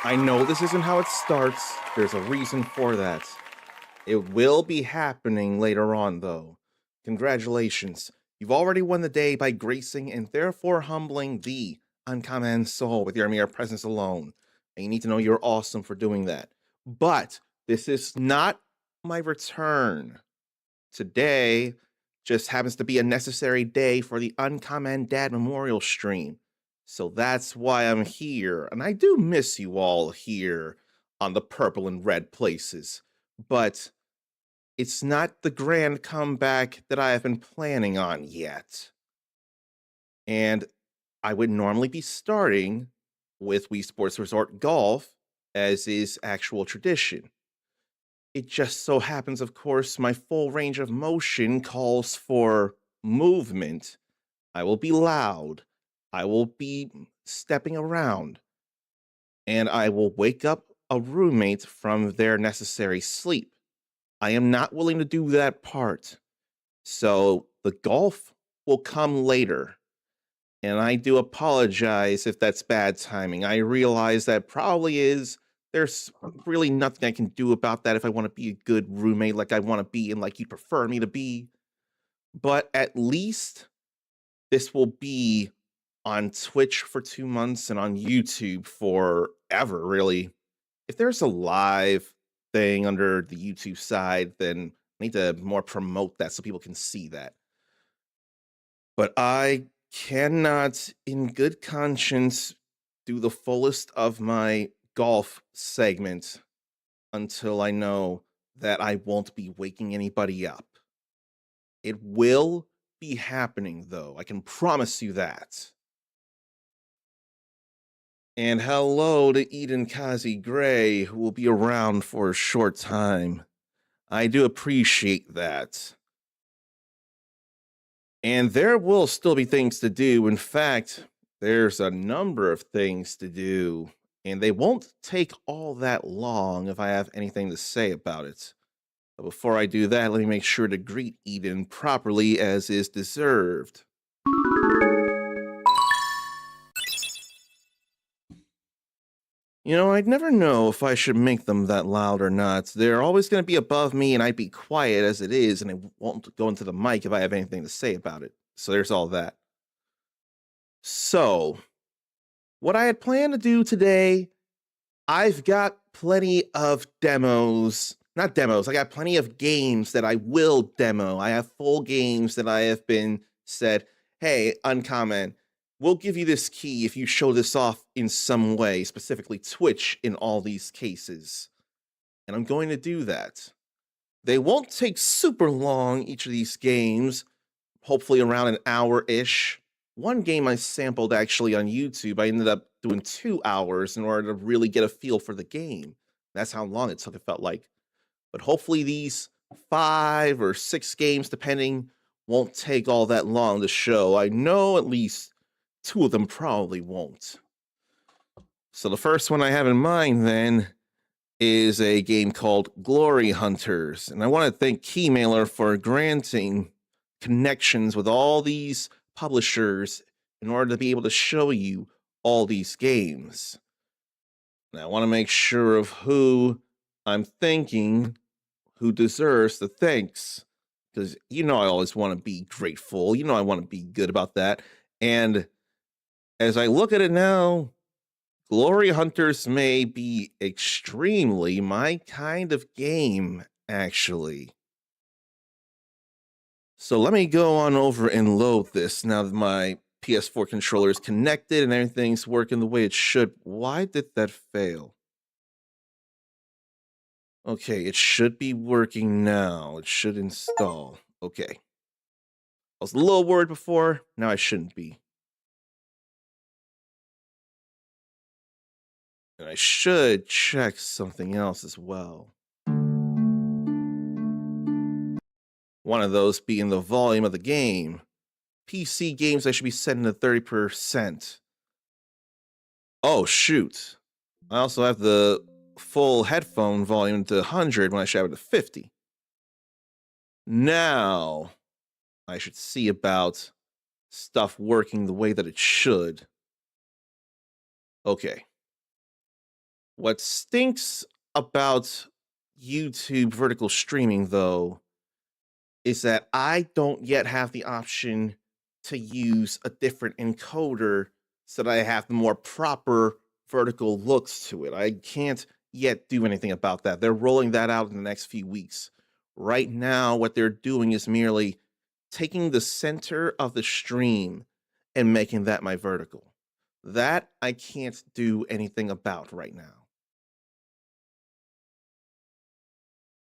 I know this isn't how it starts. There's a reason for that. It will be happening later on, though. Congratulations. You've already won the day by gracing and therefore humbling the UnKamen soul with your mere presence alone. And you need to know you're awesome for doing that. But this is not my return. Today just happens to be a necessary day for the UnKamen Dad Memorial stream. So that's why I'm here. And I do miss you all here on the purple and red places. But it's not the grand comeback that I have been planning on yet. And I would normally be starting with Wii Sports Resort Golf, as is actual tradition. It just so happens, of course, my full range of motion calls for movement. I will be loud. I will be stepping around. And I will wake up a roommate from their necessary sleep. I am not willing to do that part. So the golf will come later. And I do apologize if that's bad timing. I realize that probably is. There's really nothing I can do about that if I want to be a good roommate like I want to be and like you prefer me to be. But at least this will be on Twitch for 2 months and on YouTube forever, really. If there's a live thing under the YouTube side, then I need to more promote that so people can see that. But I cannot, in good conscience, do the fullest of my golf segment until I know that I won't be waking anybody up. It will be happening, though. I can promise you that. And hello to Eden Kazi Gray, who will be around for a short time. I do appreciate that. And there will still be things to do. In fact, there's a number of things to do, and they won't take all that long if I have anything to say about it. But before I do that, let me make sure to greet Eden properly as is deserved. You know, I'd never know if I should make them that loud or not. They're always going to be above me, and I'd be quiet as it is, and I won't go into the mic if I have anything to say about it. So there's all that. So, what I had planned to do today, I've got plenty of demos. Not demos, I got plenty of games that I will demo. I have full games that I have been said, hey, UnKamen, we'll give you this key if you show this off in some way, specifically Twitch in all these cases. And I'm going to do that. They won't take super long, each of these games, hopefully around an hour-ish. One game I sampled actually on YouTube, I ended up doing 2 hours in order to really get a feel for the game. That's how long it took, it felt like. But hopefully these 5 or 6 games, depending, won't take all that long to show. I know at least 2 of them probably won't. So the first one I have in mind then is a game called Glory Hunters. And I want to thank Keymailer for granting connections with all these publishers in order to be able to show you all these games. Now, I want to make sure of who I'm thinking who deserves the thanks, because you know I always want to be grateful. You know I want to be good about that. And as I look at it now, Glory Hunters may be extremely my kind of game, actually. So let me go on over and load this now that my PS4 controller is connected and everything's working the way it should. Why did that fail? Okay, it should be working now. It should install. Okay. I was a little worried before. Now I shouldn't be. And I should check something else as well. One of those being the volume of the game. PC games I should be setting to 30%. Oh, shoot. I also have the full headphone volume to 100 when I should have it to 50. Now, I should see about stuff working the way that it should. Okay. What stinks about YouTube vertical streaming, though, is that I don't yet have the option to use a different encoder so that I have the more proper vertical looks to it. I can't yet do anything about that. They're rolling that out in the next few weeks. Right now, what they're doing is merely taking the center of the stream and making that my vertical. That I can't do anything about right now.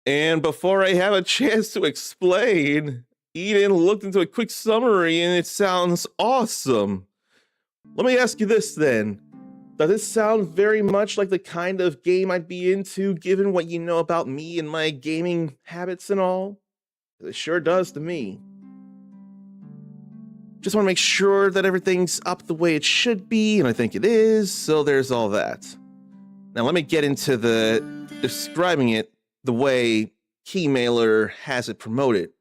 And before I have a chance to explain, Eden looked into a quick summary and it sounds awesome. Let me ask you this then. Does it sound very much like the kind of game I'd be into given what you know about me and my gaming habits and all? It sure does to me. Just want to make sure that everything's up the way it should be, and I think it is, so there's all that. Now let me get into the describing it the way Keymailer has it promoted.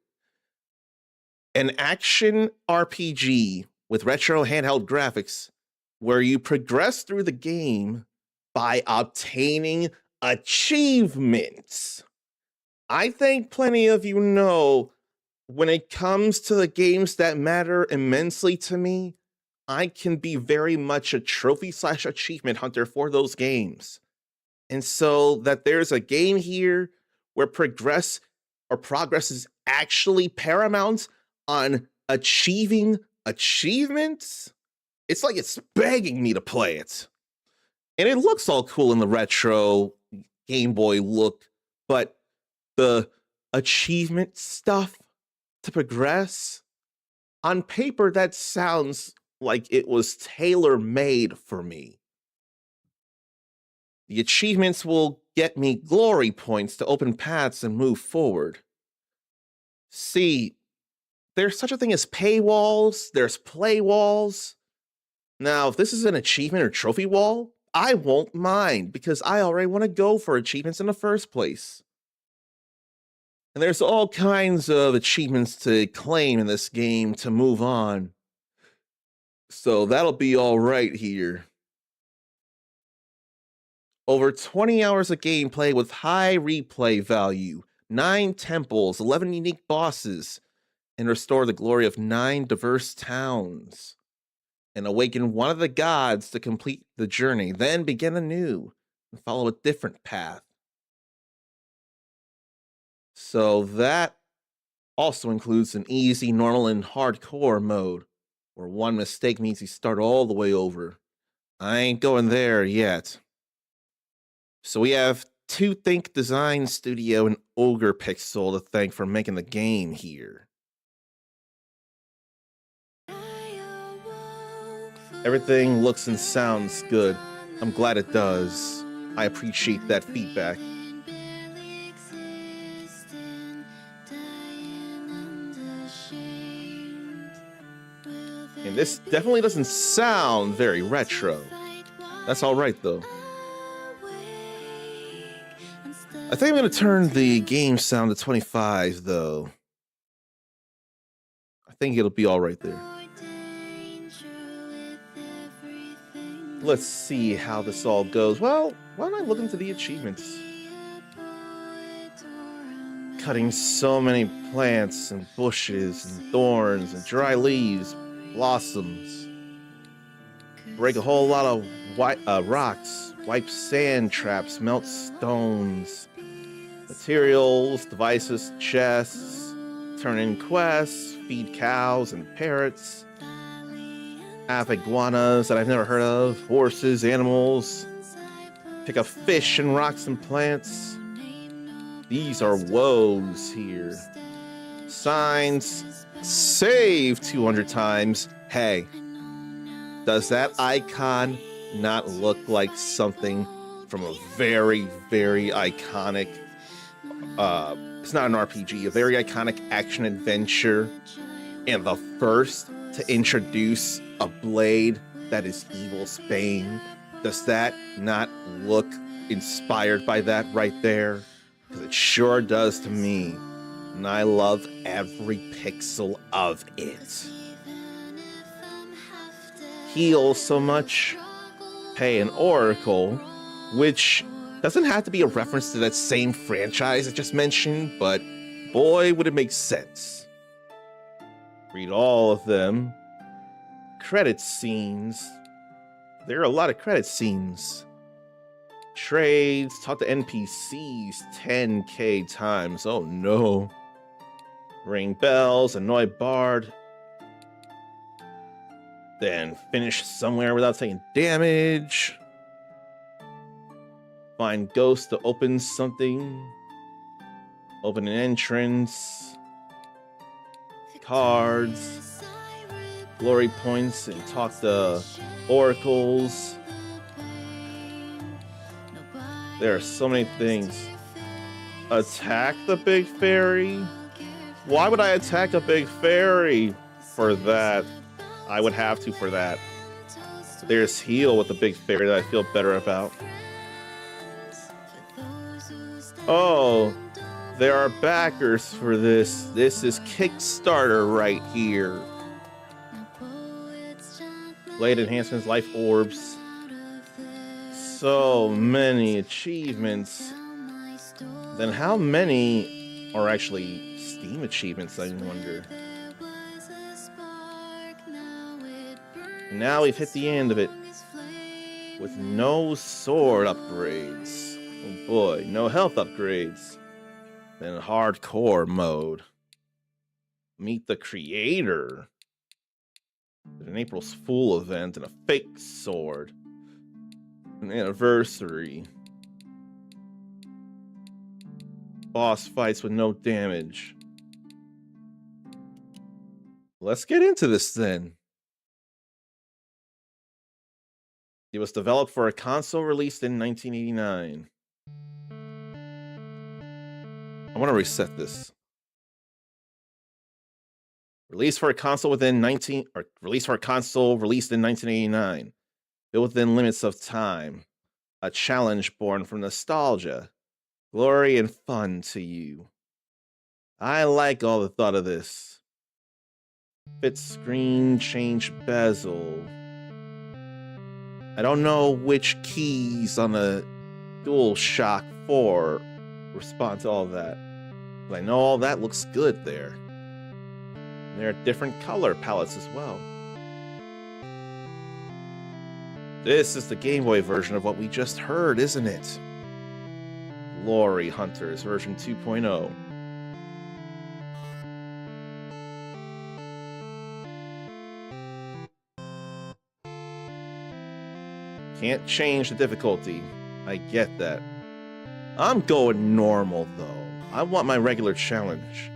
An action RPG with retro handheld graphics where you progress through the game by obtaining achievements. I think plenty of you know when it comes to the games that matter immensely to me, I can be very much a trophy/achievement hunter for those games. And so that there's a game here where progress is actually paramount on achieving achievements, it's like it's begging me to play it. And it looks all cool in the retro Game Boy look, but the achievement stuff to progress, on paper, that sounds like it was tailor-made for me. The achievements will get me glory points to open paths and move forward. See, there's such a thing as paywalls, there's play walls. Now, if this is an achievement or trophy wall, I won't mind because I already want to go for achievements in the first place. And there's all kinds of achievements to claim in this game to move on. So that'll be all right here. Over 20 hours of gameplay with high replay value, 9 temples, 11 unique bosses, and restore the glory of 9 diverse towns. And awaken one of the gods to complete the journey, then begin anew and follow a different path. So that also includes an easy, normal, and hardcore mode, where one mistake means you start all the way over. I ain't going there yet. So we have Two Think Design Studio and Ogre Pixel to thank for making the game here. Everything looks and sounds good. I'm glad it does. I appreciate that feedback. And this definitely doesn't sound very retro. That's alright though. I think I'm going to turn the game sound to 25 though. I think it'll be alright there. Let's see how this all goes. Well, why don't I look into the achievements? Cutting so many plants and bushes and thorns and dry leaves, blossoms. Break a whole lot of rocks, wipe sand traps, melt stones. Materials, devices, chests, turn in quests, feed cows and parrots. Have iguanas that I've never heard of, horses, animals. Pick up fish and rocks and plants. These are woes here. Signs, save 200 times. Hey, does that icon not look like something from a very, very iconic, it's not an RPG, a very iconic action adventure, and the first to introduce a blade that is Evil's Bane? Does that not look inspired by that right there? Because it sure does to me, and I love every pixel of it. Heal so much. Pay an oracle. which doesn't have to be a reference to that same franchise I just mentioned, but boy, would it make sense. Read all of them. Credit scenes. There are a lot of credit scenes. Trades, talk to NPCs 10k times. Oh no. Ring bells, annoy Bard. Then finish somewhere without taking damage. Find ghosts to open something. Open an entrance. Cards. Glory points and talk to oracles. There are so many things. Attack the big fairy? Why would I attack a big fairy for that? I would have to for that. There's heal with the big fairy that I feel better about. Oh, there are backers for this. This is Kickstarter right here. Blade enhancements, life orbs. So many achievements. Then how many are actually Steam achievements, I wonder? Now we've hit the end of it. With no sword upgrades. Oh boy, no health upgrades. Then hardcore mode. Meet the creator. An April's Fool event and a fake sword. An anniversary. Boss fights with no damage. Let's get into this then. It was developed for a console released in 1989. I want to reset this. Released for a console released in 1989. Built within limits of time. A challenge born from nostalgia. Glory and fun to you. I like all the thought of this. Fit screen, change bezel. I don't know which keys on the DualShock 4 respond to all that. But I know all that looks good there. And there are different color palettes as well. This is the Game Boy version of what we just heard, isn't it? Glory Hunters version 2.0. Can't change the difficulty. I get that. I'm going normal, though. I want my regular challenge.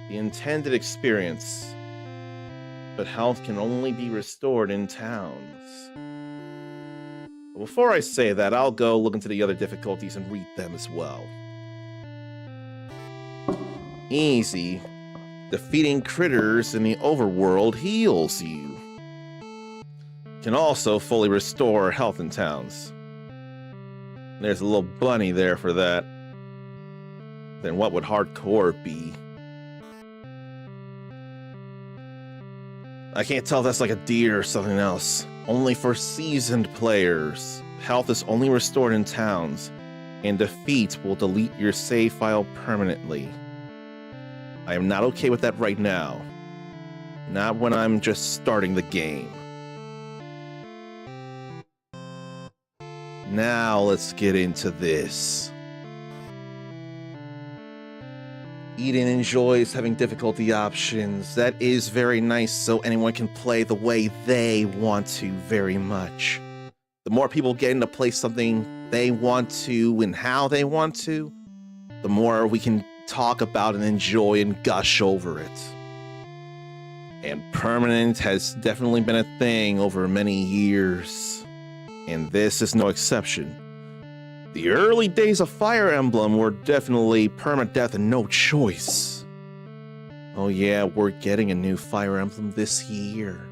The intended experience. But health can only be restored in towns. Before I say that, I'll go look into the other difficulties and read them as well. Easy. Defeating critters in the overworld heals you. Can also fully restore health in towns. There's a little bunny there for that. Then what would hardcore be? I can't tell if that's like a deer or something else. Only for seasoned players. Health is only restored in towns, and defeat will delete your save file permanently. I am not okay with that right now. Not when I'm just starting the game. Now let's get into this. Eden enjoys having difficulty options. That is very nice, so anyone can play the way they want to very much. The more people get into play something they want to and how they want to, the more we can talk about and enjoy and gush over it. And permanent has definitely been a thing over many years. And this is no exception. The early days of Fire Emblem were definitely permadeath and no choice. Oh yeah, we're getting a new Fire Emblem this year.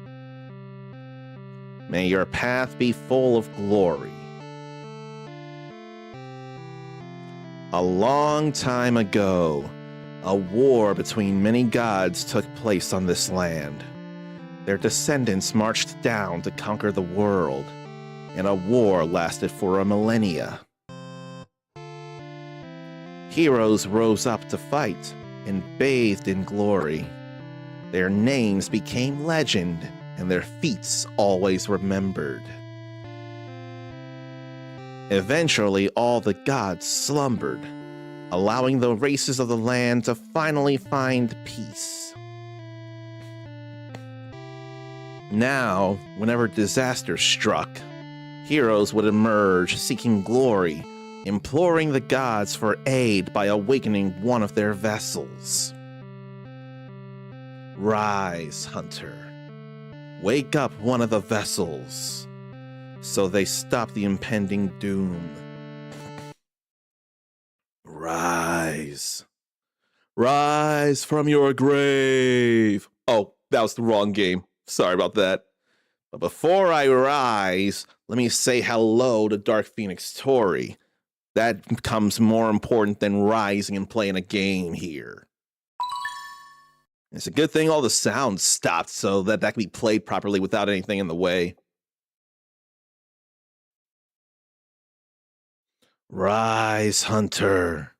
May your path be full of glory. A long time ago, a war between many gods took place on this land. Their descendants marched down to conquer the world. and a war lasted for a millennia. Heroes rose up to fight and bathed in glory. Their names became legend, and their feats always remembered. Eventually, all the gods slumbered, allowing the races of the land to finally find peace. Now, whenever disaster struck, heroes would emerge seeking glory, imploring the gods for aid by awakening one of their vessels. Rise, hunter. Wake up one of the vessels, so they stop the impending doom. Rise. Rise from your grave. Oh, that was the wrong game. Sorry about that. But before I rise, let me say hello to Dark Phoenix Tori. That becomes more important than rising and playing a game here. It's a good thing all the sounds stopped so that can be played properly without anything in the way. Rise, hunter.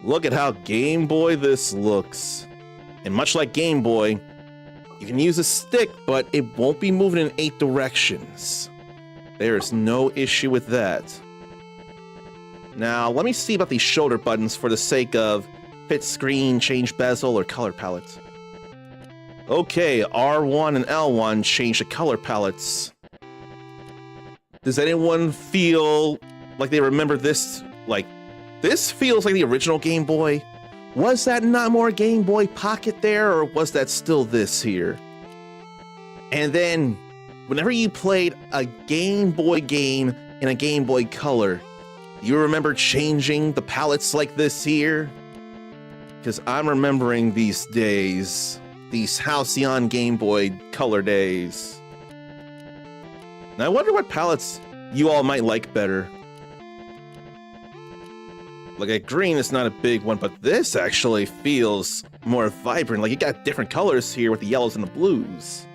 Look at how Game Boy this looks. And much like Game Boy, you can use a stick, but it won't be moving in 8 directions. There is no issue with that. Now, let me see about these shoulder buttons for the sake of fit screen, change bezel, or color palette. Okay, R1 and L1 change the color palettes. Does anyone feel like they remember this? Like, this feels like the original Game Boy. Was that not more Game Boy Pocket there, or was that still this here? And then, whenever you played a Game Boy game in a Game Boy Color, you remember changing the palettes like this here? Because I'm remembering these days, these Halcyon Game Boy Color days. Now I wonder what palettes you all might like better. Like a green is not a big one, but this actually feels more vibrant. Like you got different colors here with the yellows and the blues.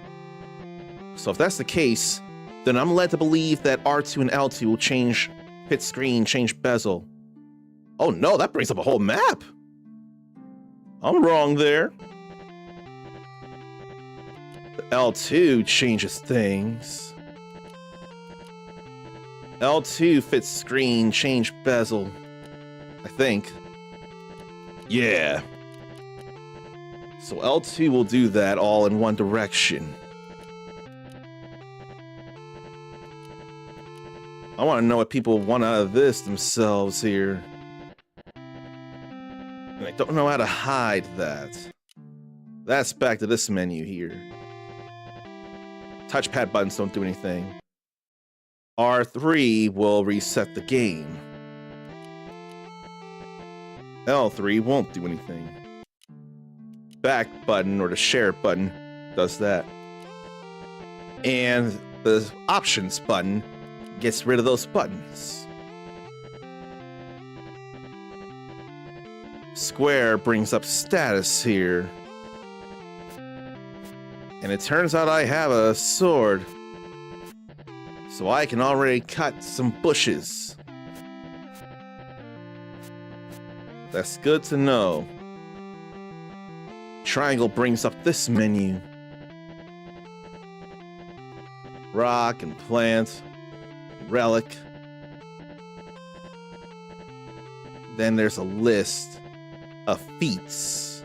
So if that's the case, then I'm led to believe that R2 and L2 will change fit screen, change bezel. Oh no, that brings up a whole map. I'm wrong there. The L2 changes things. L2 fits screen, change bezel. I think. Yeah. So L2 will do that all in one direction. I want to know what people want out of this themselves here. And I don't know how to hide that. That's back to this menu here. Touchpad buttons don't do anything. R3 will reset the game. L3 won't do anything. Back button or the share button does that. And the options button gets rid of those buttons. Square brings up status here. And it turns out I have a sword. So I can already cut some bushes. That's good to know. Triangle brings up this menu. Rock and plant. Relic. Then there's a list of feats.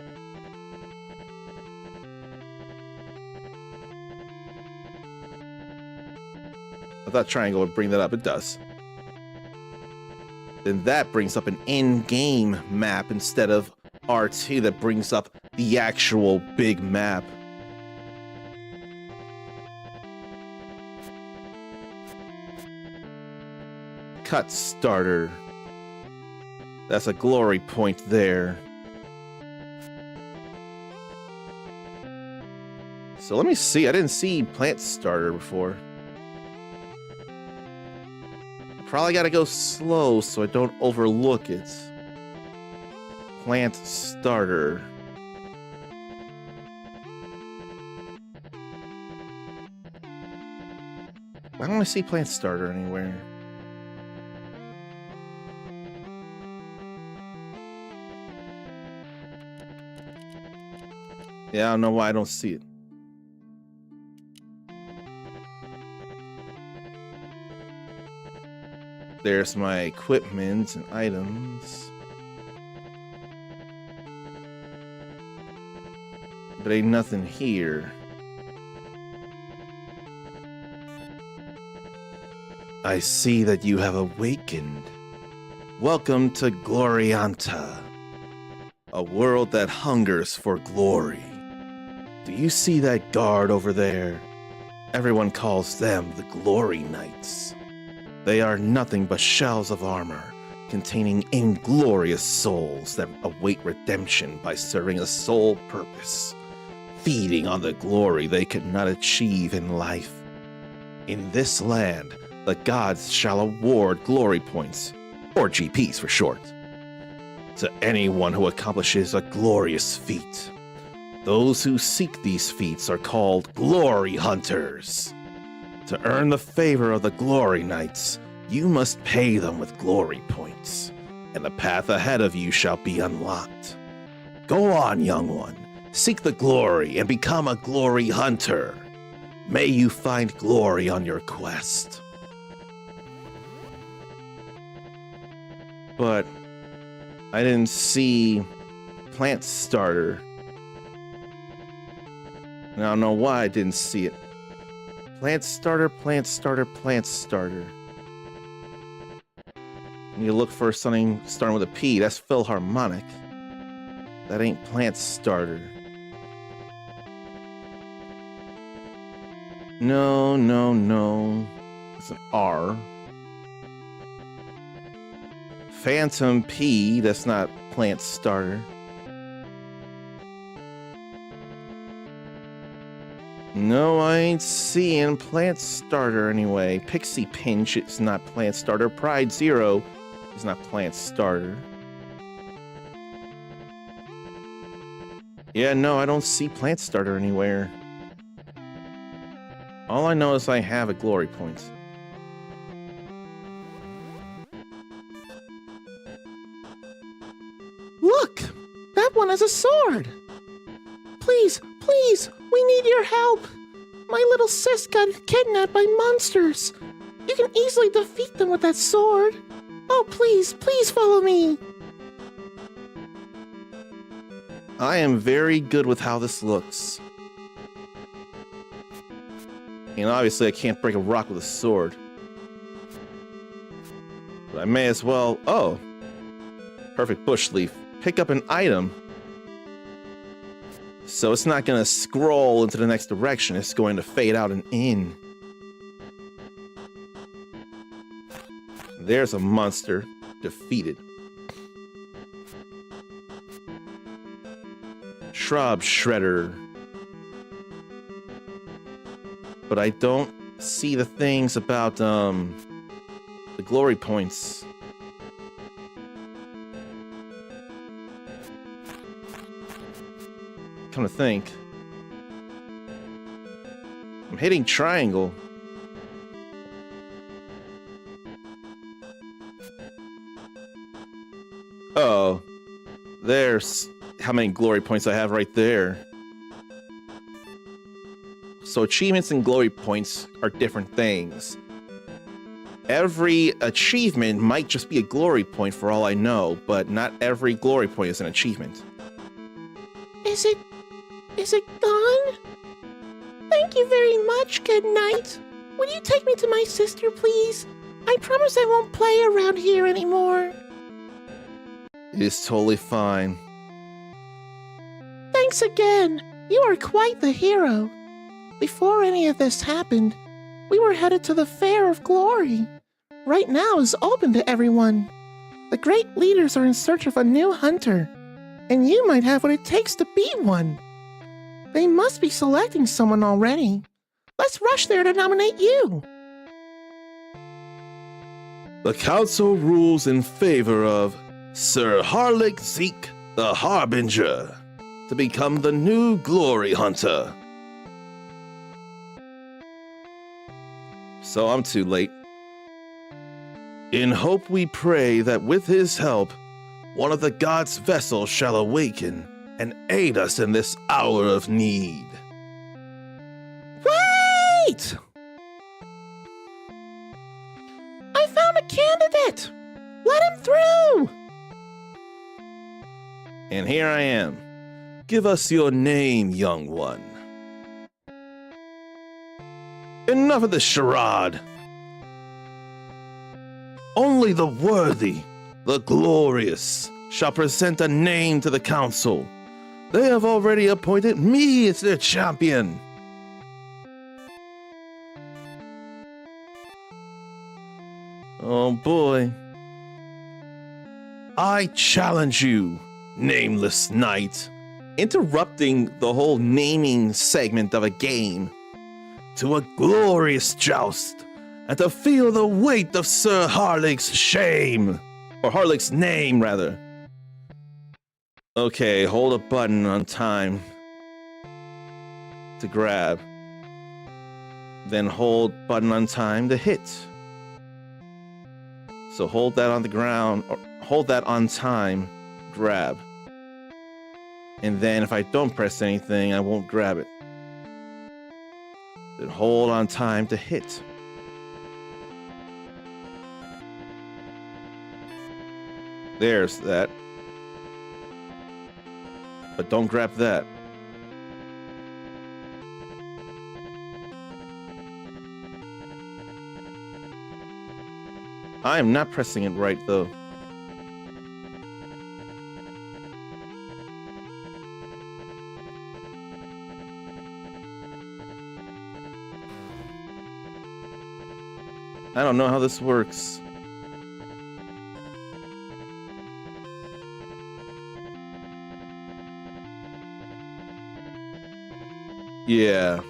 I thought triangle would bring that up. It does. Then that brings up an in-game map instead of R2 that brings up the actual big map. Cut starter. That's a glory point there. So let me see. I didn't see plant starter before. Probably gotta go slow so I don't overlook it. Plant starter. I don't see plant starter anywhere. Yeah, I don't know why I don't see it. There's my equipment and items. But ain't nothing here. I see that you have awakened. Welcome to Glorianta, a world that hungers for glory. Do you see that guard over there? Everyone calls them the Glory Knights. They are nothing but shells of armor, containing inglorious souls that await redemption by serving a sole purpose, feeding on the glory they could not achieve in life. In this land, the gods shall award glory points, or GPs for short, to anyone who accomplishes a glorious feat. Those who seek these feats are called Glory Hunters. To earn the favor of the Glory Knights, you must pay them with glory points, and the path ahead of you shall be unlocked. Go on, young one, seek the glory and become a Glory Hunter. May you find glory on your quest. But I didn't see plant starter. And I don't know why I didn't see it. Plant starter, plant starter, plant starter. You look for something starting with a P. That's Philharmonic. That ain't plant starter. No, no, no. It's an R. Phantom P. That's not plant starter. No, I ain't seeing plant starter anyway. Pixie Pinch, it's not plant starter. Pride Zero is not plant starter. Yeah, no, I don't see plant starter anywhere. All I know is I have a glory points. Look! That one has a sword! Please, please, we need your help! My little sis got kidnapped by monsters! You can easily defeat them with that sword! Oh, please, please follow me! I am very good with how this looks. And obviously I can't break a rock with a sword. But I may as well... Oh! Perfect bush leaf. Pick up an item. So it's not going to scroll into the next direction. It's going to fade out and in. There's a monster defeated. Shrub Shredder. But I don't see the things about the glory points. Come to think, I'm hitting triangle. Oh, there's how many glory points I have right there. So achievements and glory points are different things. Every achievement might just be a glory point for all I know, but not every glory point is an achievement. Is it gone? Thank you very much, good night. Will you take me to my sister, please? I promise I won't play around here anymore. It is totally fine. Thanks again. You are quite the hero. Before any of this happened, we were headed to the Fair of Glory. Right now is open to everyone. The great leaders are in search of a new hunter, and you might have what it takes to be one. They must be selecting someone already. Let's rush there to nominate you. The council rules in favor of Sir Harlick Zeke the Harbinger to become the new Glory Hunter. So I'm too late. In hope we pray that with his help, one of the gods' vessels shall awaken and aid us in this hour of need. Wait! I found a candidate! Let him through! And here I am. Give us your name, young one. Enough of this charade. Only the worthy, the glorious, shall present a name to the council. They have already appointed me as their champion. Oh boy. I challenge you, nameless knight, interrupting the whole naming segment of a game, to a glorious joust, and to feel the weight of Sir Harlick's shame. Or Harlick's name, rather. Okay, hold a button on time to grab. Then hold button on time to hit. So hold that on the ground, or hold that on time, grab. And then if I don't press anything, I won't grab it. Then hold on time to hit. There's that. But don't grab that. I am not pressing it right, though. I don't know how this works. Yeah.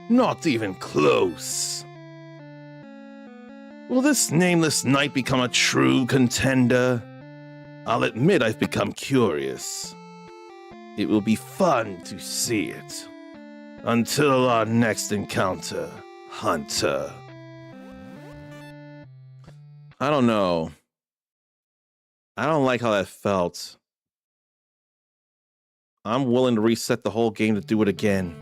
Not even close. Will this nameless knight become a true contender? I'll admit I've become curious. It will be fun to see it. Until our next encounter, Hunter. I don't know. I don't like how that felt. I'm willing to reset the whole game to do it again.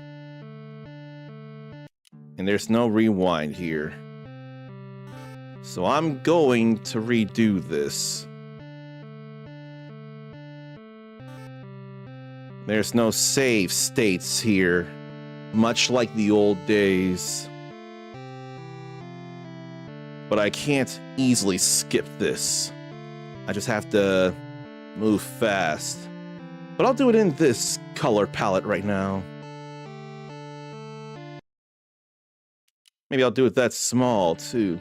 And there's no rewind here. So I'm going to redo this. There's no save states here, much like the old days. But I can't easily skip this. I just have to move fast. But I'll do it in this color palette right now. Maybe I'll do it that small, too.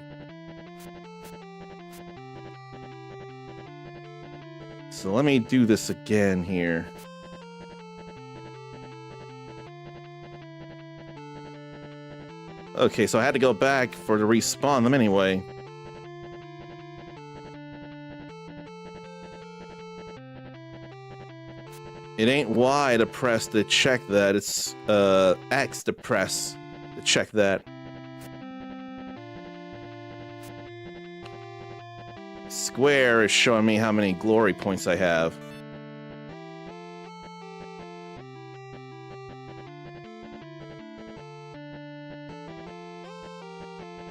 So let me do this again here. Okay, so I had to go back to respawn them anyway. It ain't Y to press to check that, it's X to press to check that. Square is showing me how many glory points I have.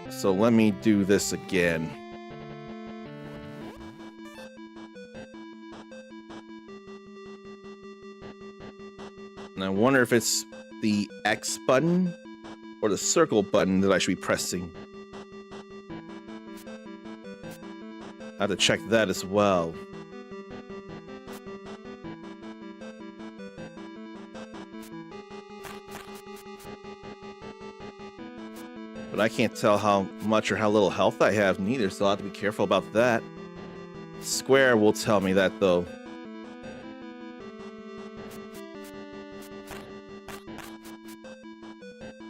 So let me do this again. And I wonder if it's the X button or the circle button that I should be pressing. I have to check that as well. But I can't tell how much or how little health I have neither, so I'll have to be careful about that. Square will tell me that, though.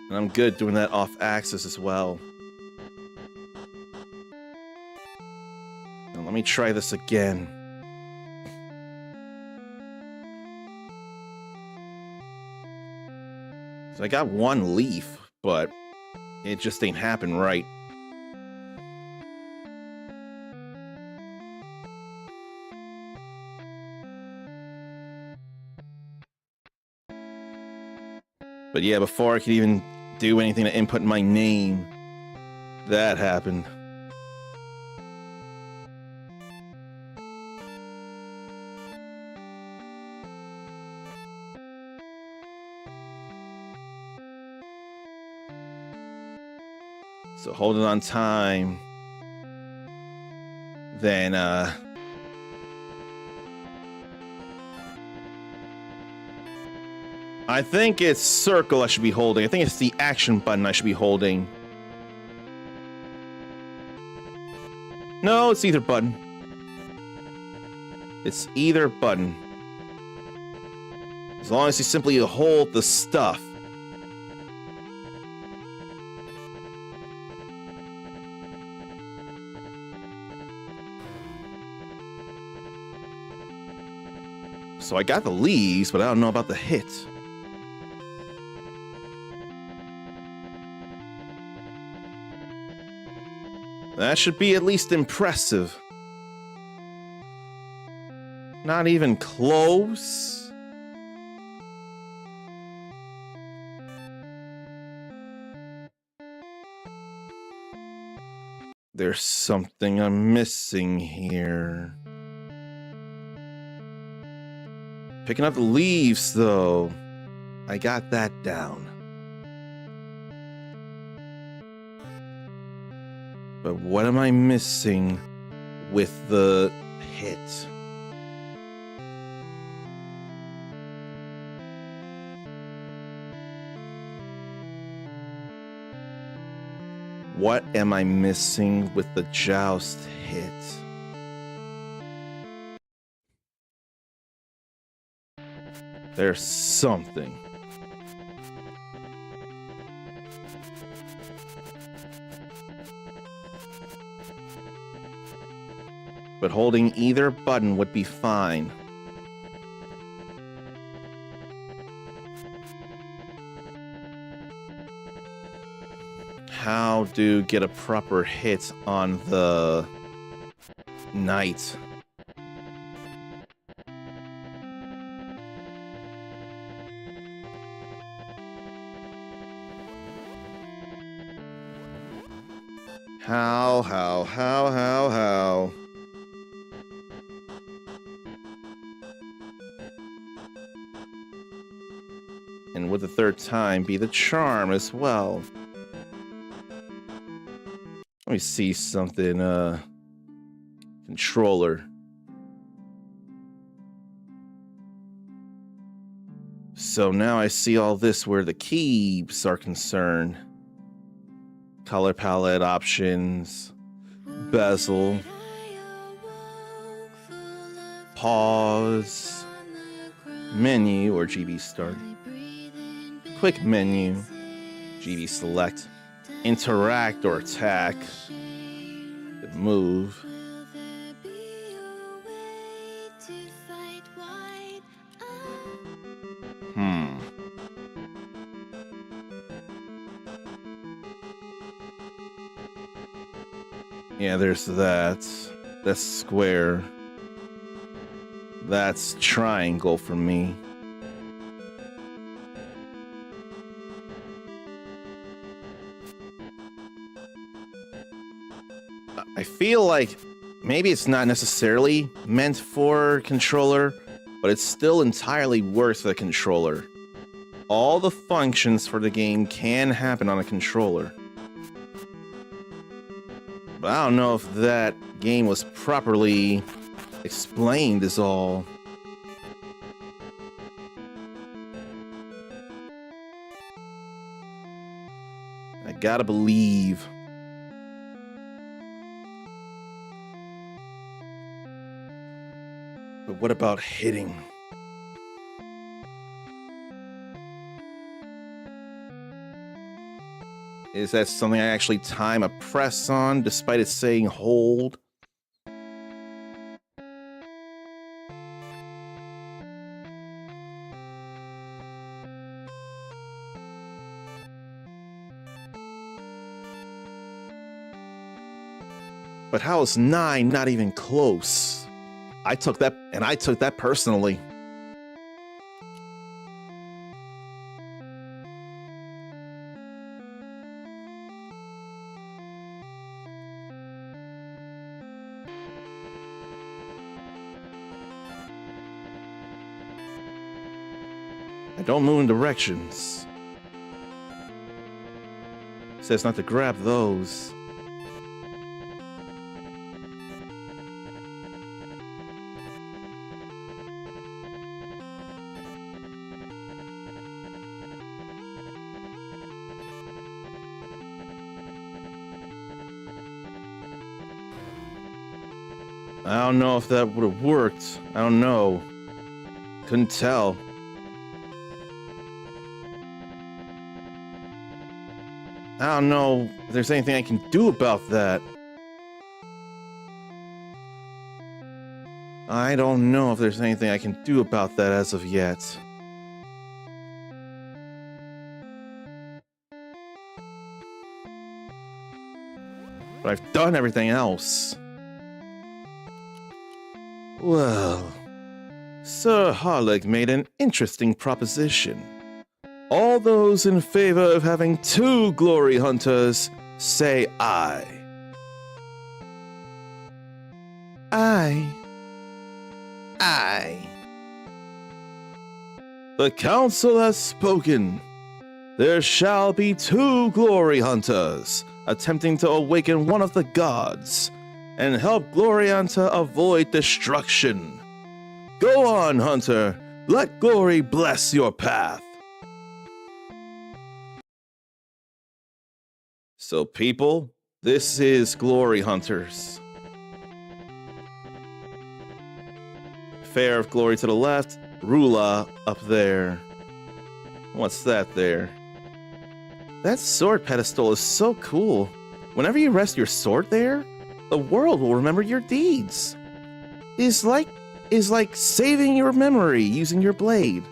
And I'm good doing that off-axis as well. Now let me try this again. So I got one leaf, but It just ain't happened right. But yeah, before I could even do anything to input my name, that happened. So holding on time. Then, I think it's circle I should be holding. I think it's the action button I should be holding. No, it's either button. It's either button. As long as you simply hold the stuff. So I got the leaves, but I don't know about the hit. That should be at least impressive. Not even close. There's something I'm missing here. Picking up the leaves, though. I got that down. But what am I missing with the hit? What am I missing with the joust hit? There's something. But holding either button would be fine. How to get a proper hit on the knight? How? And would the third time be the charm as well? Let me see something, controller. So now I see all this where the keys are concerned. Color palette options, bezel, pause, menu or GB start, quick menu, GB select, interact or attack, move, yeah, there's that. That's square. That's triangle for me. I feel like maybe it's not necessarily meant for controller, but it's still entirely worth the controller. All the functions for the game can happen on a controller. But I don't know if that game was properly explained is all. I gotta believe. But what about hitting? Is that something I actually time a press on, despite it saying hold? But how is 9 not even close? I took that personally. I don't move in directions. It says not to grab those. I don't know if that would have worked. I don't know. Couldn't tell. I don't know if there's anything I can do about that. I don't know if there's anything I can do about that as of yet. But I've done everything else. Well, Sir Harleg made an interesting proposition. All those in favor of having 2 glory hunters, say aye. Aye. Aye. The council has spoken. There shall be 2 glory hunters attempting to awaken one of the gods and help Glory Hunter avoid destruction. Go on, Hunter. Let glory bless your path. So, people, this is Glory Hunters. Fair of Glory to the left, Rula up there. What's that there? That sword pedestal is so cool. Whenever you rest your sword there, the world will remember your deeds. Is like saving your memory using your blade.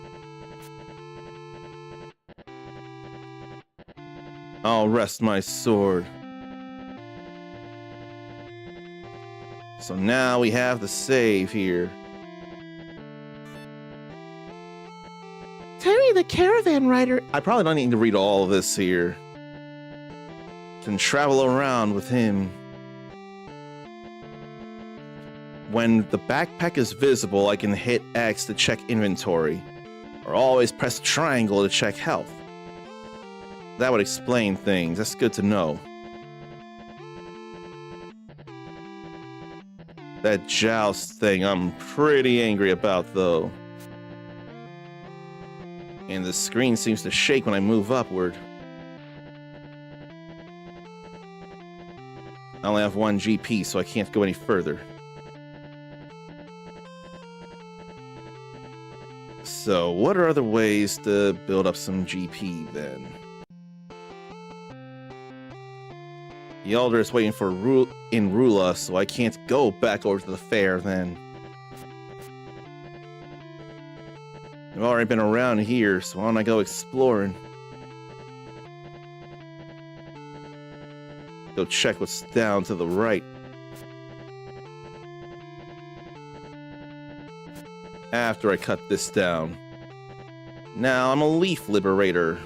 I'll rest my sword. So now we have the save here. Terry the caravan rider. I probably don't need to read all of this here. Can travel around with him. When the backpack is visible, I can hit X to check inventory, or always press triangle to check health. That would explain things. That's good to know. That joust thing I'm pretty angry about, though. And the screen seems to shake when I move upward. I only have 1 GP, so I can't go any further. So, what are other ways to build up some GP, then? The Elder is waiting for in Rula, so I can't go back over to the fair, then. I've already been around here, so why don't I go exploring? Go check what's down to the right. After I cut this down. Now I'm a leaf liberator.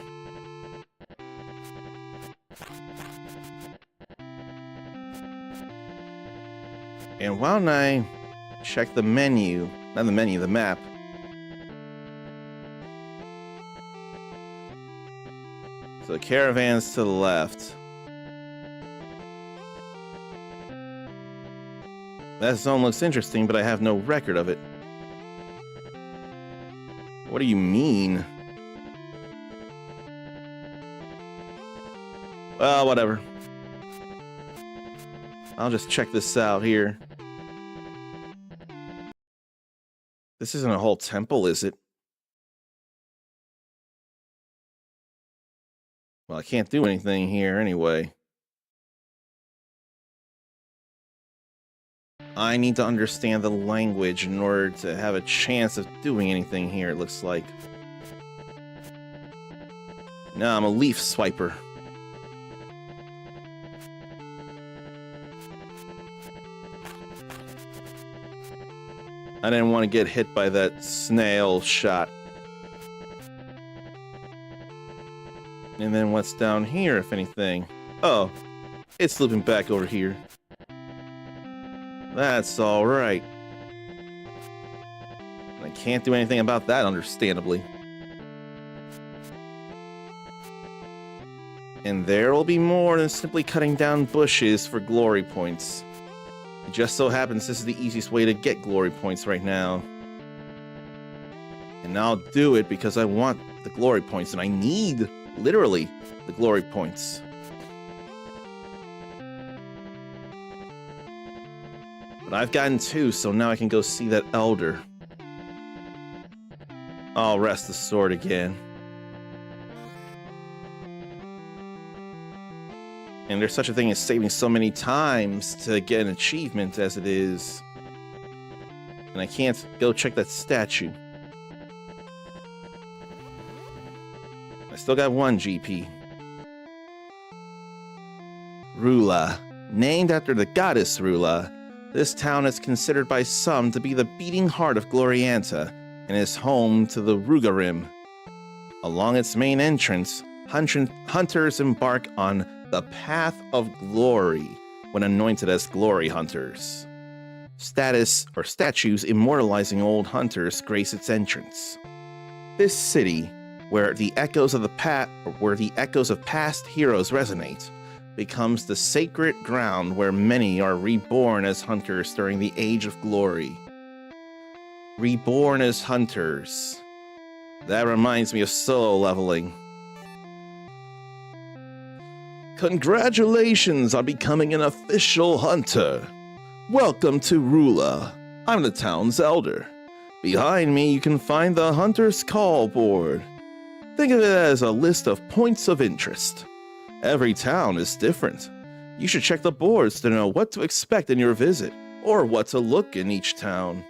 And why don't I check the menu? Not the menu, the map. So the caravan's to the left. That zone looks interesting, but I have no record of it. What do you mean? Well, whatever. I'll just check this out here. This isn't a whole temple, is it? Well, I can't do anything here anyway. I need to understand the language in order to have a chance of doing anything here, it looks like. No, I'm a leaf swiper. I didn't want to get hit by that snail shot. And then what's down here, if anything? Oh, it's looping back over here. That's alright. I can't do anything about that, understandably. And there will be more than simply cutting down bushes for glory points. It just so happens this is the easiest way to get glory points right now. And I'll do it because I want the glory points, and I need, literally, the glory points. But I've gotten 2, so now I can go see that elder. I'll rest the sword again. And there's such a thing as saving so many times to get an achievement as it is. And I can't go check that statue. I still got 1 GP. Rula. Named after the goddess Rula, this town is considered by some to be the beating heart of Glorianta and is home to the Rugarim. Along its main entrance, hunters embark on the Path of Glory when anointed as glory hunters. Statues immortalizing old hunters grace its entrance. This city, where the echoes of past heroes resonate, becomes the sacred ground where many are reborn as hunters during the Age of Glory. Reborn as hunters. That reminds me of solo leveling. Congratulations on becoming an official hunter. Welcome to Rula. I'm the town's elder. Behind me, you can find the Hunter's Call board. Think of it as a list of points of interest. Every town is different. You should check the boards to know what to expect in your visit, or what to look in each town.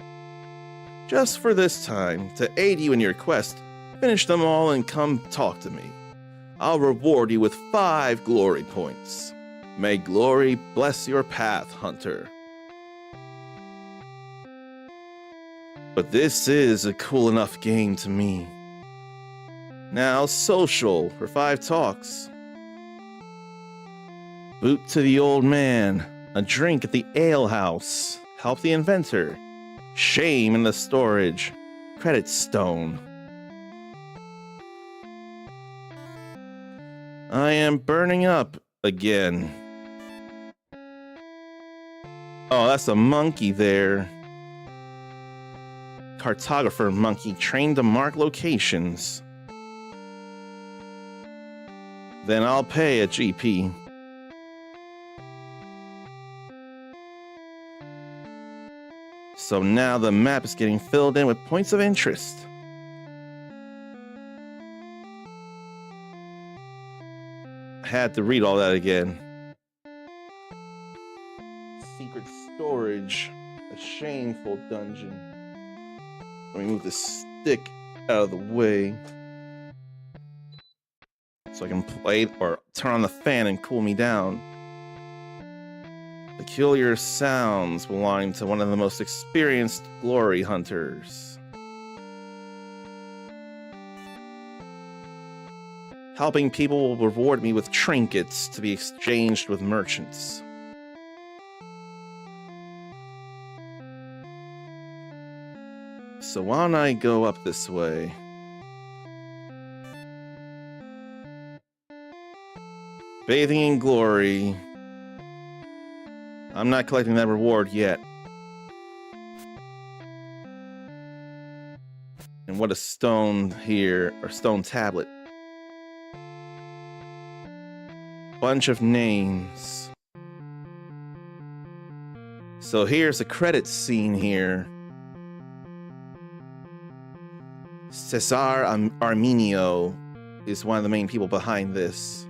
Just for this time, to aid you in your quest, finish them all and come talk to me. I'll reward you with 5 glory points. May glory bless your path, hunter. But this is a cool enough game to me. Now, social for 5 talks. Boot to the old man. A drink at the ale house. Help the inventor. Shame in the storage. Credit stone. I am burning up again. Oh, that's a monkey there. Cartographer monkey trained to mark locations. Then I'll pay a GP. So now the map is getting filled in with points of interest. Had to read all that again. Secret storage. A shameful dungeon. Let me move this stick out of the way so I can play or turn on the fan and cool me down. Peculiar sounds belonging to one of the most experienced glory hunters. Helping people will reward me with trinkets to be exchanged with merchants. So why don't I go up this way? Bathing in glory. I'm not collecting that reward yet. And what a stone here, or stone tablet. Bunch of names. So here's a credit scene here. Cesar Armenio is one of the main people behind this.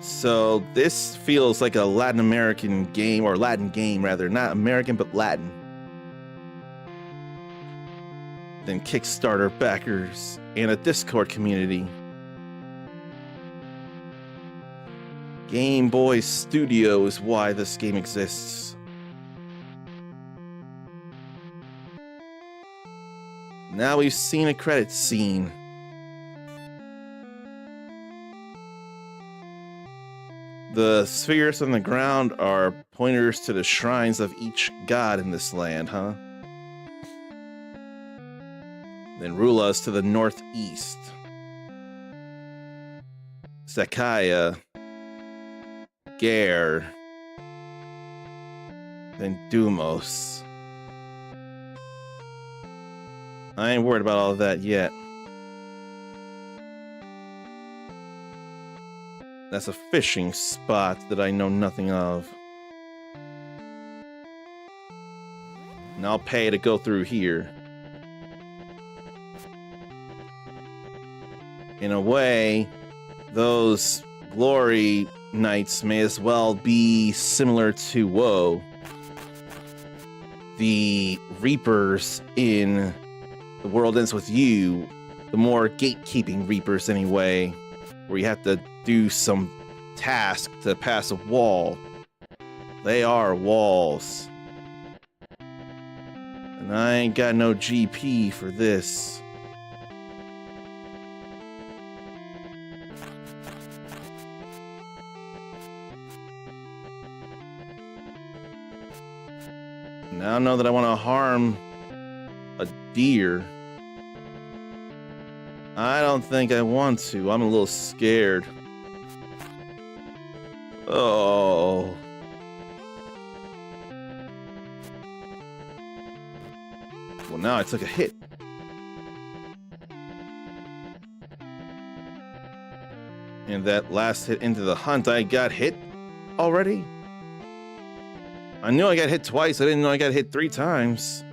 So this feels like a Latin American game, or Latin game rather, not American but Latin. Then Kickstarter backers and a Discord community. Game Boy Studio is why this game exists. Now we've seen a credit scene. The spheres on the ground are pointers to the shrines of each god in this land, huh? Then Rula's to the northeast. Sakaya. Gare. Then Dumos. I ain't worried about all of that yet. That's a fishing spot that I know nothing of. And I'll pay to go through here. In a way, those glory knights may as well be similar to Woe. The Reapers in The World Ends With You, the more gatekeeping Reapers anyway, where you have to do some task to pass a wall. They are walls. And I ain't got no GP for this. Now I know that I want to harm a deer. I don't think I want to. I'm a little scared. Oh. Well, now I took a hit. And that last hit into the hunt, I got hit already? I knew I got hit twice. I didn't know I got hit 3 times.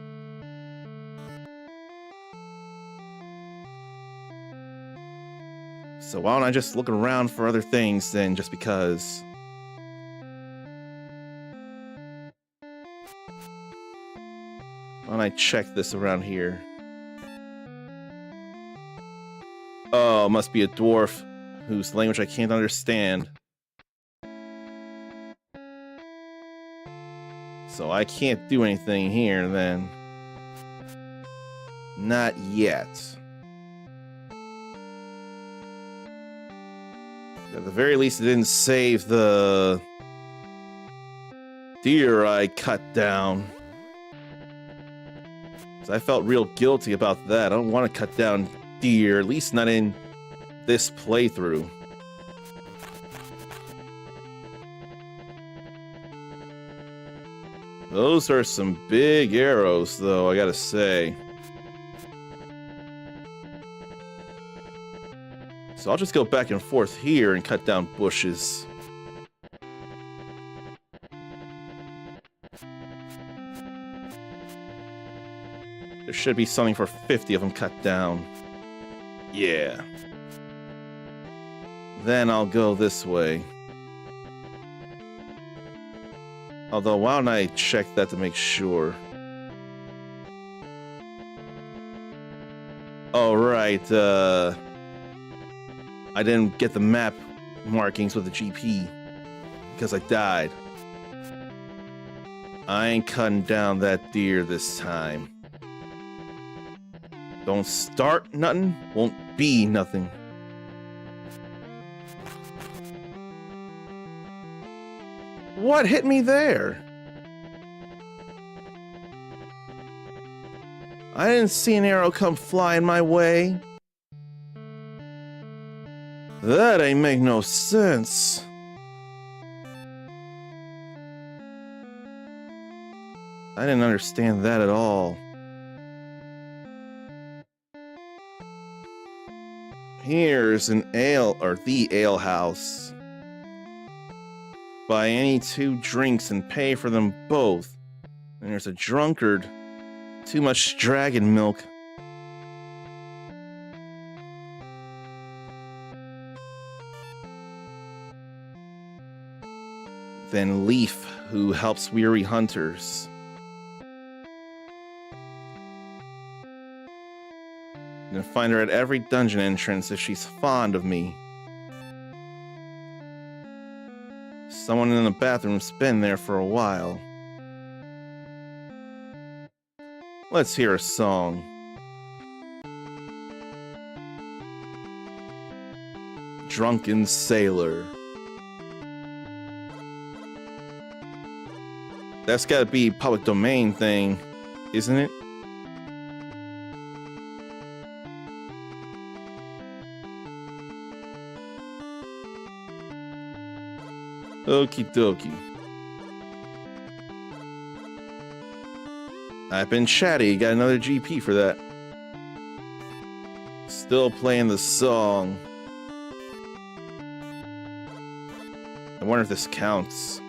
So why don't I just look around for other things then, just because? Why don't I check this around here? Oh, must be a dwarf whose language I can't understand. So I can't do anything here then. Not yet. At the very least, it didn't save the deer I cut down. So I felt real guilty about that. I don't want to cut down deer, at least not in this playthrough. Those are some big arrows, though, I gotta say. So I'll just go back and forth here and cut down bushes. There should be something for 50 of them cut down. Yeah. Then I'll go this way. Although, why don't I check that to make sure? Oh, right, I didn't get the map markings with the GP because I died. I ain't cutting down that deer this time. Don't start nothing, won't be nothing. What hit me there? I didn't see an arrow come flying my way. That ain't make no sense. I didn't understand that at all. Here's an ale, or the ale house. Buy any 2 drinks and pay for them both. And there's a drunkard. Too much dragon milk. Then Leaf, who helps weary hunters. You can find her at every dungeon entrance if she's fond of me. Someone in the bathroom's been there for a while. Let's hear a song. Drunken Sailor. That's gotta be public domain thing, isn't it? Okie dokie. I've been chatty, got another GP for that. Still playing the song. I wonder if this counts.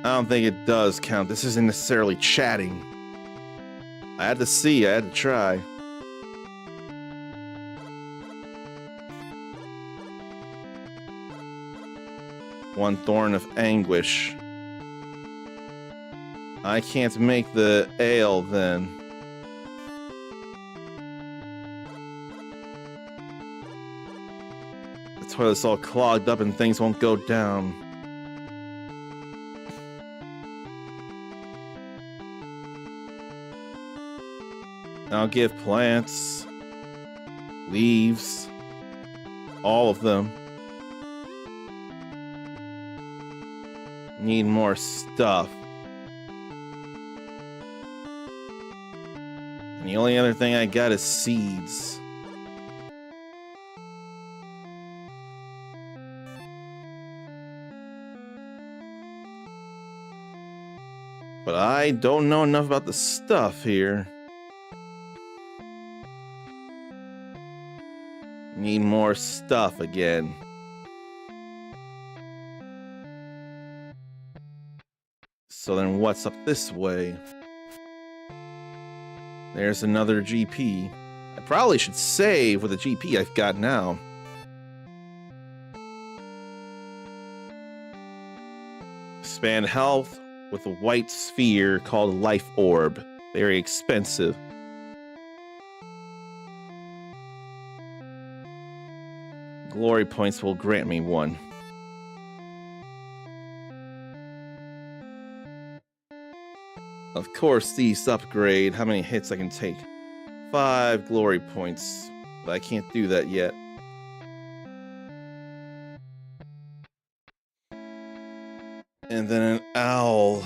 I don't think it does count. This isn't necessarily chatting. I had to see, I had to try. One thorn of anguish. I can't make the ale then. The toilet's all clogged up and things won't go down. I'll give plants, leaves, all of them. Need more stuff. And the only other thing I got is seeds. But I don't know enough about the stuff here. Need more stuff again. So then what's up this way? There's another GP. I probably should save with the GP I've got now. Expand health with a white sphere called Life Orb. Very expensive. Glory points will grant me one. Of course, these upgrade how many hits I can take. 5 glory points, but I can't do that yet. And then an owl.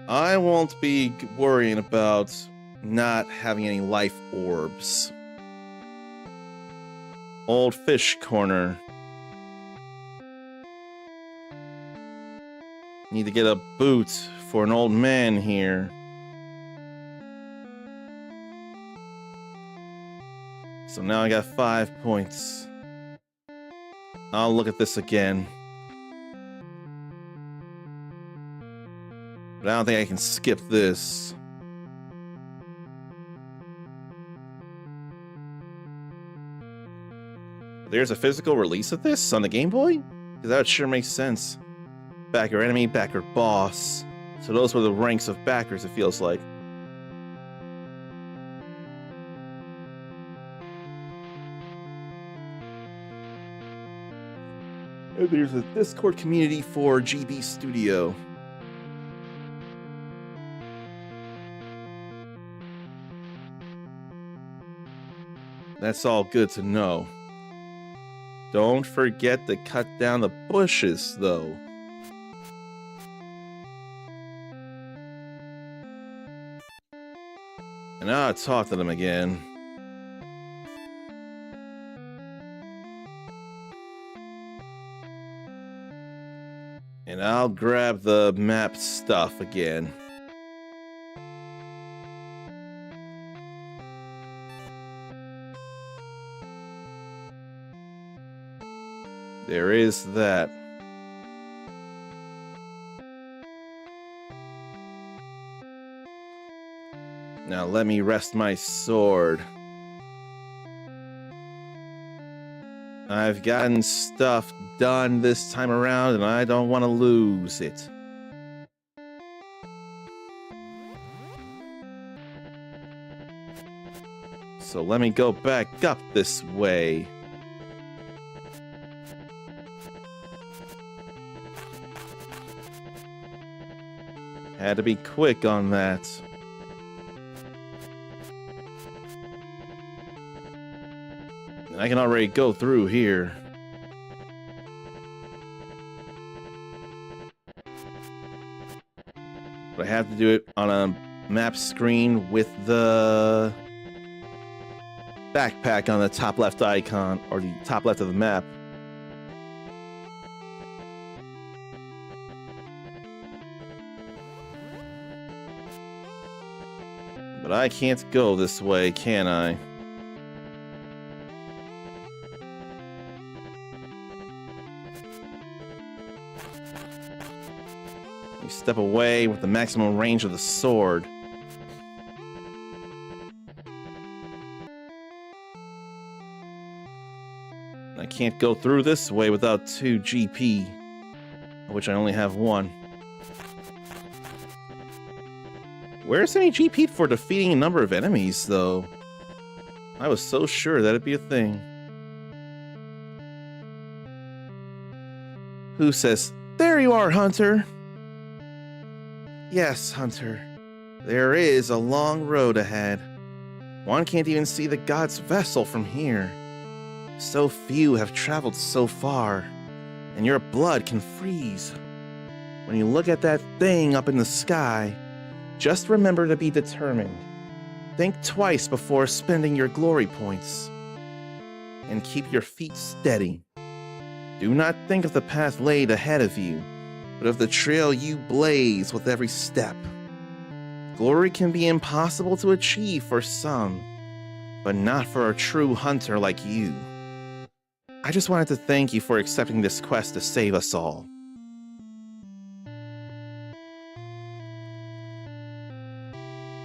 I won't be worrying about not having any life orbs. Old fish corner. Need to get a boot for an old man here. So now I got 5 points. I'll look at this again. But I don't think I can skip this. There's a physical release of this on the Game Boy? Because that sure makes sense. Backer enemy, backer boss. So those were the ranks of backers, it feels like. And there's a Discord community for GB Studio. That's all good to know. Don't forget to cut down the bushes, though. And now I'll talk to them again. And I'll grab the map stuff again. There is that. Now let me rest my sword. I've gotten stuff done this time around and I don't want to lose it. So let me go back up this way. Had to be quick on that. And I can already go through here. But I have to do it on a map screen with the backpack on the top left icon, or the top left of the map. But I can't go this way, can I? You step away with the maximum range of the sword. I can't go through this way without 2 GP, of which I only have 1. Where's any GP for defeating a number of enemies, though? I was so sure that'd be a thing. Who says, "There you are, Hunter"? Yes, Hunter. There is a long road ahead. One can't even see the god's vessel from here. So few have traveled so far, and your blood can freeze. When you look at that thing up in the sky, just remember to be determined. Think twice before spending your glory points. And keep your feet steady. Do not think of the path laid ahead of you, but of the trail you blaze with every step. Glory can be impossible to achieve for some, but not for a true hunter like you. I just wanted to thank you for accepting this quest to save us all.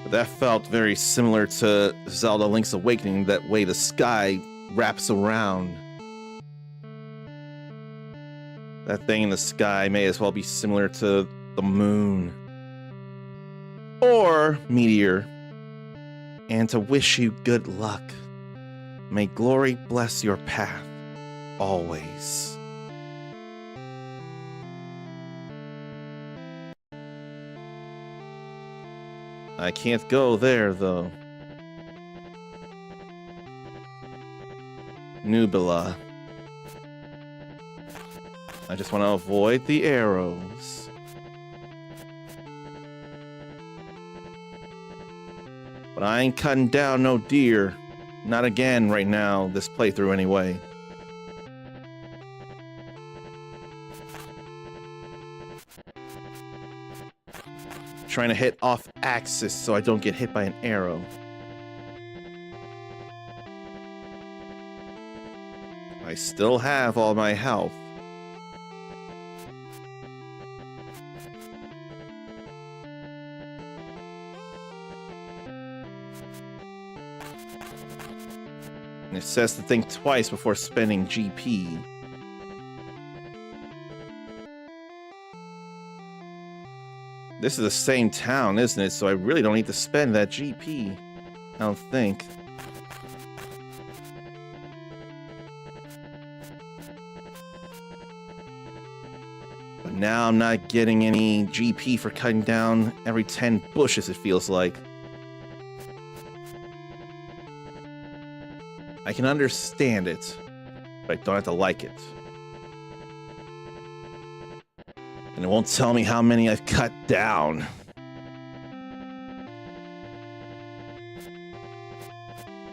But that felt very similar to Zelda Link's Awakening, that way the sky wraps around. That thing in the sky may as well be similar to the moon. Or meteor. And to wish you good luck. May glory bless your path. Always. I can't go there, though. Nubila. I just want to avoid the arrows. But I ain't cutting down no deer. Not again right now, this playthrough anyway. Trying to hit off axis so I don't get hit by an arrow. I still have all my health. And it says to think twice before spending GP. This is the same town, isn't it? So I really don't need to spend that GP. I don't think. But now I'm not getting any GP for cutting down every 10 bushes, it feels like. I can understand it, but I don't have to like it. And it won't tell me how many I've cut down.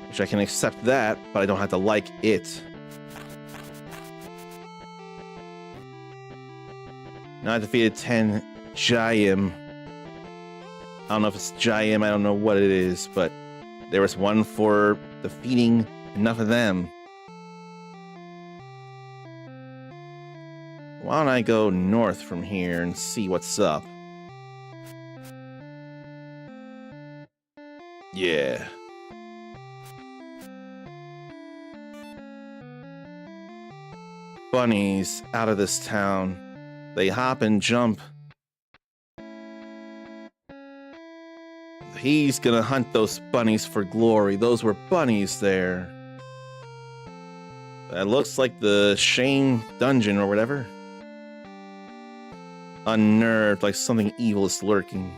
Which I can accept that, but I don't have to like it. Now I defeated 10 Jayim. I don't know if it's Jayim, I don't know what it is, but there was one for defeating enough of them. Why don't I go north from here and see what's up? Yeah. Bunnies out of this town. They hop and jump. he's gonna hunt those bunnies for glory. Those were bunnies there. That looks like the Shame dungeon or whatever. Unnerved, like something evil is lurking.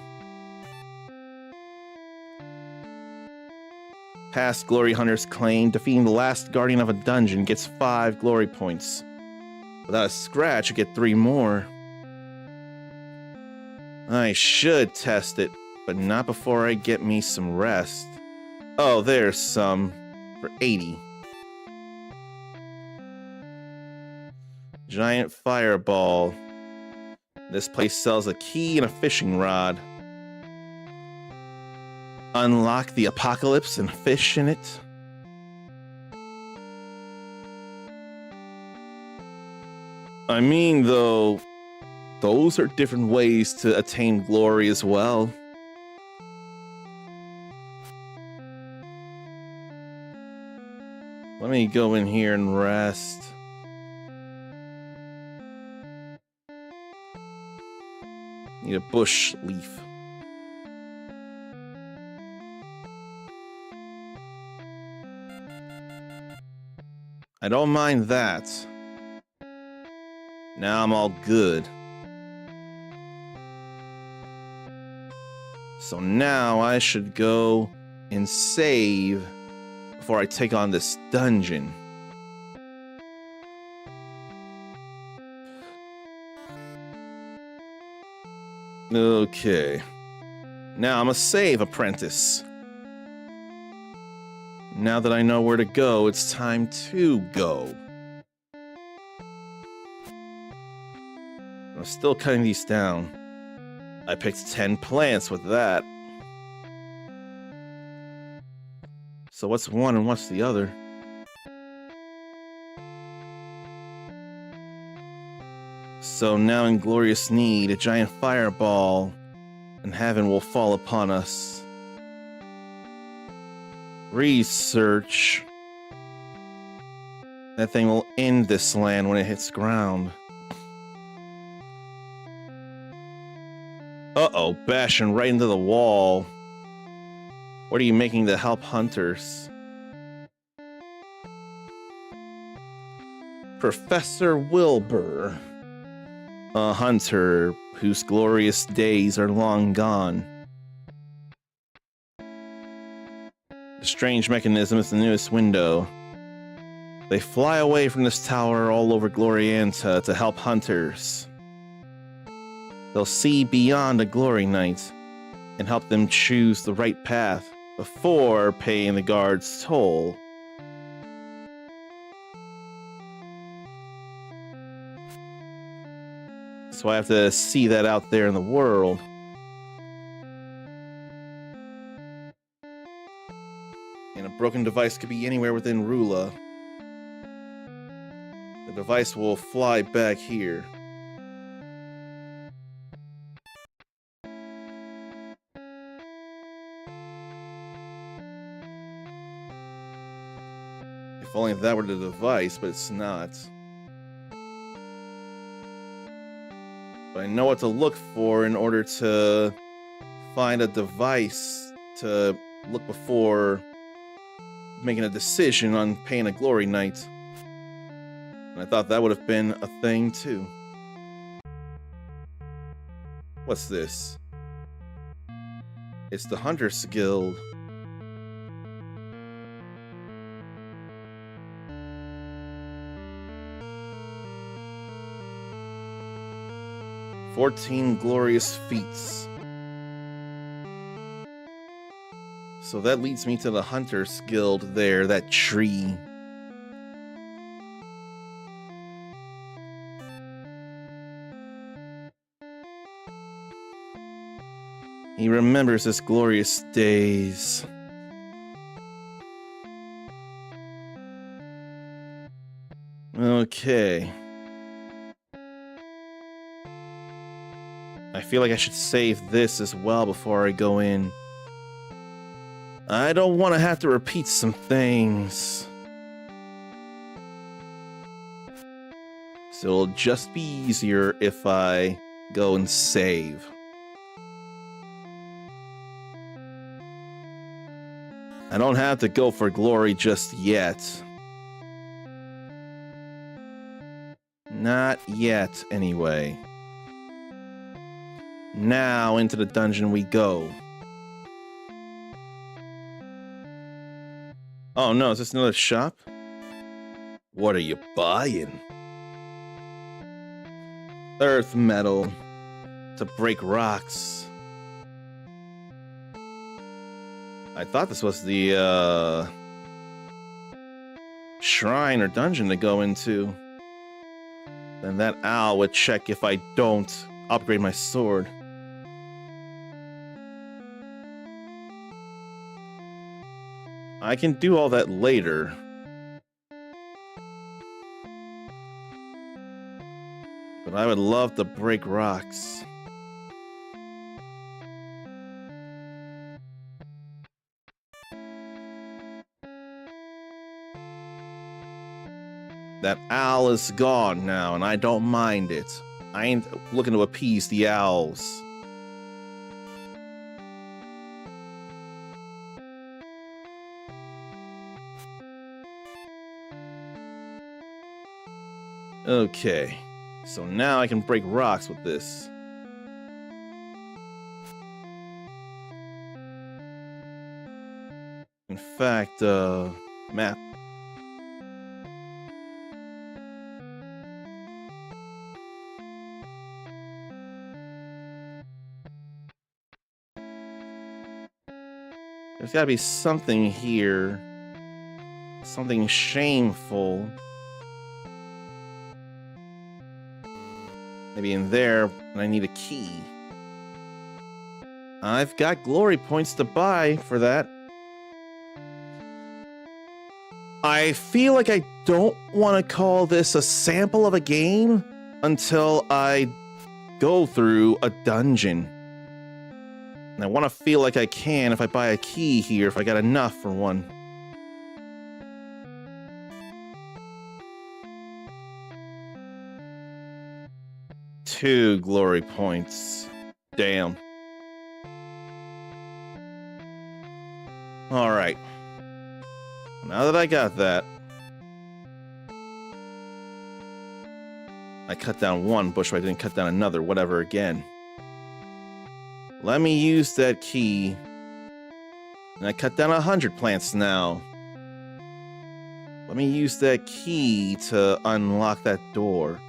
Past glory hunters claim defeating the last guardian of a dungeon gets 5 glory points. Without a scratch, you get 3 more. I should test it, but not before I get me some rest. Oh, there's some. For 80. Giant fireball. This place sells a key and a fishing rod. Unlock the apocalypse and fish in it. I mean, though, those are different ways to attain glory as well. Let me go in here and rest. Need a bush leaf. I don't mind that. Now I'm all good. So now I should go and save before I take on this dungeon. Okay. Now I'm a save apprentice. Now that I know where to go, it's time to go. I'm still cutting these down. I picked 10 plants with that. So what's one and what's the other? So now in glorious need, a giant fireball, and heaven will fall upon us. Research. That thing will end this land when it hits ground. Uh-oh, bashing right into the wall. What are you making to help hunters? Professor Wilbur. A hunter whose glorious days are long gone. The strange mechanism is the newest window. They fly away from this tower all over Glorianta to help hunters. They'll see beyond a glory night and help them choose the right path before paying the guard's toll. So I have to see that out there in the world. And a broken device could be anywhere within Rula. The device will fly back here. If only that were the device, but it's not. But I know what to look for in order to find a device to look before making a decision on paying a glory night. And I thought that would have been a thing too. What's this? It's the Hunters Guild. "14 glorious feats." So that leads me to the Hunters Guild there, that tree. He remembers his glorious days. Okay. I feel like I should save this as well before I go in. I don't want to have to repeat some things. So it'll just be easier if I go and save. I don't have to go for glory just yet. Not yet, anyway. Now, into the dungeon we go. Oh no, is this another shop? What are you buying? Earth metal to break rocks. I thought this was the shrine or dungeon to go into. Then that owl would check if I don't upgrade my sword. I can do all that later. But I would love to break rocks. That owl is gone now, and I don't mind it. I ain't looking to appease the owls. Okay, so now I can break rocks with this. In fact, map. There's gotta be something here. Something shameful. Maybe in there, and I need a key. I've got glory points to buy for that. I feel like I don't want to call this a sample of a game until I go through a dungeon. And I want to feel like I can if I buy a key here, if I got enough for one. Two glory points. Damn. Alright. Now that I got that, I cut down one bush, but I didn't cut down another, whatever again. Let me use that key. And I cut down 100 plants now. Let me use that key to unlock that door.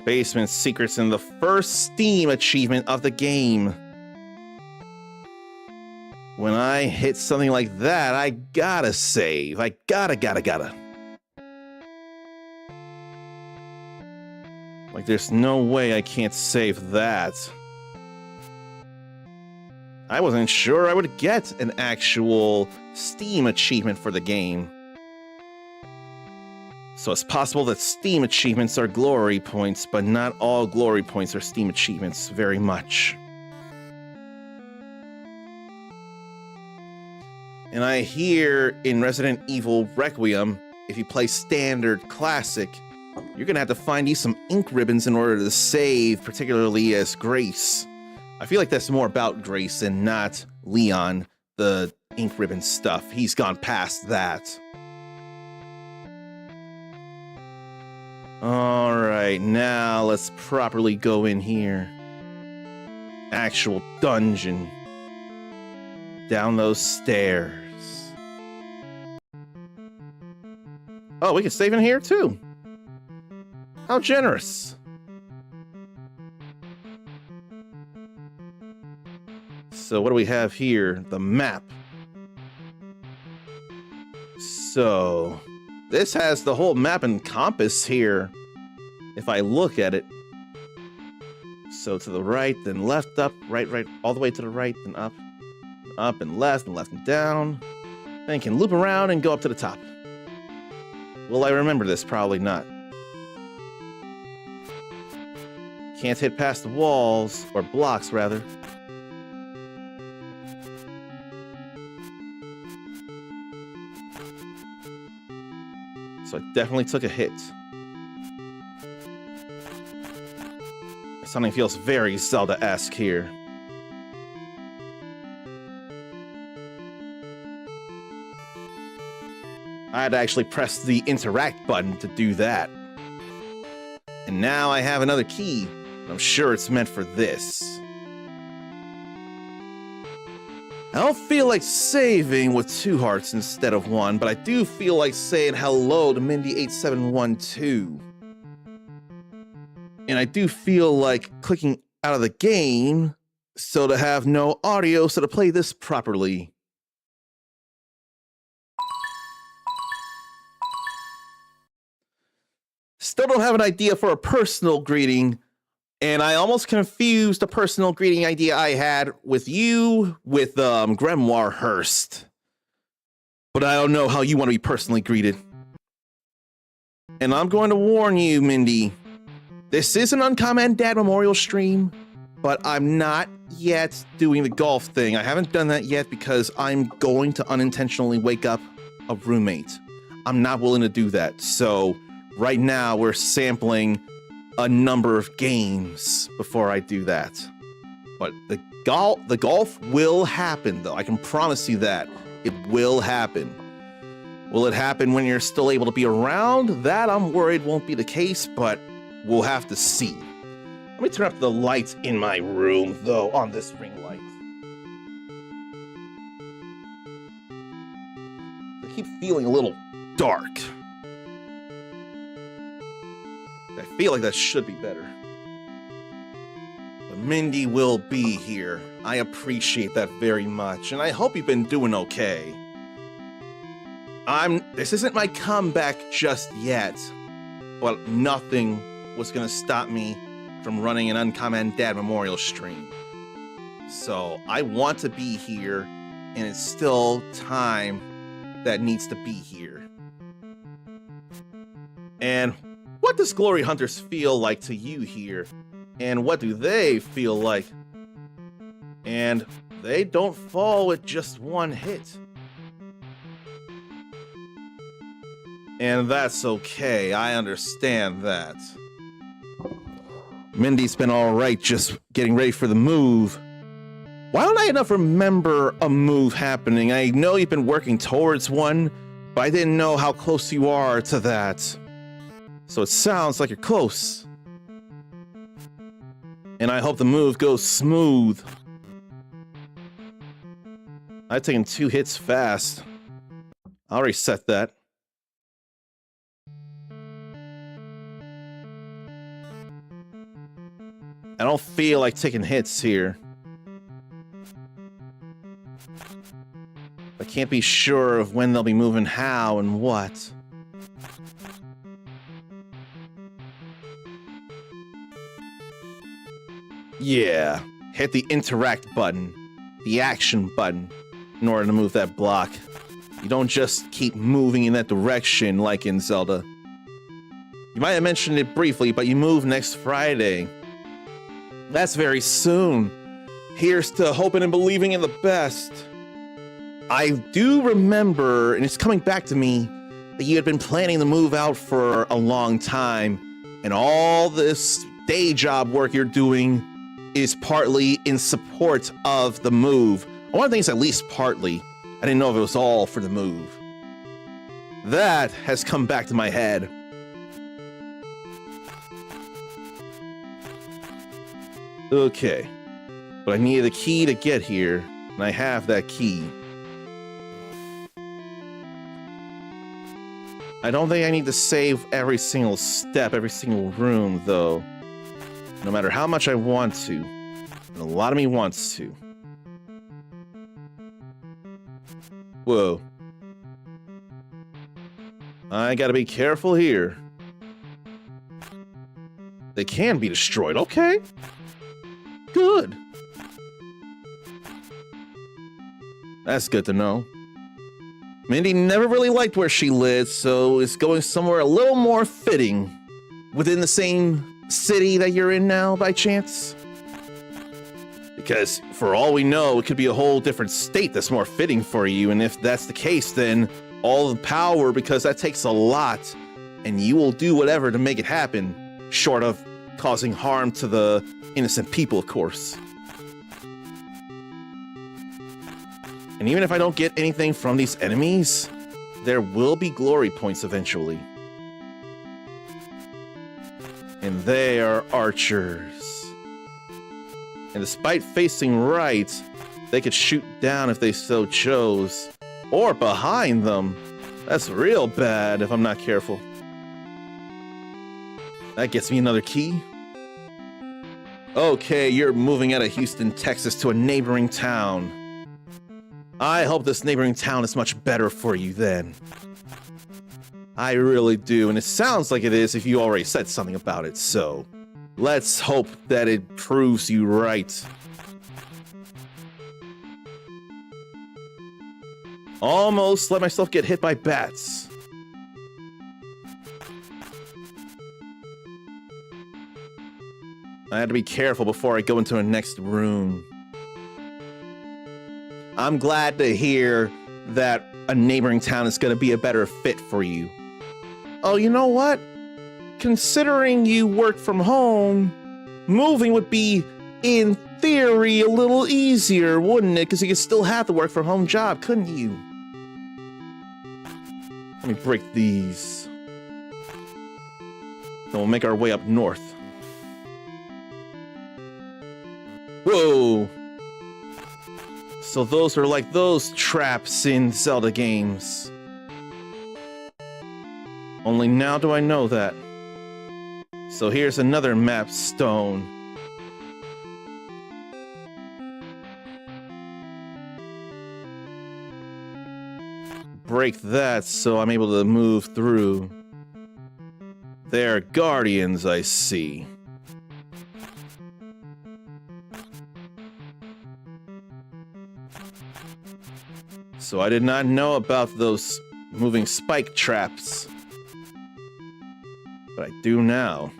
Basement secrets in the first Steam achievement of the game. When I hit something like that, I gotta save. I gotta. Like, there's no way I can't save that. I wasn't sure I would get an actual Steam achievement for the game. So it's possible that Steam achievements are glory points, but not all glory points are Steam achievements very much. And I hear in Resident Evil Requiem, if you play Standard Classic, you're gonna have to find you some ink ribbons in order to save, particularly as Grace. I feel like that's more about Grace and not Leon, the ink ribbon stuff. He's gone past that. Alright, now let's properly go in here. Actual dungeon. Down those stairs. Oh, we can save in here too. How generous. So what do we have here? The map. So this has the whole map and compass here, if I look at it. So to the right, then left, up, right, all the way to the right, then up and left and down. Then you can loop around and go up to the top. Will I remember this? Probably not. Can't hit past the walls, or blocks rather. So I definitely took a hit. Something feels very Zelda-esque here. I had to actually press the interact button to do that. And now I have another key. I'm sure it's meant for this. I don't feel like saving with 2 hearts instead of 1, but I do feel like saying hello to Mindy8712. And I do feel like clicking out of the game so to have no audio so to play this properly. Still don't have an idea for a personal greeting, and I almost confused the personal greeting idea I had with you with Grimoire Hurst. But I don't know how you want to be personally greeted. And I'm going to warn you, Mindy. This is an UnKamen Dad Memorial stream, but I'm not yet doing the golf thing. I haven't done that yet because I'm going to unintentionally wake up a roommate. I'm not willing to do that. So right now we're sampling a number of games before I do that. But the golf will happen, though. I can promise you that. It will happen. Will it happen when you're still able to be around? That I'm worried won't be the case, but we'll have to see. Let me turn up the lights in my room, though, on this ring light. I keep feeling a little dark. I feel like that should be better. But Mindy will be here. I appreciate that very much, and I hope you've been doing okay. This isn't my comeback just yet, but nothing was gonna stop me from running an UnKamen Dad Memorial stream. So I want to be here, and it's still time that needs to be here. And what does Glory Hunters feel like to you here? And what do they feel like? And they don't fall with just one hit. And that's okay, I understand that. Mindy's been alright just getting ready for the move. Why don't I enough remember a move happening? I know you've been working towards one, but I didn't know how close you are to that. So it sounds like you're close. And I hope the move goes smooth. I've taken 2 hits fast. I already set that. I don't feel like taking hits here. I can't be sure of when they'll be moving how and what. Yeah, hit the interact button, the action button, in order to move that block. You don't just keep moving in that direction like in Zelda. You might have mentioned it briefly, but you move next Friday. That's very soon. Here's to hoping and believing in the best. I do remember, and it's coming back to me, that you had been planning the move out for a long time, and all this day job work you're doing is partly in support of the move. I want to think it's at least partly. I didn't know if it was all for the move. That has come back to my head. Okay, but I needed a key to get here, and I have that key. I don't think I need to save every single step, every single room, though. No matter how much I want to, and a lot of me wants to. Whoa. I gotta be careful here. They can be destroyed, okay? Good. That's good to know. Mindy never really liked where she lived, so is going somewhere a little more fitting. Within the same city that you're in now, by chance? Because, for all we know, it could be a whole different state that's more fitting for you, and if that's the case, then all the power, because that takes a lot, and you will do whatever to make it happen, short of causing harm to the innocent people, of course. And even if I don't get anything from these enemies, there will be glory points eventually. And they are archers. And despite facing right, they could shoot down if they so chose. Or behind them. That's real bad if I'm not careful. That gets me another key. Okay, you're moving out of Houston, Texas to a neighboring town. I hope this neighboring town is much better for you then. I really do, and it sounds like it is if you already said something about it, so let's hope that it proves you right. Almost let myself get hit by bats. I had to be careful before I go into the next room. I'm glad to hear that a neighboring town is going to be a better fit for you. Oh, you know what? Considering you work from home, moving would be, in theory, a little easier, wouldn't it? Because you could still have the work from home job, couldn't you? Let me break these. Then we'll make our way up north. Whoa! So those are like those traps in Zelda games. Only now do I know that. So here's another map stone. Break that so I'm able to move through. They're guardians, I see. So I did not know about those moving spike traps. But I do now.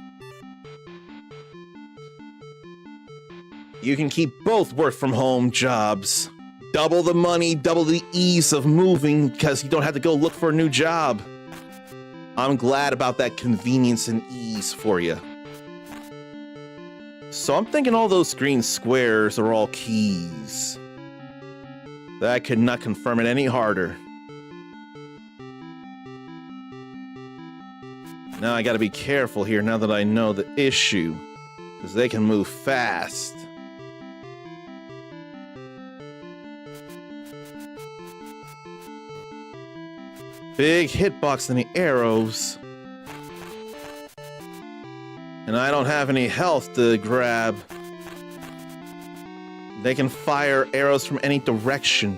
You can keep both work from home jobs. Double the money, double the ease of moving because you don't have to go look for a new job. I'm glad about that convenience and ease for you. So I'm thinking all those green squares are all keys. That could not confirm it any harder. Now I gotta be careful here now that I know the issue, because they can move fast. Big hitbox in the arrows. And I don't have any health to grab. They can fire arrows from any direction.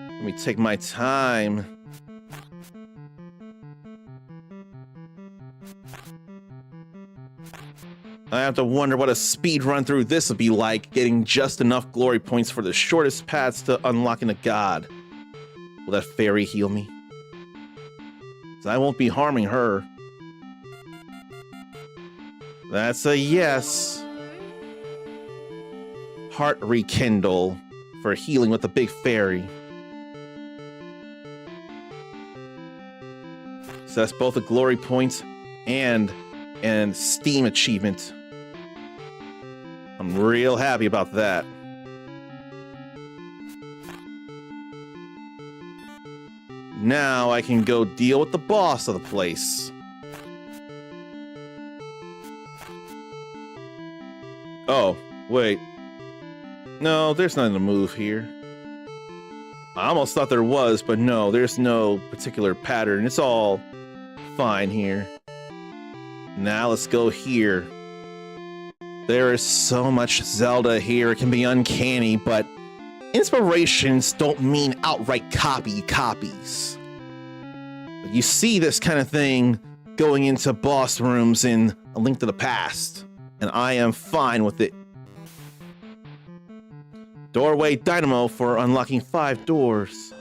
Let me take my time. I have to wonder what a speed run through this would be like, getting just enough glory points for the shortest paths to unlocking a god. Will that fairy heal me? 'Cause I won't be harming her. That's a yes. Heart rekindle for healing with the big fairy. So that's both a glory point and Steam achievement. I'm real happy about that. Now I can go deal with the boss of the place. Oh, wait. No, there's nothing to move here. I almost thought there was, but no, there's no particular pattern. It's all fine here. Now let's go here. There is so much Zelda here, it can be uncanny, but inspirations don't mean outright copies. But you see this kind of thing going into boss rooms in A Link to the Past, and I am fine with it. Doorway dynamo for unlocking 5 doors.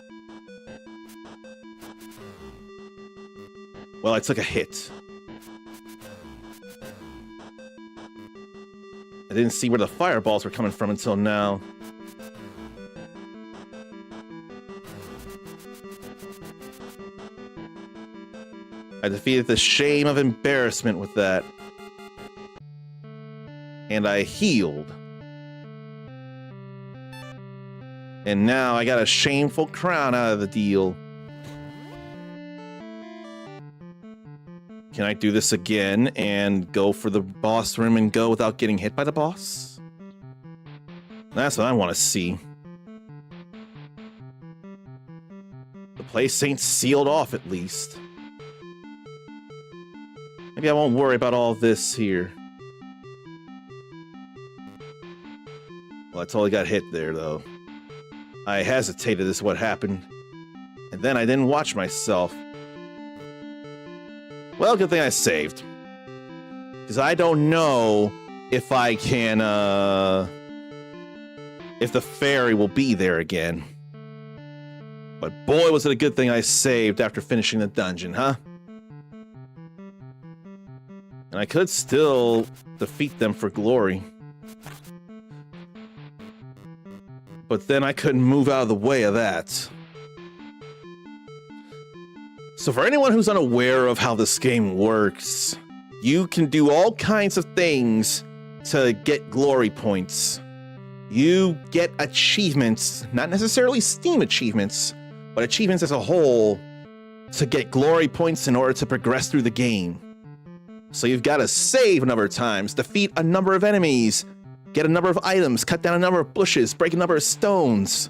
Well, I took a hit. I didn't see where the fireballs were coming from until now. I defeated the shame of embarrassment with that. And I healed. And now I got a shameful crown out of the deal. Can I do this again and go for the boss room and go without getting hit by the boss? That's what I want to see. The place ain't sealed off, at least. Maybe I won't worry about all this here. Well, I totally got hit there, though. I hesitated as what happened. And then I didn't watch myself. Well, good thing I saved. Because I don't know if I can, if the fairy will be there again. But boy, was it a good thing I saved after finishing the dungeon, huh? And I could still defeat them for glory. But then I couldn't move out of the way of that. So for anyone who's unaware of how this game works, you can do all kinds of things to get glory points. You get achievements, not necessarily Steam achievements, but achievements as a whole to get glory points in order to progress through the game. So you've got to save a number of times, defeat a number of enemies, get a number of items, cut down a number of bushes, break a number of stones,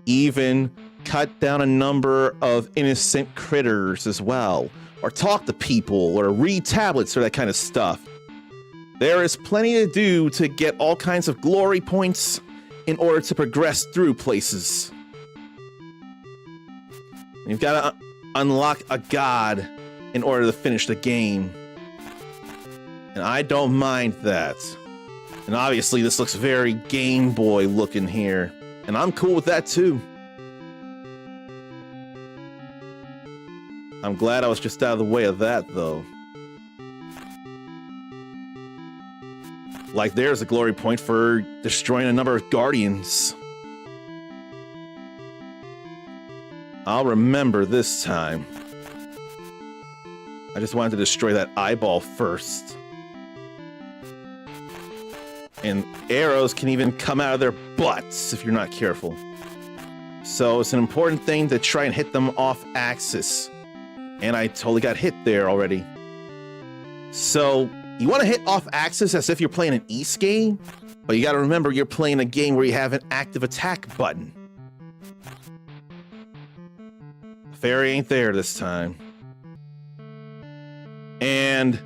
even cut down a number of innocent critters as well, or talk to people, or read tablets, or that kind of stuff. There is plenty to do to get all kinds of glory points in order to progress through places. You've got to unlock a god in order to finish the game. And I don't mind that. And obviously this looks very Game Boy looking here. And I'm cool with that too. I'm glad I was just out of the way of that though. Like there's a glory point for destroying a number of guardians. I'll remember this time. I just wanted to destroy that eyeball first. And arrows can even come out of their butts if you're not careful. So it's an important thing to try and hit them off axis. And I totally got hit there already. So you want to hit off axis as if you're playing an East game, but you got to remember you're playing a game where you have an active attack button. The fairy ain't there this time. And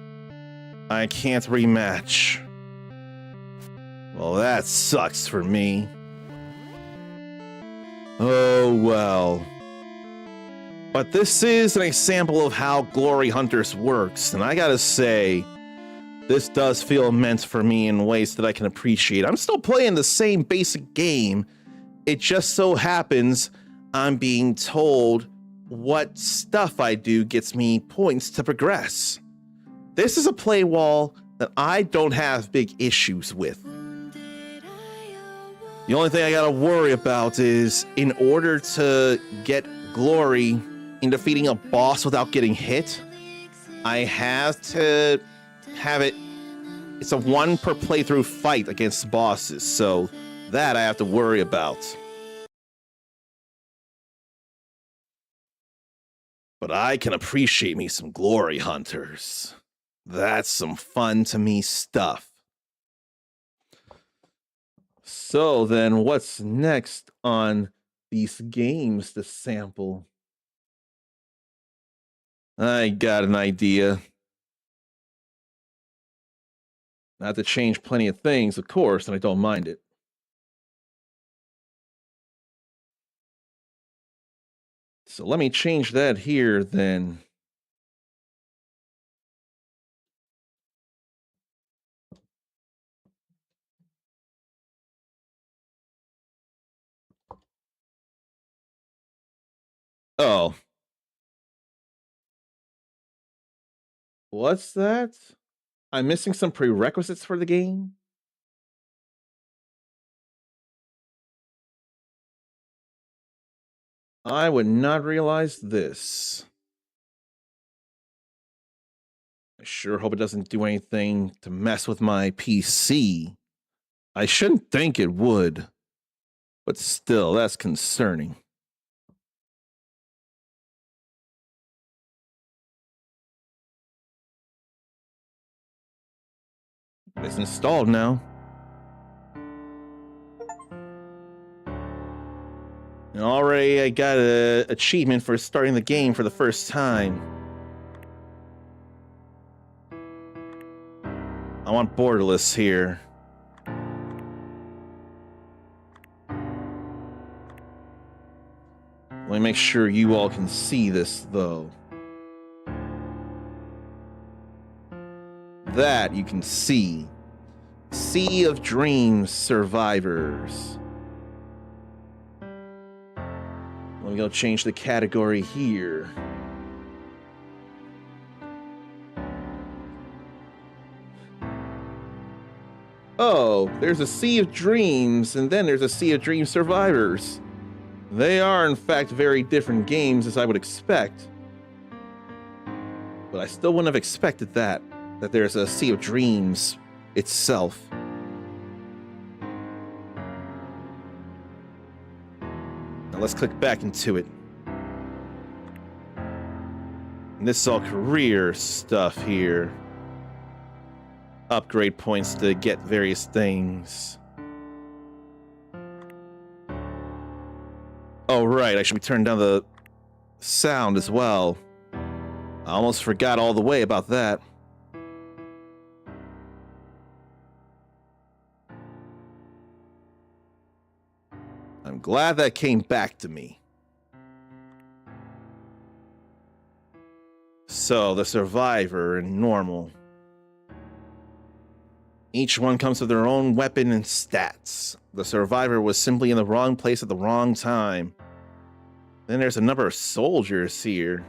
I can't rematch. Well, that sucks for me. Oh, well. But this is an example of how Glory Hunters works, and I gotta say, this does feel meant for me in ways that I can appreciate. I'm still playing the same basic game. It just so happens I'm being told what stuff I do gets me points to progress. This is a play wall that I don't have big issues with. The only thing I gotta worry about is in order to get glory in defeating a boss without getting hit, I have to have it. It's a 1 per playthrough fight against bosses, so that I have to worry about. But I can appreciate me some Glory Hunters. That's some fun to me stuff. So then what's next on these games to sample? I got an idea. I have to change plenty of things, of course, and I don't mind it. So let me change that here then. Oh. What's that? I'm missing some prerequisites for the game? I would not realize this. I sure hope it doesn't do anything to mess with my PC. I shouldn't think it would. But still, that's concerning. It's installed now. And already I got an achievement for starting the game for the first time. I want borderless here. Let me make sure you all can see this, though. That you can see. Sea of Dreams survivors. Let me go change the category here. Oh, there's a Sea of Dreams, and then there's a Sea of Dreams survivors. They are, in fact, very different games as I would expect. But I still wouldn't have expected that there's a Sea of Dreams itself. Now let's click back into it. And this is all career stuff here. Upgrade points to get various things. Oh, right, I should be turning down the sound as well. I almost forgot all the way about that. I'm glad that came back to me. So, the survivor and normal. Each one comes with their own weapon and stats. The survivor was simply in the wrong place at the wrong time. Then there's a number of soldiers here.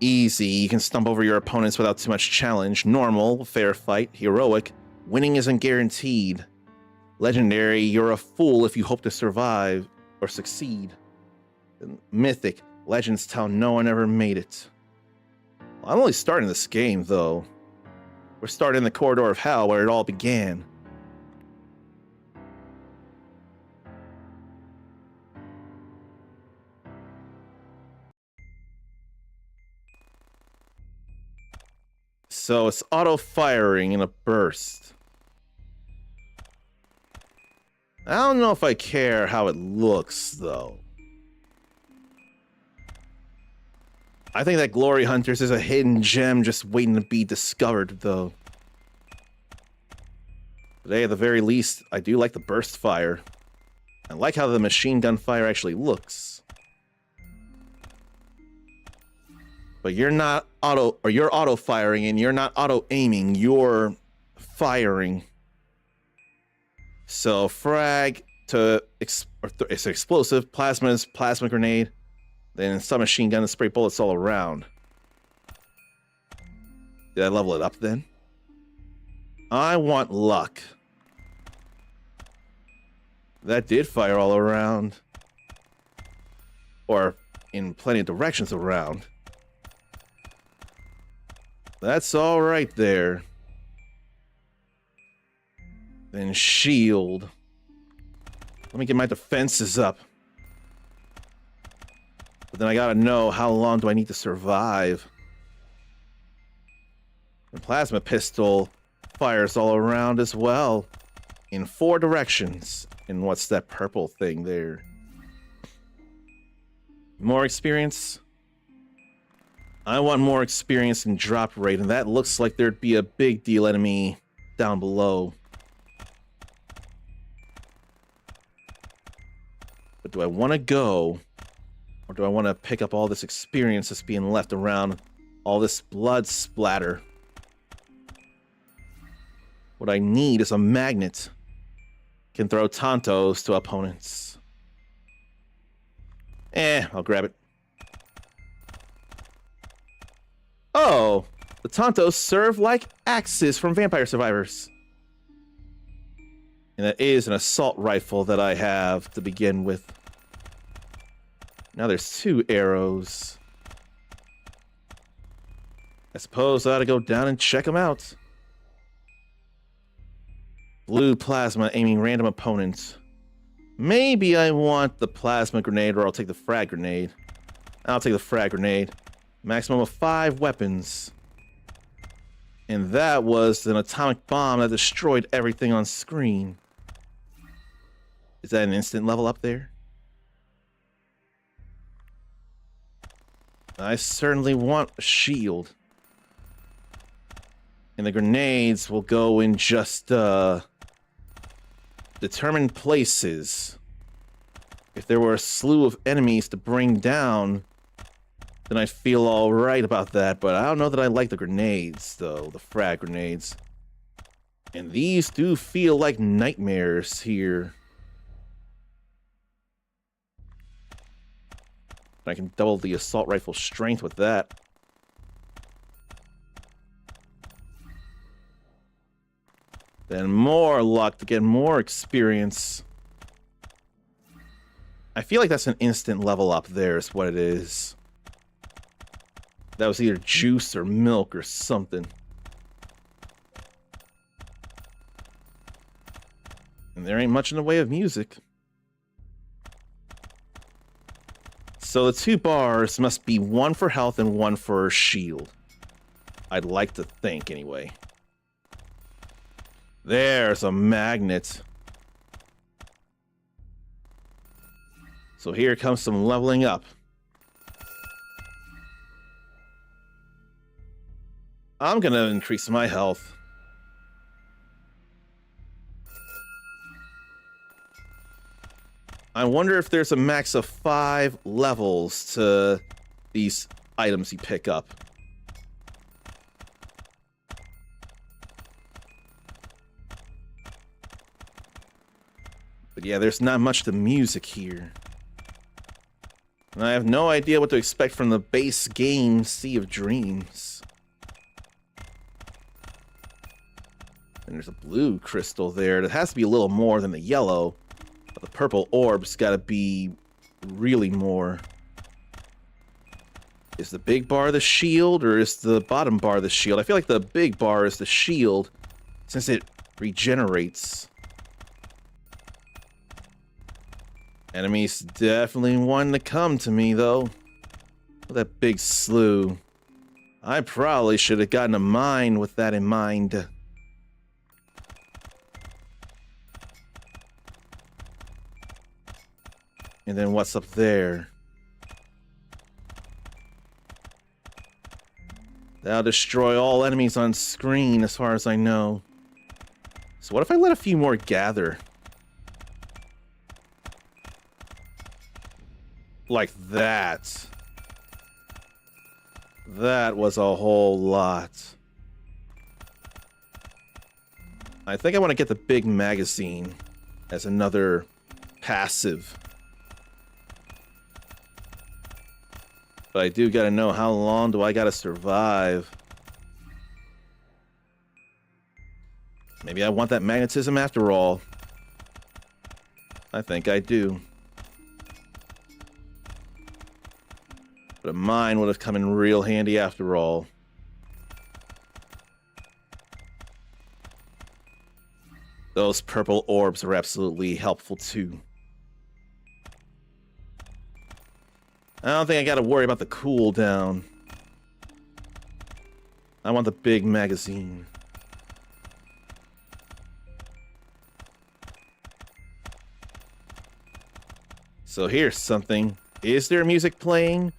Easy, you can stump over your opponents without too much challenge. Normal, fair fight. Heroic, winning isn't guaranteed. Legendary, you're a fool if you hope to survive or succeed. And mythic, legends tell no one ever made it. Well, I'm only starting this game, though. We're starting in the corridor of hell where it all began. So it's auto-firing in a burst. I don't know if I care how it looks, though. I think that Glory Hunters is a hidden gem just waiting to be discovered, though. Today, at the very least, I do like the burst fire. I like how the machine gun fire actually looks. But you're not you're auto-firing and you're not auto-aiming, you're firing. So frag to it's explosive, plasma is plasma grenade, then submachine gun and spray bullets all around. Did I level it up then? I want luck. That did fire all around. Or in plenty of directions around. That's all right there. Then shield. Let me get my defenses up. But then I gotta know how long do I need to survive. The plasma pistol fires all around as well. In 4 directions. And what's that purple thing there? More experience? I want more experience in drop rate, and that looks like there'd be a big deal enemy down below. But do I want to go, or do I want to pick up all this experience that's being left around, all this blood splatter? What I need is a magnet. Can throw Tantos to opponents. I'll grab it. Oh, the Tantos serve like axes from vampire survivors. And that is an assault rifle that I have to begin with. Now there's 2 arrows. I suppose I ought to go down and check them out. Blue plasma aiming random opponents. Maybe I want the plasma grenade, or I'll take the frag grenade. I'll take the frag grenade. Maximum of 5 weapons. And that was an atomic bomb that destroyed everything on screen. Is that an instant level up there? I certainly want a shield. And the grenades will go in just, determined places. If there were a slew of enemies to bring down, then I'd feel alright about that, but I don't know that I like the grenades, though, the frag grenades. And these do feel like nightmares here. I can double the assault rifle strength with that. Then more luck to get more experience. I feel like that's an instant level up there is what it is. That was either juice or milk or something. And there ain't much in the way of music. So the 2 bars must be 1 for health and 1 for shield. I'd like to think, anyway. There's a magnet. So here comes some leveling up. I'm gonna increase my health. I wonder if there's a max of 5 levels to these items you pick up. But yeah, there's not much to music here. And I have no idea what to expect from the base game Sea of Dreams. And there's a blue crystal there. That has to be a little more than the yellow. But the purple orb's gotta be really more. Is the big bar the shield, or is the bottom bar the shield? I feel like the big bar is the shield, since it regenerates. Enemies definitely wanting to come to me, though. Look at that big slew. I probably should have gotten a mine with that in mind. And then what's up there? That'll destroy all enemies on screen, as far as I know. So what if I let a few more gather? Like that. That was a whole lot. I think I want to get the big magazine as another passive. But I do gotta know, how long do I gotta survive? Maybe I want that magnetism after all. I think I do. But a mine would have come in real handy after all. Those purple orbs are absolutely helpful too. I don't think I gotta worry about the cooldown. I want the big magazine. So here's something. Is there music playing?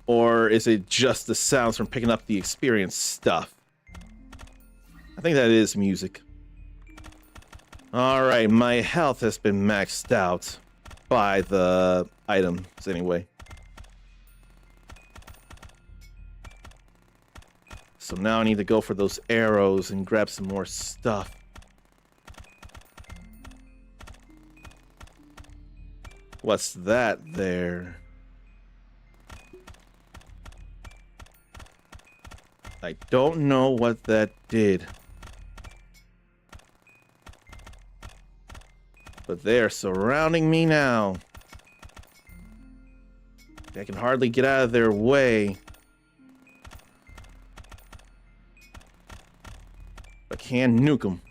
Or is it just the sounds from picking up the experience stuff? I think that is music. Alright, my health has been maxed out by the items anyway. So now I need to go for those arrows and grab some more stuff. What's that there? I don't know what that did. But they're surrounding me now. I can hardly get out of their way. I can nuke them.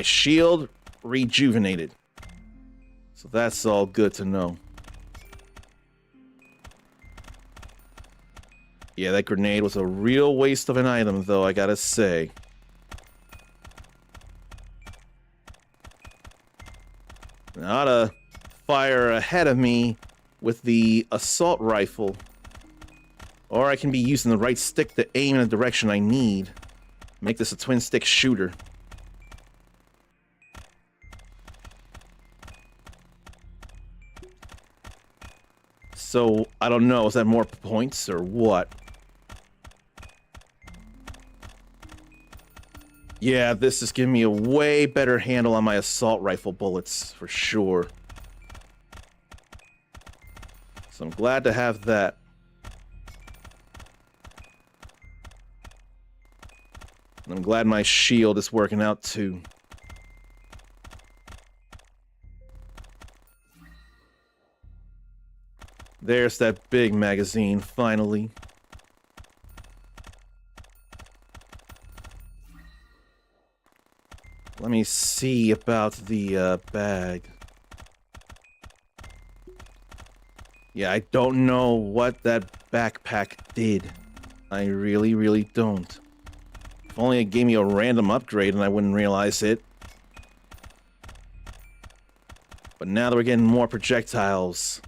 my shield rejuvenated. So that's all good to know. Yeah, that grenade was a real waste of an item, though, I gotta say. I ought to fire ahead of me with the assault rifle. Or I can be using the right stick to aim in the direction I need. Make this a twin stick shooter. So, I don't know, is that more points or what? Yeah, this is giving me a way better handle on my assault rifle bullets, for sure. So I'm glad to have that. And I'm glad my shield is working out too. There's that big magazine, finally. Let me see about the bag. Yeah, I don't know what that backpack did. I really, really don't. If only it gave me a random upgrade and I wouldn't realize it. But now that we're getting more projectiles,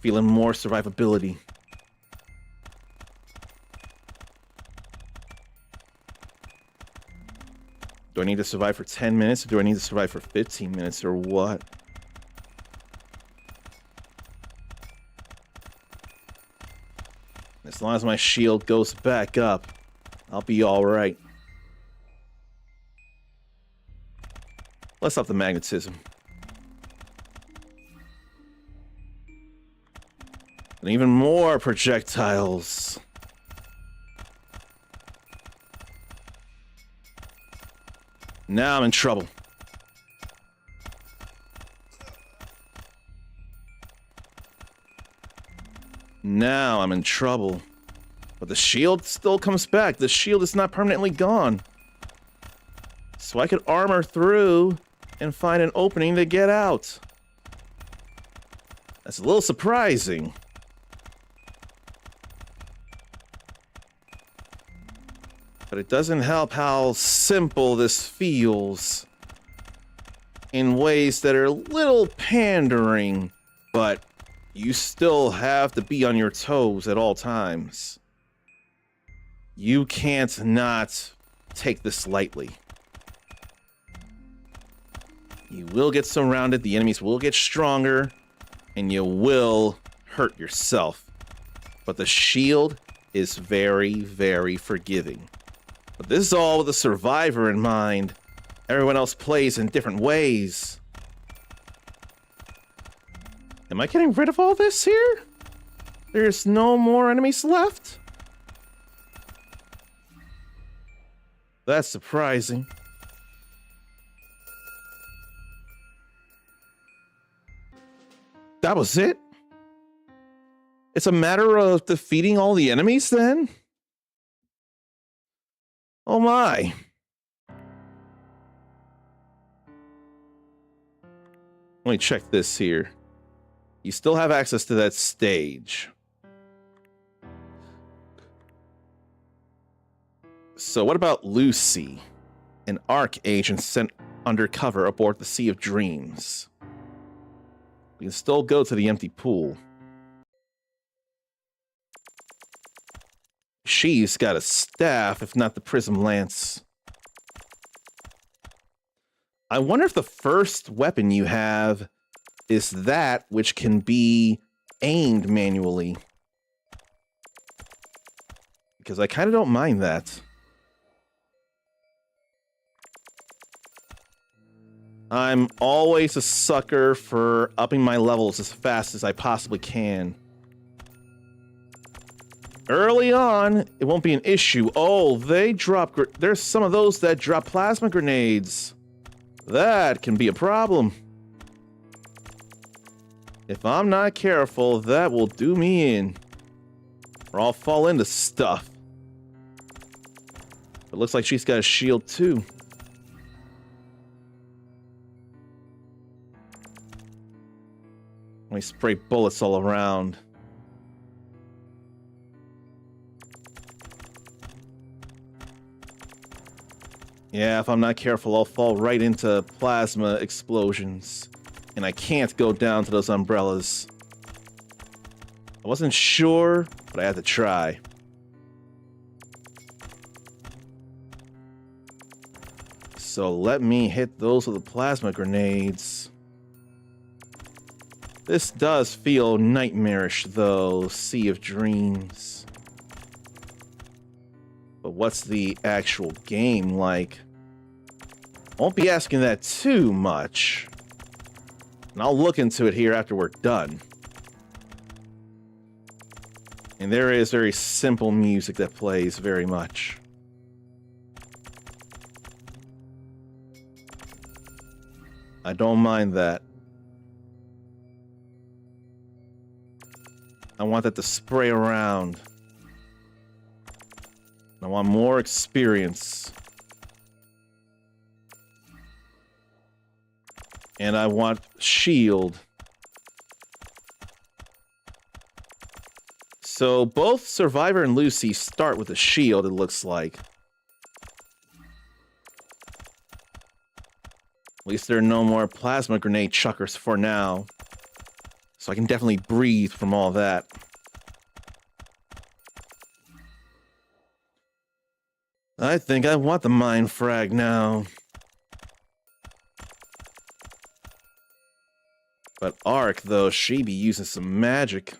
feeling more survivability. Do I need to survive for 10 minutes or do I need to survive for 15 minutes or what? As long as my shield goes back up, I'll be alright. Let's up the magnetism. And even more projectiles. Now I'm in trouble. Now I'm in trouble. But the shield still comes back. The shield is not permanently gone. So I could armor through and find an opening to get out. That's a little surprising. But it doesn't help how simple this feels in ways that are a little pandering, but you still have to be on your toes at all times. You can't not take this lightly. You will get surrounded, the enemies will get stronger, and you will hurt yourself. But the shield is very, very forgiving. But this is all with the survivor in mind. Everyone else plays in different ways. Am I getting rid of all this here? There's no more enemies left? That's surprising. That was it? It's a matter of defeating all the enemies then? Oh my. Let me check this here. You still have access to that stage. So what about Lucy, an ARC agent sent undercover aboard the Sea of Dreams? We can still go to the empty pool. She's got a staff, if not the prism lance. I wonder if the first weapon you have is that which can be aimed manually. Because I kind of don't mind that. I'm always a sucker for upping my levels as fast as I possibly can. Early on, it won't be an issue. Oh, they drop... There's some of those that drop plasma grenades. That can be a problem. If I'm not careful, that will do me in. Or I'll fall into stuff. It looks like she's got a shield too. Let me spray bullets all around. Yeah, if I'm not careful, I'll fall right into plasma explosions. And I can't go down to those umbrellas. I wasn't sure, but I had to try. So let me hit those with the plasma grenades. This does feel nightmarish, though, Sea of Dreams. But what's the actual game like? Won't be asking that too much. And I'll look into it here after we're done. And there is very simple music that plays very much. I don't mind that. I want that to spray around. I want more experience. And I want shield. So both Survivor and Lucy start with a shield, it looks like. At least there are no more plasma grenade chuckers for now. So I can definitely breathe from all that. I think I want the mine frag now. But Ark, though, she be using some magic.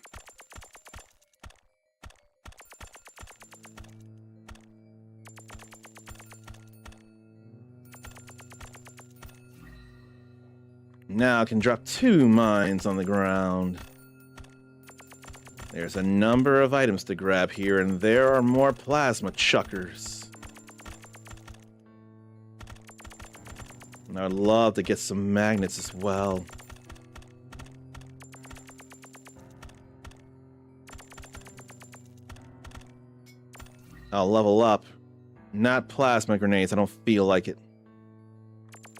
Now I can drop 2 mines on the ground. There's a number of items to grab here, and there are more plasma chuckers. And I'd love to get some magnets as well. I'll level up. Not plasma grenades, I don't feel like it.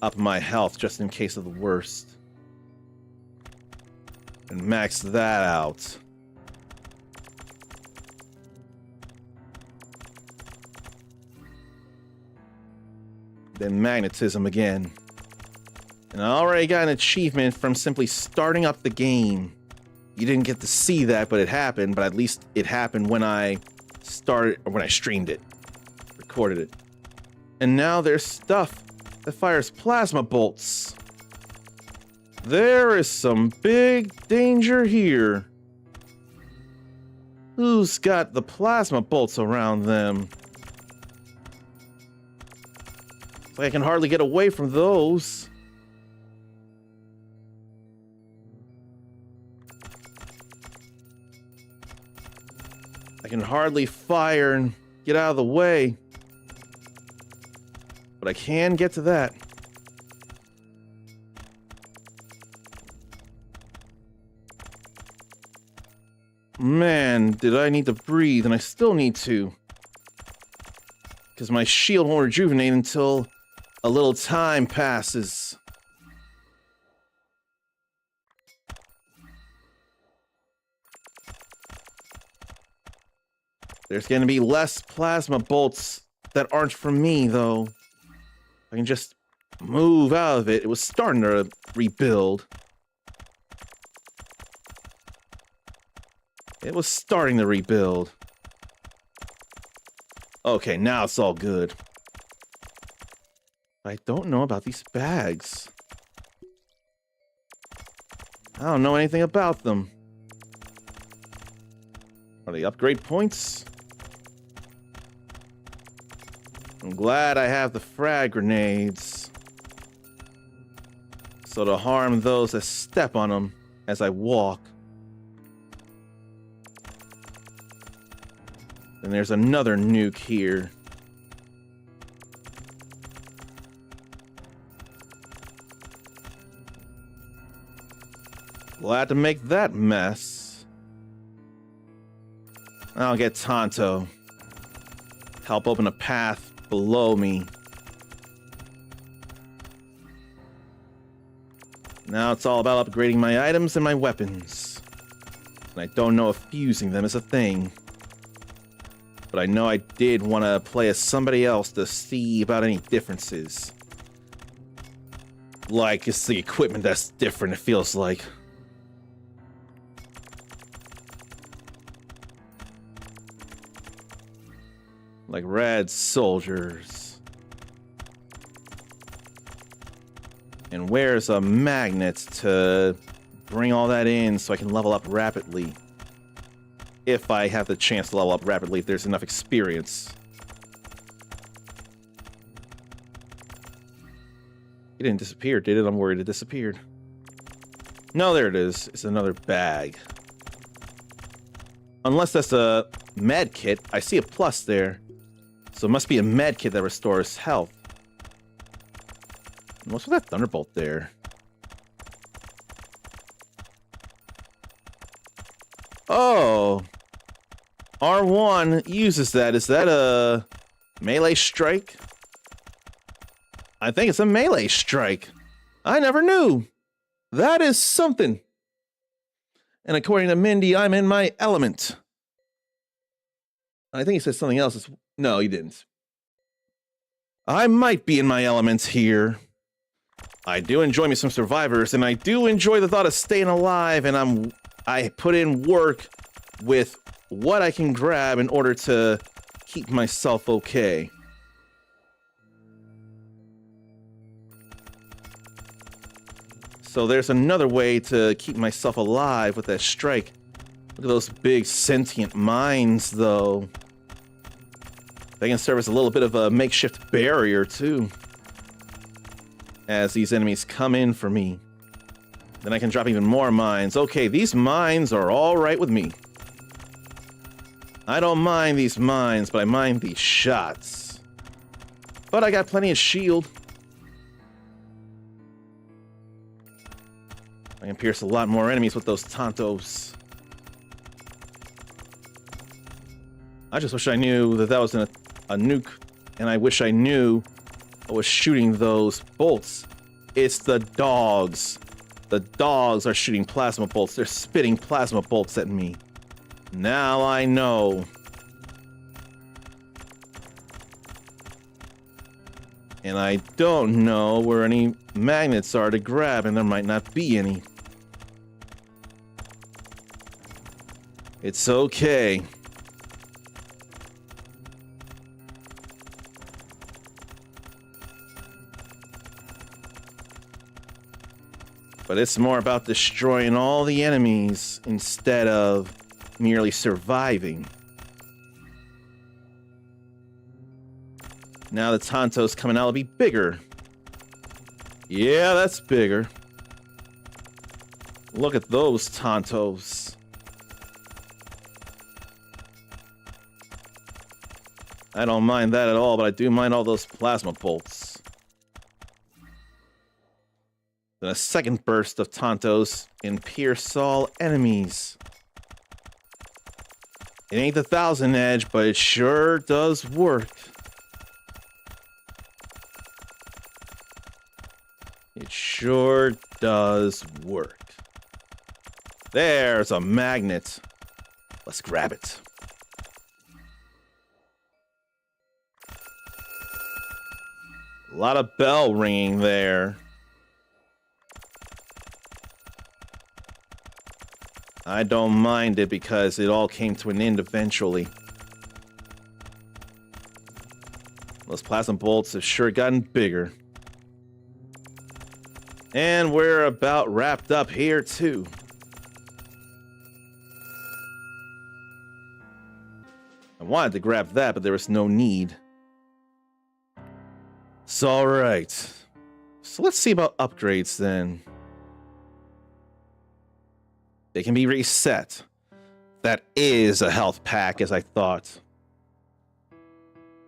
Up my health just in case of the worst. And max that out. Then magnetism again. And I already got an achievement from simply starting up the game. You didn't get to see that, but it happened. But at least it happened when I started, or when I streamed it. Recorded it. And now there's stuff that fires plasma bolts. There is some big danger here. Who's got the plasma bolts around them? It's like I can hardly get away from those. I can hardly fire and get out of the way. But I can get to that. Man, did I need to breathe, and I still need to. Because my shield won't rejuvenate until a little time passes. There's going to be less plasma bolts that aren't for me, though. I can just move out of it. It was starting to rebuild. It was starting to rebuild. Okay, now it's all good. I don't know about these bags. I don't know anything about them. Are they upgrade points? I'm glad I have the frag grenades. So to harm those that step on them as I walk. And there's another nuke here. Glad to make that mess. I'll get Tonto. Help open a path below me. Now it's all about upgrading my items and my weapons. And I don't know if fusing them is a thing. But I know I did want to play as somebody else to see about any differences. Like, it's the equipment that's different, it feels like. Like rad soldiers. And where's a magnet to bring all that in so I can level up rapidly? If I have the chance to level up rapidly, if there's enough experience. It didn't disappear, did it? I'm worried it disappeared. No, there it is. It's another bag. Unless that's a med kit. I see a plus there. So it must be a med kit that restores health. And what's with that thunderbolt there? Oh. R1 uses that. Is that a melee strike? I think it's a melee strike. I never knew. That is something. And according to Mindy, I'm in my element. I think he said something else. No, he didn't. I might be in my element here. I do enjoy me some survivors, and I do enjoy the thought of staying alive, and I put in work with what I can grab in order to keep myself okay. So there's another way to keep myself alive with that strike. Look at those big sentient mines, though. They can serve as a little bit of a makeshift barrier, too. As these enemies come in for me. Then I can drop even more mines. Okay, these mines are all right with me. I don't mind these mines, but I mind these shots. But I got plenty of shield. I can pierce a lot more enemies with those Tantos. I just wish I knew that was a nuke, and I wish I knew I was shooting those bolts. It's the dogs. The dogs are shooting plasma bolts. They're spitting plasma bolts at me. Now I know. And I don't know where any magnets are to grab, and there might not be any. It's okay. But it's more about destroying all the enemies instead of merely surviving. Now the Tantos coming out will be bigger. Yeah, that's bigger. Look at those Tantos. I don't mind that at all, but I do mind all those plasma bolts. Then a second burst of Tantos and pierce all enemies. It ain't the 1000 edge, but it sure does work. It sure does work. There's a magnet. Let's grab it. A lot of bell ringing there. I don't mind it because it all came to an end eventually. Those plasma bolts have sure gotten bigger. And we're about wrapped up here too. I wanted to grab that, but there was no need. So, alright. So let's see about upgrades then. They can be reset. That is a health pack, as I thought.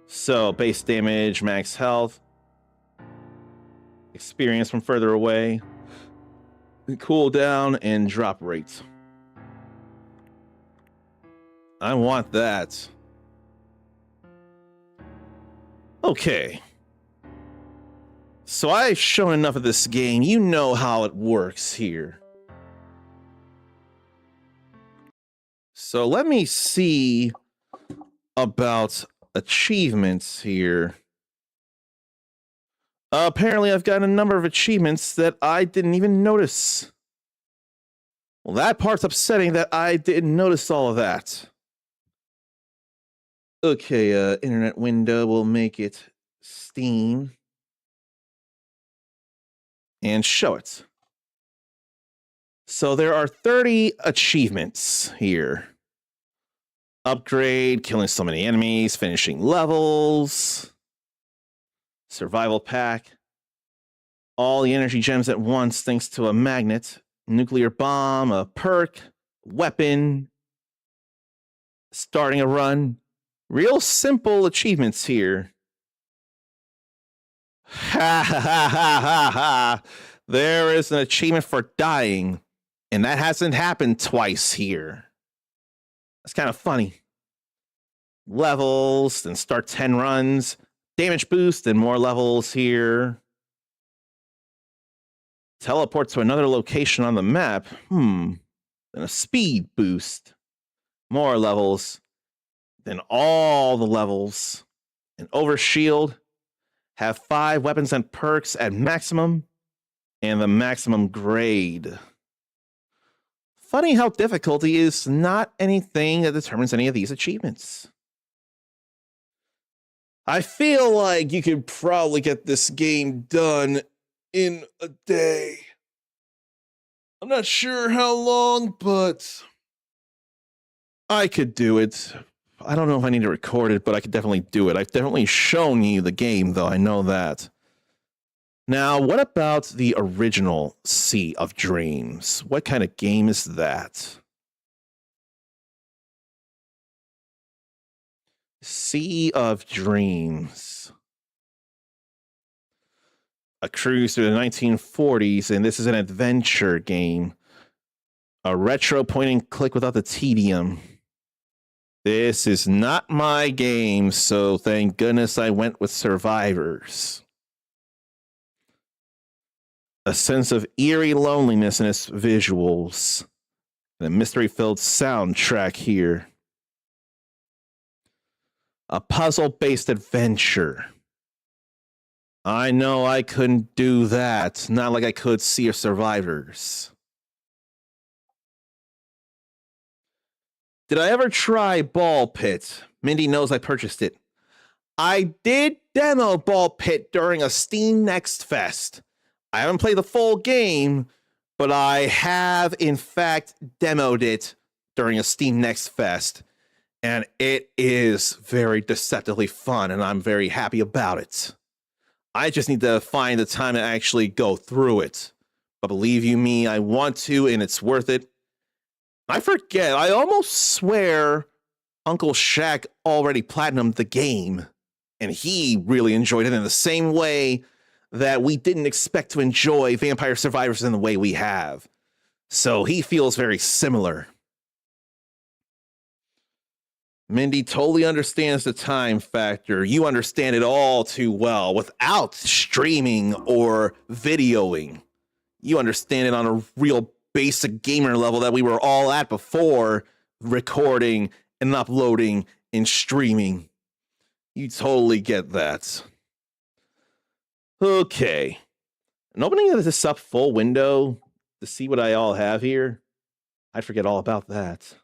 So, base damage, max health. Experience from further away. Cooldown and drop rate. I want that. Okay. So I've shown enough of this game. You know how it works here. So let me see about achievements here. Apparently I've got a number of achievements that I didn't even notice. Well, that part's upsetting that I didn't notice all of that. Okay, internet window, we'll make it Steam. And show it. So there are 30 achievements here. Upgrade, killing so many enemies, finishing levels, survival pack, all the energy gems at once thanks to a magnet, nuclear bomb, a perk, weapon, starting a run. Real simple achievements here. Ha ha ha ha ha ha. There is an achievement for dying, and that hasn't happened twice here. That's kind of funny. Levels, then start 10 runs, damage boost, and more levels here. Teleport to another location on the map. Then a speed boost. More levels. Then all the levels. An overshield. Have 5 weapons and perks at maximum. And the maximum grade. Funny how difficulty is not anything that determines any of these achievements. I feel like you could probably get this game done in a day. I'm not sure how long, but I could do it. I don't know if I need to record it, but I could definitely do it. I've definitely shown you the game, though. I know that. Now, what about the original Sea of Dreams? What kind of game is that? Sea of Dreams. A cruise through the 1940s, and this is an adventure game. A retro point and click without the tedium. This is not my game, so thank goodness I went with Survivors. A sense of eerie loneliness in its visuals. And a mystery-filled soundtrack here. A puzzle-based adventure. I know I couldn't do that. Not like I could Sea of Survivors. Did I ever try Ball Pit? Mindy knows I purchased it. I did demo Ball Pit during a Steam Next Fest. I haven't played the full game, but I have, in fact, demoed it during a Steam Next Fest. And it is very deceptively fun, and I'm very happy about it. I just need to find the time to actually go through it. But believe you me, I want to, and it's worth it. I forget, I almost swear Uncle Shaq already platinumed the game, and he really enjoyed it in the same way that we didn't expect to enjoy Vampire Survivors in the way we have. So he feels very similar. Mindy totally understands the time factor. You understand it all too well without streaming or videoing. You understand it on a real basic gamer level that we were all at before recording and uploading and streaming. You totally get that. Okay. And opening this up full window to see what I all have here, I forget all about that.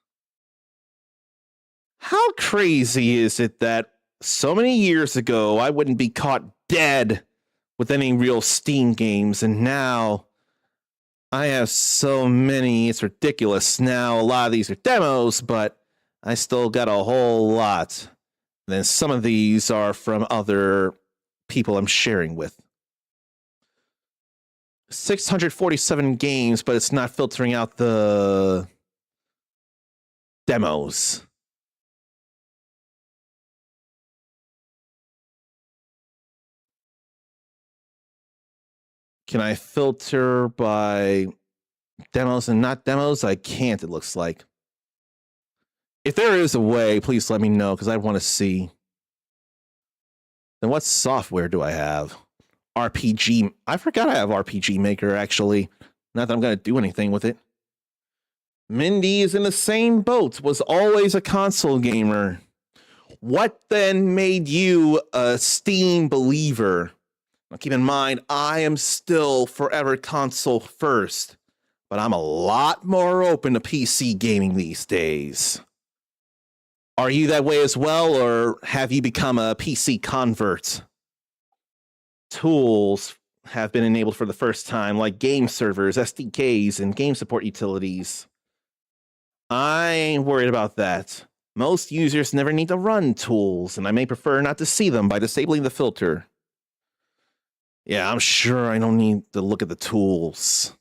How crazy is it that so many years ago I wouldn't be caught dead with any real Steam games, and now I have so many, it's ridiculous. Now a lot of these are demos, but I still got a whole lot. And then some of these are from other people I'm sharing with. 647 games, but it's not filtering out the demos. Can I filter by demos and not demos? I can't, it looks like. If there is a way, please let me know, because I want to see. Then what software do I have? RPG. I forgot I have RPG Maker, actually. Not that I'm going to do anything with it. Mindy is in the same boat, was always a console gamer. What then made you a Steam believer? Now, keep in mind, I am still forever console first, but I'm a lot more open to PC gaming these days. Are you that way as well, or have you become a PC convert? Tools have been enabled for the first time, like game servers, SDKs, and game support utilities. I ain't worried about that. Most users never need to run tools, and I may prefer not to see them by disabling the filter. Yeah, I'm sure I don't need to look at the tools.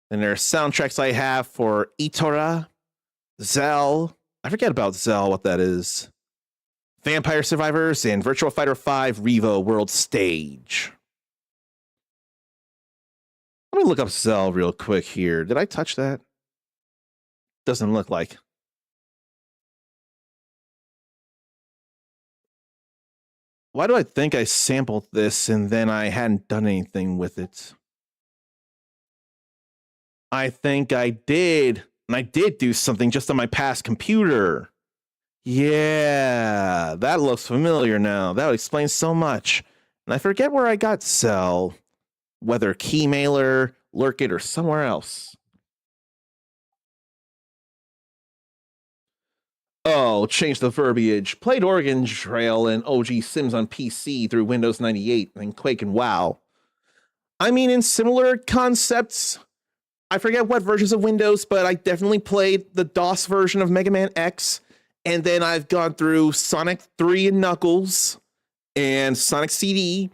And there are soundtracks I have for Itora, Zell. I forget about Zell, what that is. Vampire Survivors, and Virtua Fighter 5 Revo World Stage. Let me look up Zell real quick here. Did I touch that? Doesn't look like. Why do I think I sampled this and then I hadn't done anything with it? I think I did. And I did do something just on my past computer. Yeah, that looks familiar now. That would explain so much. And I forget where I got Cell. Whether Keymailer, Lurkit, or somewhere else. Oh, change the verbiage. Played Oregon Trail and OG Sims on PC through Windows 98 and Quake and WoW. I mean, in similar concepts, I forget what versions of Windows, but I definitely played the DOS version of Mega Man X. And then I've gone through Sonic 3 and Knuckles and Sonic CD.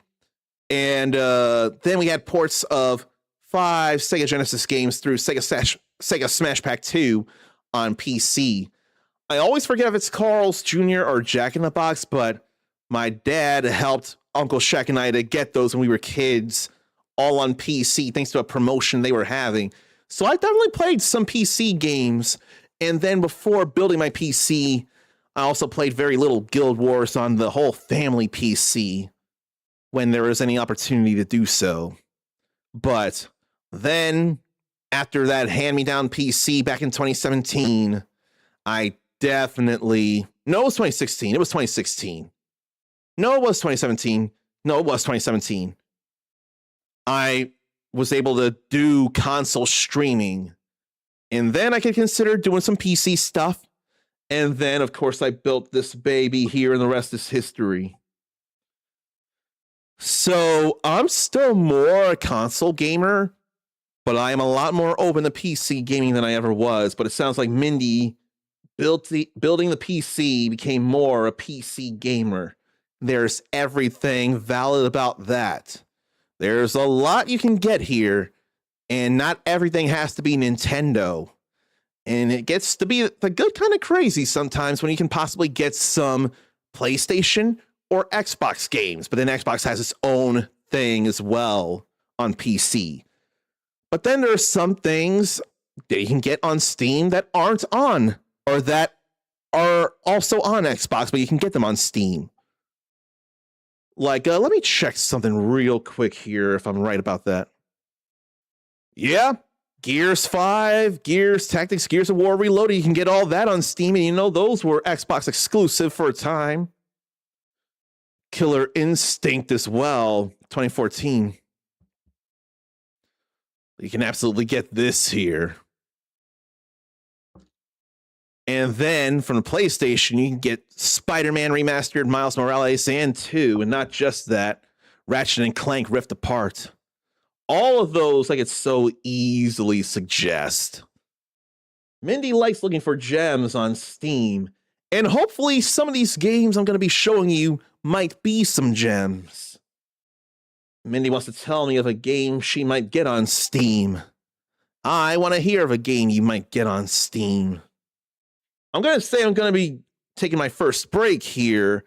And then we had ports of 5 Sega Genesis games through Sega Smash Pack 2 on PC. I always forget if it's Carl's Jr. or Jack in the Box, but my dad helped Uncle Shaq and I to get those when we were kids, all on PC, thanks to a promotion they were having. So I definitely played some PC games, and then before building my PC, I also played very little Guild Wars on the whole family PC when there was any opportunity to do so. But then, after that hand-me-down PC back in 2017, I definitely... No, it was 2016. It was 2016. No, it was 2017. No, it was 2017. I was able to do console streaming. And then I could consider doing some PC stuff. And then, of course, I built this baby here, and the rest is history. So I'm still more a console gamer, but I am a lot more open to PC gaming than I ever was. But it sounds like Mindy building the PC became more a PC gamer. There's everything valid about that. There's a lot you can get here, and not everything has to be Nintendo. And it gets to be the good kind of crazy sometimes when you can possibly get some PlayStation or Xbox games, but then Xbox has its own thing as well on PC. But then there are some things that you can get on Steam that aren't on, or that are also on Xbox, but you can get them on Steam. Like, let me check something real quick here if I'm right about that. Yeah, Gears 5, Gears Tactics, Gears of War Reloaded, you can get all that on Steam, and you know those were Xbox exclusive for a time. Killer Instinct as well, 2014. You can absolutely get this here. And then from the PlayStation, you can get Spider-Man Remastered, Miles Morales, and 2. And not just that, Ratchet and Clank Rift Apart. All of those I could so easily suggest. Mindy likes looking for gems on Steam. And hopefully some of these games I'm going to be showing you might be some gems. Mindy wants to tell me of a game she might get on Steam. I want to hear of a game you might get on Steam. I'm going to say I'm going to be taking my first break here,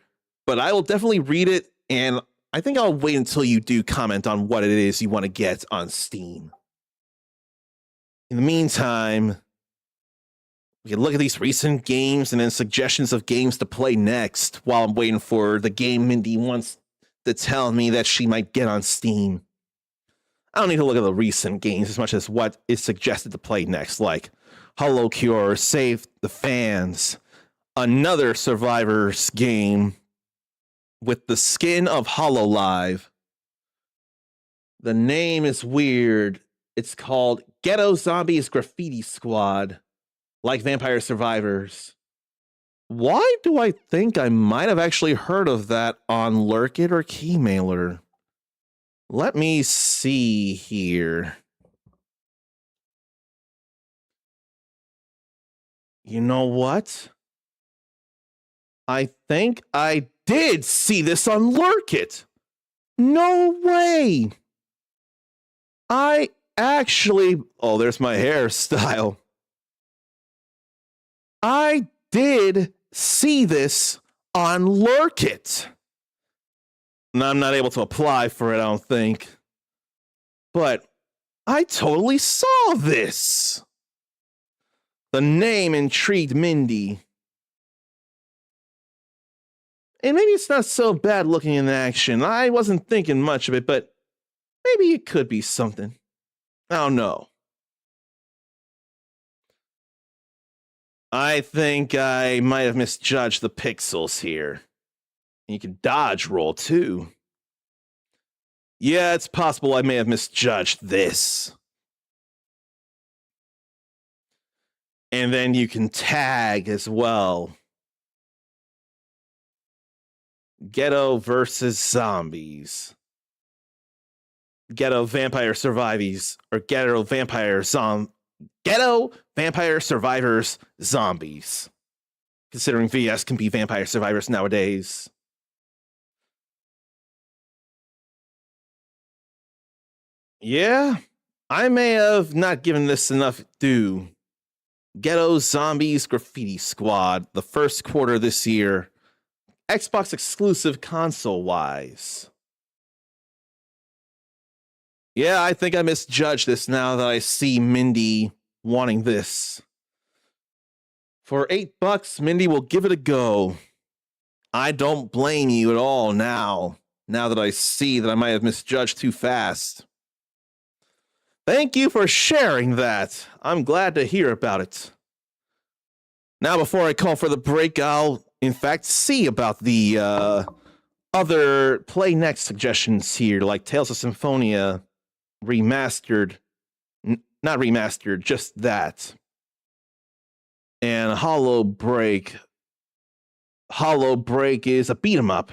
but I will definitely read it, and I think I'll wait until you do comment on what it is you want to get on Steam. In the meantime, we can look at these recent games and then suggestions of games to play next while I'm waiting for the game Mindy wants to tell me that she might get on Steam. I don't need to look at the recent games as much as what is suggested to play next, like Hollow Cure, Save the Fans, another Survivors game with the skin of Hololive. The name is weird. It's called Ghetto Zombies Graffiti Squad, like Vampire Survivors. Why do I think I might have actually heard of that on Lurkit or Keymailer? Let me see here. You know what? I think I did see this on Lurkit. No way. I actually... Oh, there's my hairstyle. I did see this on Lurkit. And I'm not able to apply for it, I don't think. But I totally saw this. The name intrigued Mindy. And maybe it's not so bad looking in action. I wasn't thinking much of it, but maybe it could be something. I don't know. I think I might have misjudged the pixels here. You can dodge roll too. Yeah, it's possible I may have misjudged this. And then you can tag as well. Ghetto versus zombies. Ghetto Vampire Survivors or Ghetto Vampire Survivors Zombies. Considering VS can be Vampire Survivors nowadays. Yeah, I may have not given this enough due. Ghetto Zombies Graffiti Squad, the first quarter this year. Xbox exclusive console-wise. Yeah, I think I misjudged this now that I see Mindy wanting this. For $8, Mindy will give it a go. I don't blame you at all now that I see that I might have misjudged too fast. Thank you for sharing that. I'm glad to hear about it. Now, before I call for the break, I'll, in fact, see about the other Play Next suggestions here, like Tales of Symphonia Remastered. Not remastered, just that. And Hollow Break. Hollow Break is a beat 'em up.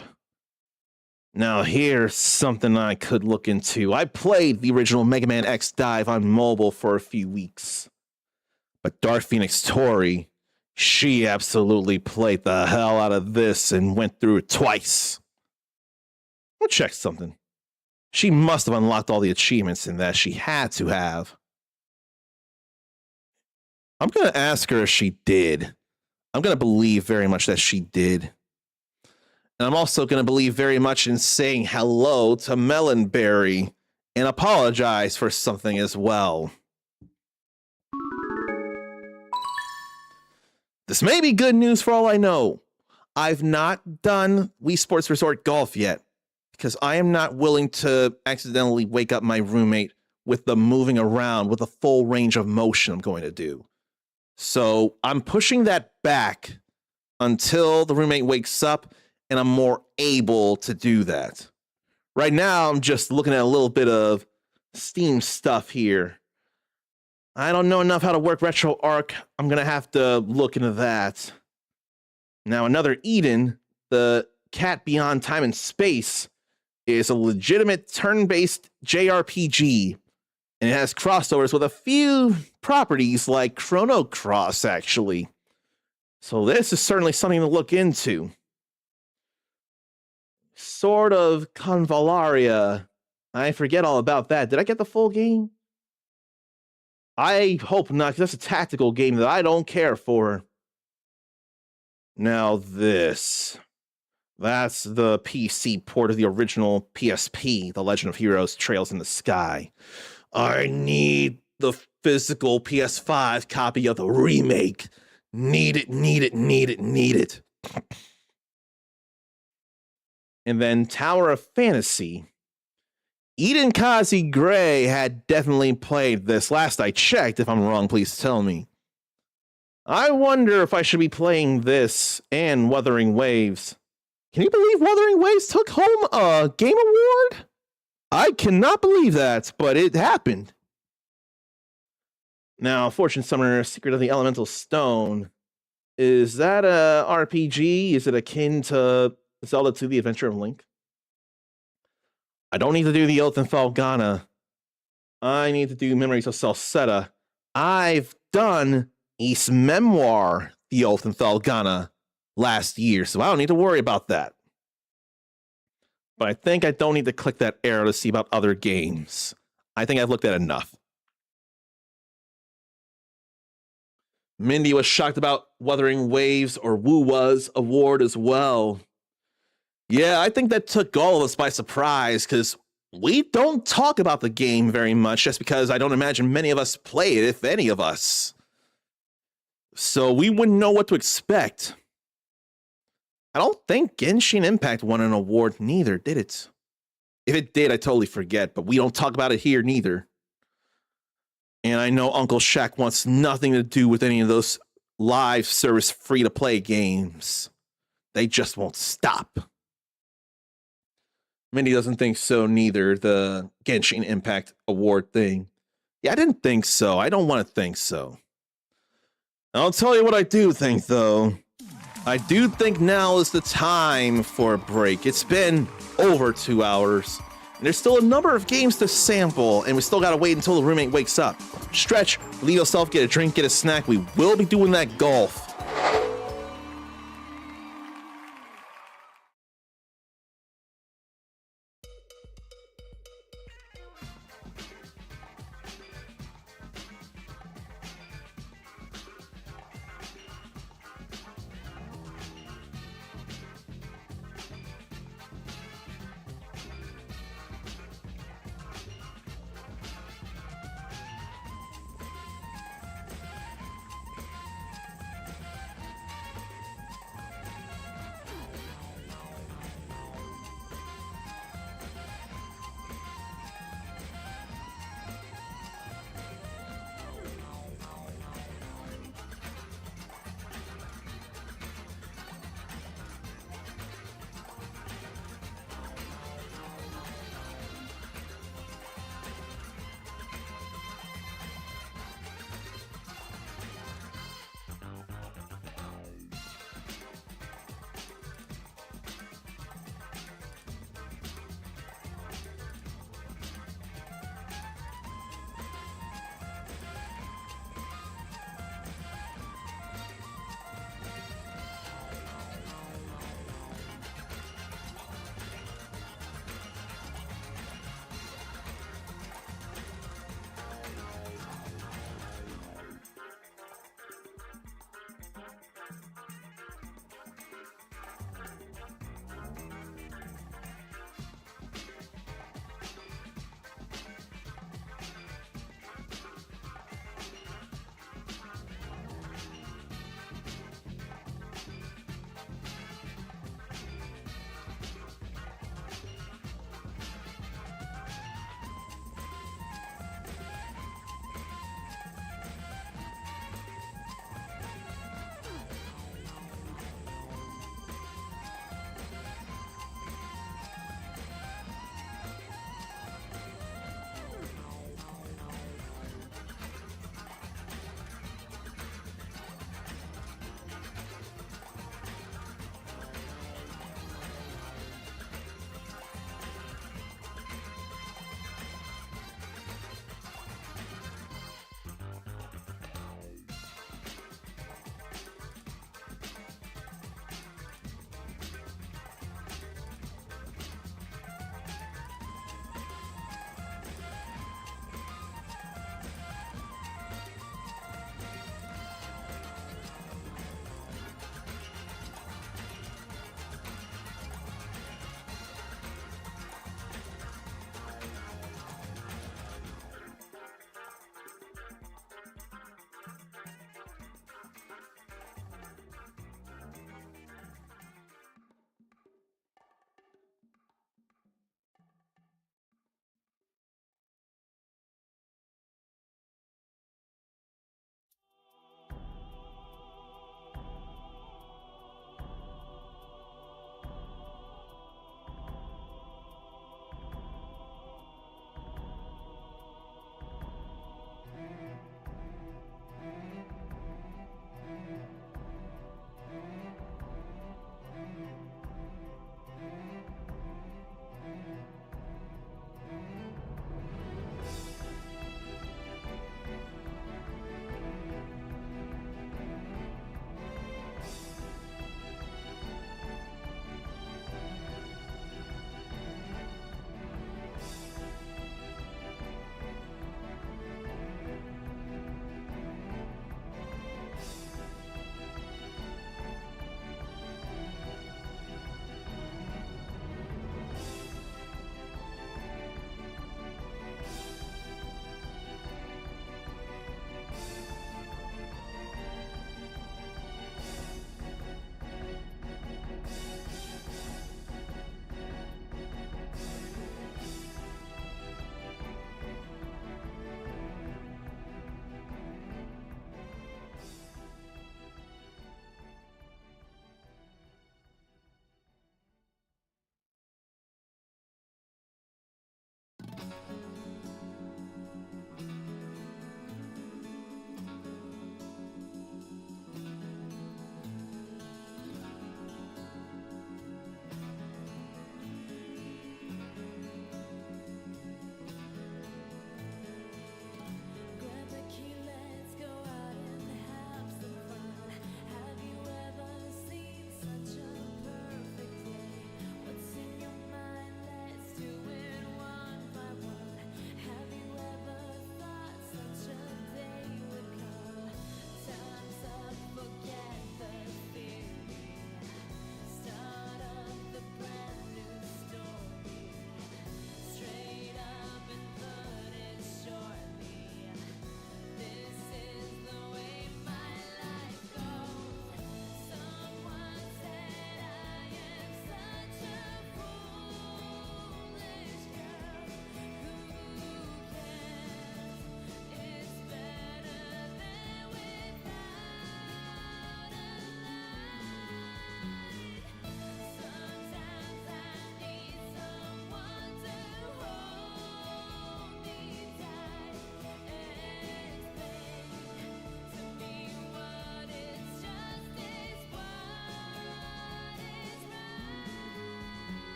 Now, here's something I could look into. I played the original Mega Man X Dive on mobile for a few weeks. But Dark Phoenix Tori, she absolutely played the hell out of this and went through it twice. I'll check something. She must have unlocked all the achievements in that. She had to have. I'm going to ask her if she did. I'm going to believe very much that she did. And I'm also going to believe very much in saying hello to Melonberry and apologize for something as well. This may be good news for all I know. I've not done Wii Sports Resort Golf yet because I am not willing to accidentally wake up my roommate with the moving around with a full range of motion I'm going to do. So I'm pushing that back until the roommate wakes up and I'm more able to do that. Right now, I'm just looking at a little bit of Steam stuff here. I don't know enough how to work RetroArch. I'm going to have to look into that. Now, another Eden, the Cat Beyond Time and Space, is a legitimate turn-based JRPG. And it has crossovers with a few properties like Chrono Cross, actually. So this is certainly something to look into. Sword of Convalaria. I forget all about that. Did I get the full game? I hope not, because that's a tactical game that I don't care for. Now this. That's the PC port of the original PSP, The Legend of Heroes Trails in the Sky. I need the physical PS5 copy of the remake. Need it, need it, need it, need it. And then Tower of Fantasy. Eden Kazi Gray had definitely played this. Last I checked. If I'm wrong, please tell me. I wonder if I should be playing this and Wuthering Waves. Can you believe Wuthering Waves took home a game award? I cannot believe that, but it happened. Now, Fortune Summoner, Secret of the Elemental Stone. Is that a RPG? Is it akin to Zelda 2, The Adventure of Link? I don't need to do the Oath in Falgana. I need to do Memories of Salsetta. I've done East Memoir, The Oath in Falgana, last year, so I don't need to worry about that. But I think I don't need to click that arrow to see about other games. I think I've looked at enough. Mindy was shocked about Wuthering Waves or Wu Was award as well. Yeah, I think that took all of us by surprise because we don't talk about the game very much just because I don't imagine many of us play it, if any of us. So we wouldn't know what to expect. I don't think Genshin Impact won an award neither, did it? If it did, I totally forget, but we don't talk about it here neither. And I know Uncle Shaq wants nothing to do with any of those live service free-to-play games. They just won't stop. Mindy doesn't think so neither, the Genshin Impact award thing. Yeah, I didn't think so. I don't want to think so. I'll tell you what I do think, though. I do think now is the time for a break. It's been over 2 hours. And there's still a number of games to sample, and we still gotta wait until the roommate wakes up. Stretch, leave yourself, get a drink, get a snack. We will be doing that golf.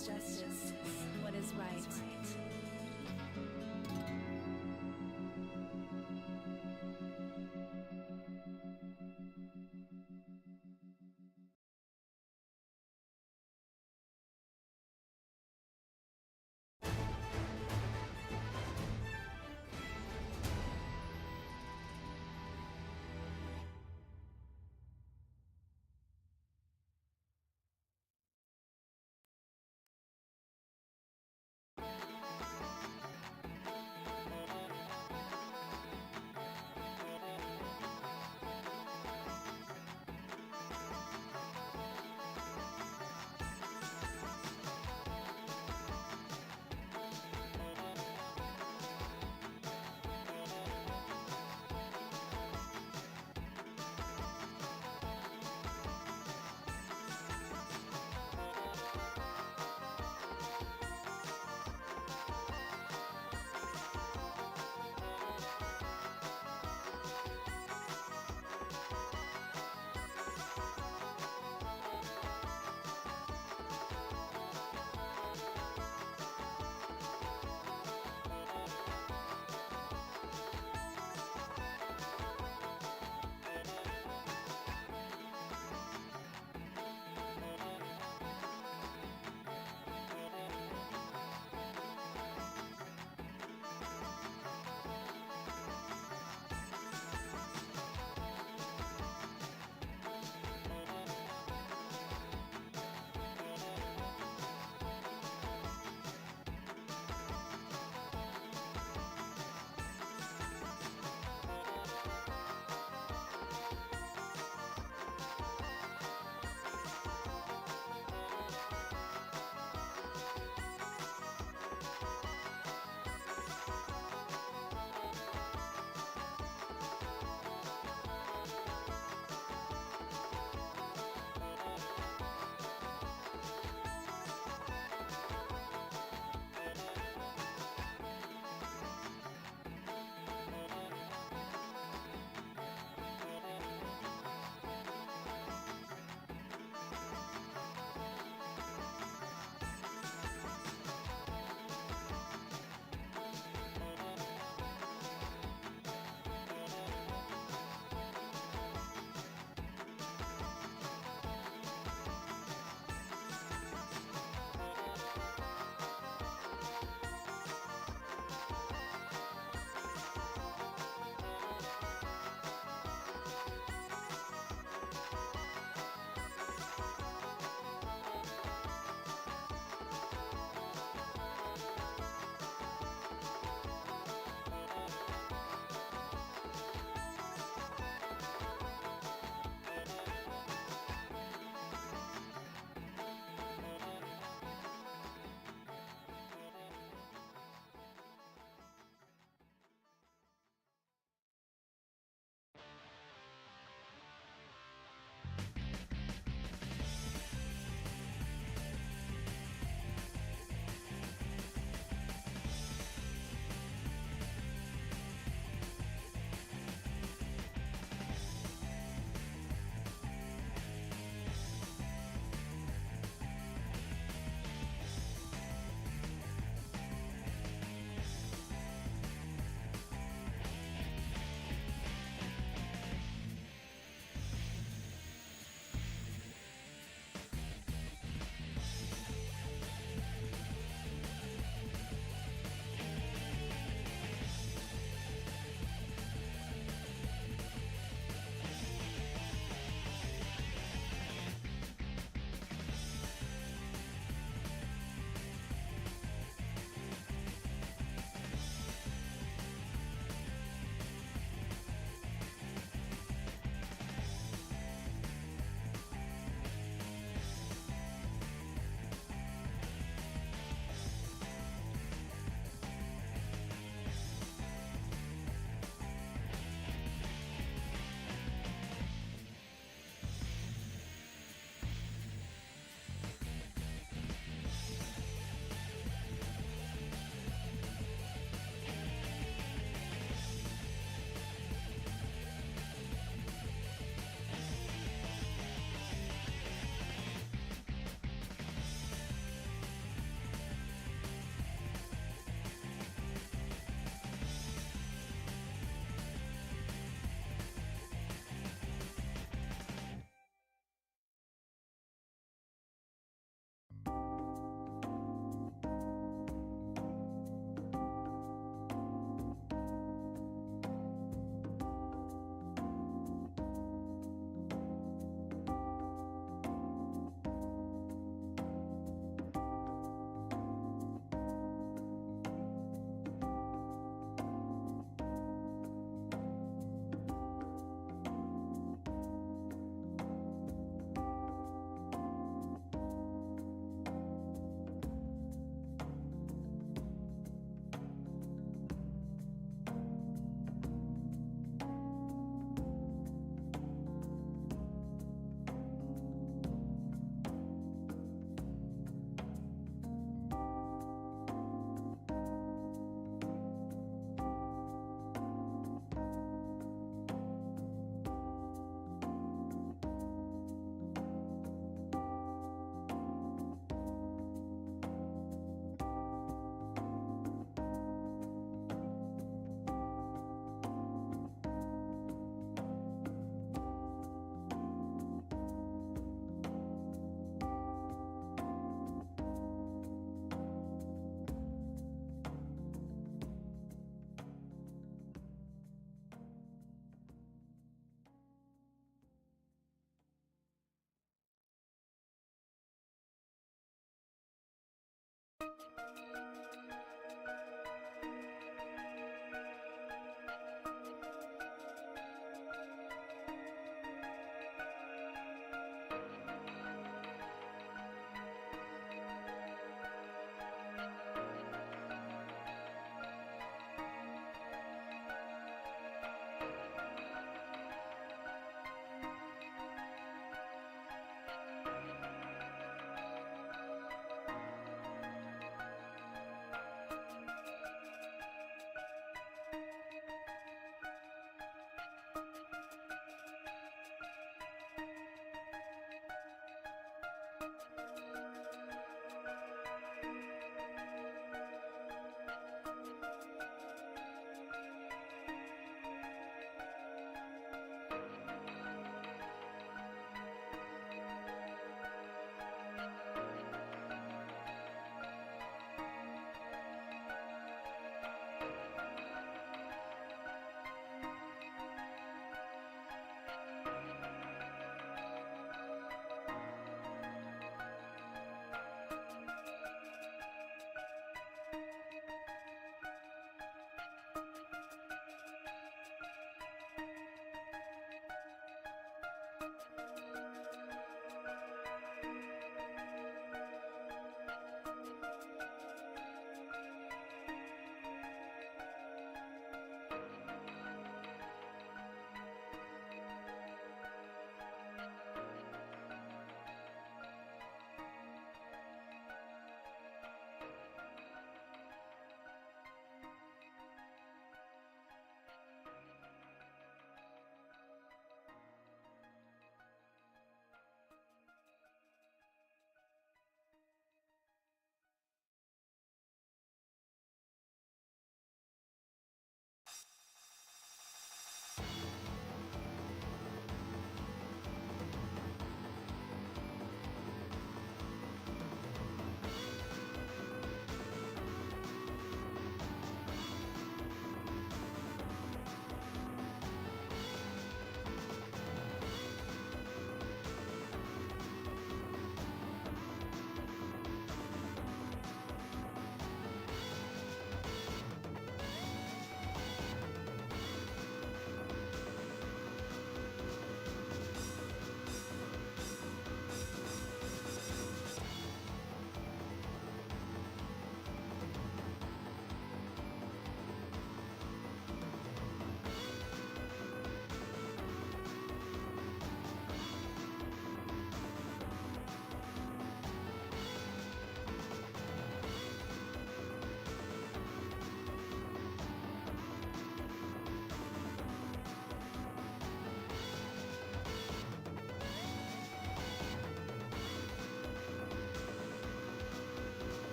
is justice, what is right.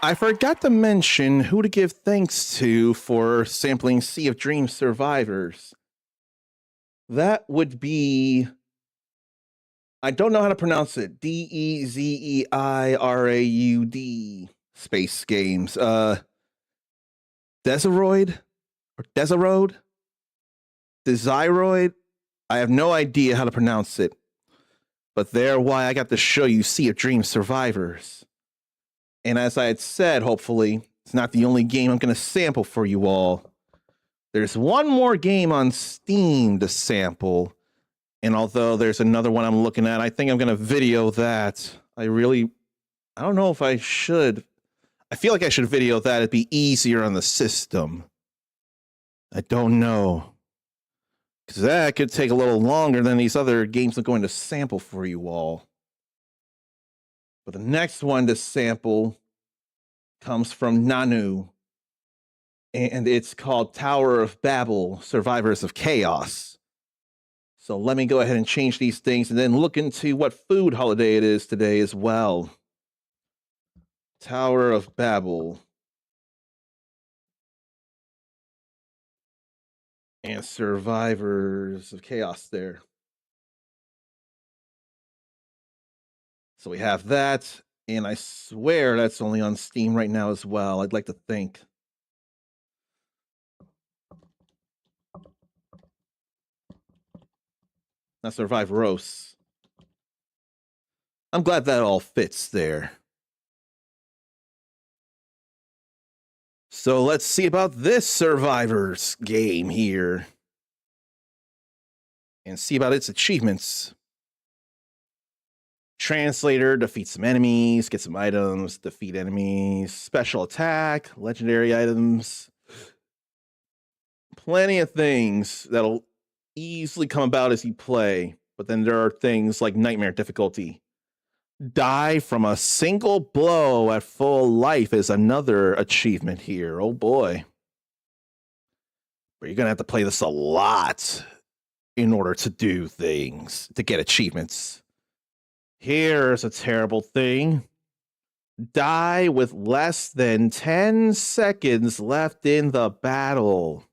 I forgot to mention who to give thanks to for sampling Sea of Dreams survivors. That would be, I don't know how to pronounce it. Dezeiraud Space Games. Desiroid or Desiroid? Desiroid? I have no idea how to pronounce it. But there why I got to show you Sea of Dreams survivors. And as I had said, hopefully, it's not the only game I'm going to sample for you all. There's one more game on Steam to sample. And although there's another one I'm looking at, I think I'm going to video that. I don't know if I should. I feel like I should video that. It'd be easier on the system. I don't know. Because that could take a little longer than these other games I'm going to sample for you all. But the next one to sample comes from Nanu. And it's called Tower of Babel, Survivors of Chaos. So let me go ahead and change these things and then look into what food holiday it is today as well. Tower of Babel. And Survivors of Chaos there. So we have that, and I swear that's only on Steam right now as well. I'd like to think. Not Survivoros. I'm glad that all fits there. So let's see about this Survivors game here. And see about its achievements. Translator, defeat some enemies, get some items, defeat enemies, special attack, legendary items. Plenty of things that'll easily come about as you play. But then there are things like nightmare difficulty. Die from a single blow at full life is another achievement here. Oh boy. But you're going to have to play this a lot in order to do things, to get achievements. Here's a terrible thing. Die with less than 10 seconds left in the battle.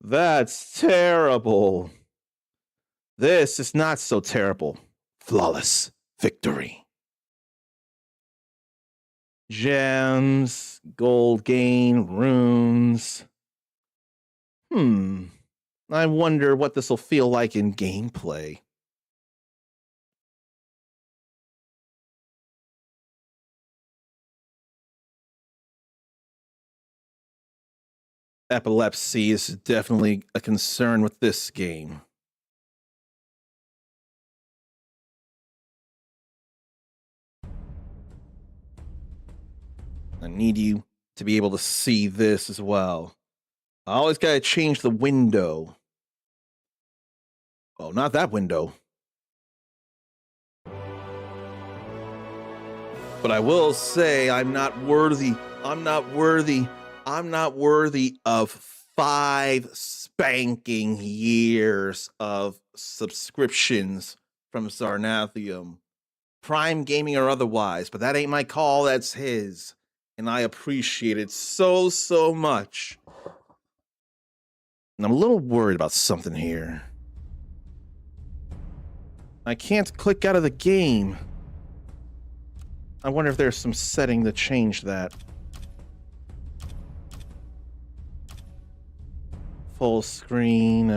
That's terrible. This is not so terrible. Flawless victory. Gems, gold gain, runes. I wonder what this will feel like in gameplay. Epilepsy is definitely a concern with this game. I need you to be able to see this as well. I always got to change the window. Oh, not that window. But I will say I'm not worthy. I'm not worthy of 5 spanking years of subscriptions from Zarnathium. Prime Gaming or otherwise, but that ain't my call, that's his. And I appreciate it so, so much. And I'm a little worried about something here. I can't click out of the game. I wonder if there's some setting to change that. Full screen,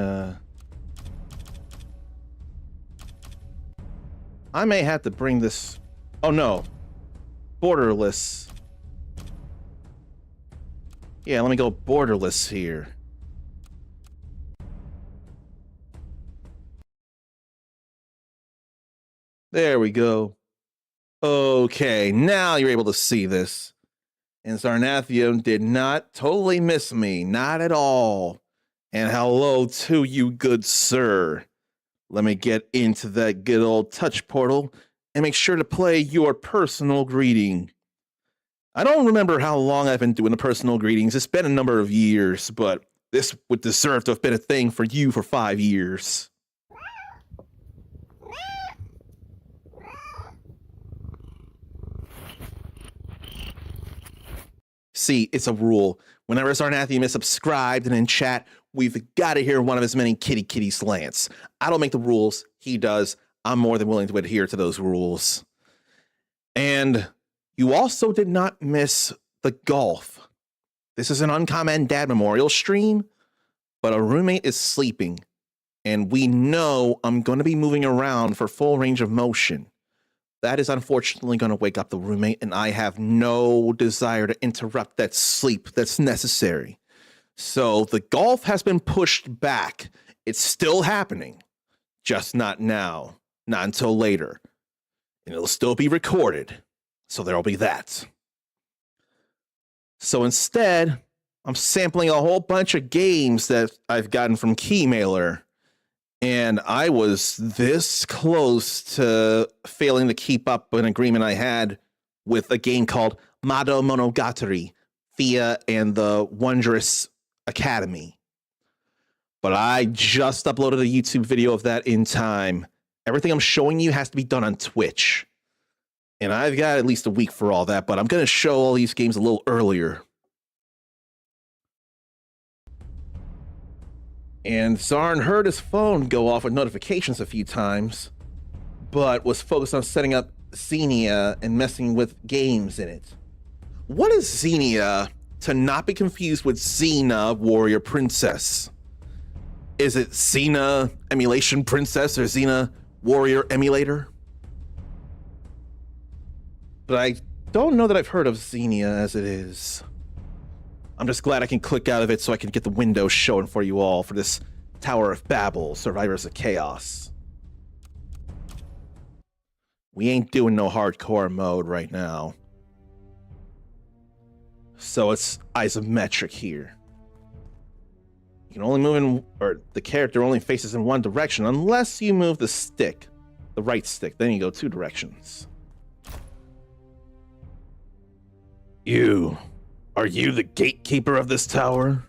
I may have to bring this... Oh no. Borderless. Yeah, let me go borderless here. There we go. Okay, now you're able to see this. And Zarnathium did not totally miss me. Not at all. And hello to you, good sir. Let me get into that good old touch portal and make sure to play your personal greeting. I don't remember how long I've been doing the personal greetings. It's been a number of years, but this would deserve to have been a thing for you for 5 years. See, it's a rule. Whenever Zarnathium is subscribed and in chat, we've got to hear one of his many kitty slants. I don't make the rules. He does. I'm more than willing to adhere to those rules. And you also did not miss the golf. This is an UnKamen Dad Memorial stream, but a roommate is sleeping. And we know I'm going to be moving around for full range of motion. That is unfortunately going to wake up the roommate, and I have no desire to interrupt that sleep that's necessary. So the golf has been pushed back. It's still happening, just not now, not until later. And it'll still be recorded, so there'll be that. So instead, I'm sampling a whole bunch of games that I've gotten from Keymailer. And I was this close to failing to keep up an agreement I had with a game called Mado Monogatari, Thea and the Wondrous Academy. But I just uploaded a YouTube video of that in time. Everything I'm showing you has to be done on Twitch. And I've got at least a week for all that, but I'm going to show all these games a little earlier. And Zarn heard his phone go off with notifications a few times, but was focused on setting up Xenia and messing with games in it. What is Xenia, to not be confused with Xena, Warrior Princess? Is it Xena Emulation Princess or Xena Warrior Emulator? But I don't know that I've heard of Xenia as it is. I'm just glad I can click out of it so I can get the window showing for you all for this Tower of Babel, Survivors of Chaos. We ain't doing no hardcore mode right now. So it's isometric here. You can only move in, or the character only faces in one direction unless you move the stick, the right stick, then you go two directions. Are you the gatekeeper of this tower?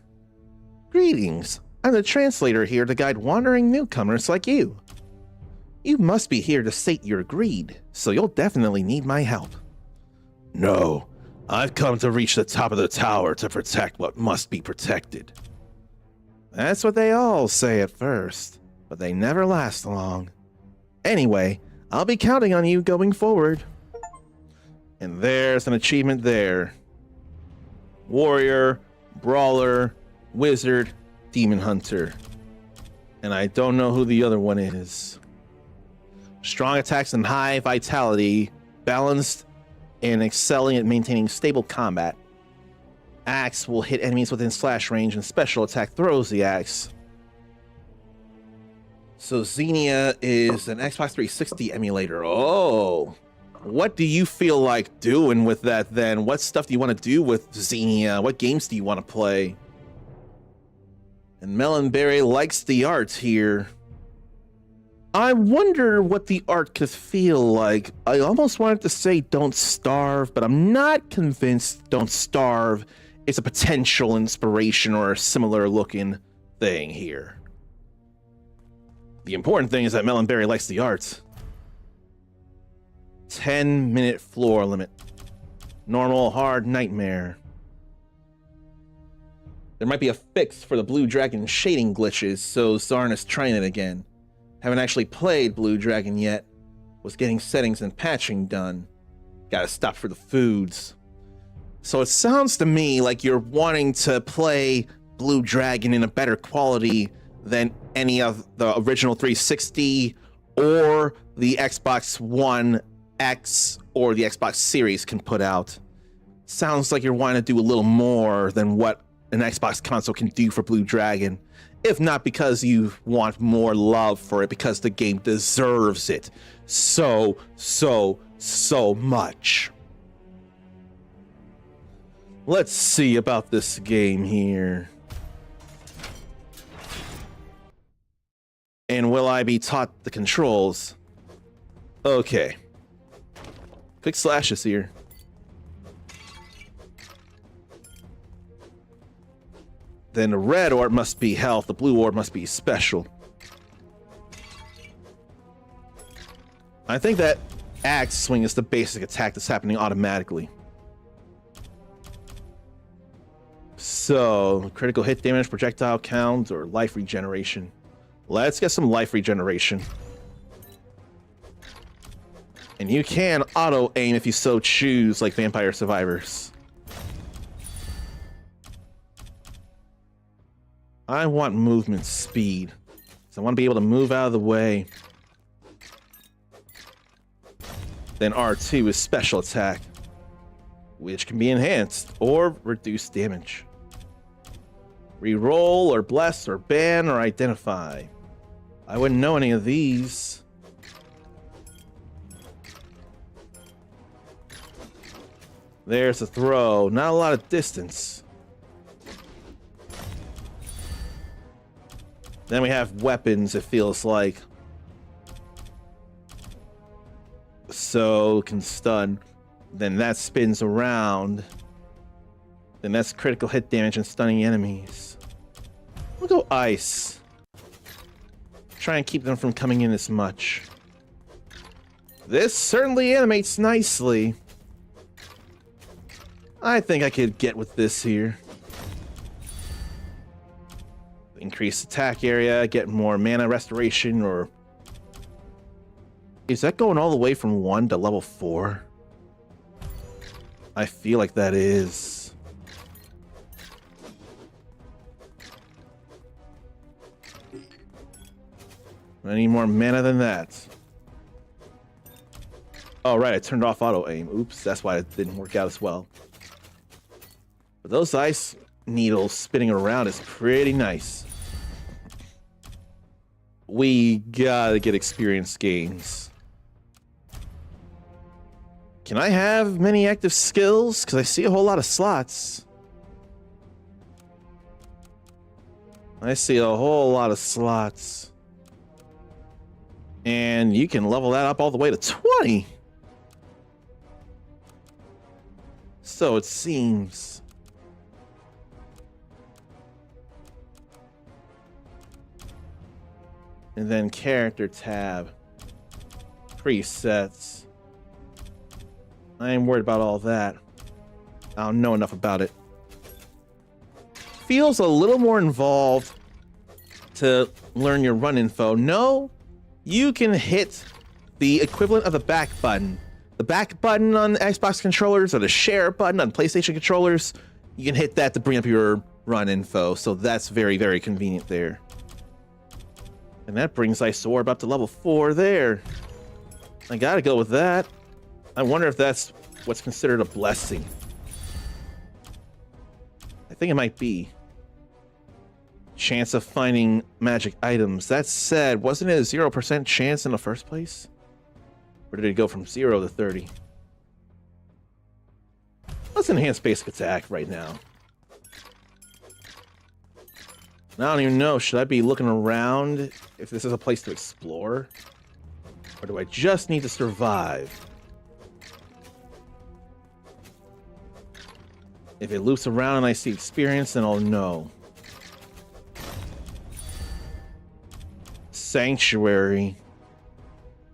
Greetings. I'm the translator here to guide wandering newcomers like you. You must be here to sate your greed, so you'll definitely need my help. No, I've come to reach the top of the tower to protect what must be protected. That's what they all say at first, but they never last long. Anyway, I'll be counting on you going forward. And there's an achievement there. Warrior, Brawler, Wizard, Demon Hunter. And I don't know who the other one is. Strong attacks and high vitality, balanced and excelling at maintaining stable combat. Axe will hit enemies within slash range, and special attack throws the axe. So Xenia is an Xbox 360 emulator. Oh, what do you feel like doing with that then? What stuff do you want to do with Xenia? What games do you want to play? And Melonberry likes the art here. I wonder what the art could feel like. I almost wanted to say Don't Starve, but I'm not convinced Don't Starve is a potential inspiration or a similar looking thing here. The important thing is that Melonberry likes the art. 10-minute floor limit. Normal, hard, nightmare. There might be a fix for the Blue Dragon shading glitches, so Zarn is trying it again. Haven't actually played Blue Dragon yet. Was getting settings and patching done. Gotta stop for the foods. So it sounds to me like you're wanting to play Blue Dragon in a better quality than any of the original 360 or the Xbox One X or the Xbox Series can put out. Sounds like you're wanting to do a little more than what an Xbox console can do for Blue Dragon. If not because you want more love for it, because the game deserves it so much. Let's see about this game here. And will I be taught the controls? Okay. Quick slashes here. Then the red orb must be health, the blue orb must be special. I think that axe swing is the basic attack that's happening automatically. So, critical hit damage, projectile count, or life regeneration. Let's get some life regeneration. And you can auto-aim if you so choose, like Vampire Survivors. I want movement speed. So I want to be able to move out of the way. Then R2 is special attack, which can be enhanced or reduce damage. Reroll or bless or ban or identify. I wouldn't know any of these. There's a throw. Not a lot of distance. Then we have weapons, it feels like. So can stun. Then that spins around. Then that's critical hit damage and stunning enemies. We'll go ice. Try and keep them from coming in as much. This certainly animates nicely. I think I could get with this here. Increase attack area, get more mana restoration, or... Is that going all the way from 1 to level 4? I feel like that is. I need more mana than that. Oh, right, I turned off auto-aim. Oops, that's why it didn't work out as well. But those ice needles spinning around is pretty nice. We gotta get experience gains. Can I have many active skills? Because I see a whole lot of slots. I see a whole lot of slots. And you can level that up all the way to 20. So it seems. And then character tab. Presets. I ain't worried about all that. I don't know enough about it. Feels a little more involved to learn your run info. No, you can hit the equivalent of the back button. The back button on Xbox controllers or the share button on PlayStation controllers, you can hit that to bring up your run info. So that's very, very convenient there. And that brings Isorb up to level 4 there. I gotta go with that. I wonder if that's what's considered a blessing. I think it might be. Chance of finding magic items. That said, wasn't it a 0% chance in the first place? Or did it go from 0 to 30? Let's enhance basic attack right now. I don't even know. Should I be looking around if this is a place to explore? Or do I just need to survive? If it loops around and I see experience, then I'll know. Sanctuary.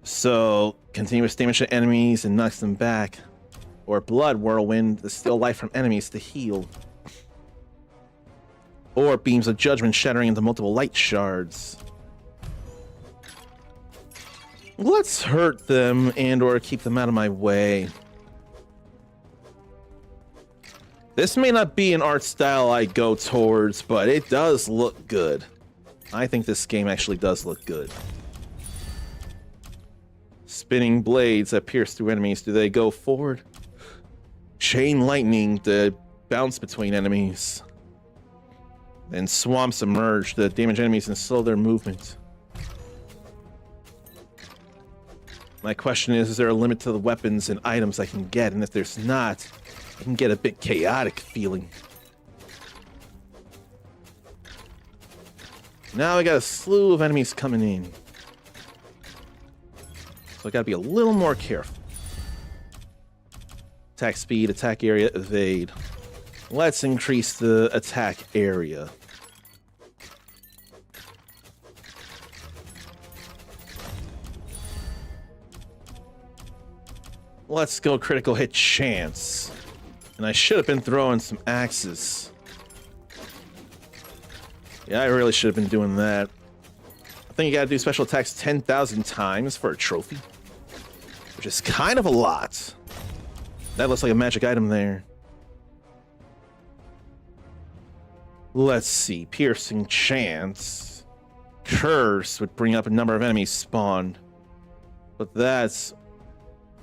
So, continuous damage to enemies and knocks them back. Or Blood Whirlwind, the steal life from enemies to heal. Or Beams of Judgment shattering into multiple light shards. Let's hurt them and or keep them out of my way. This may not be an art style I go towards, but it does look good. I think this game actually does look good. Spinning blades that pierce through enemies. Do they go forward? Chain lightning to bounce between enemies. Then swamp submerge to damage enemies and slow their movement. My question is there a limit to the weapons and items I can get? And if there's not, I can get a bit chaotic feeling. Now I got a slew of enemies coming in. So I gotta be a little more careful. Attack speed, attack area, evade. Let's increase the attack area. Let's go critical hit chance. And I should have been throwing some axes. Yeah, I really should have been doing that. I think you gotta do special attacks 10,000 times for a trophy, which is kind of a lot. That looks like a magic item there. Let's see. Piercing Chance. Curse would bring up a number of enemies spawned. But that's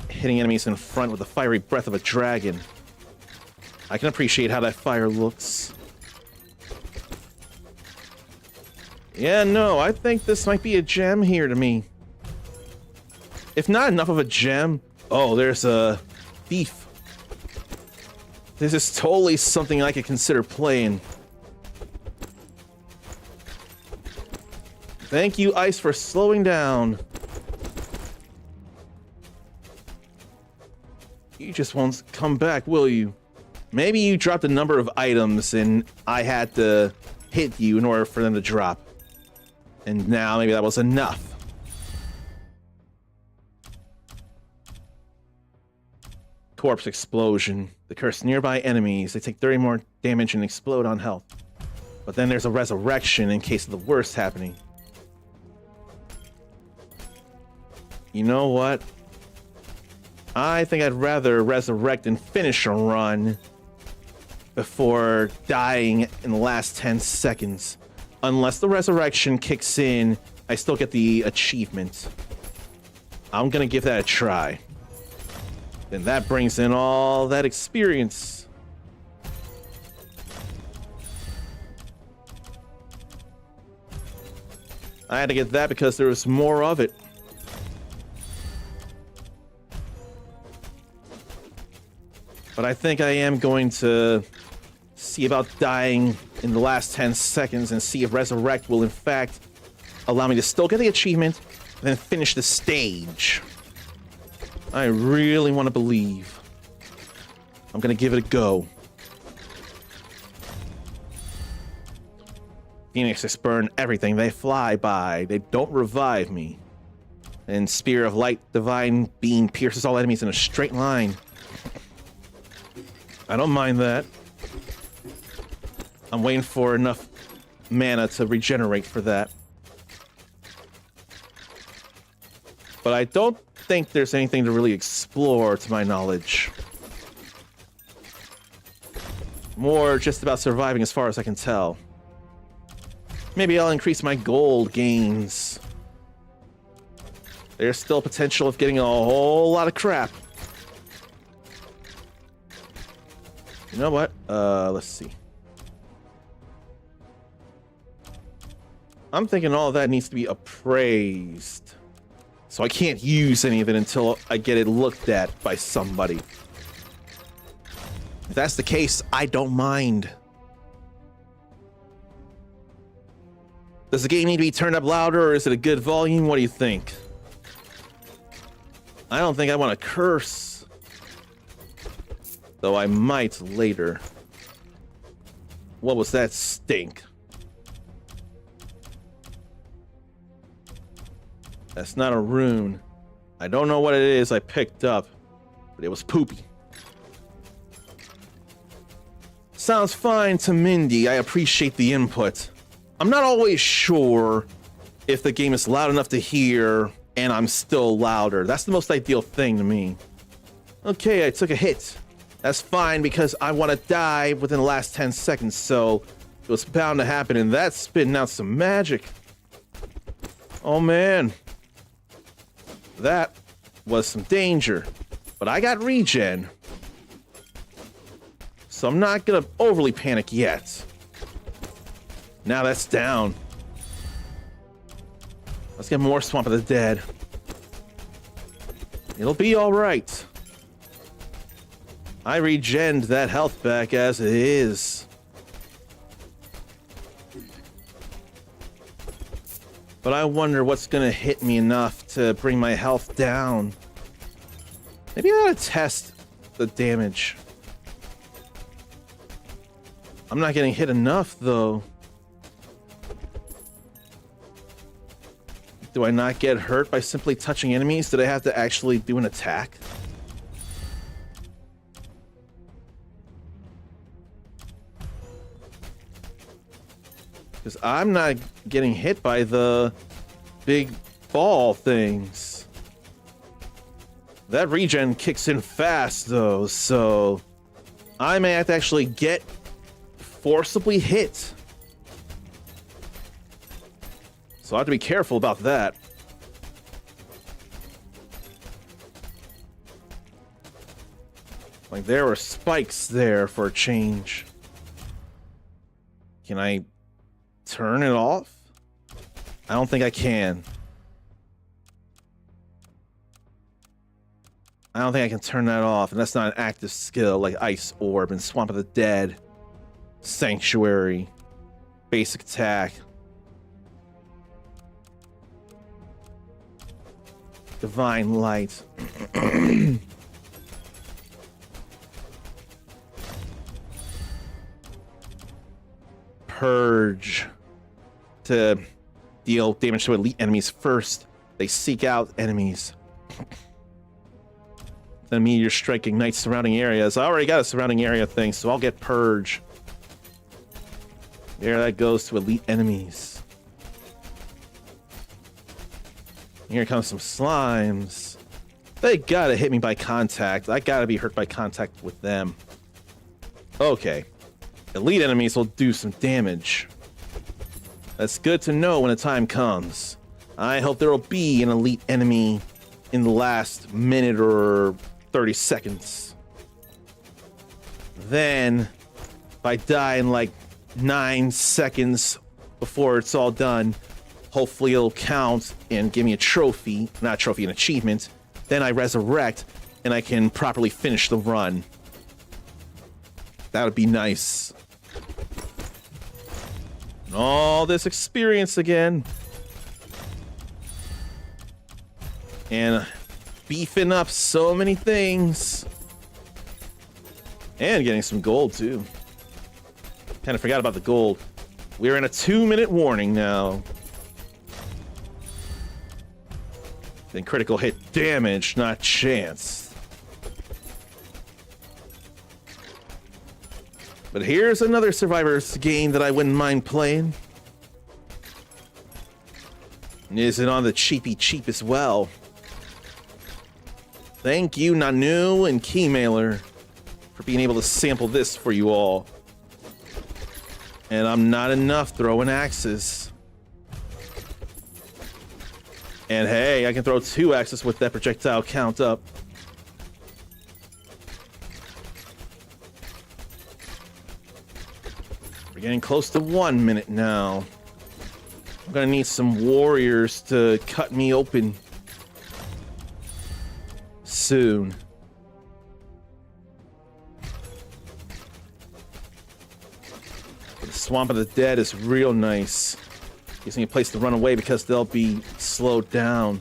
hitting enemies in front with the fiery breath of a dragon. I can appreciate how that fire looks. Yeah, no, I think this might be a gem here to me. If not enough of a gem... Oh, there's a thief. This is totally something I could consider playing. Thank you, Ice, for slowing down. You just won't come back, will you? Maybe you dropped a number of items and I had to hit you in order for them to drop. And now maybe that was enough. Corpse explosion. The curse nearby enemies. They take 30 more damage and explode on health. But then there's a resurrection in case of the worst happening. You know what? I think I'd rather resurrect and finish a run before dying in the last 10 seconds. Unless the resurrection kicks in, I still get the achievement. I'm gonna give that a try. Then that brings in all that experience. I had to get that because there was more of it. But I think I am going to see about dying in the last 10 seconds and see if Resurrect will in fact allow me to still get the achievement and then finish the stage. I really want to believe. I'm going to give it a go. Phoenixes burn everything they fly by. They don't revive me. And Spear of Light Divine Beam pierces all enemies in a straight line. I don't mind that. I'm waiting for enough mana to regenerate for that. But I don't think there's anything to really explore, to my knowledge. More just about surviving as far as I can tell. Maybe I'll increase my gold gains. There's still potential of getting a whole lot of crap. You know what? Let's see. I'm thinking all of that needs to be appraised. So I can't use any of it until I get it looked at by somebody. If that's the case, I don't mind. Does the game need to be turned up louder, or is it a good volume? What do you think? I don't think I want to curse. Though I might later. What was that stink? That's not a rune. I don't know what it is I picked up, but it was poopy. Sounds fine to Mindy. I appreciate the input. I'm not always sure if the game is loud enough to hear and I'm still louder. That's the most ideal thing to me. Okay, I took a hit. That's fine because I want to die within the last 10 seconds, so it was bound to happen, and that's spitting out some magic. Oh man. That was some danger. But I got regen. So I'm not gonna overly panic yet. Now that's down. Let's get more Swamp of the Dead. It'll be alright. I regened that health back as it is. But I wonder what's gonna hit me enough to bring my health down. Maybe I ought to test the damage. I'm not getting hit enough, though. Do I not get hurt by simply touching enemies? Did I have to actually do an attack? Because I'm not getting hit by the big ball things. That regen kicks in fast, though, so I may have to actually get forcibly hit. So I have to be careful about that. Like, there were spikes there for a change. Can I turn it off? I don't think I can. I don't think I can turn that off, and that's not an active skill like Ice Orb and Swamp of the Dead, Sanctuary, Basic Attack, Divine Light. Purge to deal damage to elite enemies first. They seek out enemies. Then Meteor Strike ignites surrounding areas. I already got a surrounding area thing, so I'll get Purge. There that goes to elite enemies. Here comes some slimes. They gotta hit me by contact. I gotta be hurt by contact with them. Okay. Elite enemies will do some damage. That's good to know when the time comes. I hope there will be an elite enemy in the last minute or 30 seconds. Then, if I die in like 9 seconds before it's all done, hopefully it'll count and give me a trophy. Not a trophy, an achievement. Then I resurrect and I can properly finish the run. That would be nice. All this experience again. And beefing up so many things. And getting some gold, too. Kind of forgot about the gold. We're in a 2-minute warning now. Then critical hit damage, not chance. But here's another Survivor's game that I wouldn't mind playing. Is it on the cheap as well? Thank you, Nanu and Keymailer, for being able to sample this for you all. And I'm not enough throwing axes. And hey, I can throw 2 axes with that projectile count up. We're getting close to 1 minute now. I'm gonna need some warriors to cut me open soon. The Swamp of the Dead is real nice. Gives me a place to run away because they'll be slowed down.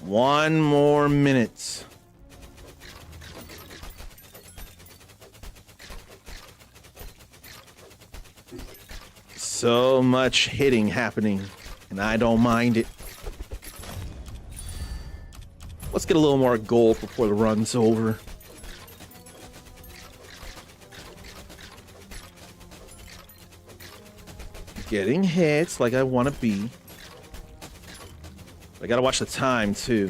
1 more minute. So much hitting happening, and I don't mind it. Let's get a little more gold before the run's over. Getting hits like I want to be. I gotta watch the time, too.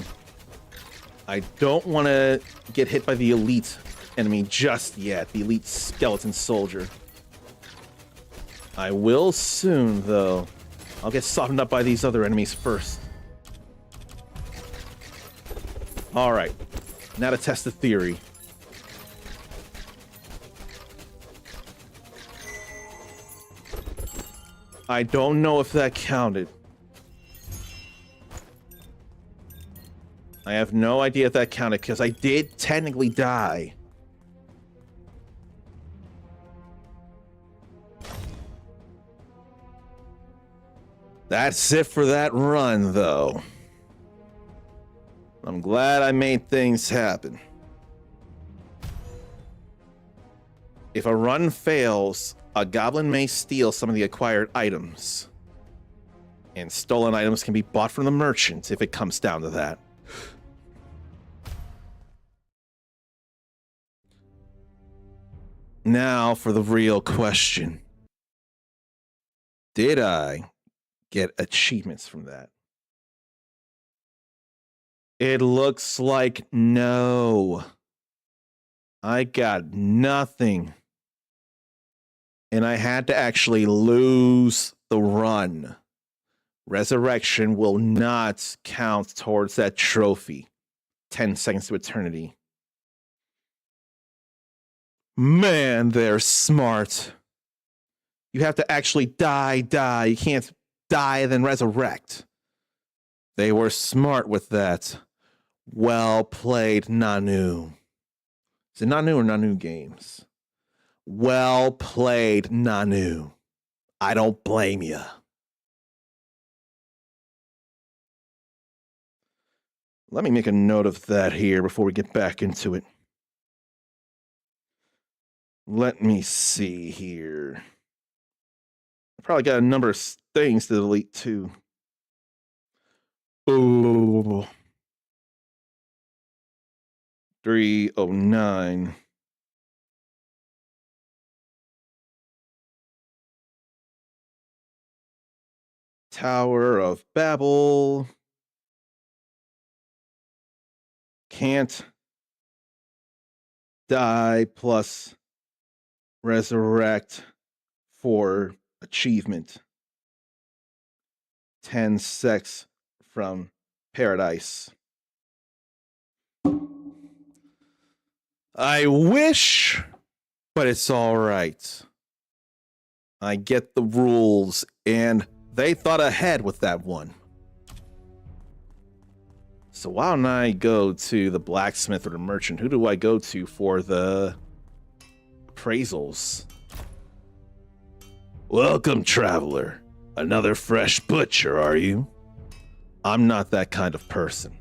I don't want to get hit by the elite enemy just yet, the elite skeleton soldier. I will soon, though. I'll get softened up by these other enemies first. Alright, now to test the theory. I don't know if that counted. I have no idea if that counted, because I did technically die. That's it for that run, though. I'm glad I made things happen. If a run fails, a goblin may steal some of the acquired items. And stolen items can be bought from the merchant if it comes down to that. Now for the real question. did I get achievements from that? It looks like no. I got nothing. And I had to actually lose the run. Resurrection will not count towards that trophy. 10 seconds to eternity. Man, they're smart. You have to actually die. You can't die and then resurrect. They were smart with that. Well played, Nanu. Is it Nanu or Nanu Games? Well played, Nanu. I don't blame you. Let me make a note of that here before we get back into it. Let me see here. I probably got a number of things to delete too. Oh, 309. Tower of Babel. Can't die plus resurrect for achievement. 10 sex from paradise. I wish, but it's all right. I get the rules, and they thought ahead with that one. So why don't I go to the blacksmith or the merchant? Who do I go to for the appraisals? Welcome, traveler. Another fresh butcher, are you? I'm not that kind of person.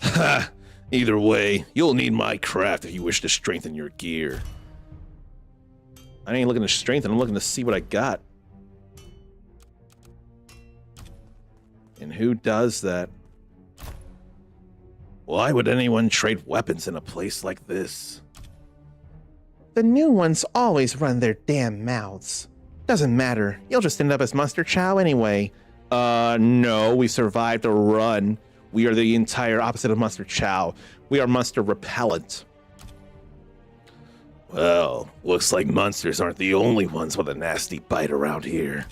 Ha! Either way, you'll need my craft if you wish to strengthen your gear. I ain't looking to strengthen, I'm looking to see what I got. And who does that? Why would anyone trade weapons in a place like this? The new ones always run their damn mouths. Doesn't matter. You'll just end up as Mustard Chow anyway. No, we survived a run. We are the entire opposite of Mustard Chow. We are mustard repellent. Well, looks like monsters aren't the only ones with a nasty bite around here.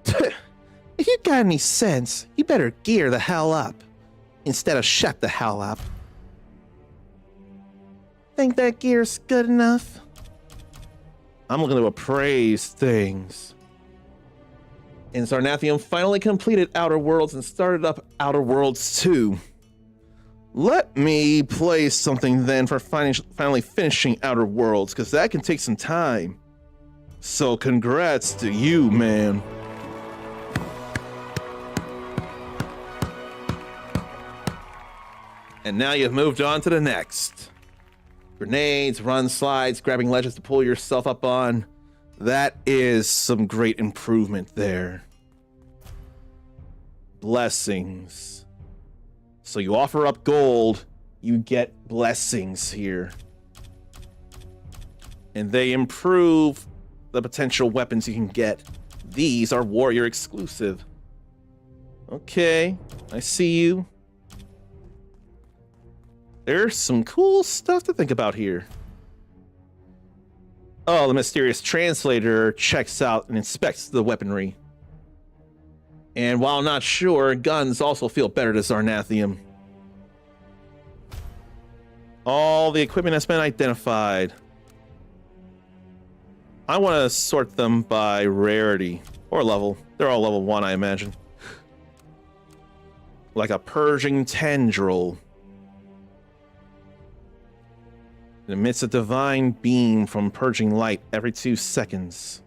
If you got any sense, you better gear the hell up. Instead of shut the hell up. Think that gear's good enough? I'm looking to appraise things. And Zarnathium finally completed Outer Worlds and started up Outer Worlds 2. Let me play something then for finally finishing Outer Worlds, because that can take some time. So congrats to you, man. And now you've moved on to the next. Grenades, run slides, grabbing ledges to pull yourself up on. That is some great improvement there. Blessings. So you offer up gold, you get blessings here. And they improve the potential weapons you can get. These are warrior exclusive. Okay, I see you. There's some cool stuff to think about here. Oh, the mysterious translator checks out and inspects the weaponry. And while not sure, guns also feel better to Zarnathium. All the equipment has been identified. I want to sort them by rarity or level. They're all level 1, I imagine. Like a Persian tendril. It emits a divine beam from purging light every 2 seconds.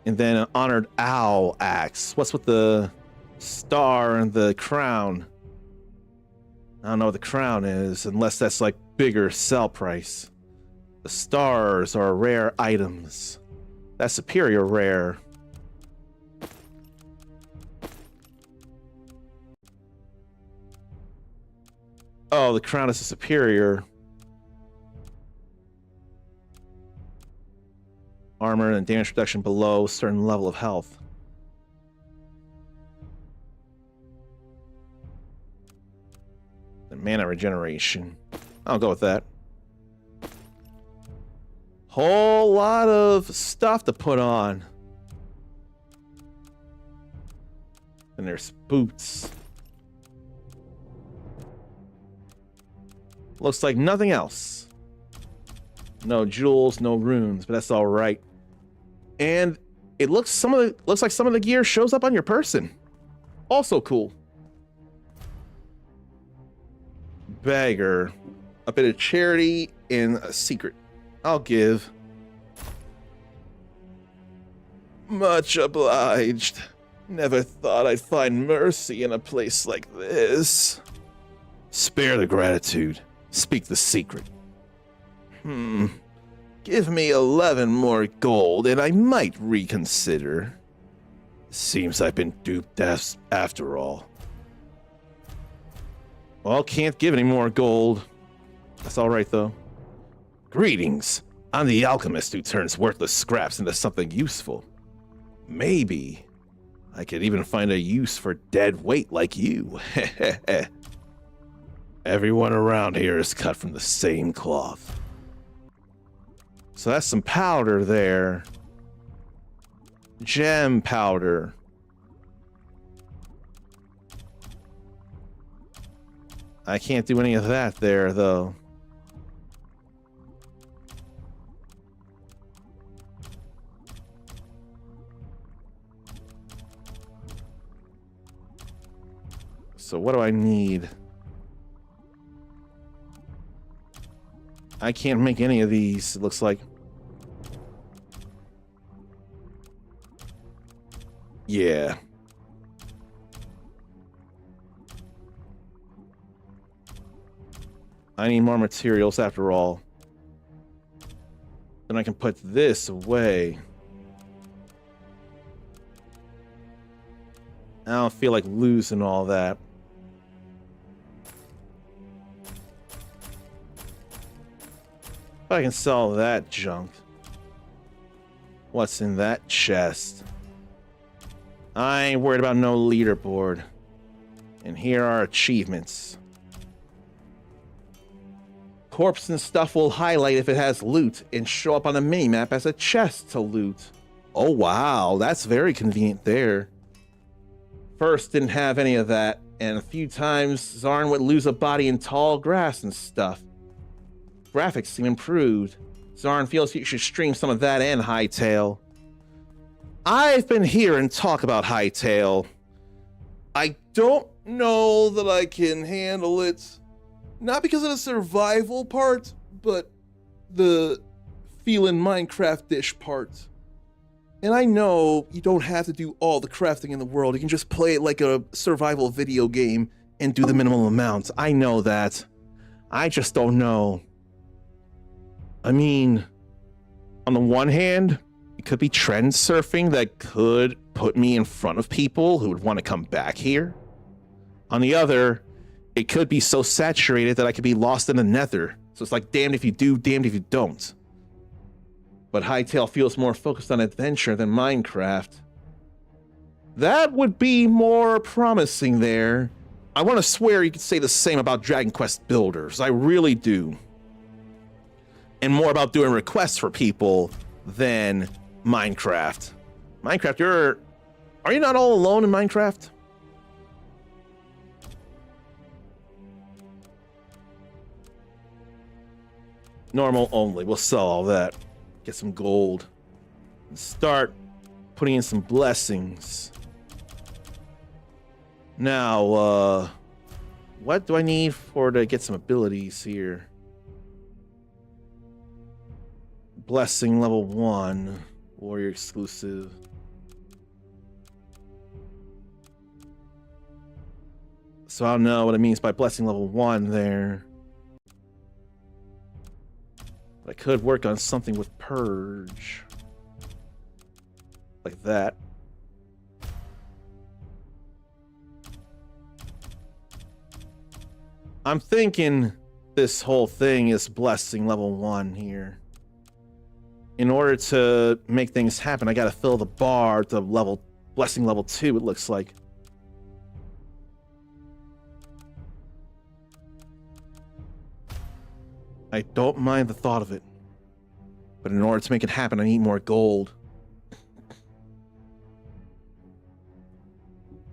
And then an honored owl axe. What's with the star and the crown? I don't know what the crown is, unless that's like bigger sell price. The stars are rare items. That's superior rare. Oh, the crown is a superior. Armor and damage reduction below a certain level of health. The mana regeneration. I'll go with that. Whole lot of stuff to put on. And there's boots. Looks like nothing else. No jewels, no runes, but that's all right. And it looks like some of the gear shows up on your person. Also cool. Beggar. A bit of charity and a secret. I'll give. Much obliged. Never thought I'd find mercy in a place like this. Spare the gratitude. Speak the secret. Give me 11 more gold and I might reconsider. Seems I've been duped after all. Well, can't give any more gold. That's alright though. Greetings. I'm the alchemist who turns worthless scraps into something useful. Maybe I could even find a use for dead weight like you. Everyone around here is cut from the same cloth. So that's some powder there. Gem powder. I can't do any of that there, though. So what do I need? I can't make any of these, it looks like. Yeah. I need more materials after all. Then I can put this away. I don't feel like losing all that. I can sell that junk. What's in that chest? I ain't worried about no leaderboard. And here are achievements. Corpse and stuff will highlight if it has loot and show up on the minimap as a chest to loot. Oh wow, that's very convenient there. First didn't have any of that, and a few times Zarn would lose a body in tall grass and stuff. Graphics seem improved. Zarn feels you should stream some of that and Hightail. I've been hearing talk about Hightail. I don't know that I can handle it. Not because of the survival part, but the feeling Minecraft-ish part. And I know you don't have to do all the crafting in the world. You can just play it like a survival video game and do the minimal amount. I know that. I just don't know. I mean, on the one hand, it could be trend surfing that could put me in front of people who would want to come back here. On the other, it could be so saturated that I could be lost in the nether. So it's like damned if you do, damned if you don't. But Hightail feels more focused on adventure than Minecraft. That would be more promising there. I want to swear you could say the same about Dragon Quest Builders. I really do. And more about doing requests for people than Minecraft. Minecraft, are you not all alone in Minecraft? Normal only. We'll sell all that. Get some gold. And start putting in some blessings. Now, what do I need to get some abilities here? Blessing level 1. Warrior exclusive. So I don't know what it means by blessing level 1 there. But I could work on something with purge. Like that. I'm thinking this whole thing is blessing level 1 here. in order to make things happen, I gotta fill the bar to blessing level 2, it looks like. I don't mind the thought of it. But in order to make it happen, I need more gold.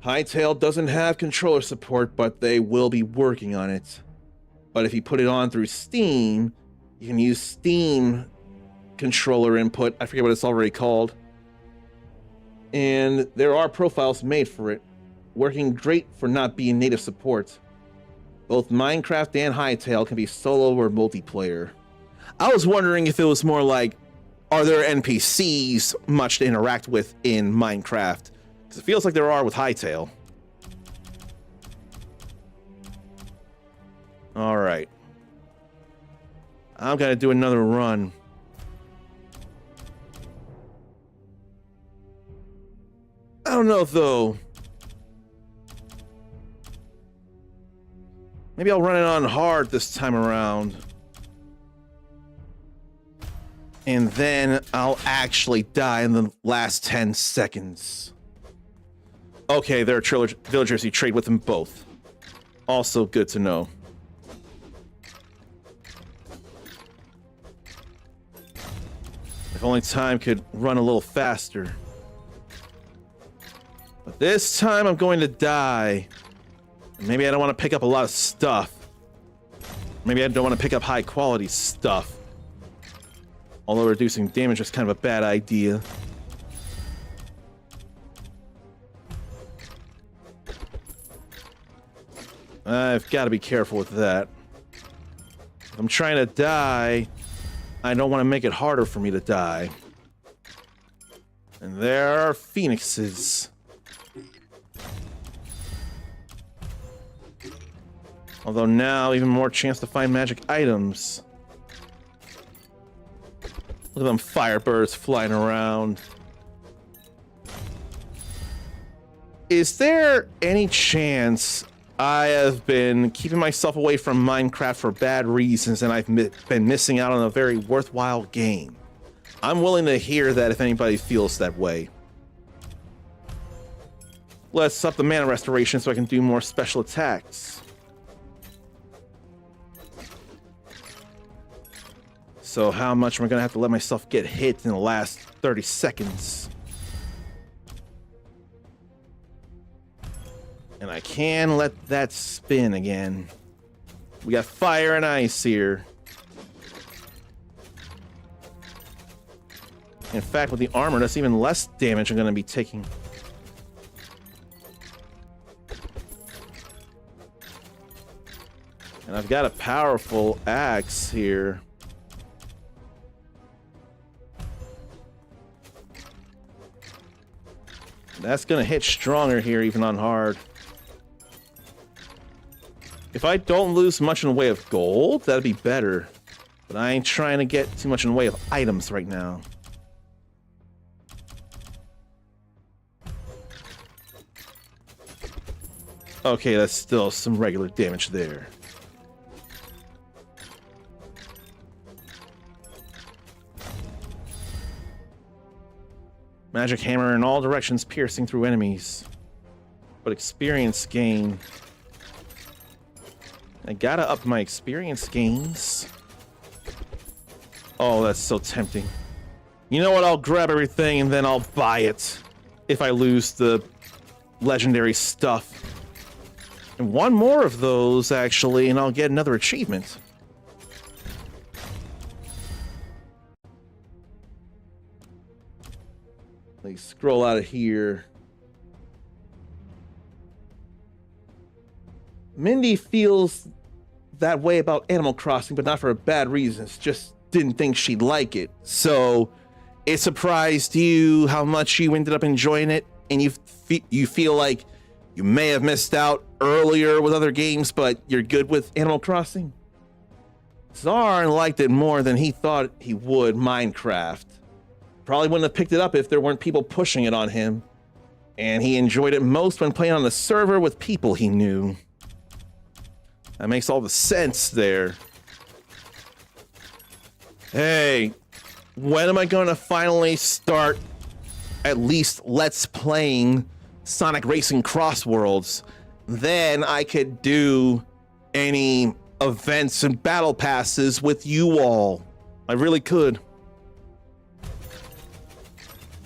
Hytale doesn't have controller support, but they will be working on it. But if you put it on through Steam, you can use Steam controller input. I forget what it's already called. And there are profiles made for it, working great for not being native support. Both Minecraft and Hytale can be solo or multiplayer. I was wondering if it was more like, are there NPCs much to interact with in Minecraft? Because it feels like there are with Hytale. All right. I'm gonna do another run. I don't know though. Maybe I'll run it on hard this time around. And then I'll actually die in the last 10 seconds. Okay, there are villagers you trade with them both. Also good to know. If only time could run a little faster. But this time I'm going to die. Maybe I don't want to pick up a lot of stuff. Maybe I don't want to pick up high quality stuff. Although reducing damage is kind of a bad idea. I've got to be careful with that. If I'm trying to die, I don't want to make it harder for me to die. And there are phoenixes. Although now, even more chance to find magic items. Look at them firebirds flying around. Is there any chance I have been keeping myself away from Minecraft for bad reasons and I've been missing out on a very worthwhile game? I'm willing to hear that if anybody feels that way. Let's up the mana restoration so I can do more special attacks. So how much am I going to have to let myself get hit in the last 30 seconds? And I can let that spin again. We got fire and ice here. In fact, with the armor, that's even less damage I'm going to be taking. And I've got a powerful axe here. That's gonna hit stronger here, even on hard. If I don't lose much in the way of gold, that'd be better. But I ain't trying to get too much in the way of items right now. Okay, that's still some regular damage there. Magic hammer in all directions, piercing through enemies. But experience gain. I gotta up my experience gains. Oh, that's so tempting. You know what? I'll grab everything and then I'll buy it. If I lose the legendary stuff. And one more of those, actually, and I'll get another achievement. Let's scroll out of here. Mindy feels that way about Animal Crossing, but not for bad reasons. Just didn't think she'd like it. So it surprised you how much you ended up enjoying it, and you feel like you may have missed out earlier with other games, but you're good with Animal Crossing? Zarn liked it more than he thought he would Minecraft. Probably wouldn't have picked it up if there weren't people pushing it on him. And he enjoyed it most when playing on the server with people he knew. That makes all the sense there. Hey, when am I going to finally start at least let's playing Sonic Racing Cross Worlds? Then I could do any events and battle passes with you all. I really could.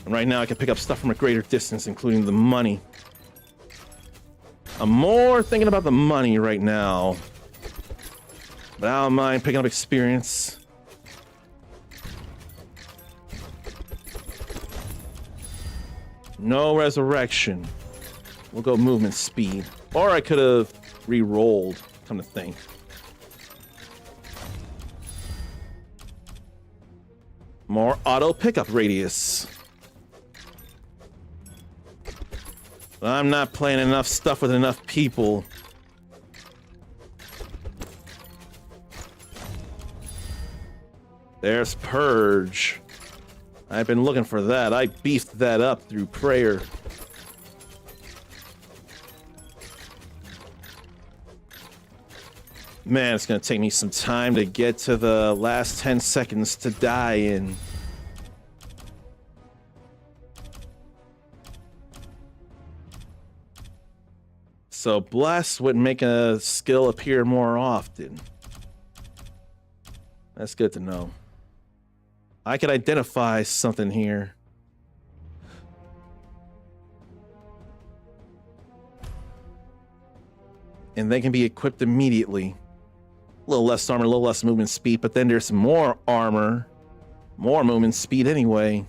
And right now I can pick up stuff from a greater distance, including the money. I'm more thinking about the money right now. But I don't mind picking up experience. No resurrection. We'll go movement speed. Or I could have re-rolled, come to think. More auto pickup radius. But I'm not playing enough stuff with enough people. There's Purge. I've been looking for that. I beefed that up through prayer. Man, it's gonna take me some time to get to the last 10 seconds to die in. So Bless would make a skill appear more often. That's good to know. I could identify something here. And they can be equipped immediately. A little less armor, a little less movement speed, but then there's some more armor, more movement speed anyway.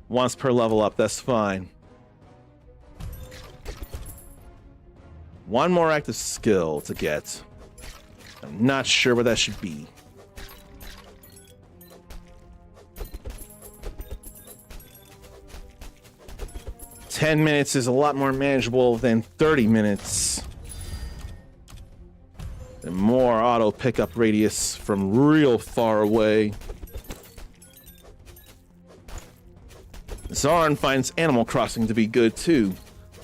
Once per level up, that's fine. One more active skill to get. I'm not sure what that should be. "10 minutes is a lot more manageable than 30 minutes. And more auto pickup radius from real far away. Zarn finds Animal Crossing to be good too.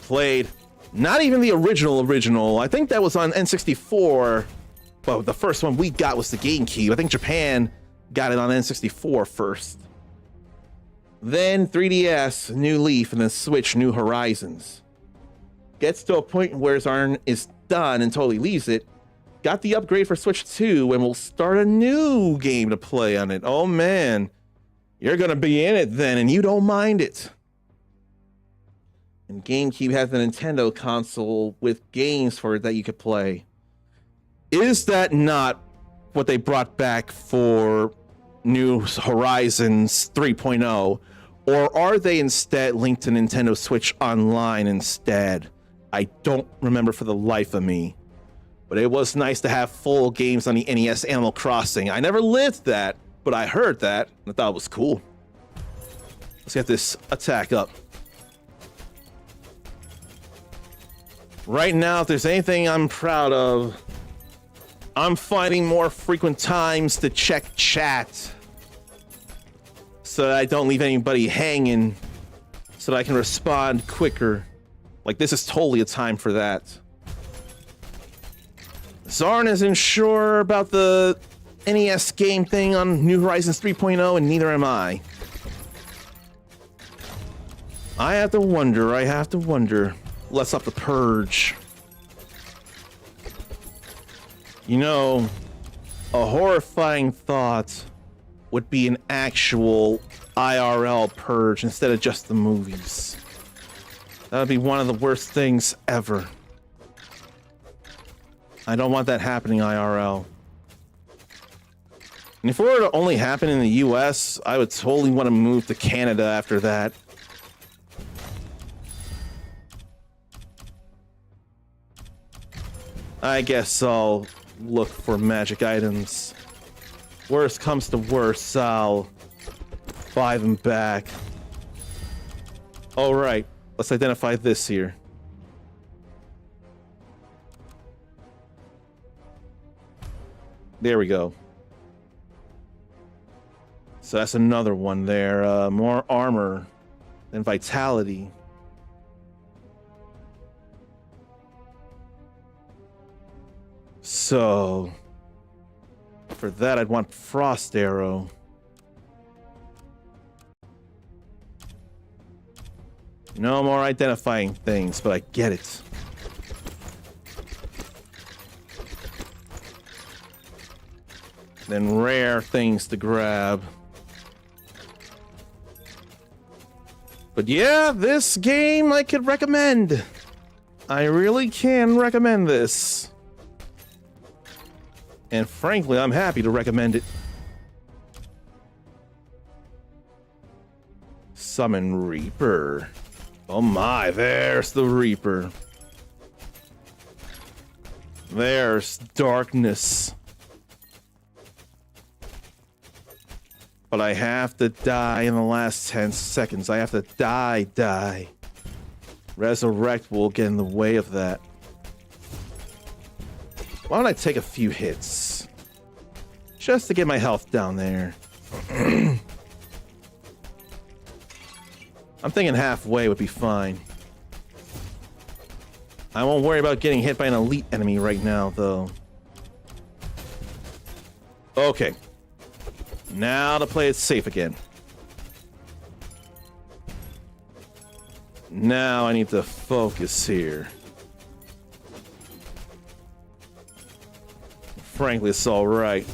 Played not even the original. I think that was on N64. But the first one we got was the GameCube. I think Japan got it on N64 first. Then 3DS, New Leaf, and then Switch, New Horizons. Gets to a point where Zarn is done and totally leaves it. Got the upgrade for Switch 2 and will start a new game to play on it. Oh man, you're gonna be in it then and you don't mind it. And GameCube has the Nintendo console with games for it that you could play. Is that not what they brought back for New Horizons 3.0? Or are they instead linked to Nintendo Switch Online instead? I don't remember for the life of me. But it was nice to have full games on the NES Animal Crossing. I never lived that, but I heard that, and I thought it was cool. Let's get this attack up. Right now, if there's anything I'm proud of, I'm finding more frequent times to check chat so that I don't leave anybody hanging, so that I can respond quicker. Like, this is totally a time for that. Zarn isn't sure about the NES game thing on New Horizons 3.0, and neither am I. I have to wonder. Let's up the Purge. You know, a horrifying thought would be an actual IRL Purge instead of just the movies. That would be one of the worst things ever. I don't want that happening IRL. And if it were to only happen in the US, I would totally want to move to Canada after that. I guess I'll look for magic items. Worst comes to worst, I'll buy them back. All right, let's identify this here. There we go. So that's another one there. More armor and vitality. So, for that, I'd want Frost Arrow. No more identifying things, but I get it. Then rare things to grab. But yeah, this game I could recommend. I really can recommend this. And frankly, I'm happy to recommend it. Summon Reaper. Oh my, there's the Reaper. There's darkness. But I have to die in the last 10 seconds. I have to die. Resurrect will get in the way of that. Why don't I take a few hits? Just to get my health down there. I'm thinking halfway would be fine. I won't worry about getting hit by an elite enemy right now, though. Okay. Now to play it safe again. Now I need to focus here. Frankly, it's all right.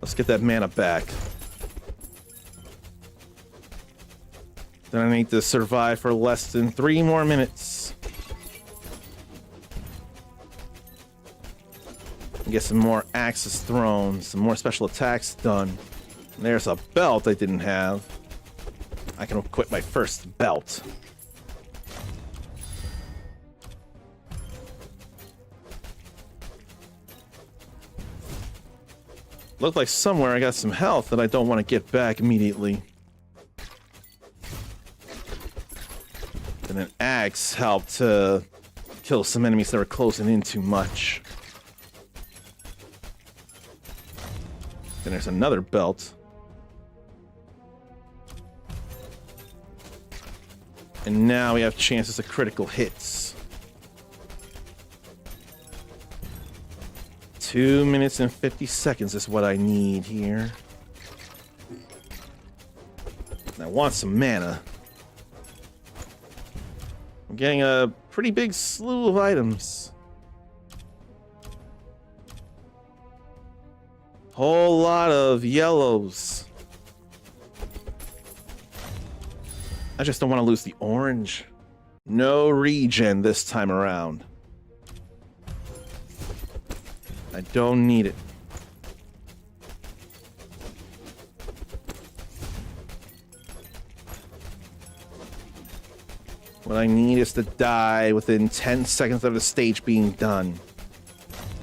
Let's get that mana back. Then I need to survive for less than 3 more minutes. And get some more axes thrown, some more special attacks done. And there's a belt I didn't have. I can equip my first belt. Looked like somewhere I got some health that I don't want to get back immediately. And an axe helped to kill some enemies that were closing in too much. Then there's another belt. And now we have chances of critical hits. 2 minutes and 50 seconds is what I need here. And I want some mana. I'm getting a pretty big slew of items. Whole lot of yellows. I just don't want to lose the orange. No regen this time around. I don't need it. What I need is to die within 10 seconds of the stage being done.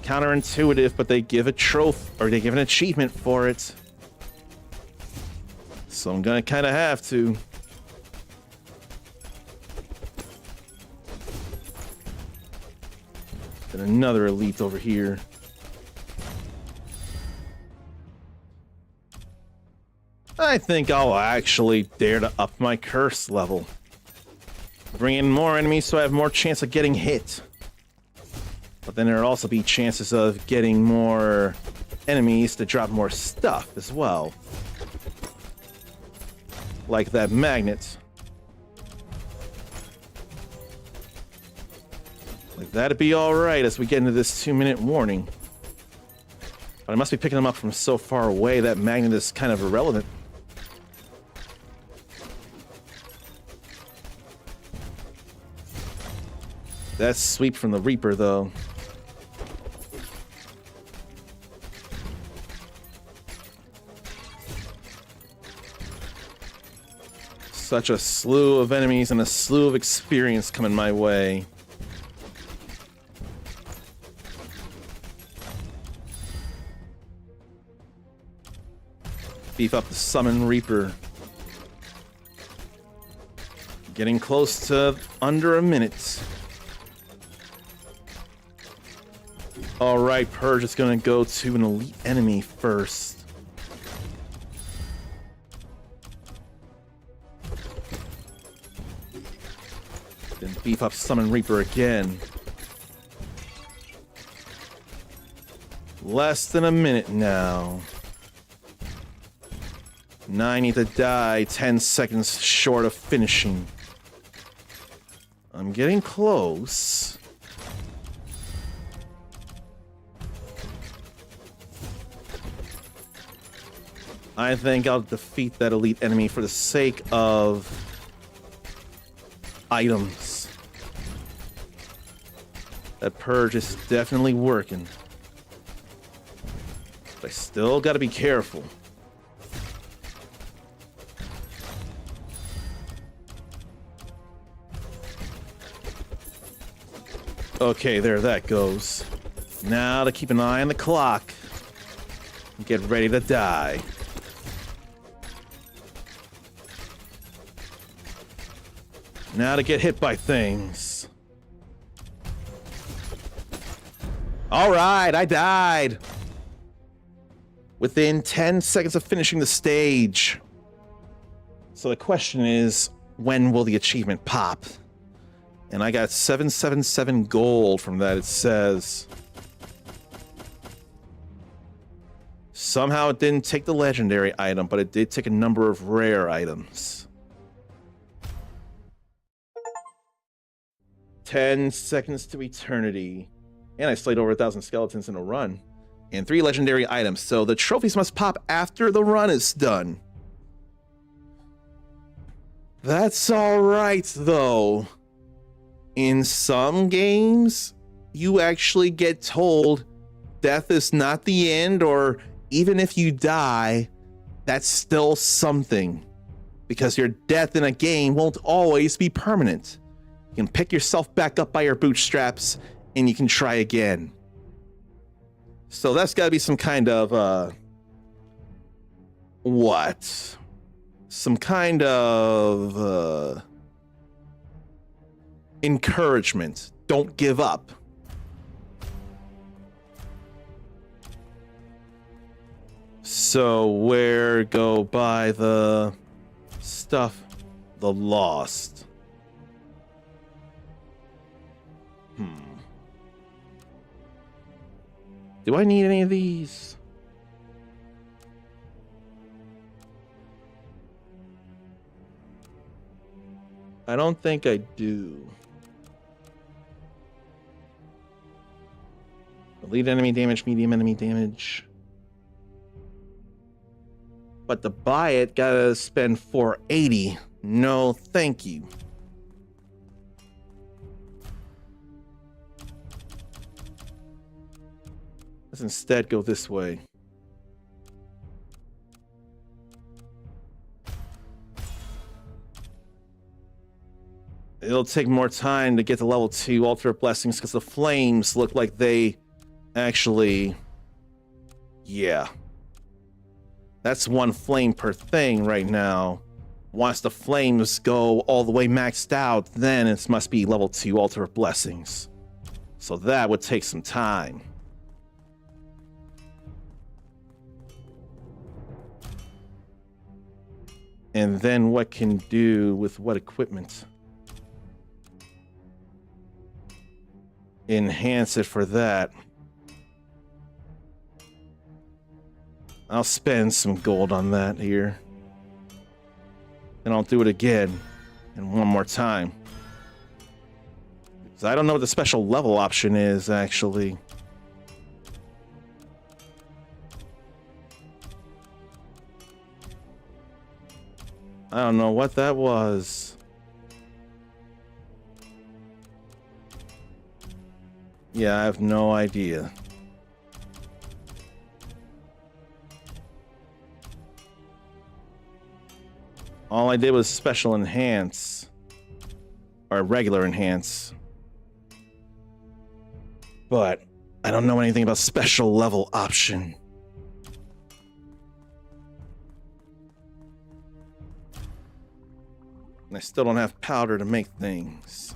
Counterintuitive, but they give a trophy, or they give an achievement for it. So I'm gonna kind of have to. Then another elite over here. I think I'll actually dare to up my curse level. Bring in more enemies so I have more chance of getting hit. But then there'll also be chances of getting more enemies to drop more stuff as well. Like that magnet. Like that'd be alright as we get into this 2-minute warning. But I must be picking them up from so far away that magnet is kind of irrelevant. That sweep from the Reaper, though. Such a slew of enemies and a slew of experience coming my way. Beef up the Summon Reaper. Getting close to under a minute. Alright, Purge is gonna go to an elite enemy first. Then beef up Summon Reaper again. Less than a minute now. 9 need to die, 10 seconds short of finishing. I'm getting close. I think I'll defeat that elite enemy for the sake of items. That purge is definitely working. But I still gotta be careful. Okay, there that goes. Now to keep an eye on the clock. Get ready to die. Now to get hit by things. Alright, I died. Within 10 seconds of finishing the stage. So the question is, when will the achievement pop? And I got 777 gold from that, it says. Somehow it didn't take the legendary item, but it did take a number of rare items. 10 seconds to eternity. And I slayed over 1,000 skeletons in a run. And 3 legendary items, so the trophies must pop after the run is done. That's alright, though. In some games, you actually get told death is not the end, or even if you die, that's still something. Because your death in a game won't always be permanent. You can pick yourself back up by your bootstraps, and you can try again. So that's gotta be some kind of, what? Some kind of, encouragement. Don't give up. So where go buy the stuff? The lost. Do I need any of these? I don't think I do. Elite enemy damage, medium enemy damage. But to buy it, gotta spend 480. No, thank you. Let's instead go this way. It'll take more time to get to level 2 Ultimate Blessings because the flames look like they actually... Yeah. That's 1 flame per thing right now. Once the flames go all the way maxed out, then it must be level 2 Ultimate Blessings. So that would take some time. And then what can do with what equipment? Enhance it for that. I'll spend some gold on that here. And I'll do it again. And one more time. Because I don't know what the special level option is, actually. I don't know what that was. Yeah, I have no idea. All I did was special enhance. Or regular enhance. But I don't know anything about special level option. And I still don't have powder to make things.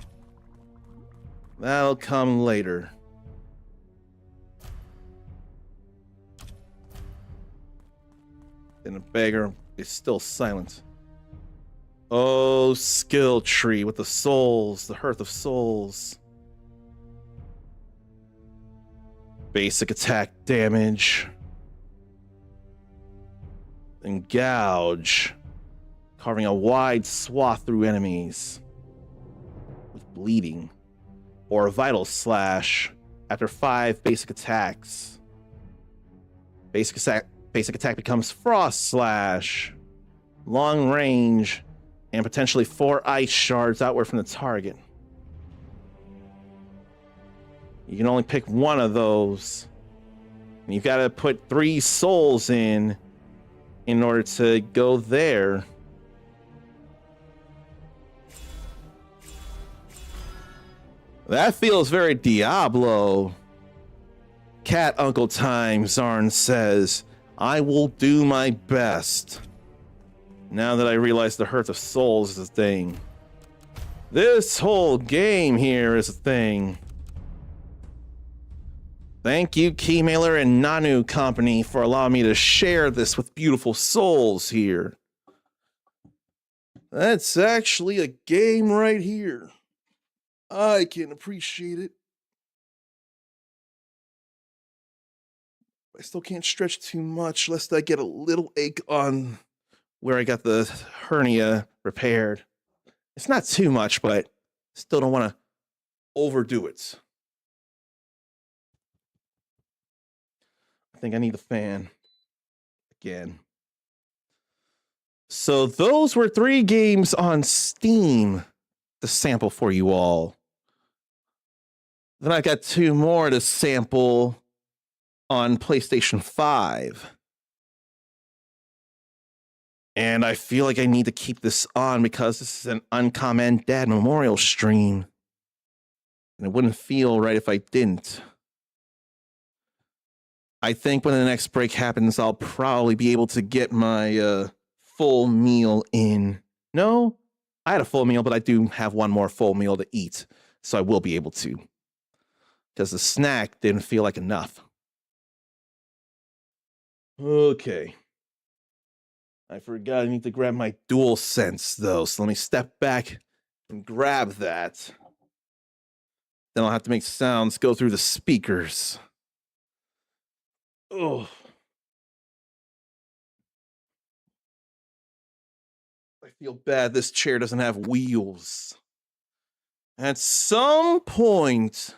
That'll come later. And the beggar is still silent. Oh, skill tree with the souls, the Hearth of Souls. Basic attack damage. Engouge. Carving a wide swath through enemies. With bleeding. Or a vital slash after 5 basic attacks. Basic attack becomes frost slash. Long range. And potentially 4 ice shards outward from the target. You can only pick one of those. And you've got to put 3 souls in order to go there. That feels very Diablo. Cat Uncle Time, Zarn says, I will do my best. Now that I realize the Hearth of Souls is a thing. This whole game here is a thing. Thank you, Keymailer and Nanu Company, for allowing me to share this with beautiful souls here. That's actually a game right here. I can appreciate it. I still can't stretch too much lest I get a little ache on where I got the hernia repaired. It's not too much, but still don't want to overdo it. I think I need the fan again. So those were 3 games on Steam to sample for you all. Then I got 2 more to sample on PlayStation 5. And I feel like I need to keep this on because this is an UnKamen Dad Memorial stream. And it wouldn't feel right if I didn't. I think when the next break happens, I'll probably be able to get my full meal in. No, I had a full meal, but I do have one more full meal to eat. So I will be able to. Because the snack didn't feel like enough. Okay. I forgot I need to grab my dual sense, though. So let me step back and grab that. Then I'll have to make sounds go through the speakers. Oh. I feel bad this chair doesn't have wheels. At some point,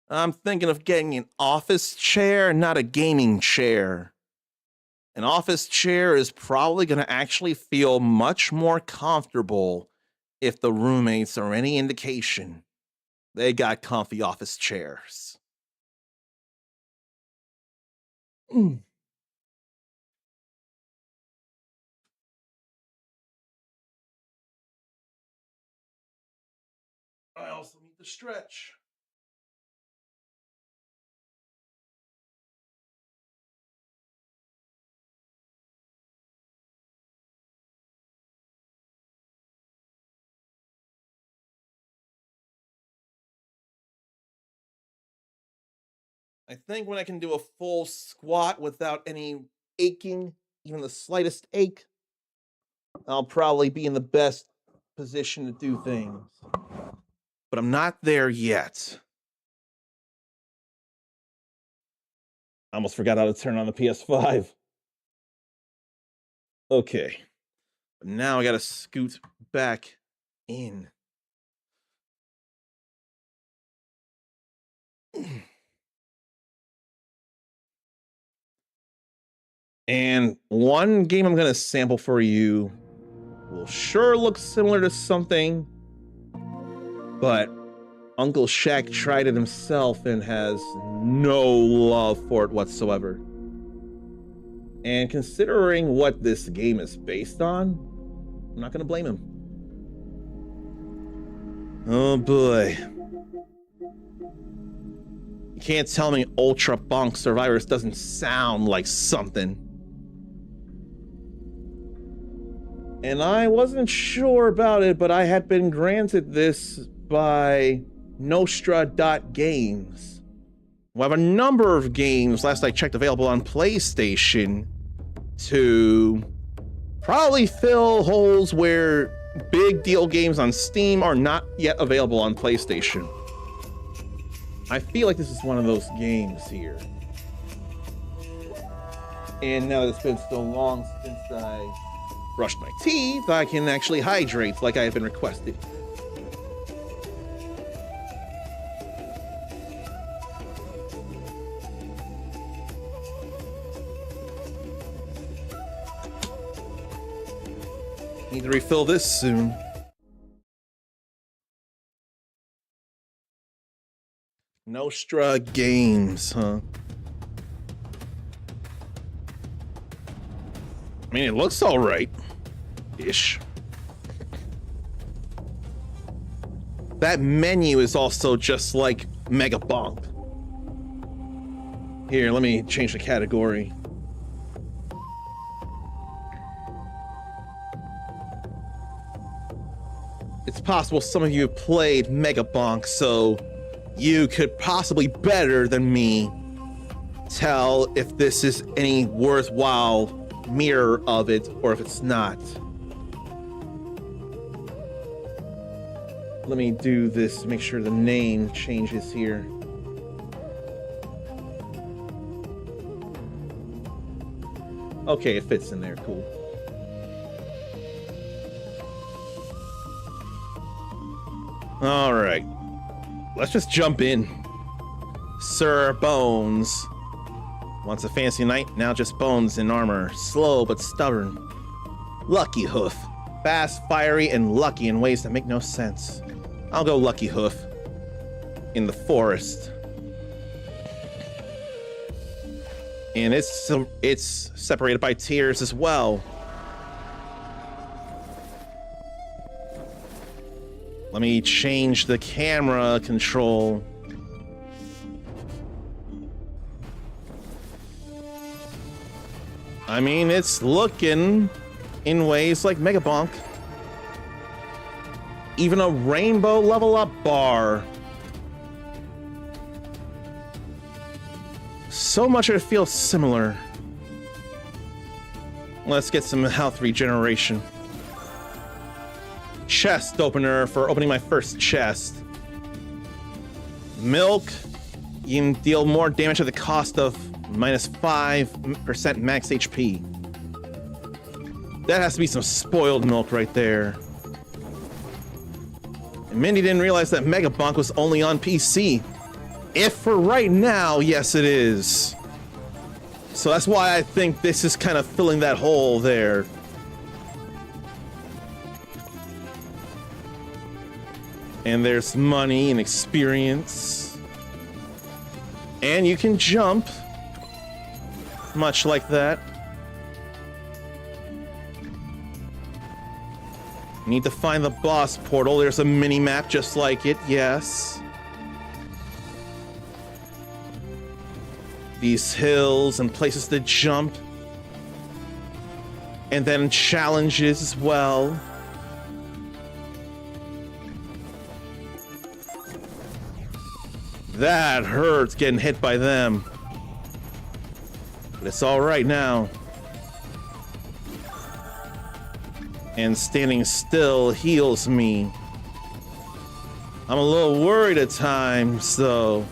I'm thinking of getting an office chair, not a gaming chair. An office chair is probably going to actually feel much more comfortable if the roommates are any indication. They got comfy office chairs. I also need to stretch. I think when I can do a full squat without any aching, even the slightest ache, I'll probably be in the best position to do things. But I'm not there yet. I almost forgot how to turn on the PS5. Okay. But now I gotta scoot back in. And one game I'm gonna sample for you will sure look similar to something, but Uncle Shaq tried it himself and has no love for it whatsoever. And considering what this game is based on, I'm not gonna blame him. Oh boy. You can't tell me Ultra Bonk Survivors doesn't sound like something. And I wasn't sure about it, but I had been granted this by Nostra.games. We have a number of games, last I checked, available on PlayStation to Probably fill holes where big deal games on Steam are not yet available on PlayStation. I feel like this is one of those games here. And now that it's been so long since I brushed my teeth, I can actually hydrate like I have been requested. Need to refill this soon. Nostra Games, huh? I mean, it looks all right. Ish. That menu is also just like Mega Bonk. Here, let me change the category. It's possible some of you have played Mega Bonk, so you could possibly better than me tell if this is any worthwhile mirror of it or if it's not. Let me do this, make sure the name changes here. Okay, it fits in there, cool. All right, let's just jump in. Sir Bones. Once a fancy knight, now just bones in armor. Slow but stubborn. Lucky Hoof. Fast, fiery, and lucky in ways that make no sense. I'll go Lucky Hoof. In the forest. And it's separated by tiers as well. Let me change the camera control. I mean, it's looking in ways like Mega Bonk. Even a rainbow level up bar. So much it feels similar. Let's get some health regeneration. Chest opener for opening my first chest. Milk. You can deal more damage at the cost of minus 5% max HP. That has to be some spoiled milk right there. And Mindy didn't realize that Mega Bonk was only on PC. If for right now, yes it is. So that's why I think this is kind of filling that hole there. And there's money and experience. And you can jump. Much like that. Need to find the boss portal. There's a mini-map just like it, yes. These hills and places to jump. And then challenges as well. That hurts getting hit by them. But it's all right now. And standing still heals me. I'm a little worried at times, though.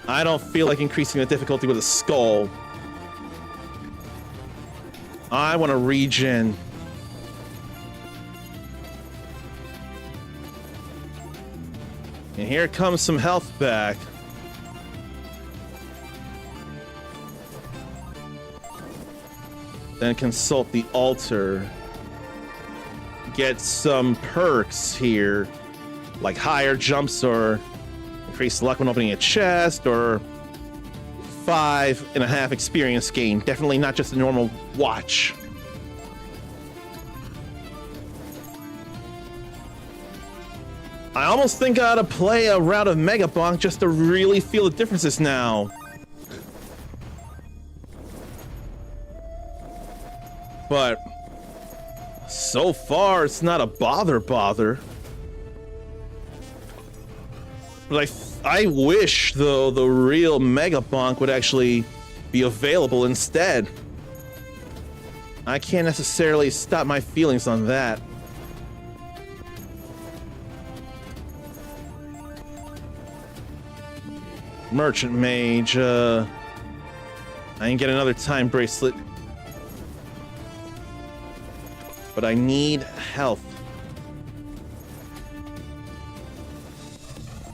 I don't feel like increasing the difficulty with a skull. I want to regen. And here comes some health back. Then consult the altar. Get some perks here, like higher jumps or increased luck when opening a chest, or 5.5 experience gain. Definitely not just a normal watch. I almost think I ought to play a round of Mega Bonk just to really feel the differences now. But so far, it's not a bother. But I wish, though, the real Mega Bonk would actually be available instead. I can't necessarily stop my feelings on that. Merchant Mage, I can get another time bracelet. But I need health.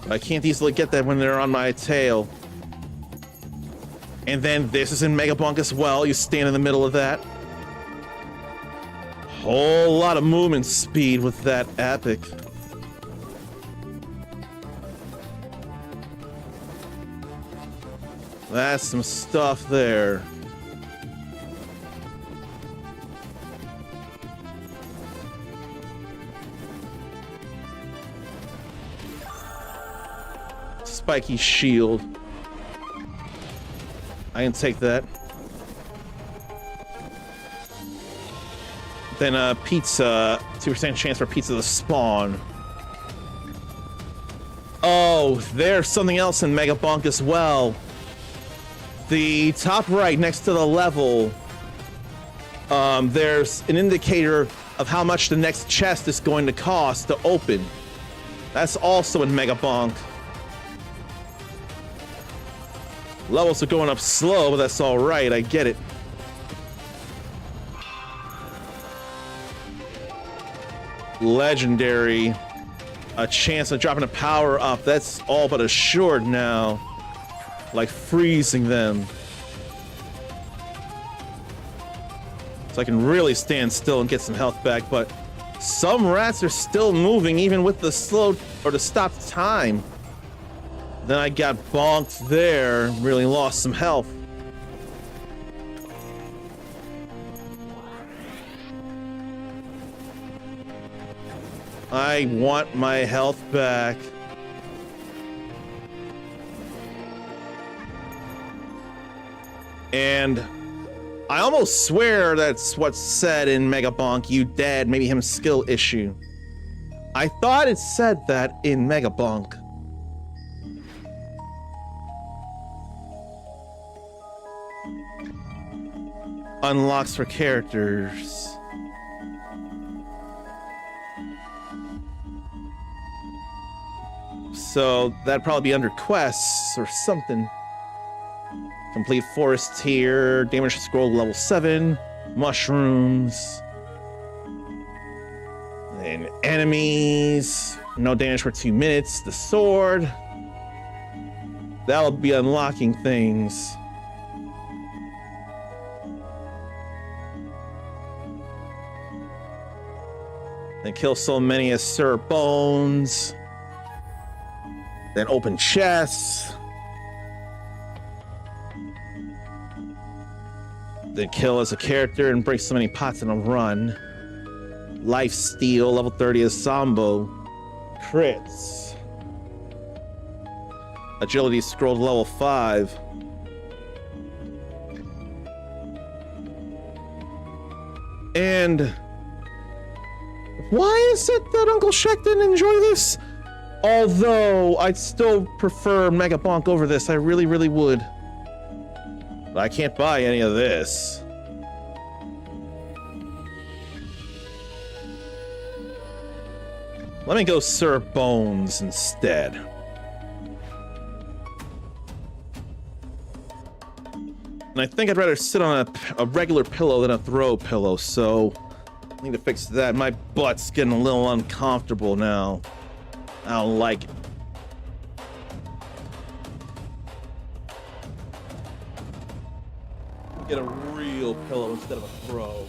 I can't easily get that when they're on my tail. And then this is in Mega Bonk as well. You stand in the middle of that. Whole lot of movement speed with that epic. That's some stuff there. Spiky shield. I can take that. Then pizza, 2% chance for pizza to spawn. Oh, there's something else in Mega Bonk as well. The top right next to the level, there's an indicator of how much the next chest is going to cost to open. That's also in Mega Bonk. Levels are going up slow, but that's all right. I get it. Legendary. A chance of dropping a power up. That's all but assured now. Like freezing them. So I can really stand still and get some health back, but some rats are still moving even with the slow or the stopped time. Then I got bonked there, really lost some health. I want my health back. And I almost swear that's what's said in Mega Bonk, you dead, maybe him skill issue. I thought it said that in Mega Bonk. Unlocks for characters. So that'd probably be under quests or something. Complete forest tier, damage scroll level 7, mushrooms. And enemies, no damage for 2 minutes, the sword. That'll be unlocking things. Then kill so many as Sir Bones. Then open chests. Then kill as a character and break so many pots in a run. Life steal, level 30 as Sambo. Crits. Agility scroll to level 5. And why is it that Uncle Shaq didn't enjoy this? Although I'd still prefer Mega Bonk over this, I really, really would. But I can't buy any of this. Let me go Sir Bones instead. And I think I'd rather sit on a regular pillow than a throw pillow, so I need to fix that. My butt's getting a little uncomfortable now. I don't like it. Get a real pillow instead of a throw.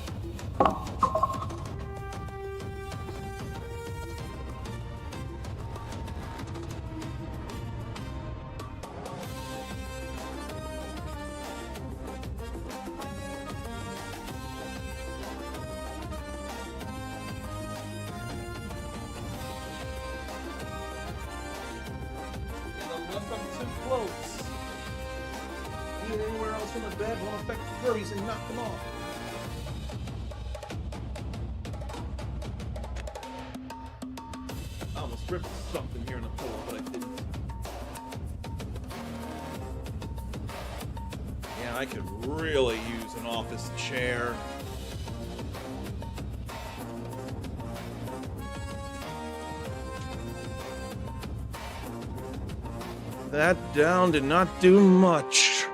Anywhere else on the bed won't affect the furries and knock them off. I almost ripped something here in the pool, but I didn't. Yeah, I could really use an office chair. That down did not do much.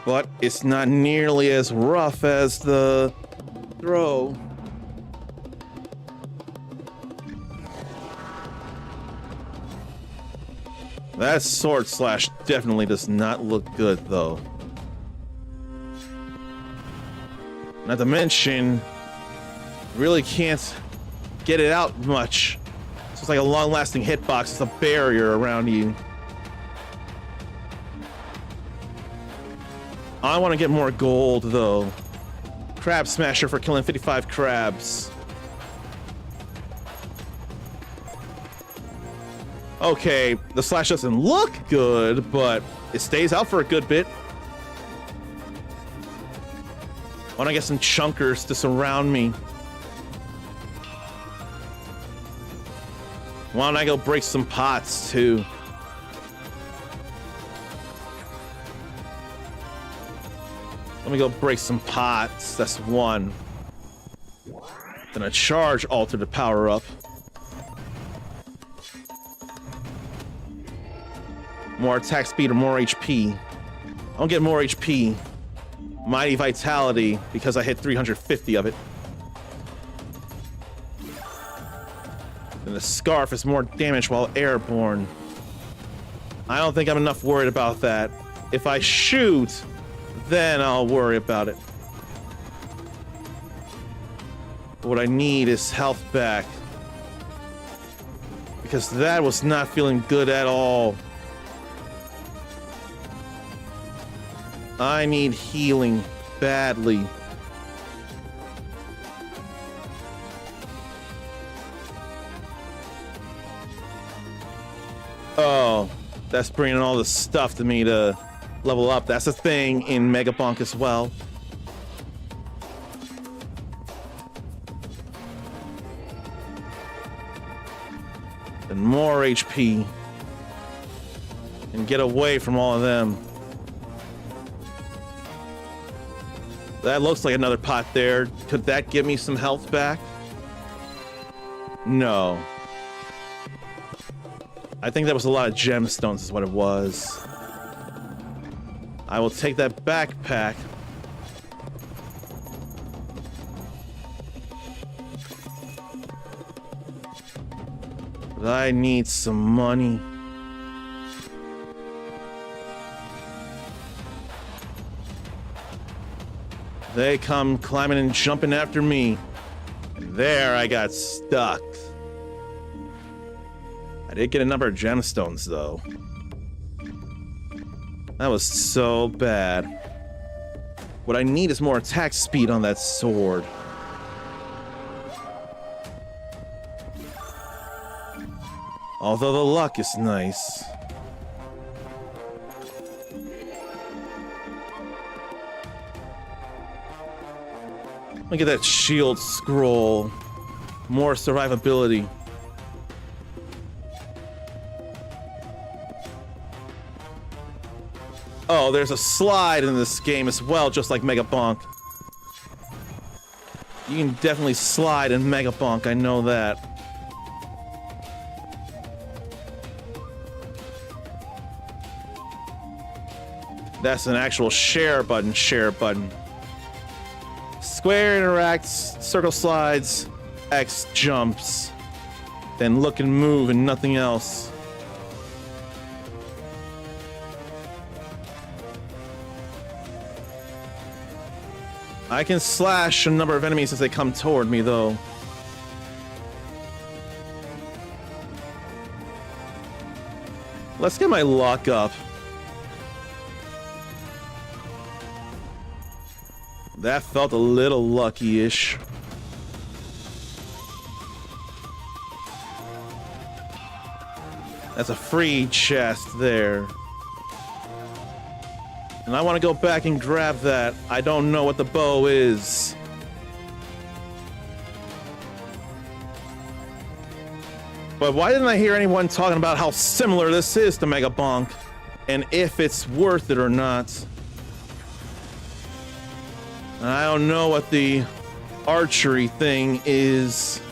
But it's not nearly as rough as the throw. That sword slash definitely does not look good, though. Not to mention, really can't get it out much. So it's like a long-lasting hitbox. It's a barrier around you. I want to get more gold, though. Crab Smasher for killing 55 crabs. Okay, the slash doesn't look good, but it stays out for a good bit. Want to get some chunkers to surround me. Why don't I go break some pots, too? Let me go break some pots. That's one. Then a charge altar to power up. More attack speed or more HP. I'll get more HP. Mighty Vitality, because I hit 350 of it. And the Scarf is more damage while airborne. I don't think I'm enough worried about that. If I shoot, then I'll worry about it. What I need is health back. Because that was not feeling good at all. I need healing badly. Oh, that's bringing all the stuff to me to level up. That's a thing in Mega Bonk as well. And more HP. And get away from all of them. That looks like another pot there. Could that give me some health back? No. I think that was a lot of gemstones is what it was. I will take that backpack. But I need some money. They come climbing and jumping after me. And there I got stuck. I did get a number of gemstones, though. That was so bad. What I need is more attack speed on that sword. Although the luck is nice. Look at that shield scroll. More survivability. Oh, there's a slide in this game as well, just like Mega Bonk. You can definitely slide in Mega Bonk, I know that. That's an actual share button, Square interacts, circle slides, X jumps. Then look and move and nothing else. I can slash a number of enemies as they come toward me, though. Let's get my luck up. That felt a little lucky-ish. That's a free chest there. And I want to go back and grab that. I don't know what the bow is. But why didn't I hear anyone talking about how similar this is to Mega Bonk? And if it's worth it or not? I don't know what the archery thing is.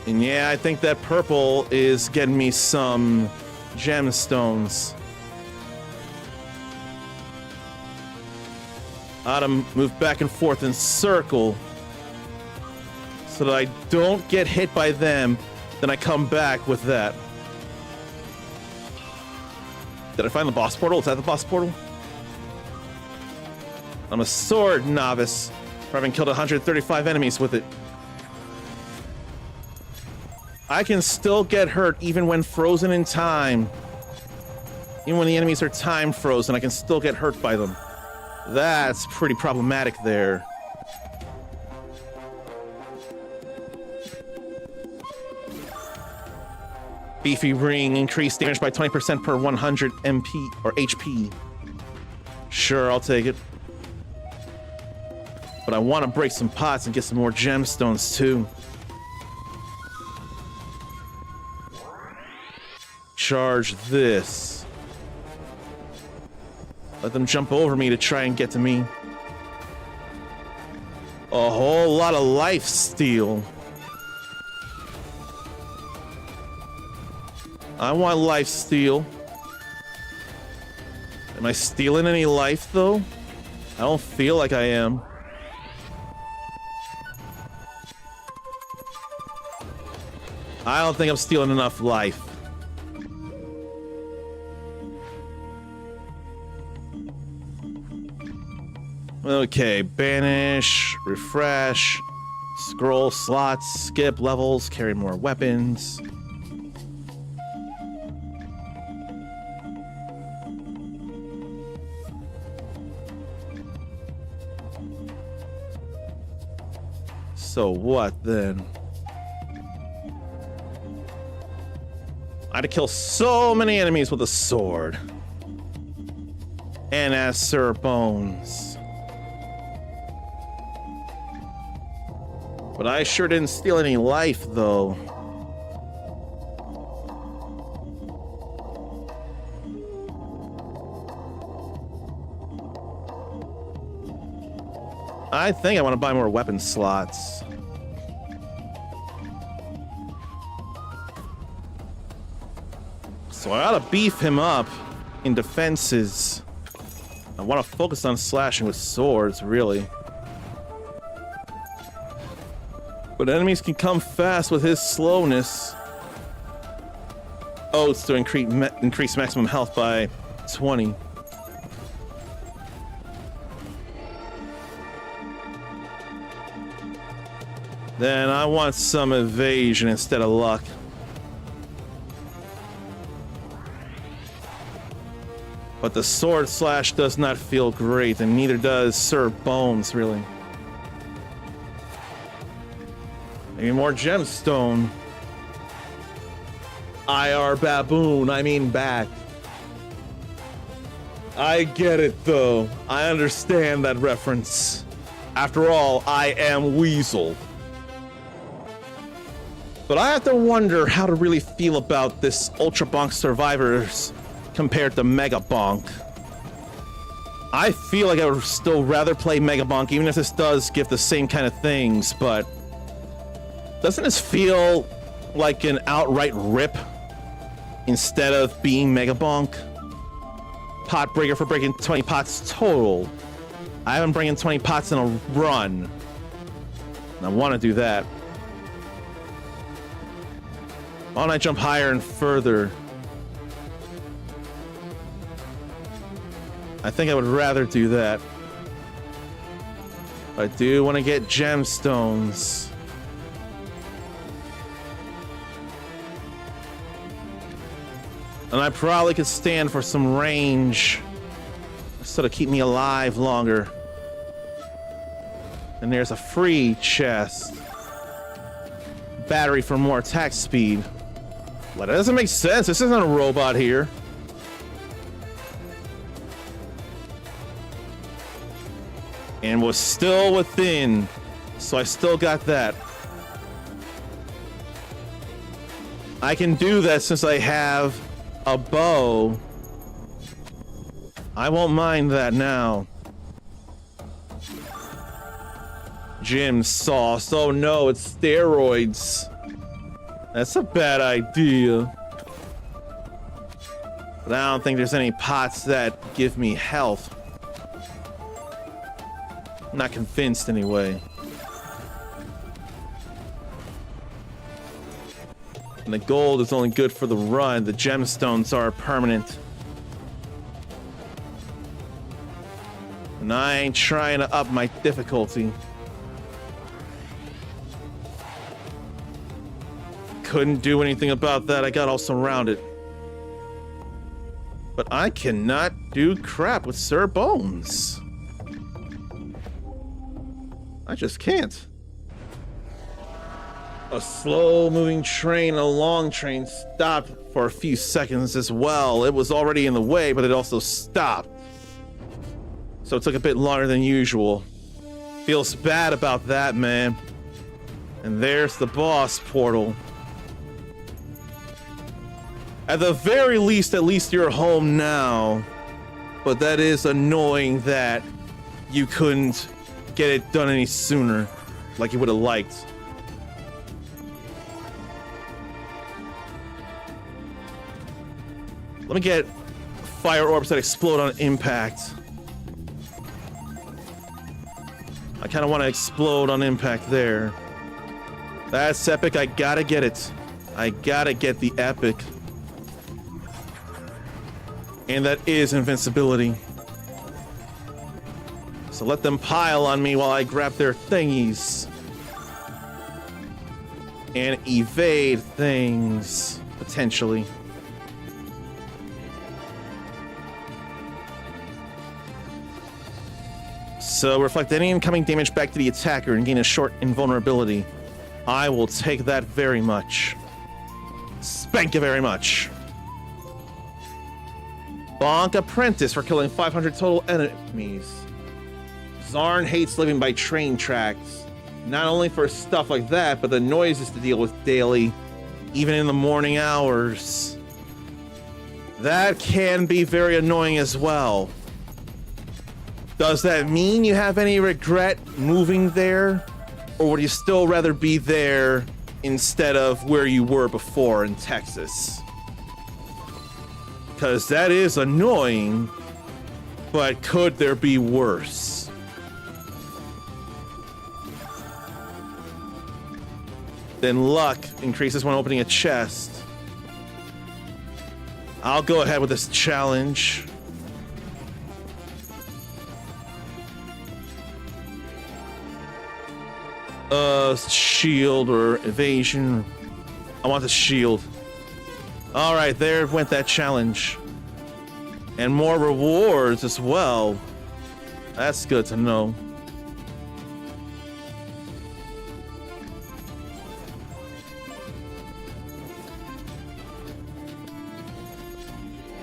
And yeah, I think that purple is getting me some gemstones. Oughta move back and forth in circle so that I don't get hit by them. Then I come back with that. Did I find the boss portal? Is that the boss portal? I'm a sword novice for having killed 135 enemies with it. I can still get hurt even when frozen in time. Even when the enemies are time frozen, I can still get hurt by them. That's pretty problematic there. Beefy ring, increased damage by 20% per 100 MP or HP. Sure, I'll take it. But I want to break some pots and get some more gemstones too. Charge this. Let them jump over me to try and get to me. A whole lot of life steal. I want life steal. Am I stealing any life though? I don't feel like I am. I don't think I'm stealing enough life. Okay, banish, refresh, scroll slots, skip levels, carry more weapons. So what then? I had to kill so many enemies with a sword. And as Sir Bones. But I sure didn't steal any life, though. I think I want to buy more weapon slots. So I ought to beef him up in defenses. I want to focus on slashing with swords, really. But enemies can come fast with his slowness. Oh, it's to increase maximum health by 20. Then I want some evasion instead of luck. But the sword slash does not feel great, and neither does Sir Bones, really. Maybe more gemstone. IR baboon, I mean back. I get it, though. I understand that reference. After all, I am Weasel. But I have to wonder how to really feel about this Ultra Bonk Survivors compared to Mega Bonk. I feel like I would still rather play Mega Bonk, even if this does give the same kind of things, but doesn't this feel like an outright rip instead of being Mega Bonk? Pot breaker for breaking 20 pots total. I haven't broken 20 pots in a run. And I want to do that. Why don't I jump higher and further? I think I would rather do that. But I do want to get gemstones. And I probably could stand for some range. So to keep me alive longer. And there's a free chest. Battery for more attack speed. Well, that doesn't make sense. This isn't a robot here. And was still within. So I still got that. I can do that since I have a bow. I won't mind that now. Gym sauce. Oh no, it's steroids. That's a bad idea. But I don't think there's any pots that give me health. I'm not convinced anyway. And the gold is only good for the run. The gemstones are permanent. And I ain't trying to up my difficulty. Couldn't do anything about that. I got all surrounded. But I cannot do crap with Sir Bones. I just can't. A slow-moving train, a long train, stopped for a few seconds as well. It was already in the way, but it also stopped. So it took a bit longer than usual. Feels bad about that, man. And there's the boss portal. At the very least, at least you're home now. But that is annoying that you couldn't get it done any sooner, like you would have liked. Let me get fire orbs that explode on impact. I kind of want to explode on impact there. That's epic. I gotta get it. I gotta get the epic. And that is invincibility. So let them pile on me while I grab their thingies. And evade things, potentially. So reflect any incoming damage back to the attacker and gain a short invulnerability. I will take that very much. Spank you very much. Bonk Apprentice for killing 500 total enemies. Zarn hates living by train tracks. Not only for stuff like that, but the noises to deal with daily, even in the morning hours. That can be very annoying as well. Does that mean you have any regret moving there? Or would you still rather be there instead of where you were before in Texas? Because that is annoying, but could there be worse? Then luck increases when opening a chest. I'll go ahead with this challenge. Shield or evasion. I want the shield. All right, there went that challenge. And more rewards as well. That's good to know.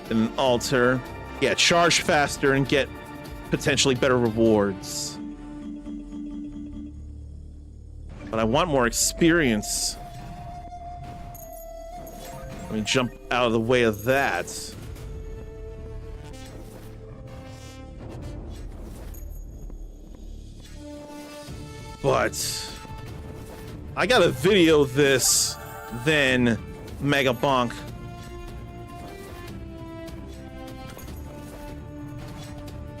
An altar. Yeah, charge faster and get potentially better rewards. But I want more experience. Let me jump out of the way of that. But I gotta video this, then Mega Bonk.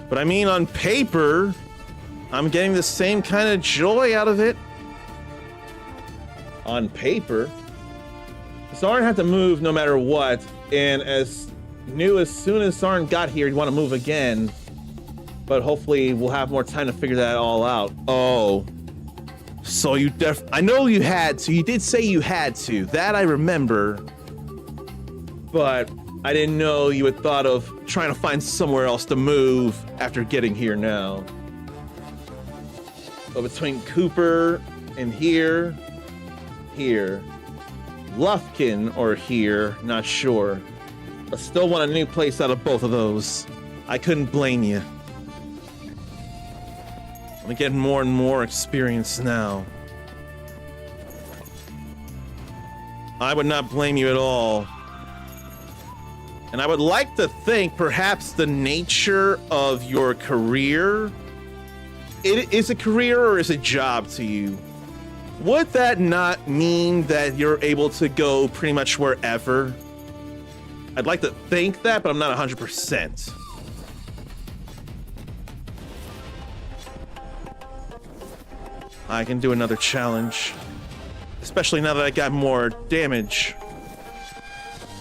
But I mean, on paper, I'm getting the same kind of joy out of it. On paper. Sarn had to move no matter what, and as soon as Sarn got here, he'd want to move again. But hopefully we'll have more time to figure that all out. Oh. So you I know you had to. You did say you had to. That I remember. But I didn't know you had thought of trying to find somewhere else to move after getting here now. But between Cooper and here, Lufkin or here, not sure. But still want a new place out of both of those. I couldn't blame you. I'm getting more and more experience now. I would not blame you at all. And I would like to think perhaps the nature of your career, it is a career or is a job to you? Would that not mean that you're able to go pretty much wherever? I'd like to think that, but I'm not 100%. I can do another challenge. Especially now that I got more damage.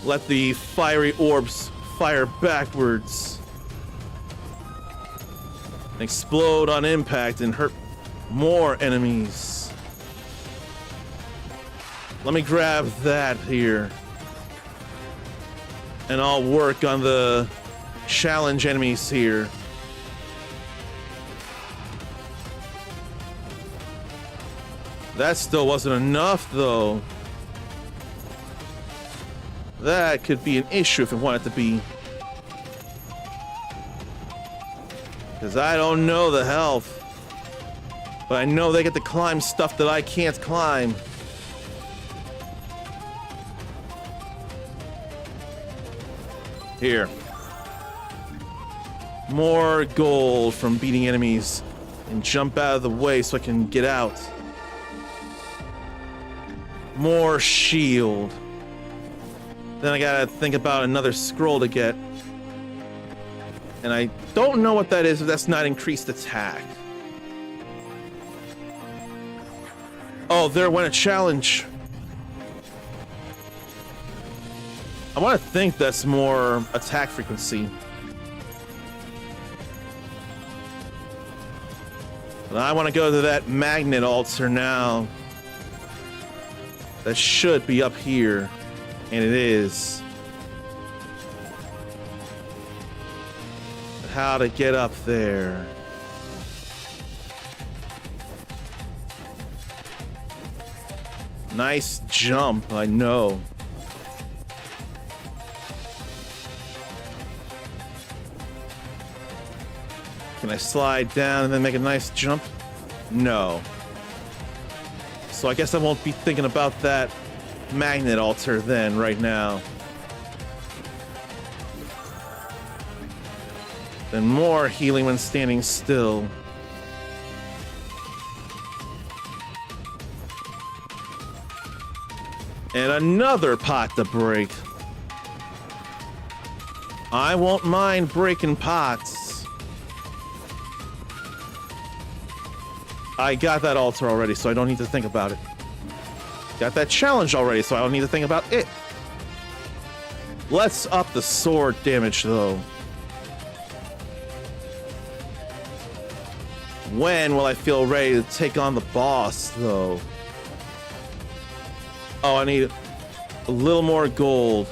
Let the fiery orbs fire backwards. Explode on impact and hurt more enemies. Let me grab that here. And I'll work on the challenge enemies here. That still wasn't enough, though. That could be an issue if it wanted to be. Because I don't know the health. But I know they get to climb stuff that I can't climb. Here. More gold from beating enemies. And jump out of the way so I can get out. More shield. Then I gotta think about another scroll to get. And I don't know what that is if that's not increased attack. Oh, there went a challenge. I want to think that's more attack frequency. But I want to go to that magnet altar now. That should be up here. And it is. How to get up there. Nice jump, I know. Can I slide down and then make a nice jump? No. So I guess I won't be thinking about that magnet altar then, right now. Then more healing when standing still. And another pot to break. I won't mind breaking pots. I got that altar already, so I don't need to think about it. Got that challenge already, so I don't need to think about it. Let's up the sword damage, though. When will I feel ready to take on the boss, though? Oh, I need a little more gold.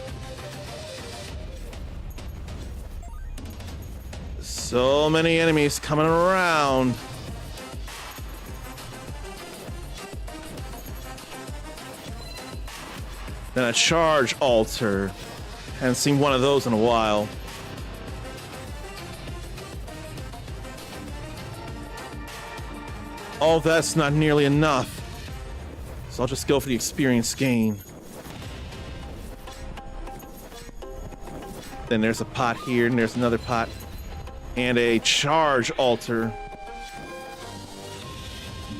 So many enemies coming around. Then a charge altar. Haven't seen one of those in a while. Oh, that's not nearly enough. So I'll just go for the experience gain. Then there's a pot here, and there's another pot. And a charge altar.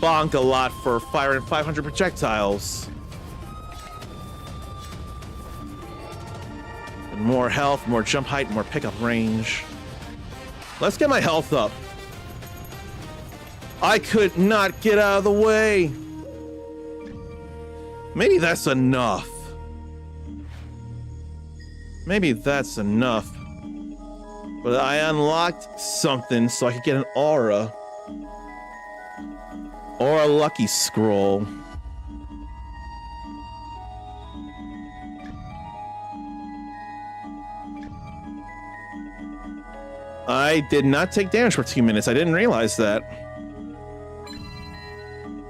Bonk a lot for firing 500 projectiles. And more health, more jump height, more pickup range. Let's get my health up. I could not get out of the way. Maybe that's enough. Maybe that's enough. But I unlocked something so I could get an aura. Or a lucky scroll. I did not take damage for 2 minutes. I didn't realize that.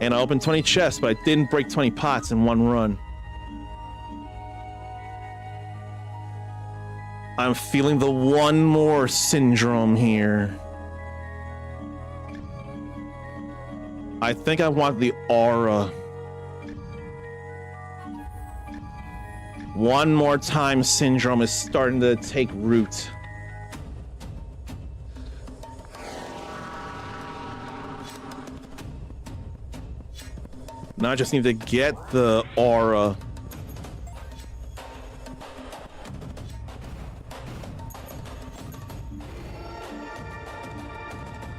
And I opened 20 chests, but I didn't break 20 pots in one run. I'm feeling the one more syndrome here. I think I want the aura. One more time syndrome is starting to take root. Now I just need to get the aura.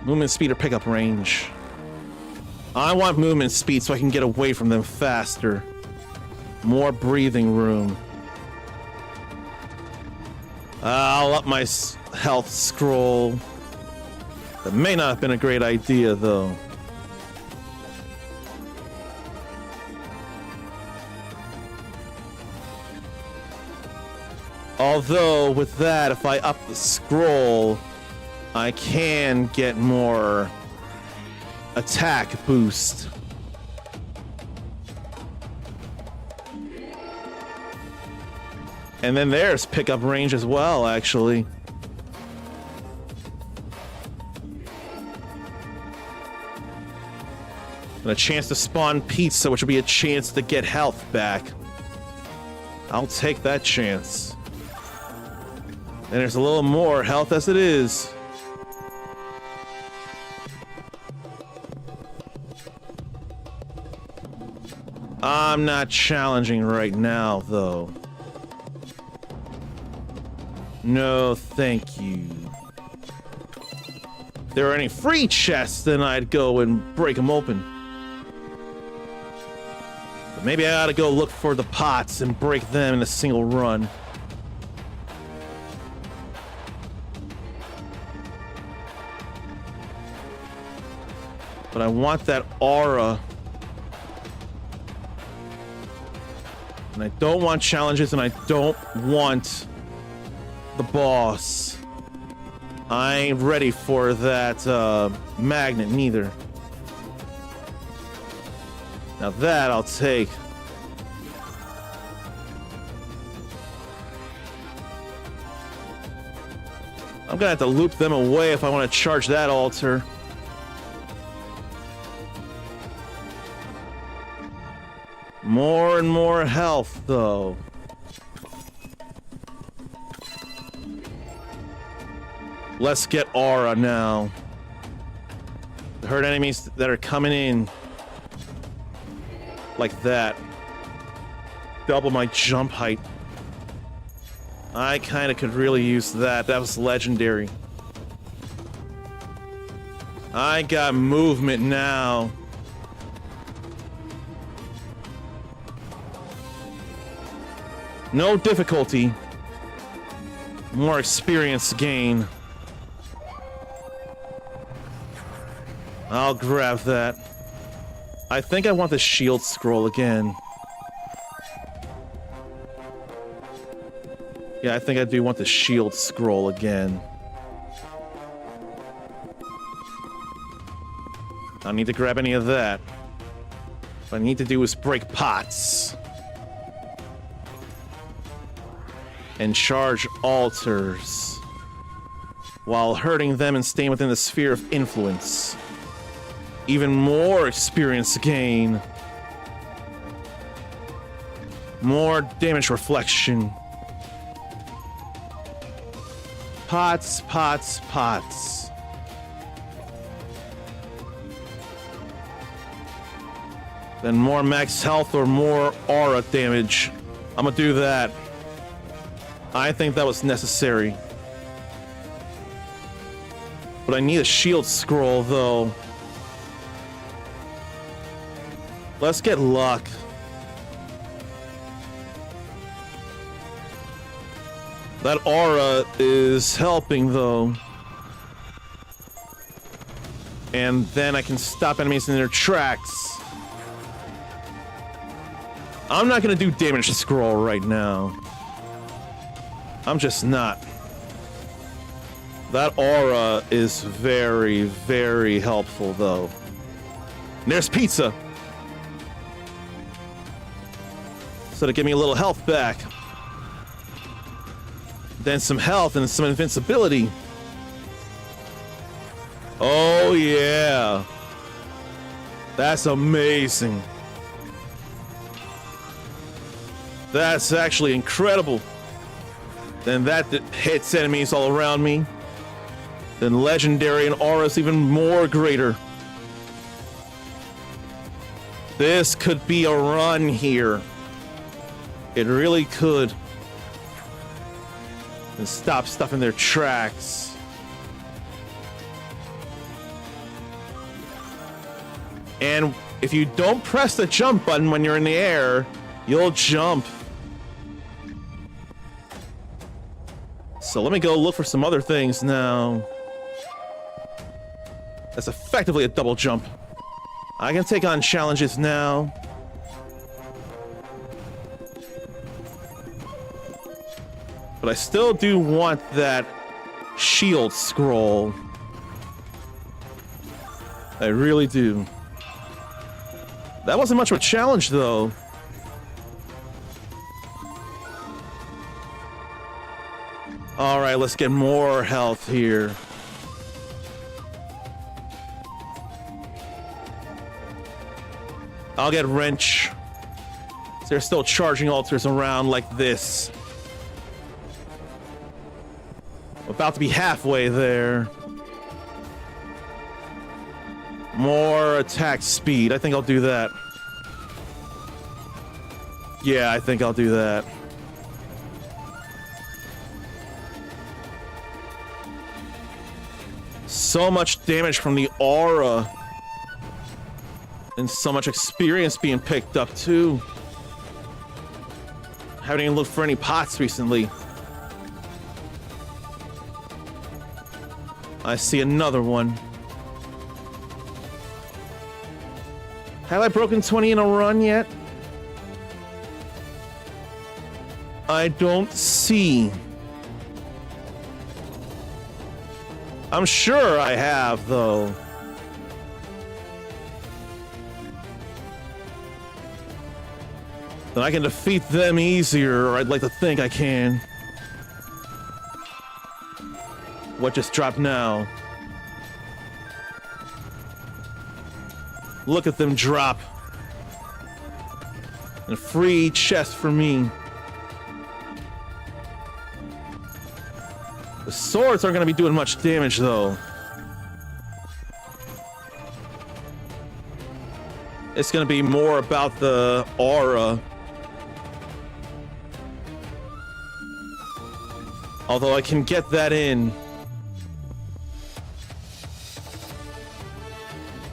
Movement speed or pickup range. I want movement speed so I can get away from them faster. More breathing room. I'll up my health scroll. That may not have been a great idea, though. Although, with that, if I up the scroll, I can get more attack boost. And then there's pickup range as well, actually. And a chance to spawn pizza, which will be a chance to get health back. I'll take that chance. And there's a little more health as it is. I'm not challenging right now, though. No, thank you. If there are any free chests, then I'd go and break them open. But maybe I ought to go look for the pots and break them in a single run. But I want that aura. And I don't want challenges, and I don't want the boss. I ain't ready for that magnet neither. Now that I'll take. I'm gonna have to loop them away if I want to charge that altar. More and more health, though. Let's get aura now. Hurt enemies that are coming in. Like that. Double my jump height. I kinda could really use that. That was legendary. I got movement now. No difficulty. More experience gain. I'll grab that. I think I want the shield scroll again. Yeah, I think I do want the shield scroll again. I don't need to grab any of that. What I need to do is break pots. And charge altars. While hurting them and staying within the sphere of influence. Even more experience gain. More damage reflection. Pots, pots, pots. Then more max health or more aura damage. I'm gonna do that. I think that was necessary. But I need a shield scroll, though. Let's get luck. That aura is helping, though. And then I can stop enemies in their tracks. I'm not gonna do damage to scroll right now. I'm just not. That aura is very, very helpful, though. And there's pizza. So to give me a little health back. Then some health and some invincibility. Oh, yeah. That's amazing. That's actually incredible. Then that hits enemies all around me. Then legendary and aura's even more greater. This could be a run here. It really could. And stop stuff in their tracks. And if you don't press the jump button when you're in the air, you'll jump. So let me go look for some other things now. That's effectively a double jump. I can take on challenges now. But I still do want that shield scroll. I really do. That wasn't much of a challenge, though. All right, let's get more health here. I'll get wrench. They're still charging altars around like this. About to be halfway there. More attack speed. I think I'll do that. Yeah, I think I'll do that. So much damage from the aura. And so much experience being picked up, too. Haven't even looked for any pots recently. I see another one. Have I broken 20 in a run yet? I don't see. I'm sure I have, though. Then I can defeat them easier, or I'd like to think I can. What just dropped now? Look at them drop. And a free chest for me. The swords aren't going to be doing much damage, though. It's going to be more about the aura. Although I can get that in.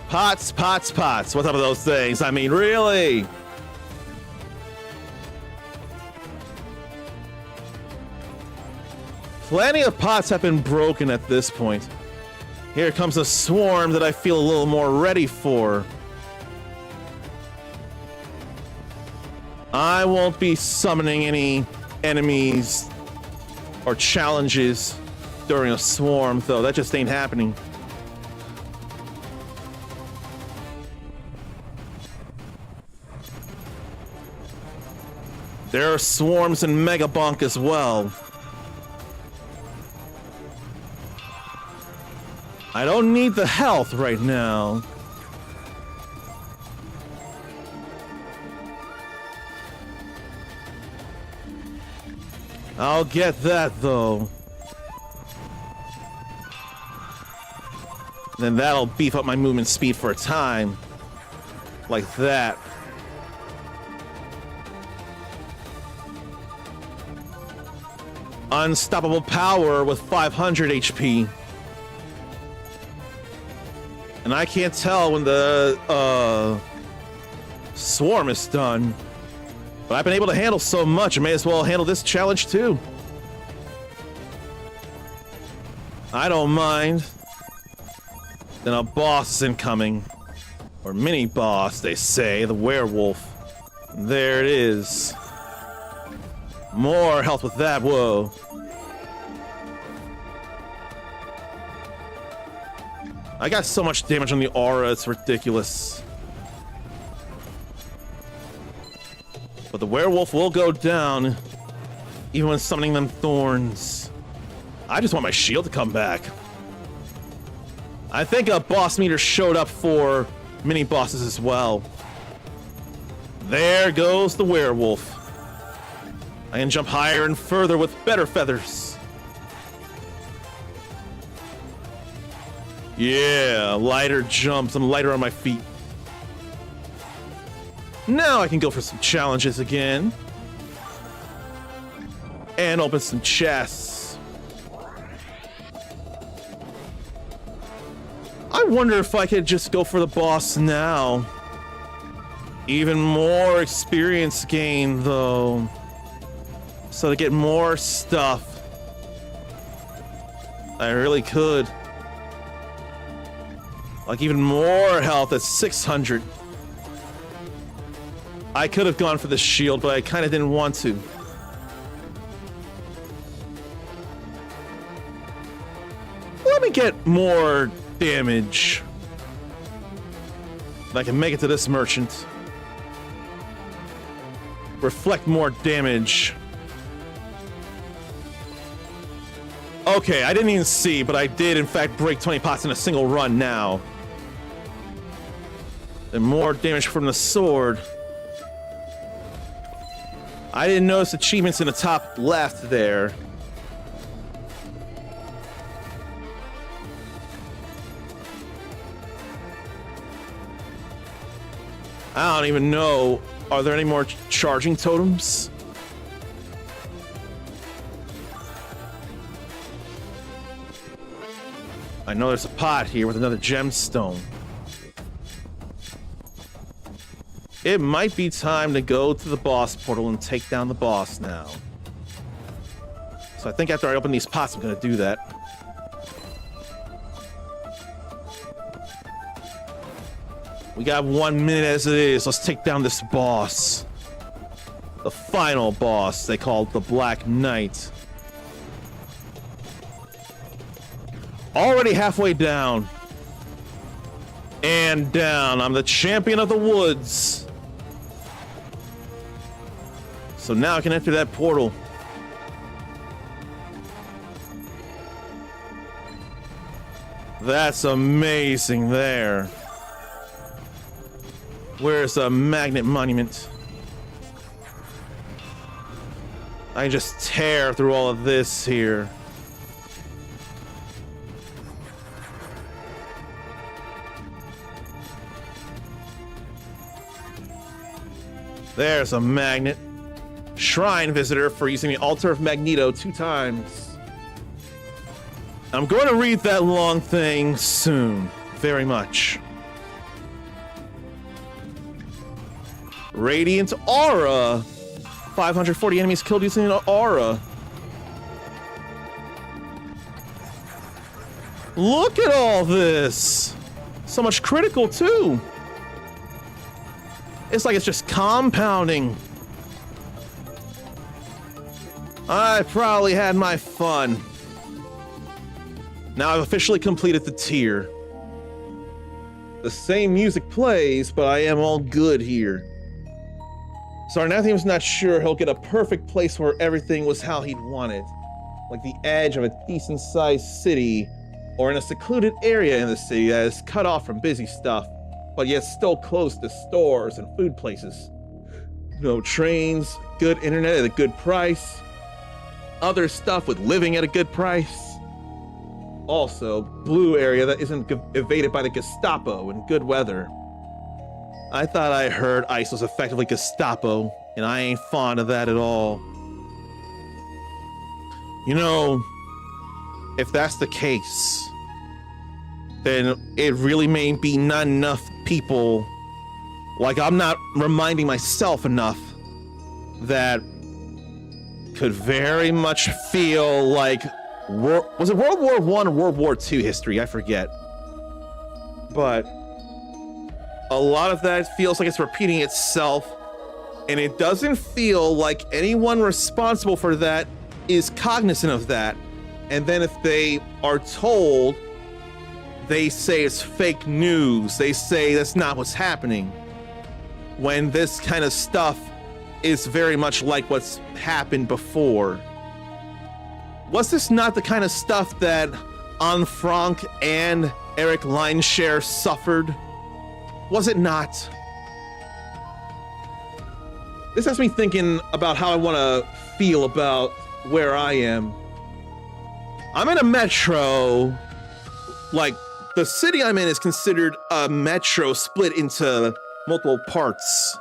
Pots, pots, pots. What's up with those things? I mean, really? Plenty of pots have been broken at this point. Here comes a swarm that I feel a little more ready for. I won't be summoning any enemies or challenges during a swarm, though. That just ain't happening. There are swarms in Megabunk as well. I don't need the health right now. I'll get that, though. Then that'll beef up my movement speed for a time. Like that. Unstoppable power with 500 HP. And I can't tell when the swarm is done. But I've been able to handle so much, I may as well handle this challenge too. I don't mind. Then a boss is incoming. Or mini boss, they say, the werewolf. There it is. More health with that, whoa. I got so much damage on the aura, it's ridiculous. But the werewolf will go down, even when summoning them thorns. I just want my shield to come back. I think a boss meter showed up for mini bosses as well. There goes the werewolf. I can jump higher and further with better feathers. Yeah, lighter jumps. I'm lighter on my feet. Now I can go for some challenges again. And open some chests. I wonder if I could just go for the boss now. Even more experience gain, though. So to get more stuff. I really could. Like even more health at 600. I could have gone for the shield, but I kind of didn't want to. Let me get more damage. I can make it to this merchant. Reflect more damage. Okay, I didn't even see, but I did in fact break 20 pots in a single run now. And more damage from the sword. I didn't notice achievements in the top left there. I don't even know. Are there any more charging totems? I know there's a pot here with another gemstone. It might be time to go to the boss portal and take down the boss now. So I think after I open these pots, I'm gonna do that. We got 1 minute as it is. Let's take down this boss. The final boss they call the Black Knight. Already halfway down. And down. I'm the champion of the woods. So now I can enter that portal. That's amazing there. Where's the magnet monument? I can just tear through all of this here. There's a magnet. Shrine visitor for using the altar of Magneto 2 times. I'm going to read that long thing soon. Very much. Radiant Aura. 540 enemies killed using an aura. Look at all this. So much critical too. It's like it's just compounding. I probably had my fun. Now I've officially completed the tier. The same music plays, but I am all good here. So Arnathium's not sure he'll get a perfect place where everything was how he'd want it. Like the edge of a decent-sized city, or in a secluded area in the city that is cut off from busy stuff, but yet still close to stores and food places. No trains, good internet at a good price, other stuff with living at a good price. Also, blue area that isn't evaded by the Gestapo in good weather. I thought I heard ICE was effectively Gestapo, and I ain't fond of that at all. You know, if that's the case, then it really may be not enough people. Like, I'm not reminding myself enough that could very much feel like, was it World War I or World War II history? I forget. But a lot of that feels like it's repeating itself, and it doesn't feel like anyone responsible for that is cognizant of that. And then if they are told, they say it's fake news. They say that's not what's happening. When this kind of stuff is very much like what's happened before. Was this not the kind of stuff that Anne Frank and Eric Leinshare suffered? Was it not? This has me thinking about how I want to feel about where I am. I'm in a metro. Like, the city I'm in is considered a metro split into multiple parts.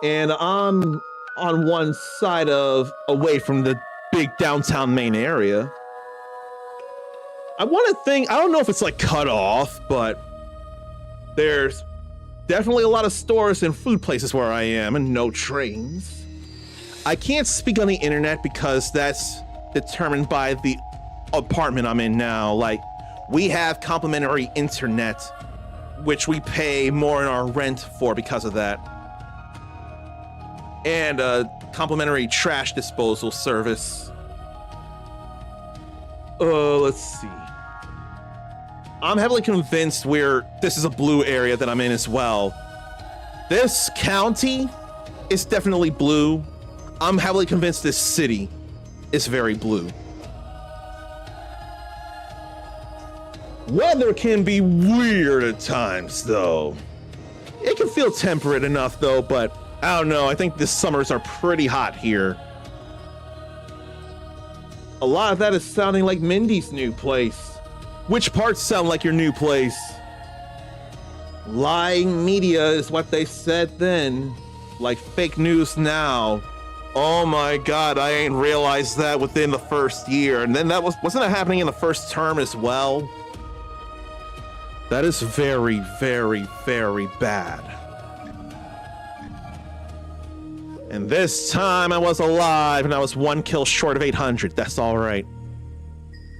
And I'm on one side of away from the big downtown main area. I want to think, I don't know if it's like cut off, but there's definitely a lot of stores and food places where I am and no trains. I can't speak on the internet because that's determined by the apartment I'm in now. Like, we have complimentary internet, which we pay more in our rent for because of that. And a complimentary trash disposal service. Let's see. I'm heavily convinced this is a blue area that I'm in as well. This county is definitely blue. I'm heavily convinced this city is very blue. Weather can be weird at times, though. It can feel temperate enough, though, but I don't know. I think the summers are pretty hot here. A lot of that is sounding like Mindy's new place. Which parts sound like your new place? Lying media is what they said then. Like fake news now. Oh my god, I ain't realized that within the first year. And then wasn't that happening in the first term as well? That is very, very, very bad. And this time I was alive and I was 1 kill short of 800. That's all right.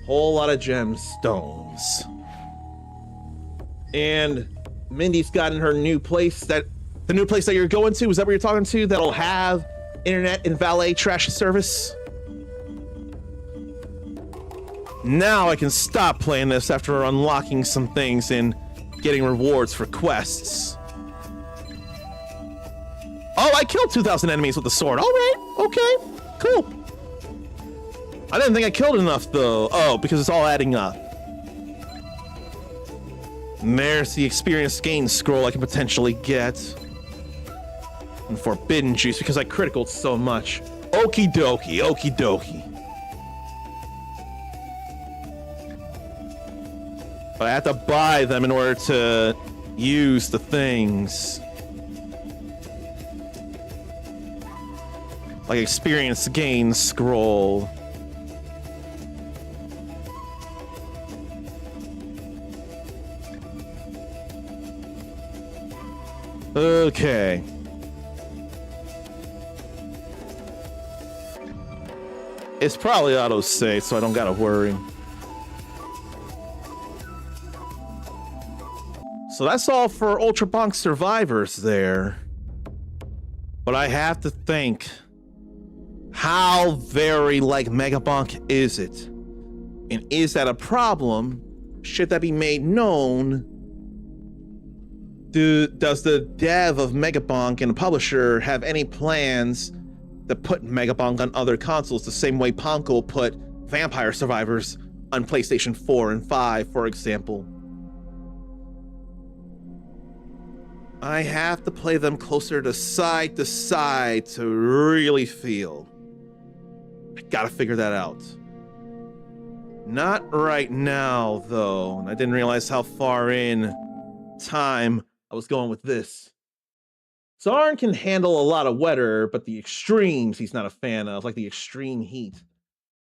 Whole lot of gemstones. And Mindy's gotten her new place the new place that you're going to, is that what you're talking to? That'll have internet and valet trash service? Now I can stop playing this after unlocking some things and getting rewards for quests. Oh, I killed 2,000 enemies with the sword. All right, okay, cool. I didn't think I killed enough though. Oh, because it's all adding up. And there's the experience gain scroll I can potentially get. And forbidden juice because I criticaled so much. Okie dokie, okie dokie. But I have to buy them in order to use the things. Like experience gain scroll. Okay. It's probably auto-save, so I don't gotta worry. So that's all for Ultra Bonk survivors there. But I have to think, how very like Mega Bonk is it? And is that a problem? Should that be made known? Does the dev of Mega Bonk and the publisher have any plans to put Mega Bonk on other consoles the same way Ponko put Vampire Survivors on PlayStation 4 and 5, for example? I have to play them closer to side to really feel. I gotta figure that out. Not right now, though. I didn't realize how far in time I was going with this. Zarn can handle a lot of weather, but the extremes he's not a fan of, like the extreme heat.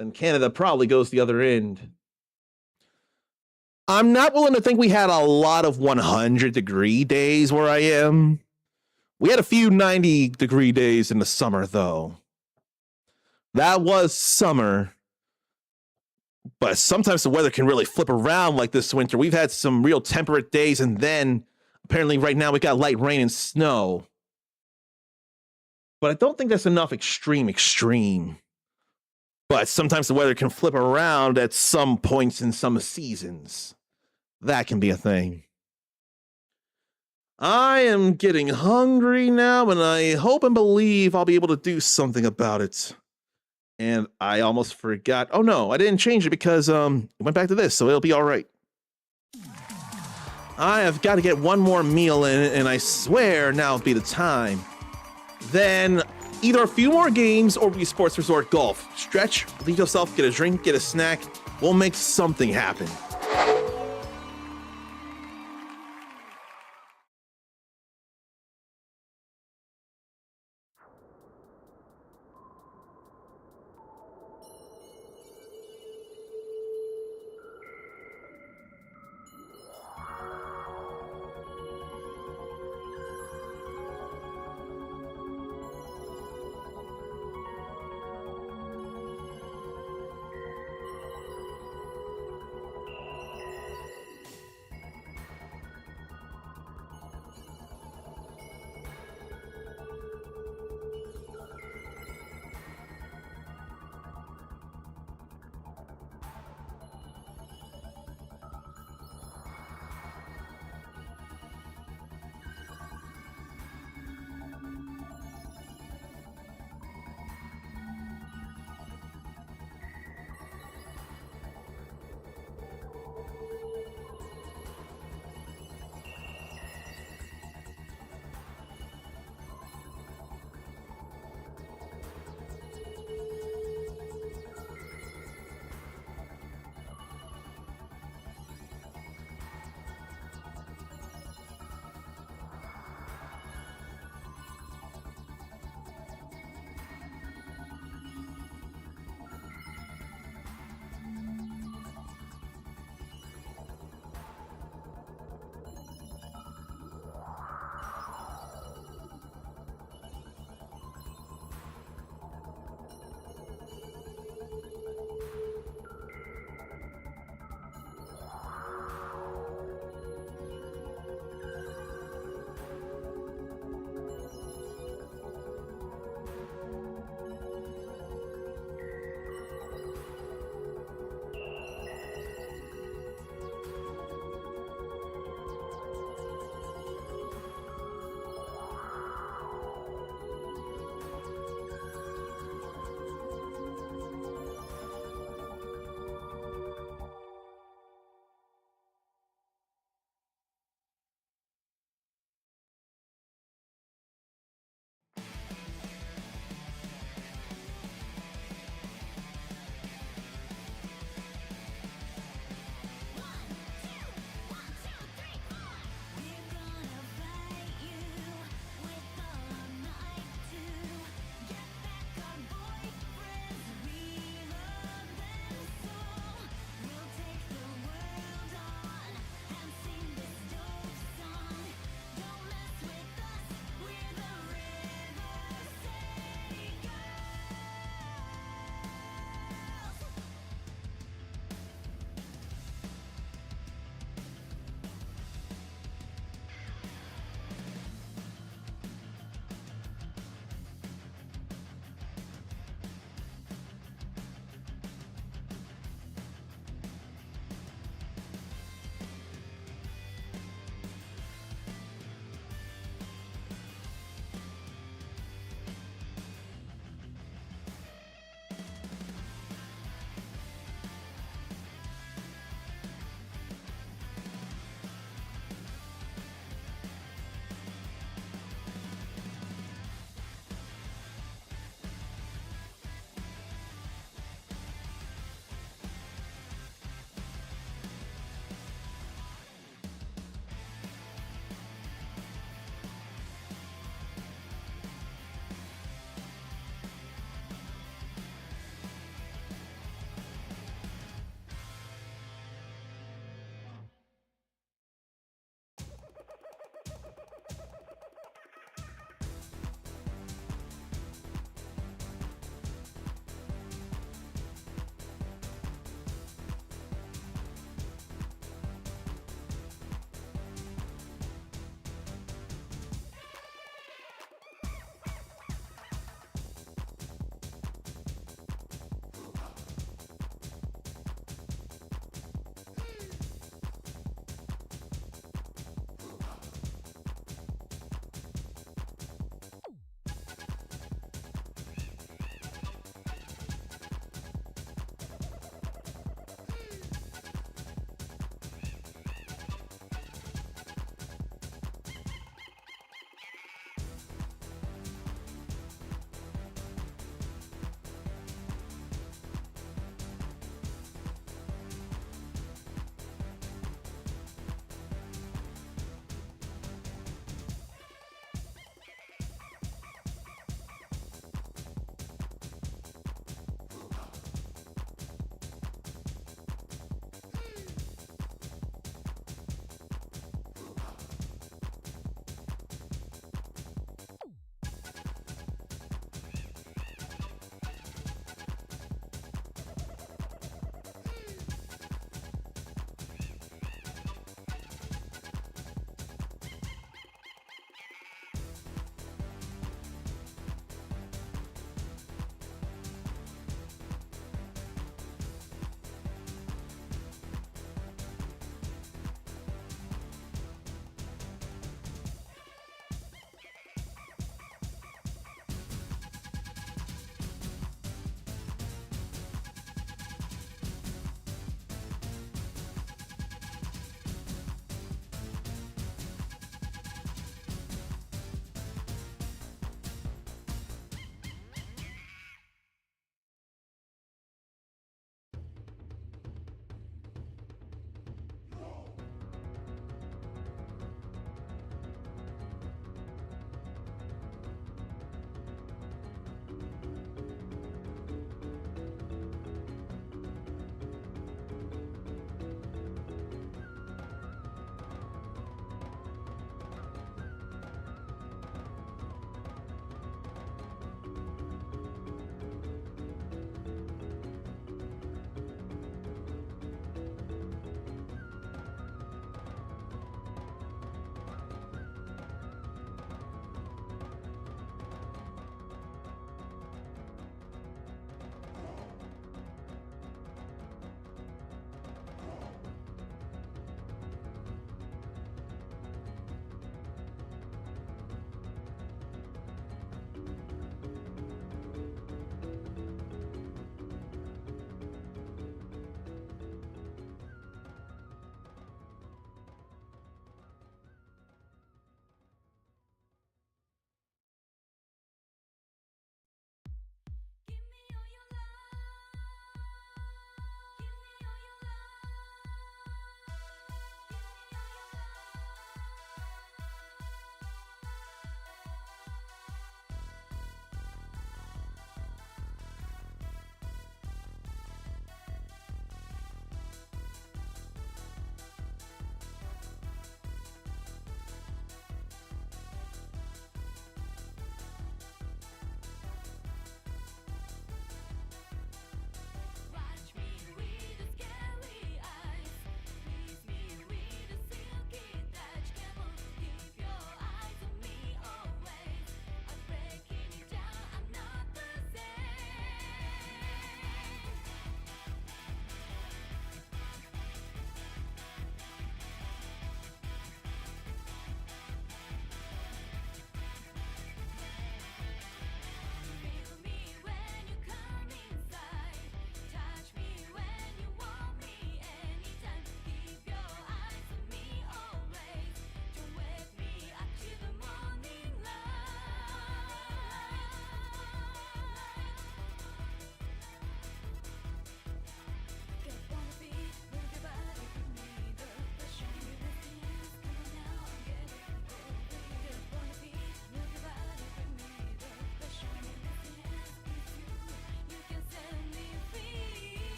And Canada probably goes the other end. I'm not willing to think we had a lot of 100-degree days where I am. We had a few 90-degree days in the summer, though. That was summer. But sometimes the weather can really flip around like this winter. We've had some real temperate days, and then apparently right now we got light rain and snow. But I don't think that's enough extreme. But sometimes the weather can flip around at some points in some seasons. That can be a thing. I am getting hungry now, and I hope and believe I'll be able to do something about it. And I almost forgot. Oh no, I didn't change it because it went back to this, so it'll be all right. I have got to get one more meal in, and I swear now will be the time. Then either a few more games or Wii Sports Resort Golf. Stretch, leave yourself, get a drink, get a snack. We'll make something happen.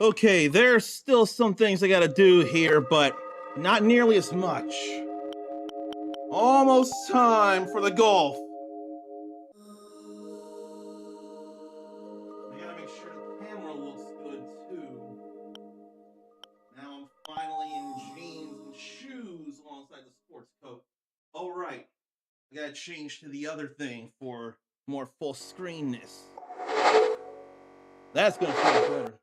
Okay, there's still some things I gotta do here, but not nearly as much. Almost time for the golf. I gotta make sure the camera looks good too. Now I'm finally in jeans and shoes alongside the sports coat. Oh right, I gotta change to the other thing for more full screenness. That's gonna feel better.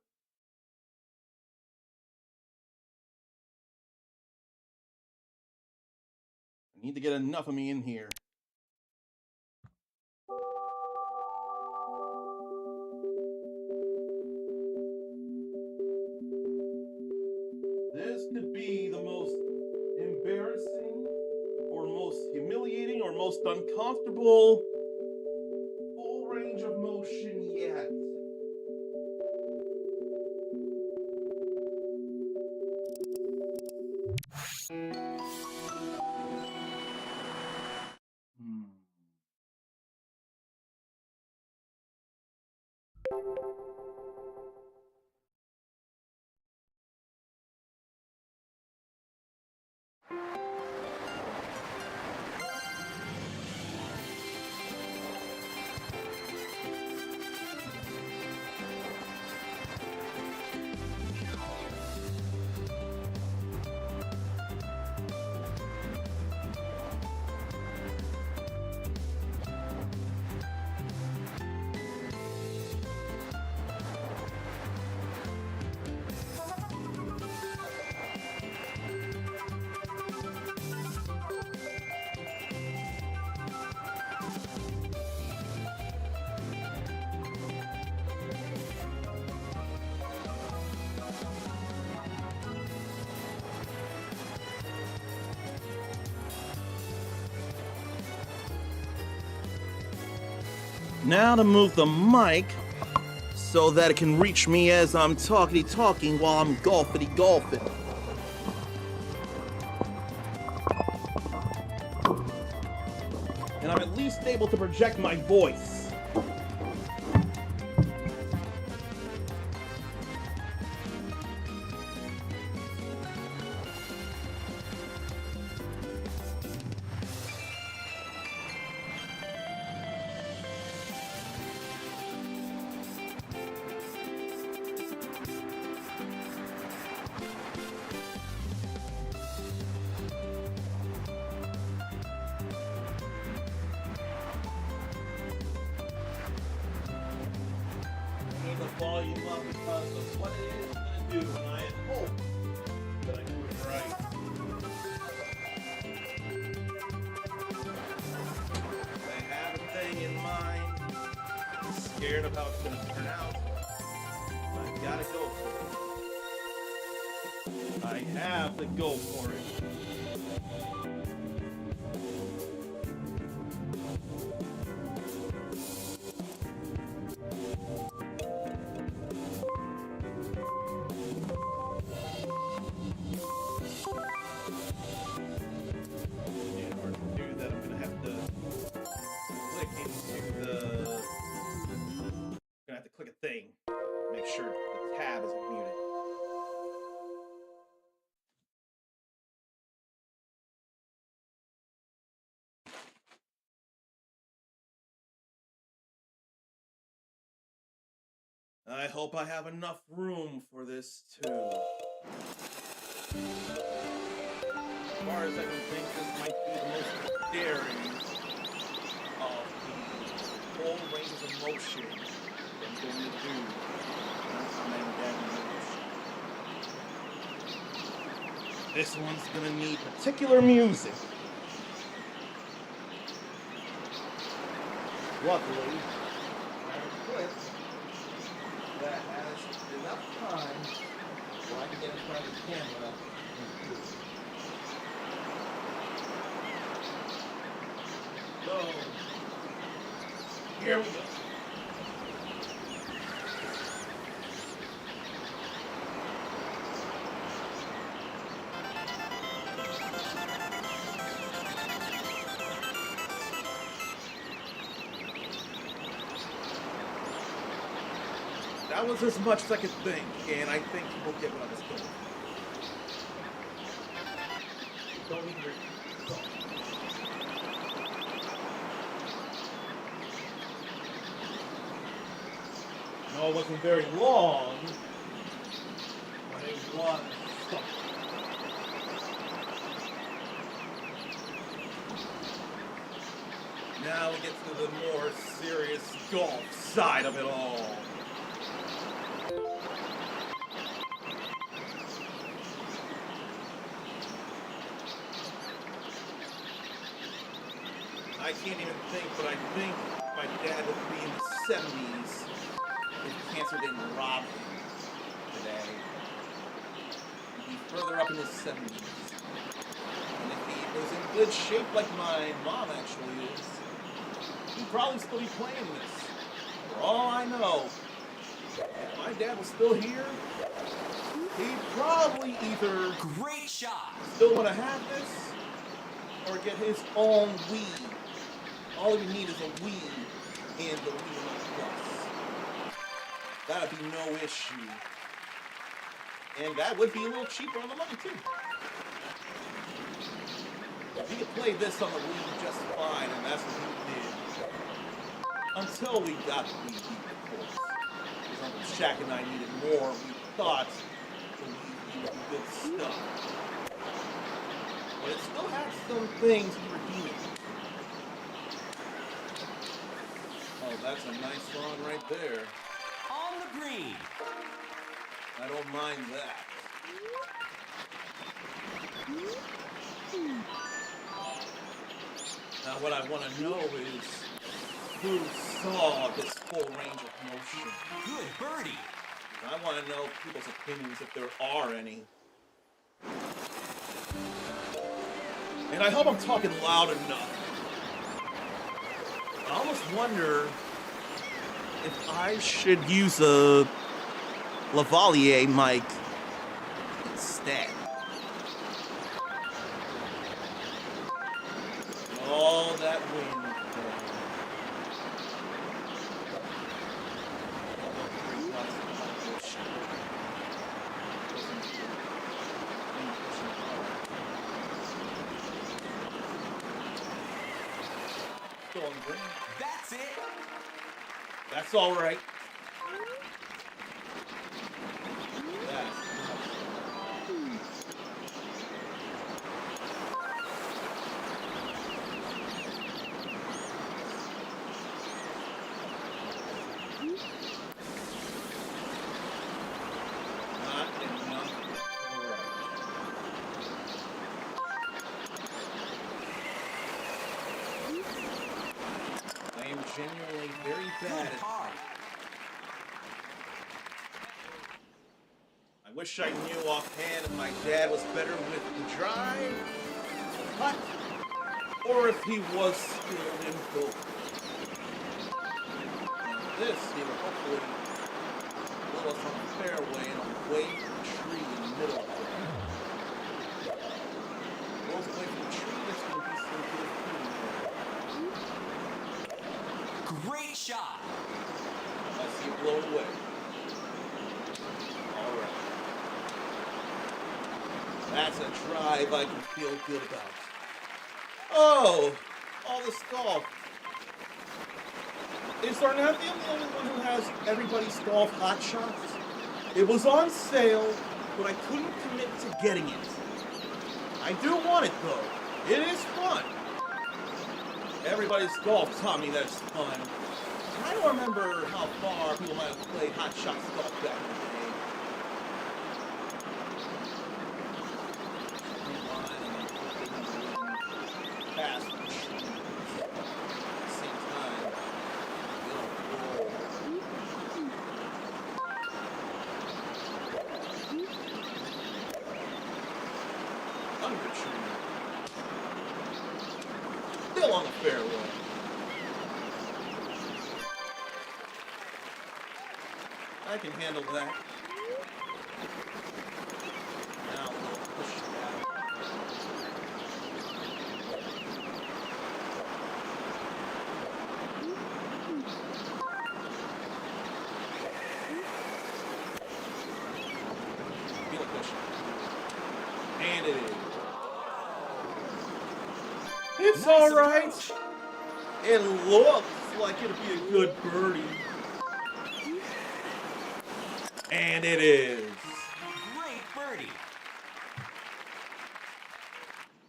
I need to get enough of me in here. This could be the most embarrassing or most humiliating or most uncomfortable full range of motion yet. Hmm. Now to move the mic so that it can reach me as I'm talking while I'm golfing. And I'm at least able to project my voice. Volume up because of what it is I'm going to do, and I hope that I do it right. I have a thing in mind. I'm scared of how it's going to turn out. But I've got to go for it. I have to go for it. Click a thing. Make sure the tab isn't muted. I hope I have enough room for this too. As far as I can think, this might be the most daring of the whole range of motion I'm going to do. This one's gonna need particular music. Luckily, I have a clip that has enough time so I can get in front of the camera and do it. So, here we go. That was as much as I could think, and I think we'll get what I was doing. Don't need to read. No, it wasn't very long, but it was something. Now we get to the more serious golf side of it all. I can't even think, but I think my dad would be in the 70s if cancer didn't rob him today. He'd be further up in his 70s. And if he was in good shape like my mom actually is, he'd probably still be playing this. For all I know, if my dad was still here, he'd probably either Great shot! still want to have this or get his own Wii. All you need is a Wii and the Wii Remote Plus. That'd be no issue. And that would be a little cheaper on the money too. He could play this on the Wii just fine, and that's what he did. Until we got the Wii, of course. Because Uncle Shaq and I needed more. We thought the Wii would be good stuff. But it still had some things to redeem it. Oh, that's a nice song right there. On the green. I don't mind that. Now what I want to know is who saw this full range of motion. Good birdie. I want to know people's opinions if there are any. And I hope I'm talking loud enough. I almost wonder if I should use a lavalier mic instead. All that wind. Still on the green. That's it. That's all right. That's not enough. I am genuinely very bad Good at. par. I wish I knew offhand if my dad was better with the drive, the putt, or if he was skilled in both. Now this, he would hopefully roll us on the fairway and away from the tree in the middle of it. Rolls away from the tree, that's going to be some good food. Great shot. I see it blow away. All right. That's a drive I can feel good about. Oh, all this golf. Is Darnathia the only one who has everybody's golf hot shots? It was on sale, but I couldn't commit to getting it. I do want it though. It is fun. Everybody's golf taught me that it's fun. I don't remember how far people might have played hot shots golf back in the day. Pass the trees. At the same time, they don't roll. Under the tree. Still on the fairway. I can handle that. Now we'll push it out. It's Nice alright. approach. It looks like it'll be a good birdie. And it is. Great birdie.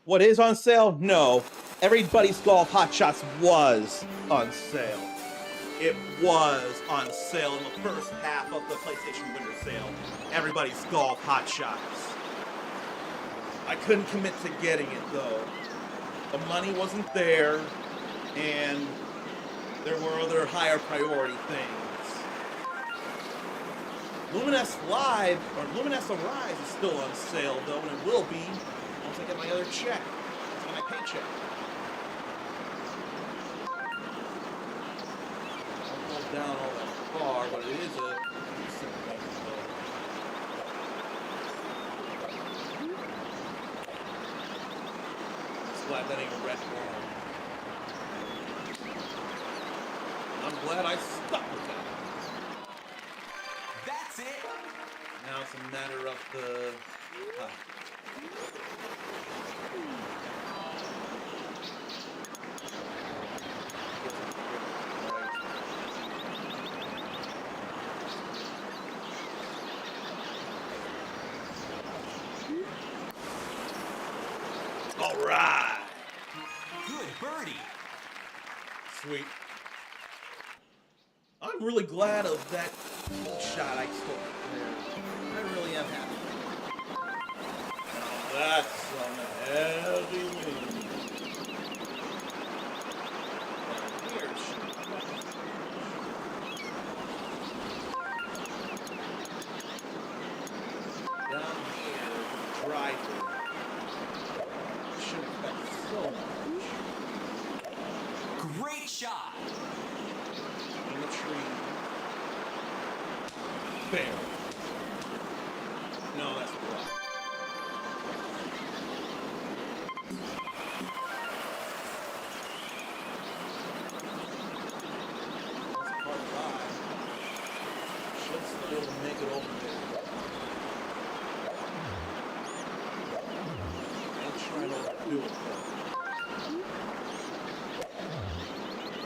What is on sale? No. Everybody's Golf Hot Shots was on sale. It was on sale in the first half of the PlayStation Winter Sale. Everybody's Golf Hot Shots. I couldn't commit to getting it though. The money wasn't there, and there were other higher priority things. Luminous Live, or Luminous Arise is still on sale though, and it will be once I get my other check. It's my paycheck. Won't go down all that far, but it is a decent thing though. Just glad that ain't a red ball. I'm glad I stuck with that. That's it. Now it's a matter of the putt. All right. Good birdie. Sweet. I'm really glad of that shot I took there. I really am happy. Now that's some heavy wind. Here, down here, driver. Should affect so much. Great shot. In the tree. Fair. No, that's blocked. That's a hard ride. Should still be able to make it over there. Ain't trying to overdo it though.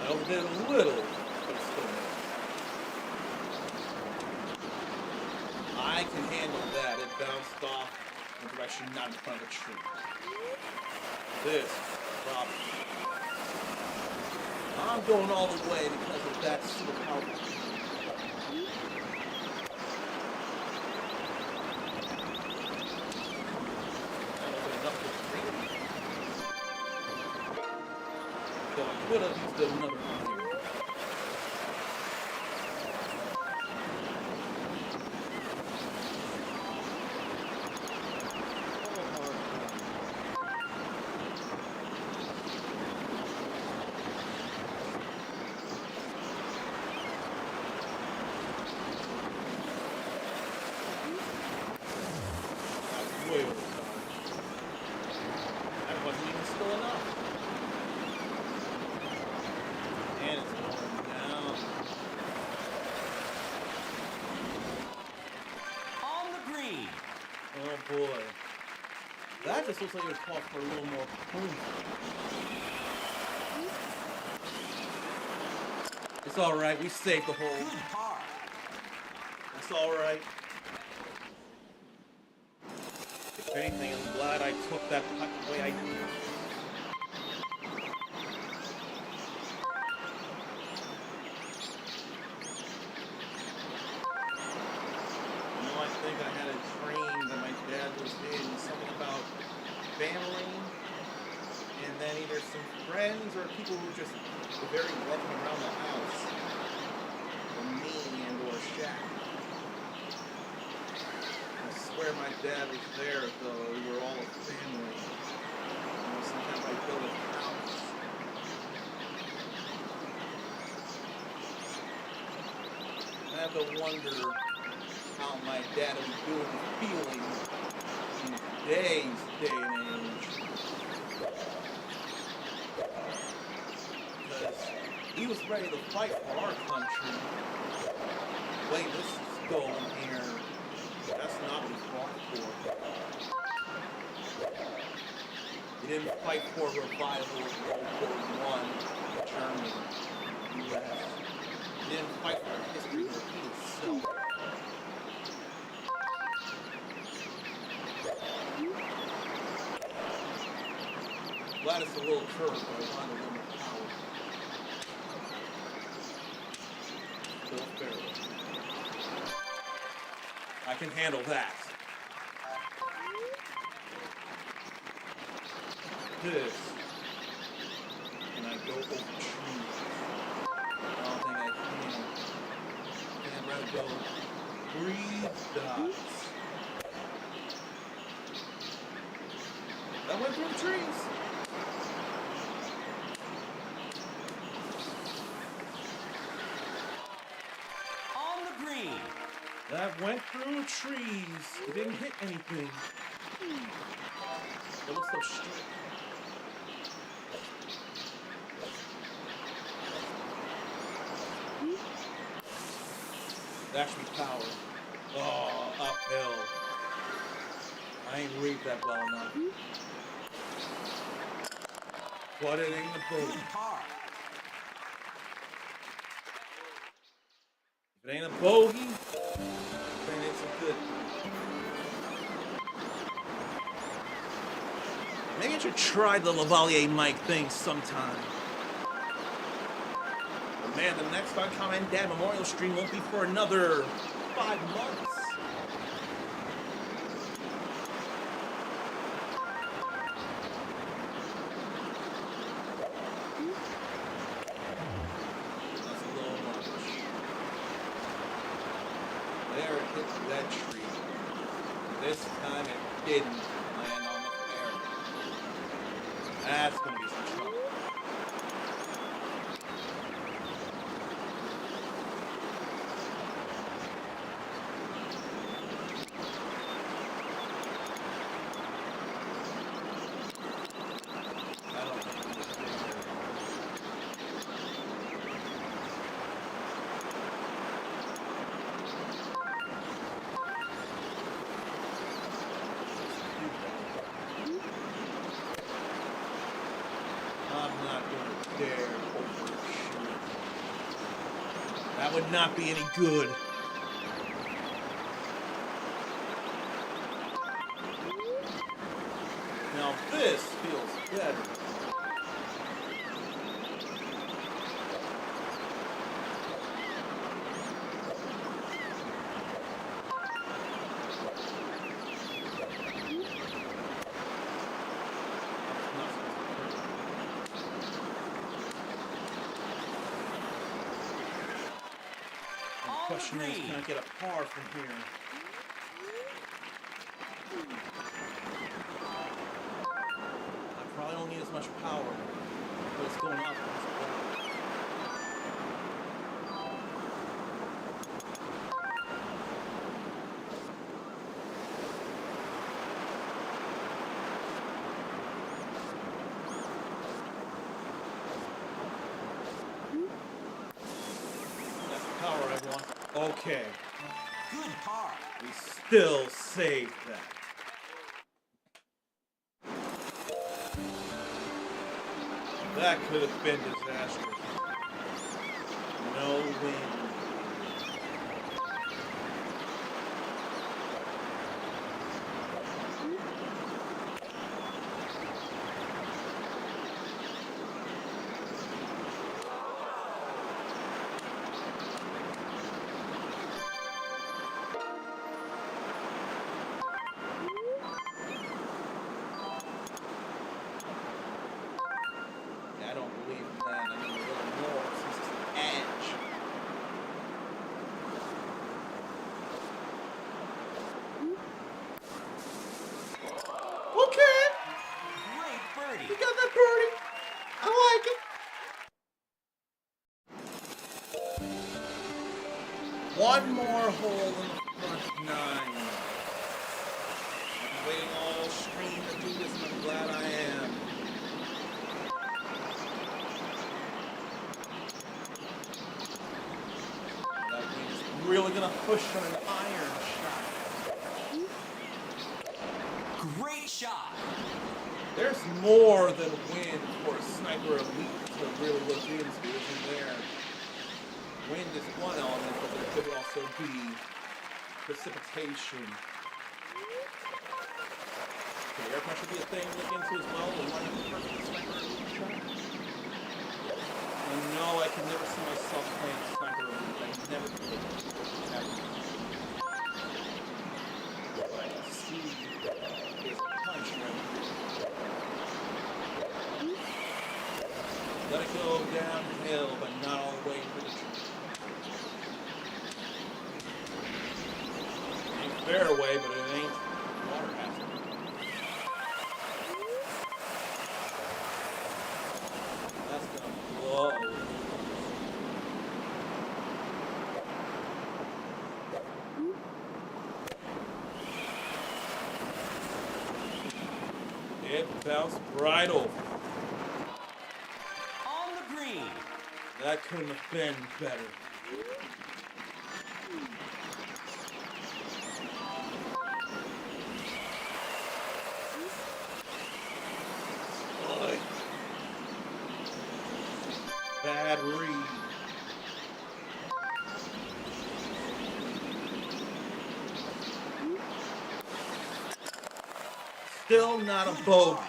I overdid it a little, but it's still there. I can handle that. It bounced off in the direction not in front of the tree. This problem. I'm going all the way because of that superpower. So I could have used another one here. Way over time. That wasn't even still enough. And it's going down. On the green. Oh boy. That just looks like it was called for a little more proof. It's alright, we saved the hole. Good par. It's alright. If anything, I'm glad I took that putt the way I did. I think I had a dream that my dad was in, something about family, and then either some friends or people who just were very welcome around the house. For me and or Shaq. I swear my dad was there though, we were all a family. And sometimes I built a house. I have to wonder how my dad would feel the feeling in today's day and age. Because he was ready to fight for our country. The way this is going here, that's not what he fought for. He didn't fight for revival of World War I, Germany, US. He didn't fight for history to repeat itself. Glad it's a little curve, but I wanted a little more power. Still fairly. I can handle that. This. Can I go over trees? I don't think I can. I'd rather go 3 dots. That went through the trees. On the green. That went through trees. It didn't hit anything. It looks so straight. That should be power. Oh, uphill. I ain't read that well enough. But it ain't a Good bogey. par. If it ain't a bogey, then it's a good. Maybe I should try the Lavalier mic thing sometime. But man, the next UnKamen Dad Memorial stream won't be for another 5 months. That's a little much. There it hit that tree. This time it didn't land on the fair. That's gonna be some trouble. I don't think we can do that. I'm not going to dare overshoot. That would not be any good. Now this feels better. The question is, can I get a par from here? I probably don't need as much power, but it's going off. That's the power I want. Okay, Good par. we still saved that. That could have been disastrous. No wind. I don't believe in that. I need a little more since it's an edge. Okay, Great birdie. we got that birdie. I like it. One more hole in the front 9. I've been waiting all stream to do this, and I'm glad I am. That wind is really gonna push on an iron shot. Great shot. There's more than wind for a sniper elite to really look into, isn't there? Wind is one element, but there could also be precipitation. Could air pressure be a thing to look into as well? Or why not the perfect sniper elite shot? No, I can never see myself playing sniper elite. I never could. Ever. What I can see is punch revenue. Let it go downhill, but not all the way to the tree. It ain't fairway, but it ain't water hazard. That's gonna blow. It bounced right over. On the green. That couldn't have been better. Boy. Bad read. Still not a bogey.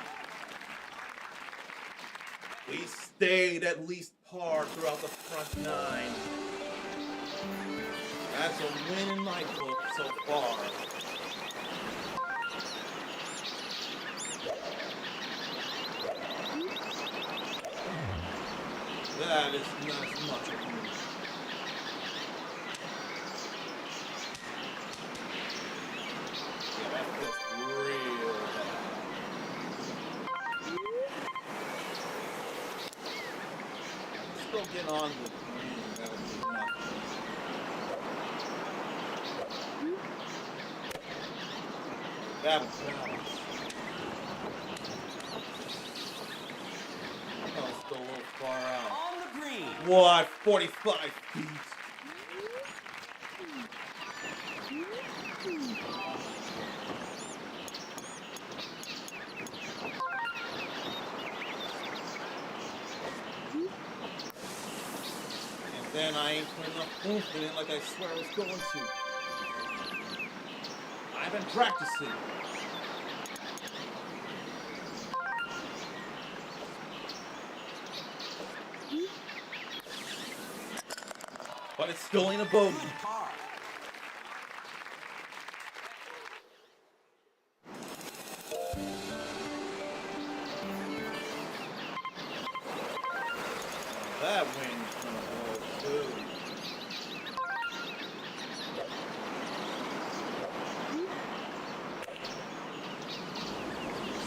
We stayed at least par throughout the front nine. That's a win in my book so far. That is not as much of a win. Yeah, that feels real bad. Still get on the green, that would be nothing. That was balance. That was still a little far out. On the green. What? 45 feet? And then I ain't put enough oomph in it like I swear I was going to. I've been practicing. But it's still ain't a bogey. Good par. That wind's gonna blow too.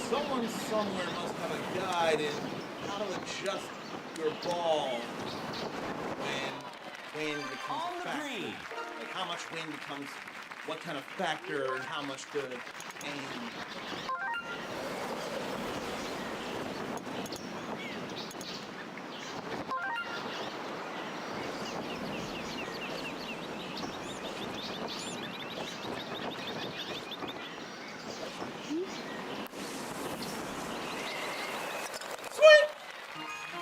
Someone somewhere must have a guide in how to adjust your ball when wind becomes On a the factor. green. Like how much wind becomes what kind of factor and how much to aim.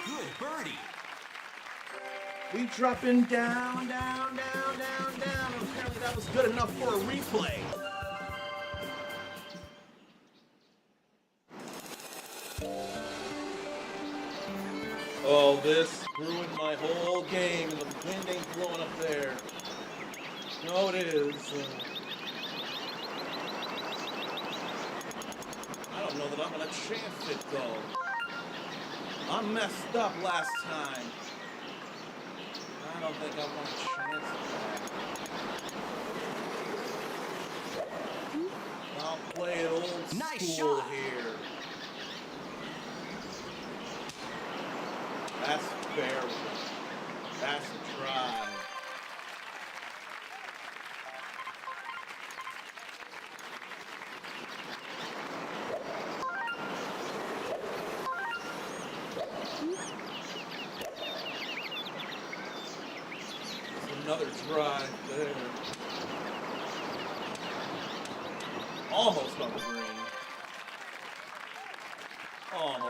Good birdie. We dropping down, down, down, down, down. And apparently that was good enough for a replay. Oh, this ruined my whole game, and the wind ain't blowing up there. No, it is. I don't know that I'm gonna chance it though. I messed up last time. I don't think I want to chance it. I'll play it old Nice school shot. here. That's fair. That's a try. Another drive there. Almost on the green.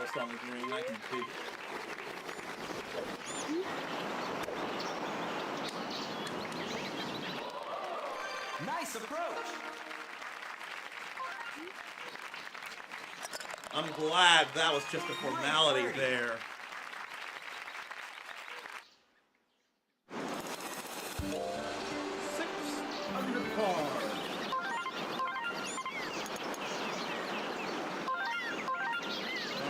almost on the green. I can dig it. Nice approach. I'm glad that was just a formality there. Six under par.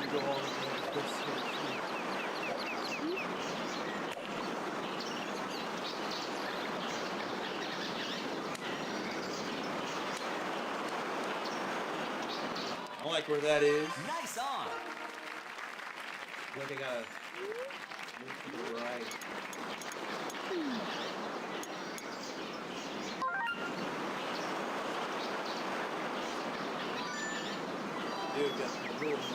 And go all the way to this here. I like where that is. Nice on. Like I gotta move to the right. Dude, got the rules.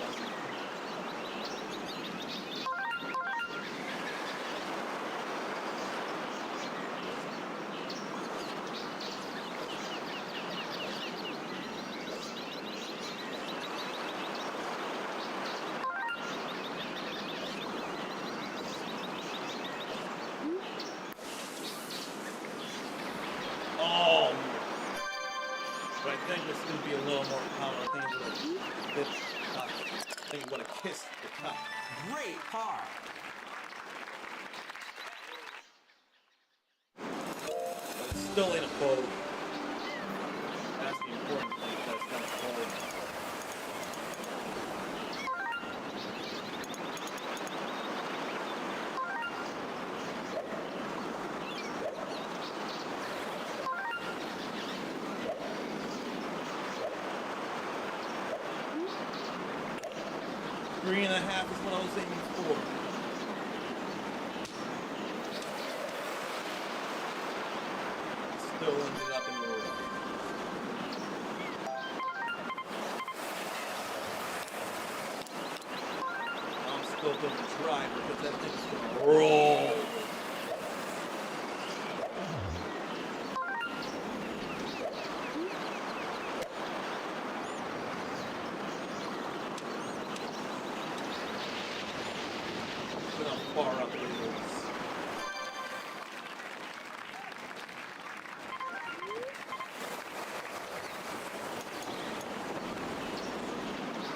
Oh, but I think this is gonna be a little more power. I think it would have bit the cup. I think it would have kissed the cup. Great par. But it's still in a boat. That's the important thing. That's kind of boat. Three and a half is what I was aiming for. Still ended up in the road. I'm still going to try because that thing's going to roll. Look how far up it is.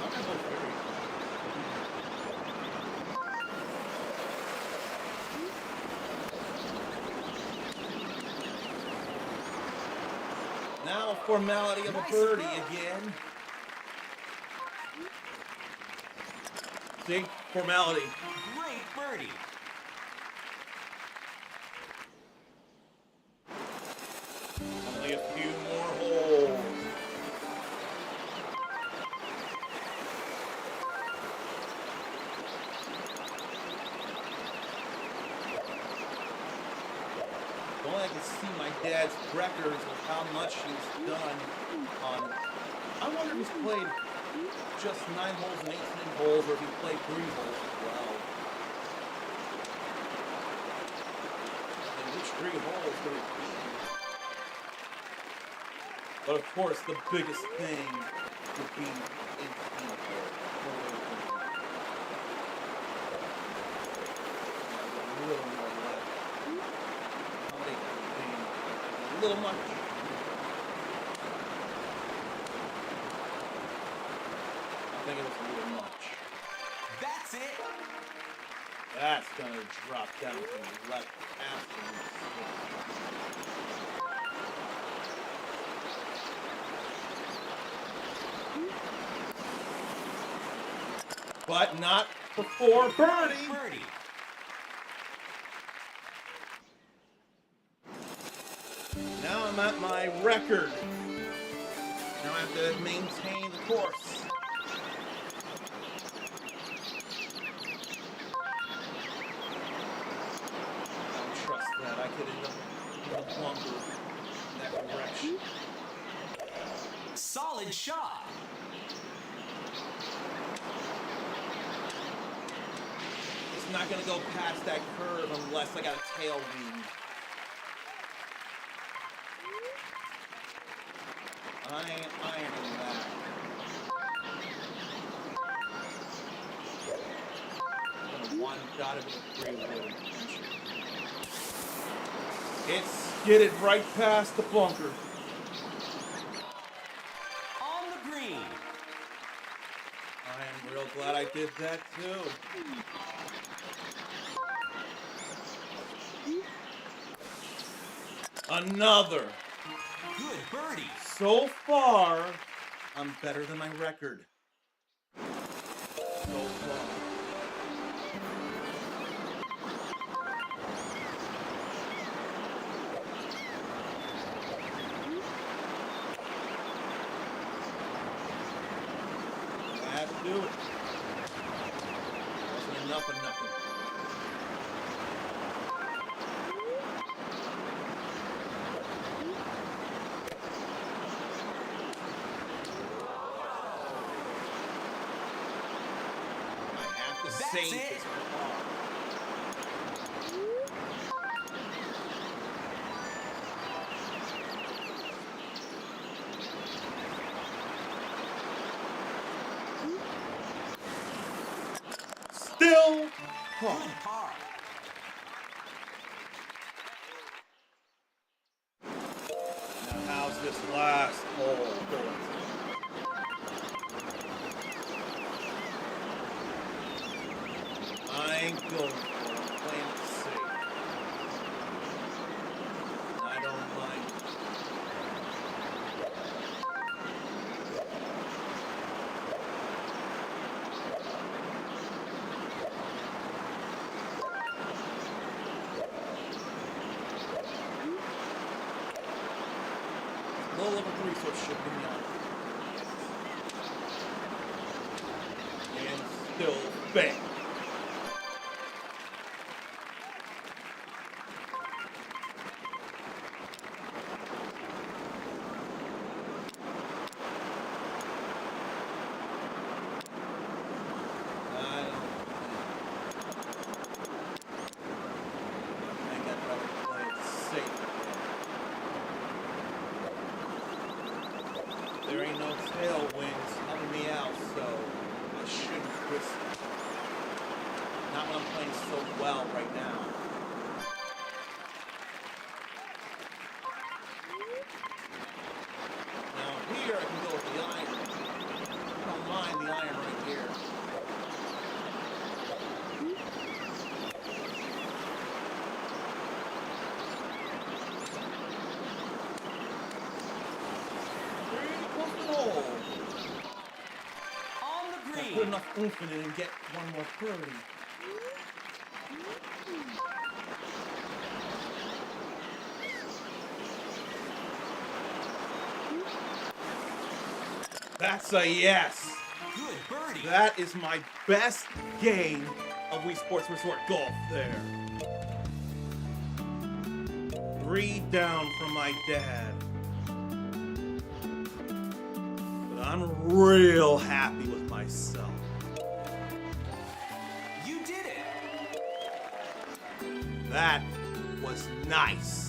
I'm gonna go very. Now a formality of a Nice birdie approach. again. See? Formality. Great birdie. Only a few more holes. If only I could see my dad's records of how much he's done on. I wonder if he's played just 9 holes and 18 holes, or if he played 3 holes as well. And which 3 holes would it be? But of course, the biggest thing would be 18 holes. A little more left. I'll make it a little much. I think it was a little much. That's it. That's gonna drop down to the left after. But not before birdie. Birdie. Now I'm at my record. Now I have to maintain the course. I don't trust that. I could end up in a bunker in that direction. Solid shot. It's not gonna go past that curve unless I got a tailwind. I ain't ironing that. Got it with a 3 wood. It's skidded right past the bunker. On the green. I am real glad I did that too. Another. Good birdie. So far, I'm better than my record. So far. I have to do it. Wasn't enough of nothing. That's Save it. this car. Still par. Good par. Now how's this last hole going? I ain't going for it. I'm playing it safe. I don't mind. A little over 3, so it should be out. And still bang. There ain't no tailwinds helping me out, so I shouldn't risk it. Not when I'm playing so well right now. Now here I can go with the iron. I don't mind the iron right here. On the green. Put enough oomph in it and get one more birdie. That's a yes. Good birdie. That is my best game of Wii Sports Resort Golf there. 3 down from my dad. But I'm real happy with myself. You did it. That was nice.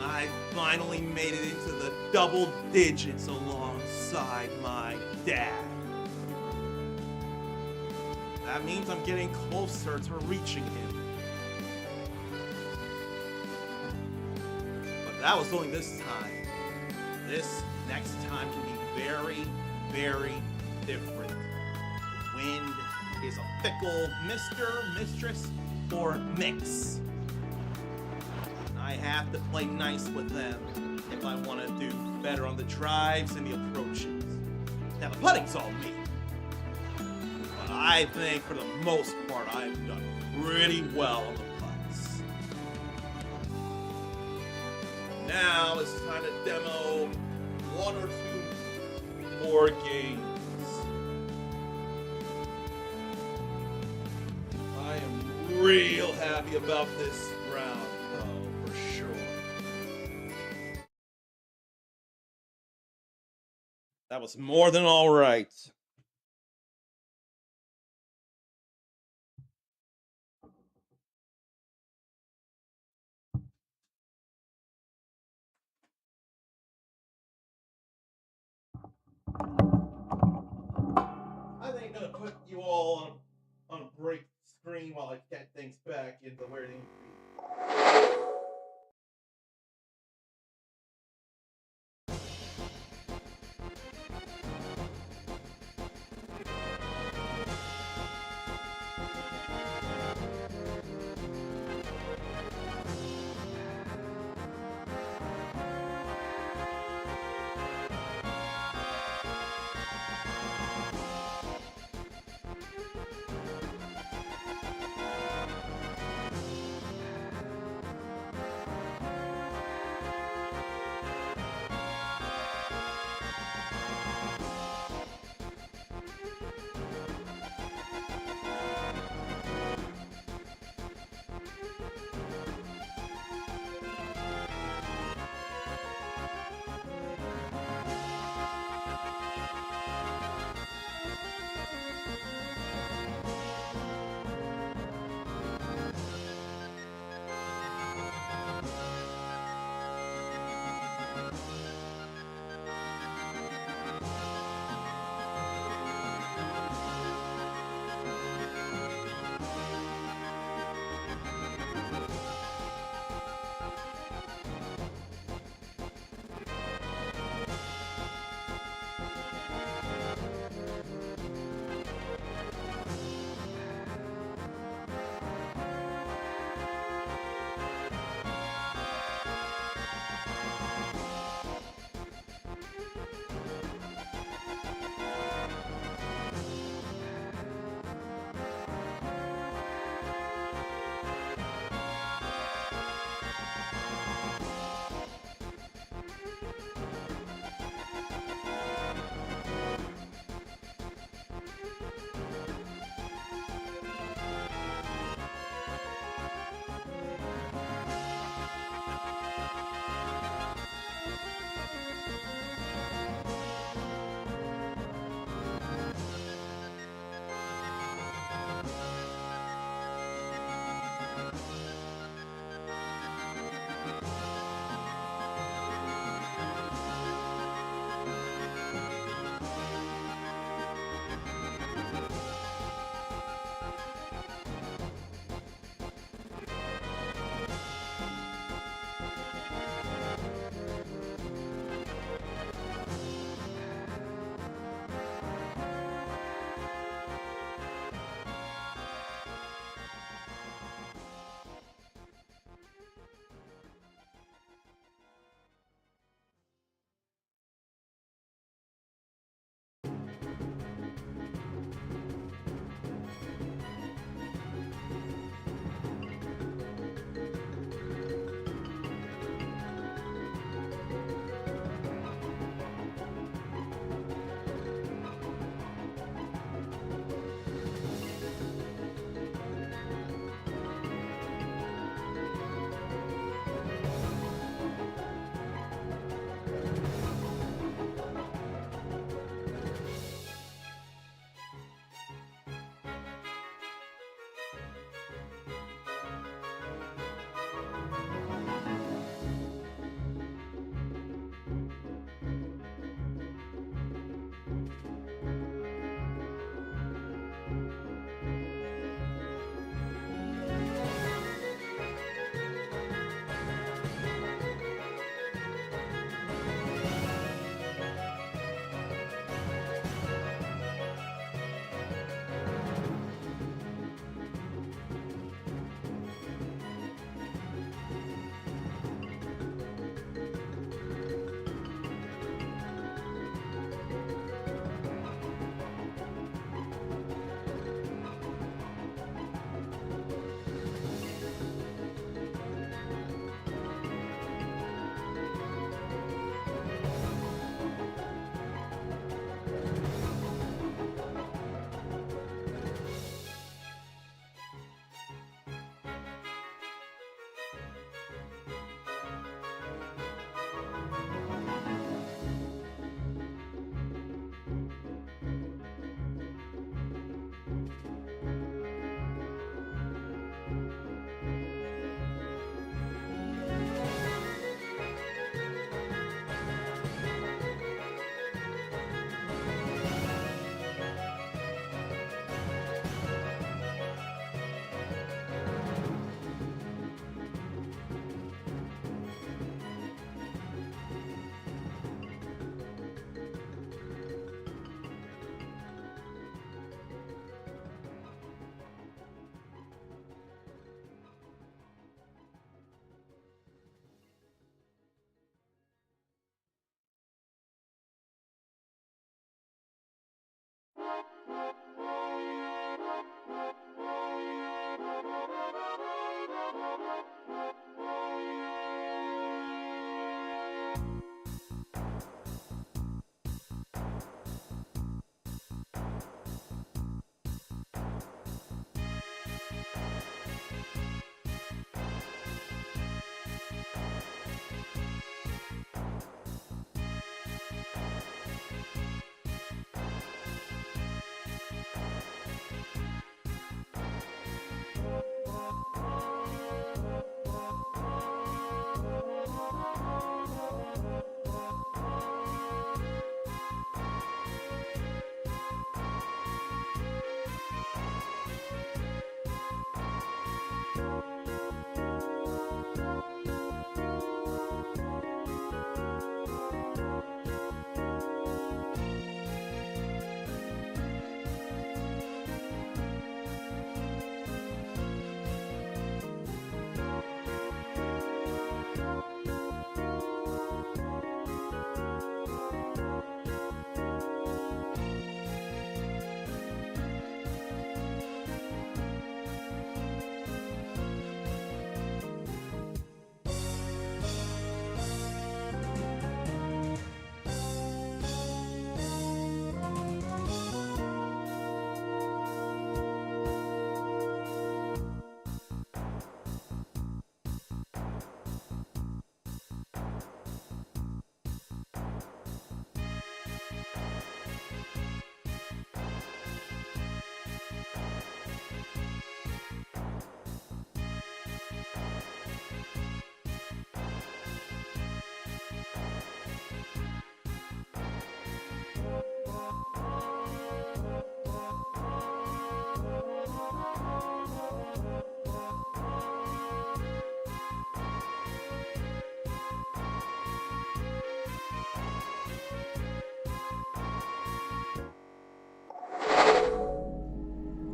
I finally made it into the double digits alongside my dad. That means I'm getting closer to reaching him. But that was only this time. This next time can be very, very different. Wind is a fickle Mr., Mistress, or Mix. I have to play nice with them if I want to do better on the drives and the approaches. Now the putting's all me. But I think for the most part I've done pretty well on the putts. Now it's time to demo 1 or 2 more games. I am real happy about this round. For sure. That was more than all right. I think I'm gonna put you all on screen while I get things back into where they need to be.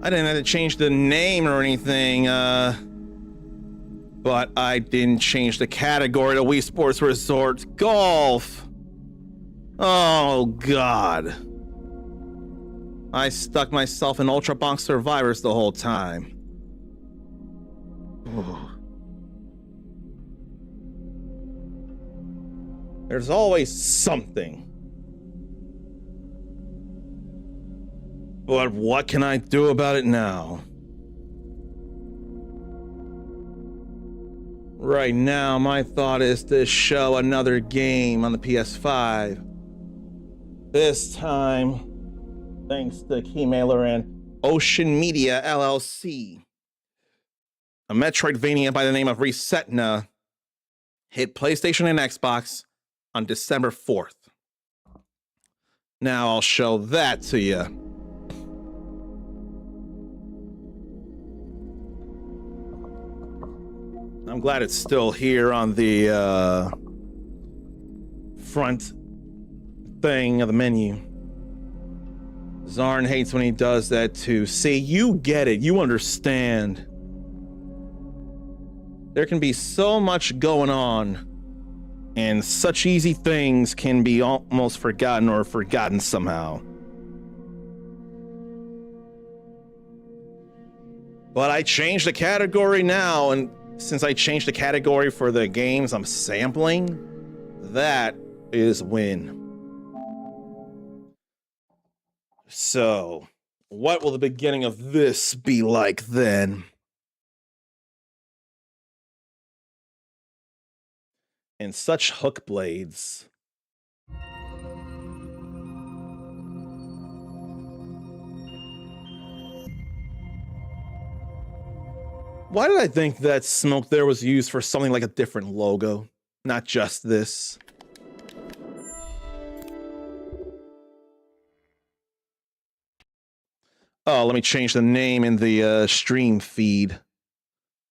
I didn't have to change the name or anything, but I didn't change the category to Wii Sports Resort Golf. Oh, God. I stuck myself in Ultra Bonk Survivors the whole time. Ooh. There's always something. But what can I do about it now? Right now, my thought is to show another game on the PS5. This time, thanks to Keymailer and Ocean Media LLC. A Metroidvania by the name of Resetna hit PlayStation and Xbox on December 4th. Now I'll show that to you. I'm glad it's still here on the front thing of the menu. Zarn hates when he does that too. See, you get it. You understand. There can be so much going on, and such easy things can be almost forgotten or forgotten somehow. But I changed the category now, and since I changed the category for the games I'm sampling, that is win. So, what will the beginning of this be like then? And such hook blades. Why did I think that smoke there was used for something like a different logo, not just this? Oh, let me change the name in the stream feed.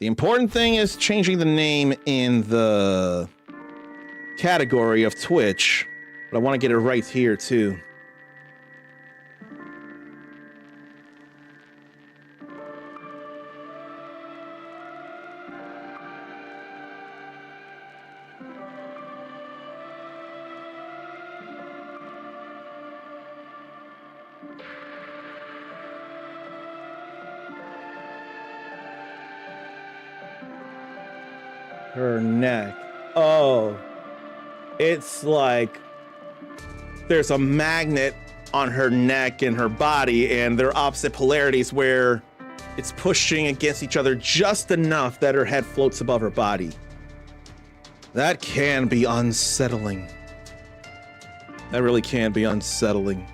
The important thing is changing the name in the category of Twitch, but I want to get it right here too. Her neck. Oh, it's like there's a magnet on her neck and her body, and they're opposite polarities where it's pushing against each other just enough that her head floats above her body. That can be unsettling. That really can be unsettling.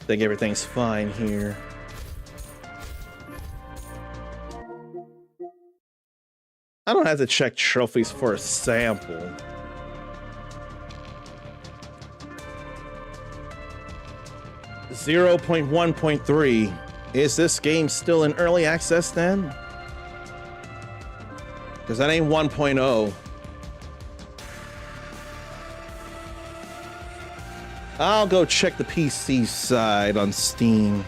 I think everything's fine here. I don't have to check trophies for a sample. .1.3. Is this game still in early access then? Because that ain't 1.0. I'll go check the PC side on Steam.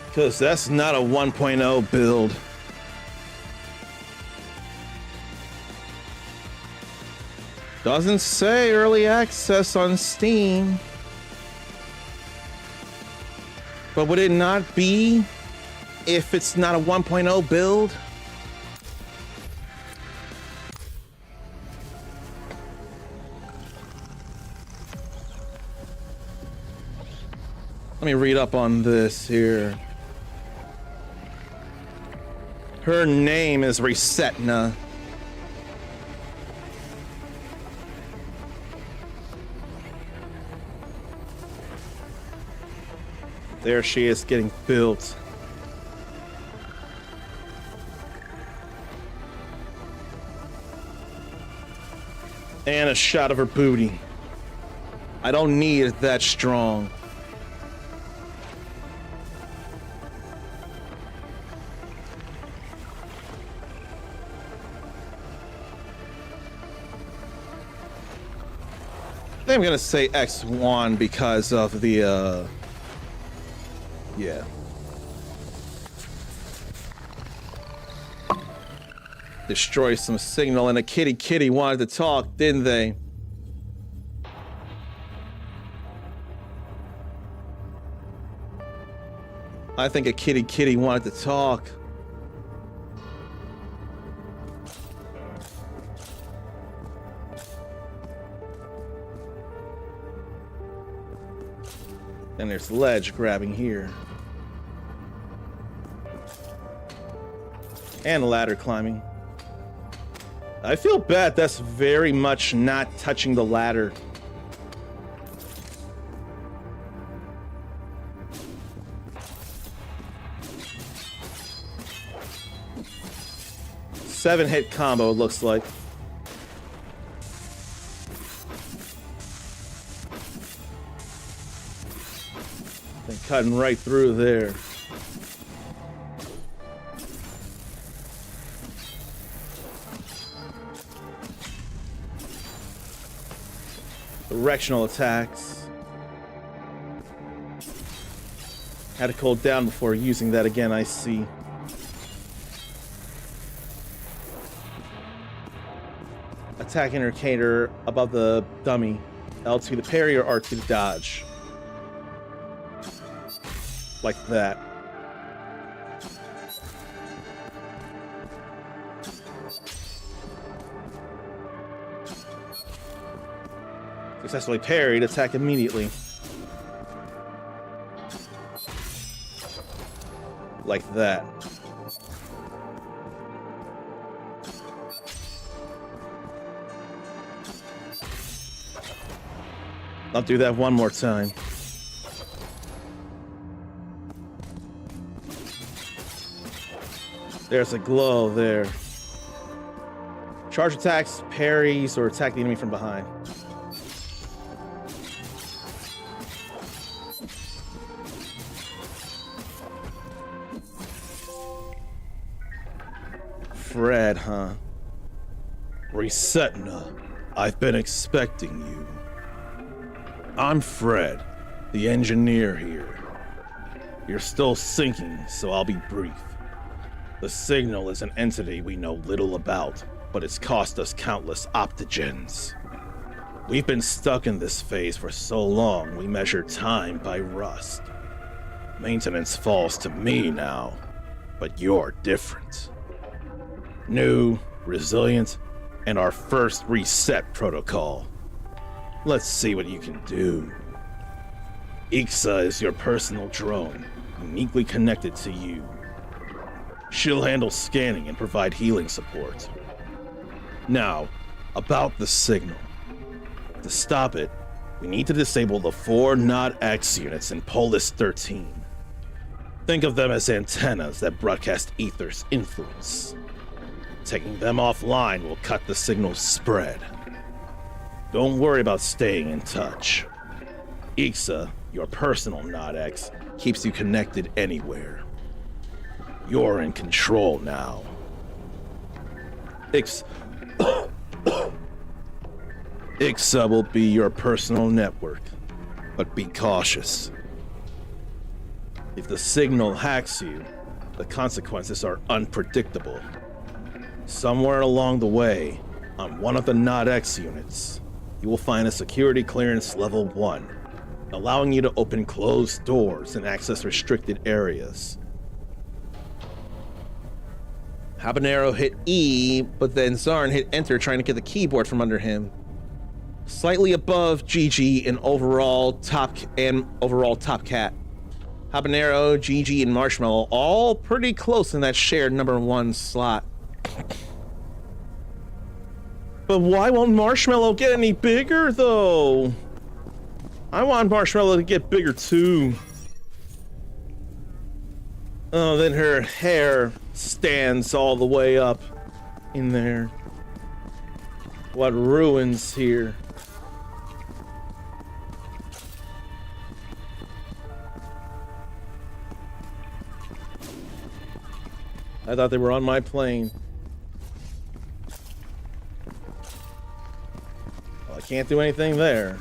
Because that's not a 1.0 build. Doesn't say early access on Steam. But would it not be if it's not a 1.0 build? Let me read up on this here. Her name is Resetna. There she is getting built. And a shot of her booty. I don't need it that strong. I think I'm gonna say X1 because of the, yeah. Destroy some signal, and a kitty wanted to talk, didn't they? I think a kitty wanted to talk. And there's ledge grabbing here. And ladder climbing. I feel bad that's very much not touching the ladder. Seven-hit combo, it looks like. And cutting right through there. Directional attacks. Had to cool down before using that again, I see. Attack indicator above the dummy. L2 to parry or R2 to dodge. Like that. Successfully parried, attack immediately. Like that. I'll do that one more time. There's a glow there. Charge attacks, parries, or attack the enemy from behind. Fred, huh? Resetna, I've been expecting you. I'm Fred, the engineer here. You're still sinking, so I'll be brief. The signal is an entity we know little about, but it's cost us countless optogens. We've been stuck in this phase for so long, we measure time by rust. Maintenance falls to me now, but you're different. New, resilient, and our first reset protocol. Let's see what you can do. Ixa is your personal drone, uniquely connected to you. She'll handle scanning and provide healing support. Now, about the signal. To stop it, we need to disable the 4 Nod-X units in Polis 13. Think of them as antennas that broadcast Ether's influence. Taking them offline will cut the signal's spread. Don't worry about staying in touch. Ixa, your personal Nod-X, keeps you connected anywhere. You're in control now. Ixa will be your personal network, but be cautious. If the signal hacks you, the consequences are unpredictable. Somewhere along the way, on one of the Nod-X units, you will find a security clearance level 1, allowing you to open closed doors and access restricted areas. Habanero hit E, but then Zarn hit enter trying to get the keyboard from under him. Slightly above GG in overall top cat. Habanero, GG, and Marshmallow all pretty close in that shared number 1 slot. But why won't Marshmallow get any bigger, though? I want Marshmallow to get bigger, too. Oh, then her hair stands all the way up in there. What ruins here? I thought they were on my plane. Well, I can't do anything there.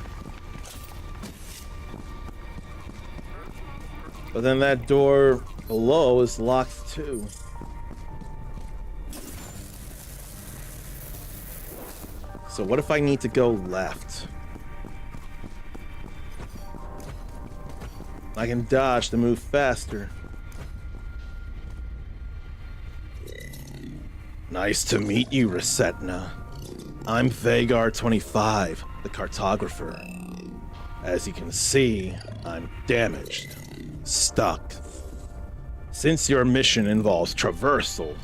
But then that door below is locked too. So what if I need to go left? I can dodge to move faster. Nice to meet you, Resetna. I'm Vagar25, the cartographer. As you can see, I'm damaged, stuck. Since your mission involves traversal,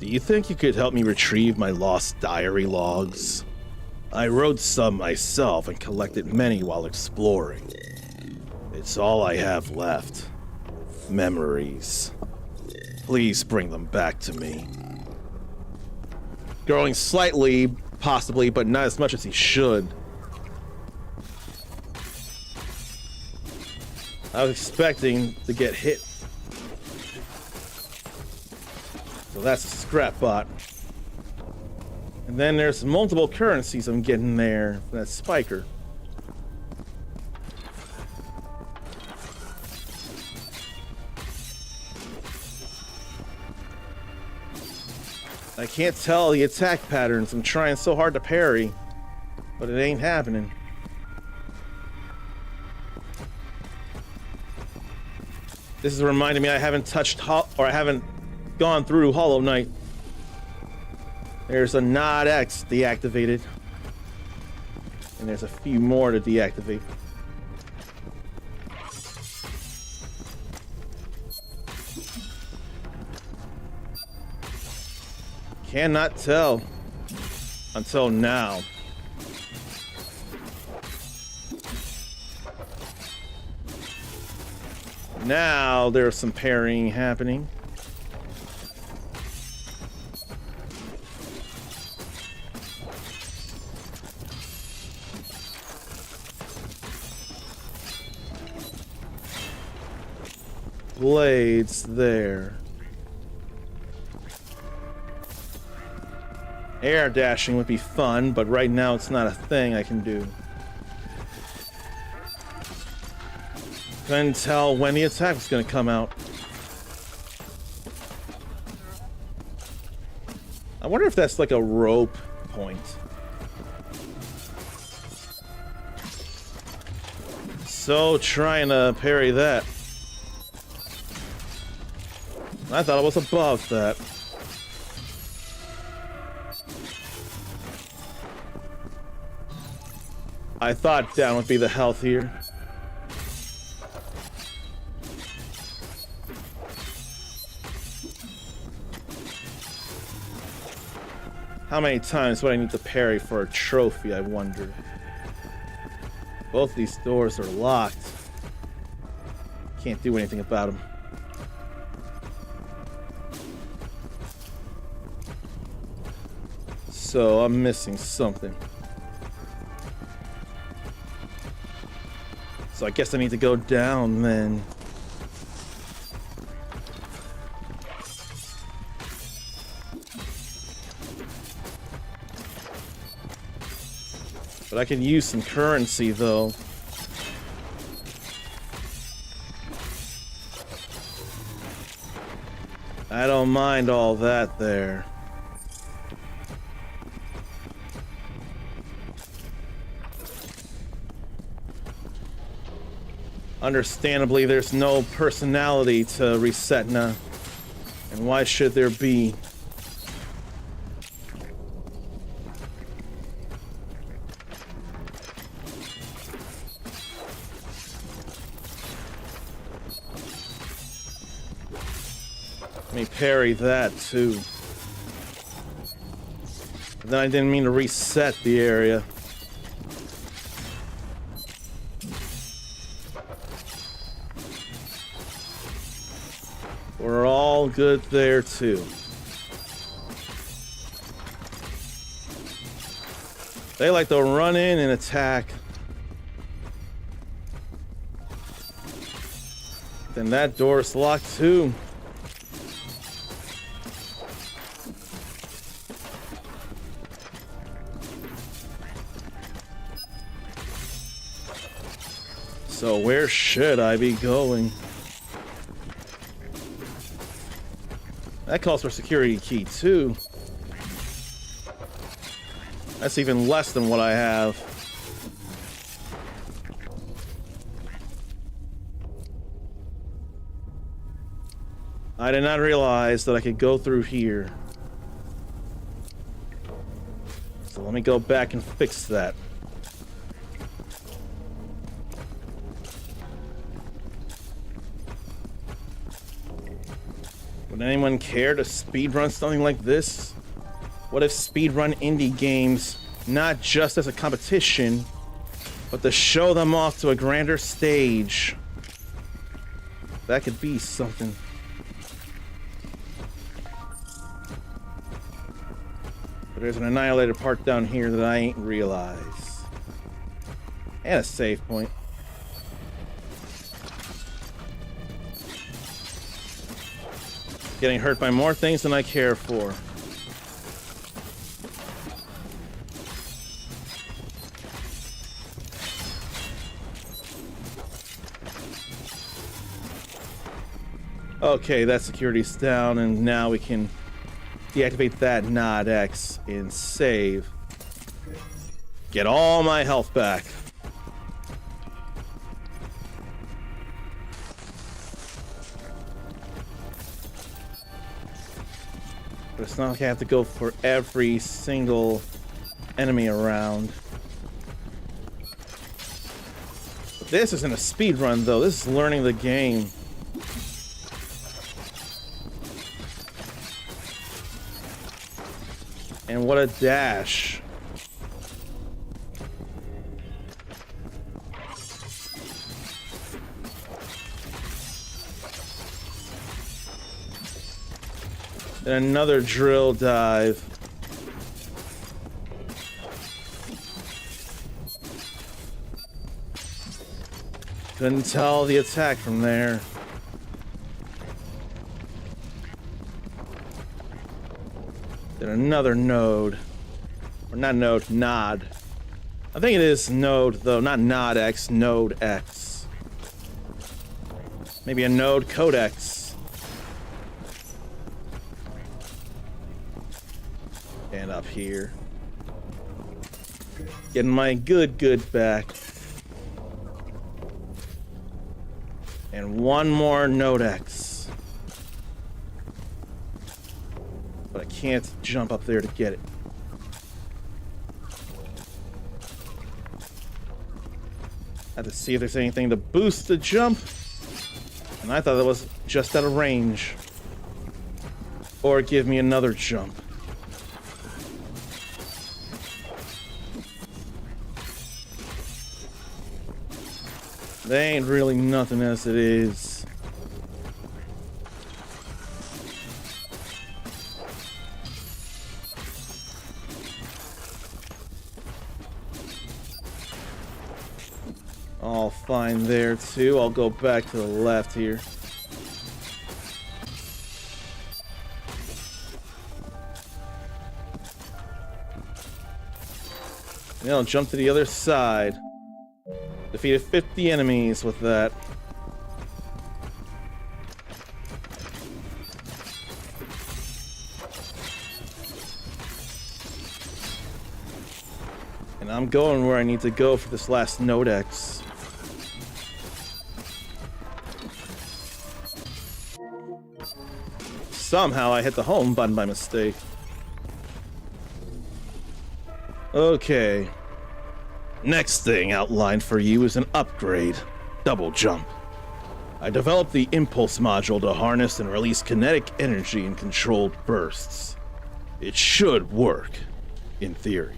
do you think you could help me retrieve my lost diary logs? I wrote some myself and collected many while exploring. It's all I have left. Memories. Please bring them back to me. Growing slightly, possibly, but not as much as he should. I was expecting to get hit. So that's a scrap bot. And then there's multiple currencies I'm getting there. That spiker. I can't tell the attack patterns. I'm trying so hard to parry, but it ain't happening. This is reminding me I haven't touched I haven't gone through Hollow Knight. There's a Nod X deactivated. And there's a few more to deactivate. Cannot tell until now. Now there's some parrying happening. Blades there. Air dashing would be fun, but right now it's not a thing I can do. Couldn't tell when the attack was gonna come out. I wonder if that's like a rope point. So trying to parry that. I thought it was above that. I thought down would be the health here. How many times would I need to parry for a trophy, I wonder? Both these doors are locked. Can't do anything about them. So I'm missing something. So I guess I need to go down then. But I can use some currency though. I don't mind all that there. Understandably, there's no personality to Resetna. And why should there be? Let me parry that too. But then I didn't mean to reset the area. We're all good there too. They like to run in and attack. Then that door's locked too. So where should I be going? That calls for security key too. That's even less than what I have. I did not realize that I could go through here. So let me go back and fix that. Would anyone care to speedrun something like this? What if speedrun indie games, not just as a competition, but to show them off to a grander stage? That could be something. But there's an annihilated part down here that I ain't realized. And a save point. Getting hurt by more things than I care for. Okay, that security's down, and now we can deactivate that Nod X and save. Get all my health back. But it's not like I have to go for every single enemy around. This isn't a speed run though, this is learning the game. And what a dash. Then another drill dive. Couldn't tell the attack from there. Then another node. Or not node, nod. I think it is node though, not nod X, node X. Maybe a node codex. And up here. Getting my good back. And one more node X. But I can't jump up there to get it. I have to see if there's anything to boost the jump. And I thought it was just out of range. Or give me another jump. There ain't really nothing as it is. All fine there too. I'll go back to the left here. And I'll jump to the other side. Defeated 50 enemies with that. And I'm going where I need to go for this last node X. Somehow I hit the home button by mistake. Okay. Next thing outlined for you is an upgrade. Double jump. I developed the impulse module to harness and release kinetic energy in controlled bursts. It should work, in theory.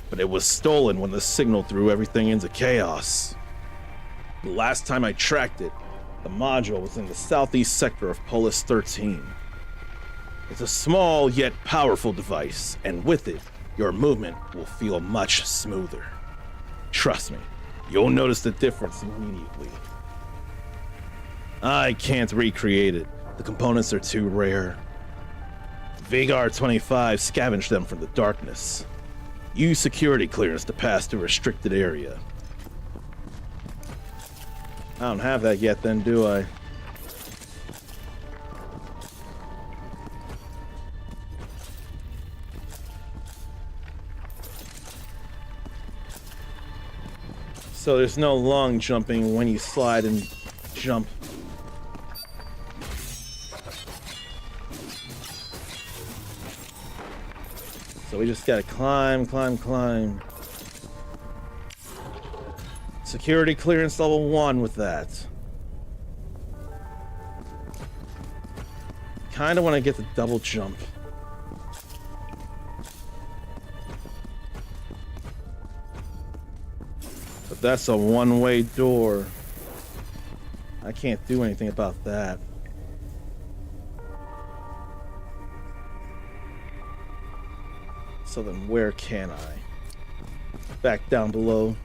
But it was stolen when the signal threw everything into chaos. The last time I tracked it, the module was in the southeast sector of Polis 13. It's a small yet powerful device, and with it, your movement will feel much smoother. Trust me, you'll notice the difference immediately. I can't recreate it. The components are too rare. Vagar 25 scavenged them from the darkness. Use security clearance to pass through a restricted area. I don't have that yet then, do I? So there's no long jumping when you slide and jump. So we just gotta climb, climb, climb. Security clearance level 1 with that. Kinda wanna get the double jump. But that's a one-way door. I can't do anything about that. So then where can I? Back down below.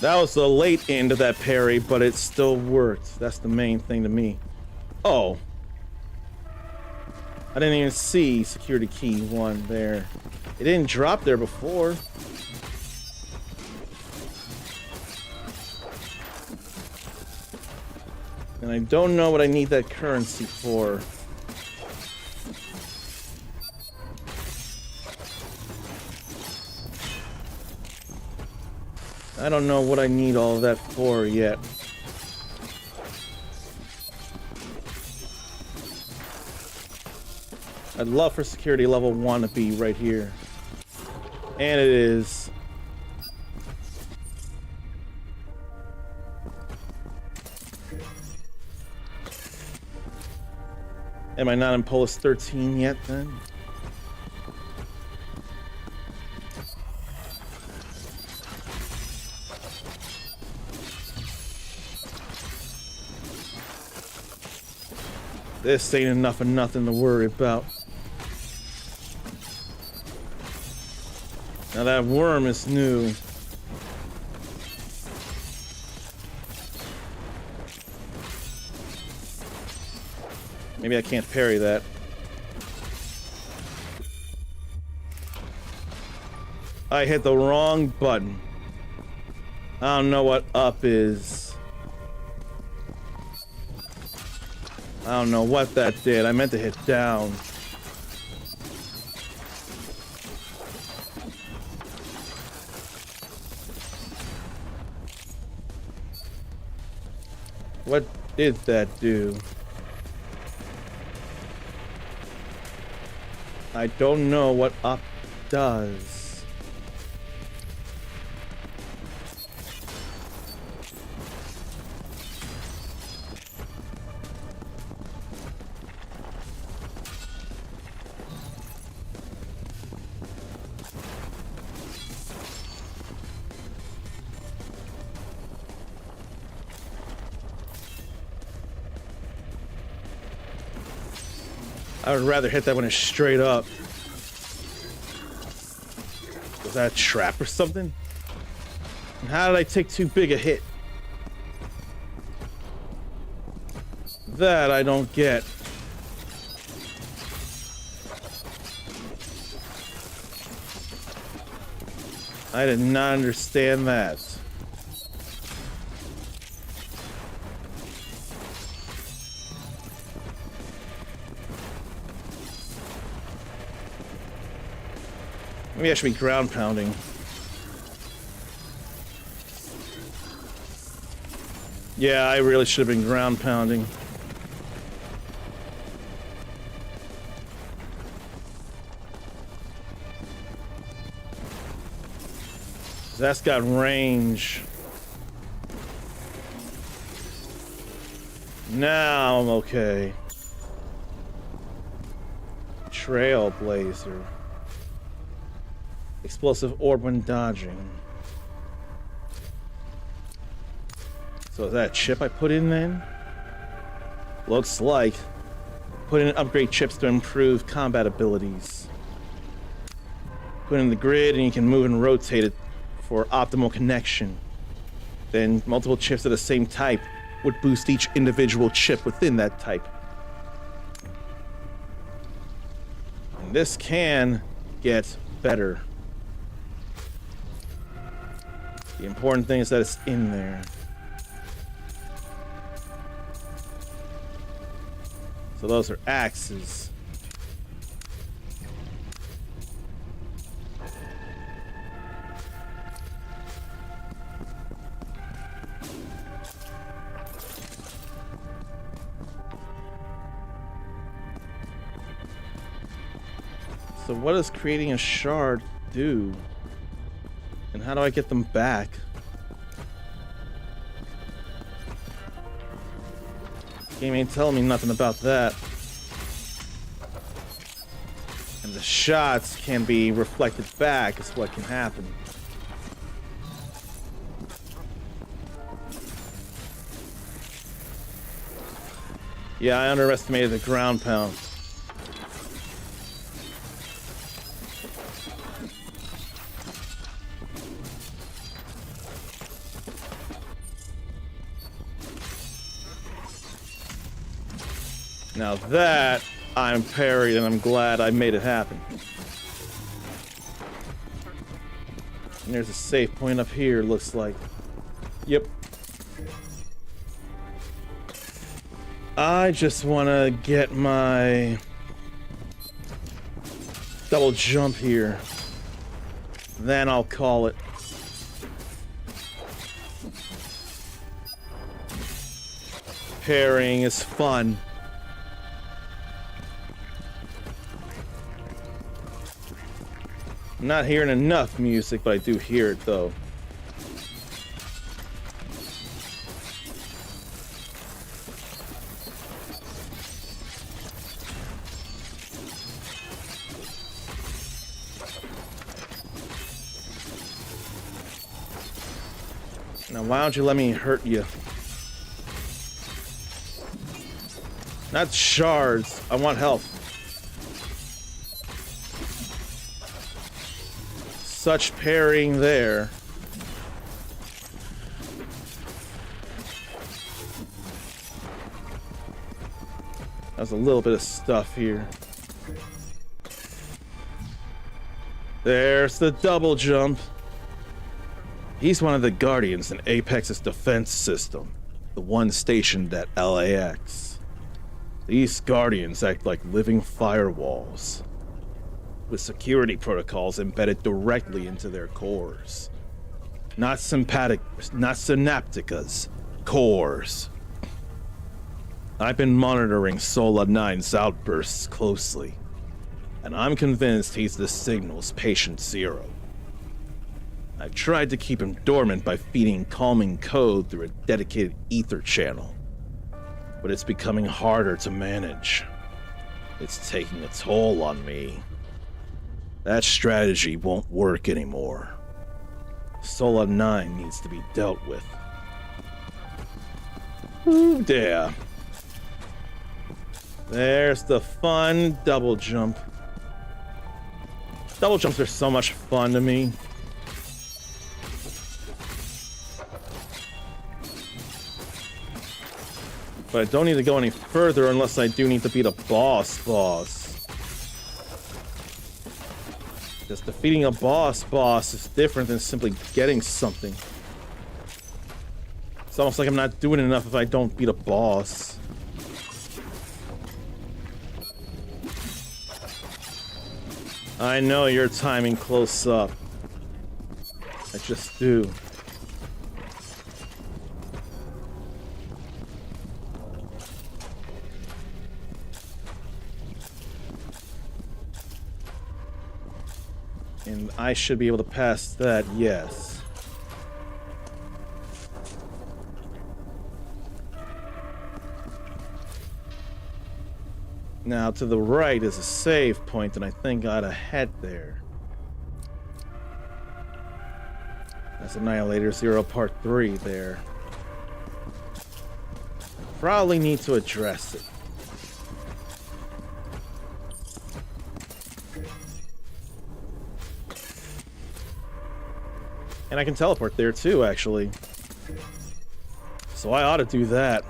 That was the late end of that parry, but it still worked. That's the main thing to me. Oh. I didn't even see security key 1 there. It didn't drop there before. And I don't know what I need that currency for. I don't know what I need all of that for yet. I'd love for security level 1 to be right here. And it is. Am I not in Polis 13 yet then? This ain't enough of nothing to worry about. Now that worm is new. Maybe I can't parry that. I hit the wrong button. I don't know what up is. I don't know what that did. I meant to hit down. What did that do? I don't know what up does. I would rather hit that when it's straight up. Was that a trap or something? And how did I take too big a hit? That I don't get. I did not understand that. Maybe I should be ground pounding. Yeah, I really should have been ground pounding. That's got range. Now I'm okay. Trailblazer. Explosive orb when dodging. So is that a chip I put in then? Looks like. Put in upgrade chips to improve combat abilities. Put in the grid and you can move and rotate it for optimal connection. Then multiple chips of the same type would boost each individual chip within that type. And this can get better. The important thing is that it's in there. So those are axes. So what does creating a shard do? And how do I get them back? Game ain't telling me nothing about that. And the shots can be reflected back is what can happen. Yeah, I underestimated the ground pound. Now that I'm parried and I'm glad I made it happen. And there's a safe point up here, looks like. Yep. I just want to get my double jump here. Then I'll call it. Parrying is fun. I'm not hearing enough music, but I do hear it though. Now, why don't you let me hurt you? Not shards. I want health. Such parrying there. There's a little bit of stuff here. There's the double jump. He's one of the guardians in Apex's defense system, the one stationed at LAX. These guardians act like living firewalls, with security protocols embedded directly into their cores. Not synapticas, cores. I've been monitoring Sola 9's outbursts closely, and I'm convinced he's the signal's patient zero. I've tried to keep him dormant by feeding calming code through a dedicated ether channel, but it's becoming harder to manage. It's taking a toll on me. That strategy won't work anymore. Sola 9 needs to be dealt with. Ooh, there. There's the fun double jump. Double jumps are so much fun to me. But I don't need to go any further unless I do need to beat a boss. Just defeating a boss is different than simply getting something. It's almost like I'm not doing enough if I don't beat a boss. I know you're timing close up. I just do. And I should be able to pass that, yes. Now, to the right is a save point, and I think I ought to head there. That's Annihilator Zero Part 3 there. Probably need to address it. And I can teleport there too, actually. So I ought to do that.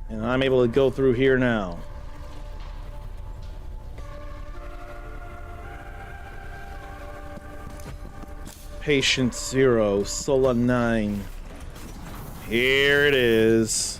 And I'm able to go through here now. Patient 0, Sola 9. Here it is.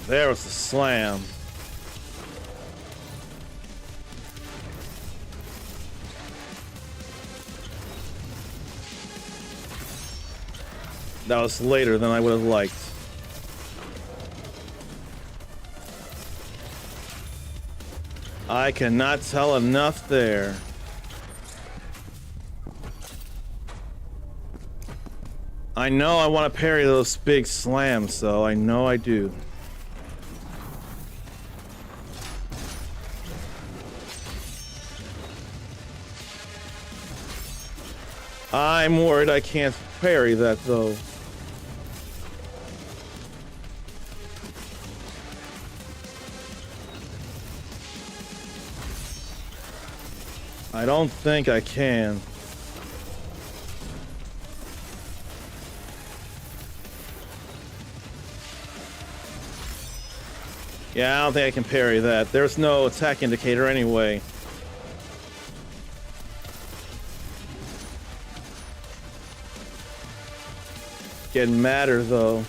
There was the slam. That was later than I would have liked. I cannot tell enough there. I know I want to parry those big slams, though. I know I do. I'm worried I can't parry that, though. I don't think I can. Yeah, I don't think I can parry that. There's no attack indicator anyway. Getting madder, though.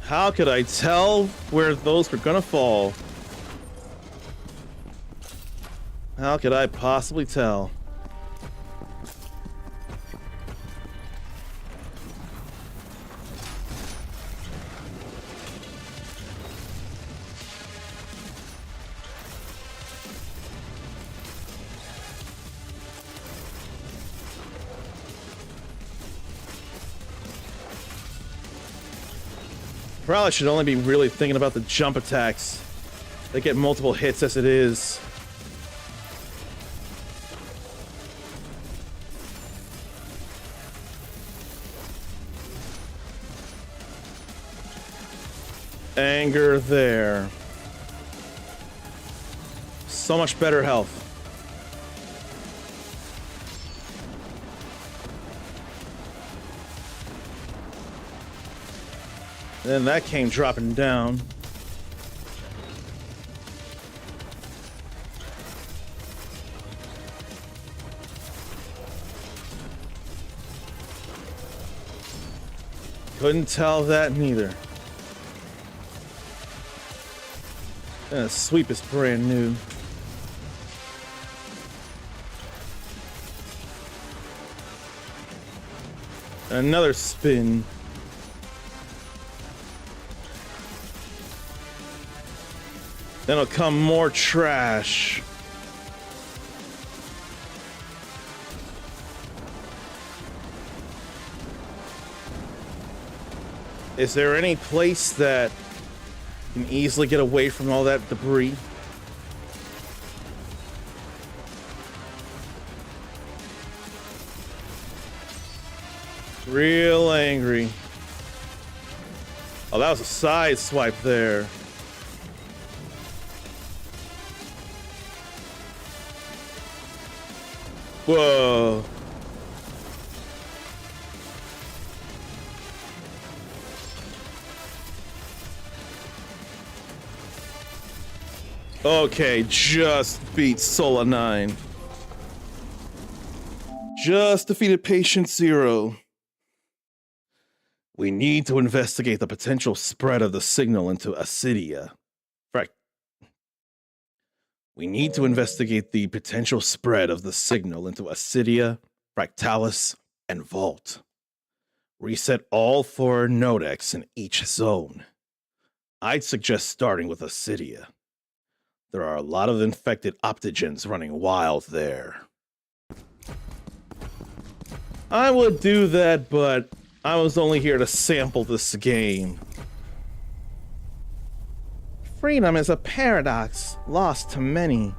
How could I tell where those were gonna fall? How could I possibly tell? Probably should only be really thinking about the jump attacks. They get multiple hits as it is. Anger there. So much better health. Then that came dropping down. Couldn't tell that neither. And the sweep is brand new. Another spin. Then will come more trash. Is there any place that can easily get away from all that debris? Real angry. Oh, that was a side swipe there. Whoa. Okay, just beat Sola 9. Just defeated Patient 0. We need to investigate the potential spread of the signal into Acidia. We need to investigate the potential spread of the signal into Acidia, Fractalis, and Vault. Reset all 4 nodex in each zone. I'd suggest starting with Acidia. There are a lot of infected optogens running wild there. I would do that, but I was only here to sample this game. Freedom is a paradox lost to many.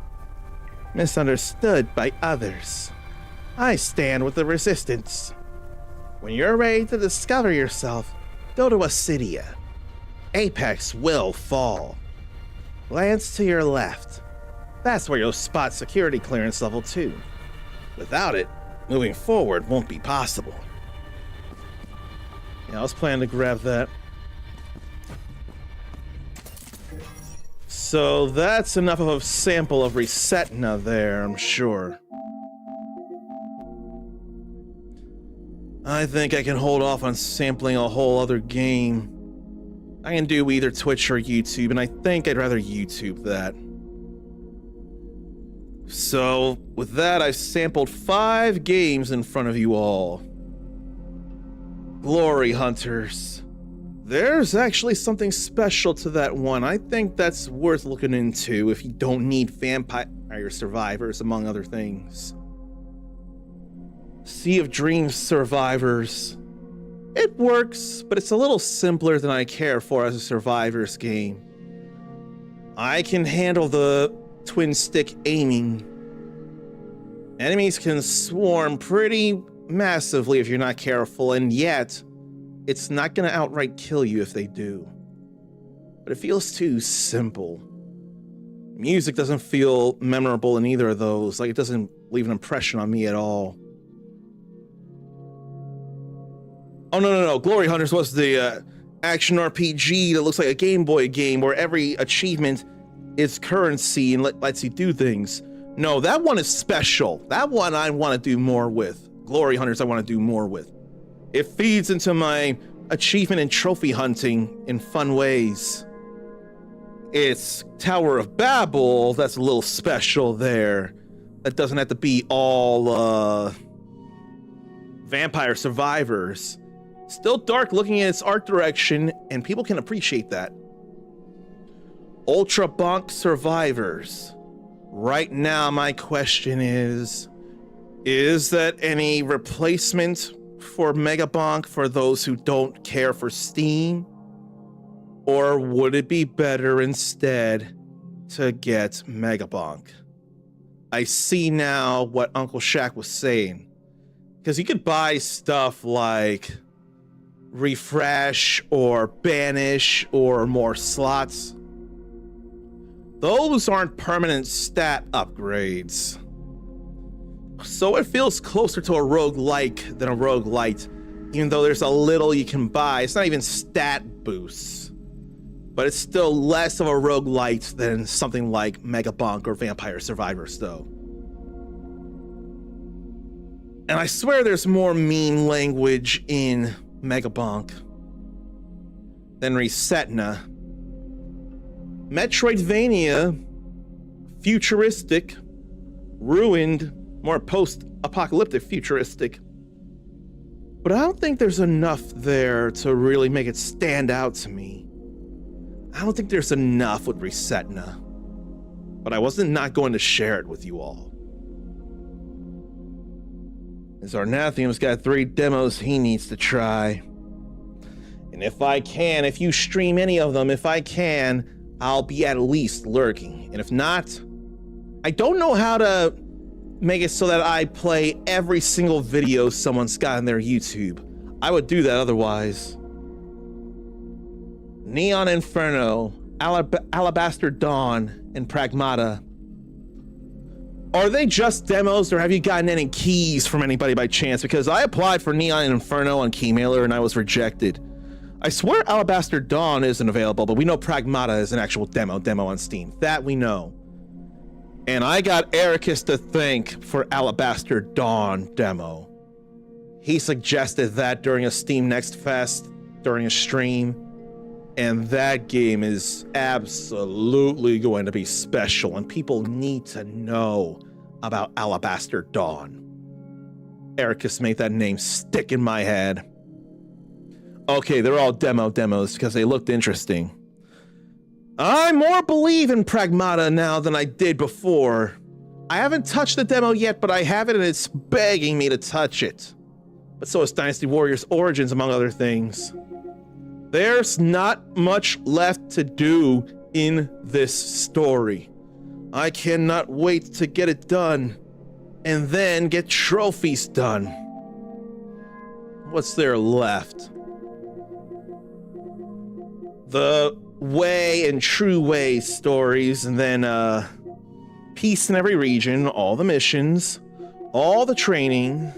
misunderstood by others. I stand with the resistance. When you're ready to discover yourself, go to Acidia. Apex will fall. Glance to your left. That's where you'll spot security clearance level 2. Without it, moving forward won't be possible. Yeah, I was planning to grab that. So that's enough of a sample of Resetna there, I'm sure. I think I can hold off on sampling a whole other game. I can do either Twitch or YouTube, and I think I'd rather YouTube that. So, with that, I've sampled 5 games in front of you all. Glory Hunters. There's actually something special to that one. I think that's worth looking into if you don't need Vampire Survivors, among other things. Sea of Dreams Survivors. It works, but it's a little simpler than I care for as a Survivors game. I can handle the twin stick aiming. Enemies can swarm pretty massively if you're not careful, and yet it's not going to outright kill you if they do. But it feels too simple. Music doesn't feel memorable in either of those, like it doesn't leave an impression on me at all. Oh, no. Glory Hunters was the action RPG that looks like a Game Boy game where every achievement is currency and lets you do things. No, that one is special. That one I want to do more with. Glory Hunters I want to do more with. It feeds into my achievement and trophy hunting in fun ways. It's Tower of Babel that's a little special there. That doesn't have to be all Vampire Survivors. Still dark looking at its art direction, and people can appreciate that. Ultra Bonk Survivors. Right now, my question is that any replacement for Mega Bonk for those who don't care for Steam? Or would it be better instead to get Mega Bonk? I see now what Uncle Shaq was saying. Because you could buy stuff like Refresh or Banish or more slots. Those aren't permanent stat upgrades. So it feels closer to a roguelike than a roguelite, even though there's a little you can buy. It's not even stat boosts, but it's still less of a roguelite than something like Mega Bonk or Vampire Survivors, though. And I swear there's more mean language in Mega Bonk than Resetna. Metroidvania, futuristic, ruined, more post-apocalyptic futuristic. But I don't think there's enough there to really make it stand out to me. I don't think there's enough with Resetna. But I wasn't not going to share it with you all. Zarnathium's got 3 demos he needs to try. And if you stream any of them, if I can, I'll be at least lurking. And if not, I don't know how to make it so that I play every single video someone's got on their YouTube. I would do that otherwise. Neon Inferno, Alabaster Dawn, and Pragmata. Are they just demos, or have you gotten any keys from anybody by chance? Because I applied for Neon Inferno on Keymailer and I was rejected. I swear Alabaster Dawn isn't available, but we know Pragmata is an actual demo on Steam. That we know. And I got Ericus to thank for Alabaster Dawn demo. He suggested that during a Steam Next Fest, during a stream, and that game is absolutely going to be special, and people need to know about Alabaster Dawn. Ericus made that name stick in my head. Okay, they're all demos because they looked interesting. I more believe in Pragmata now than I did before. I haven't touched the demo yet, but I have it and it's begging me to touch it. But so is Dynasty Warriors Origins, among other things. There's not much left to do in this story. I cannot wait to get it done, and then get trophies done. What's there left? The Way and True Way stories, and then Peace in Every Region, all the missions, all the training,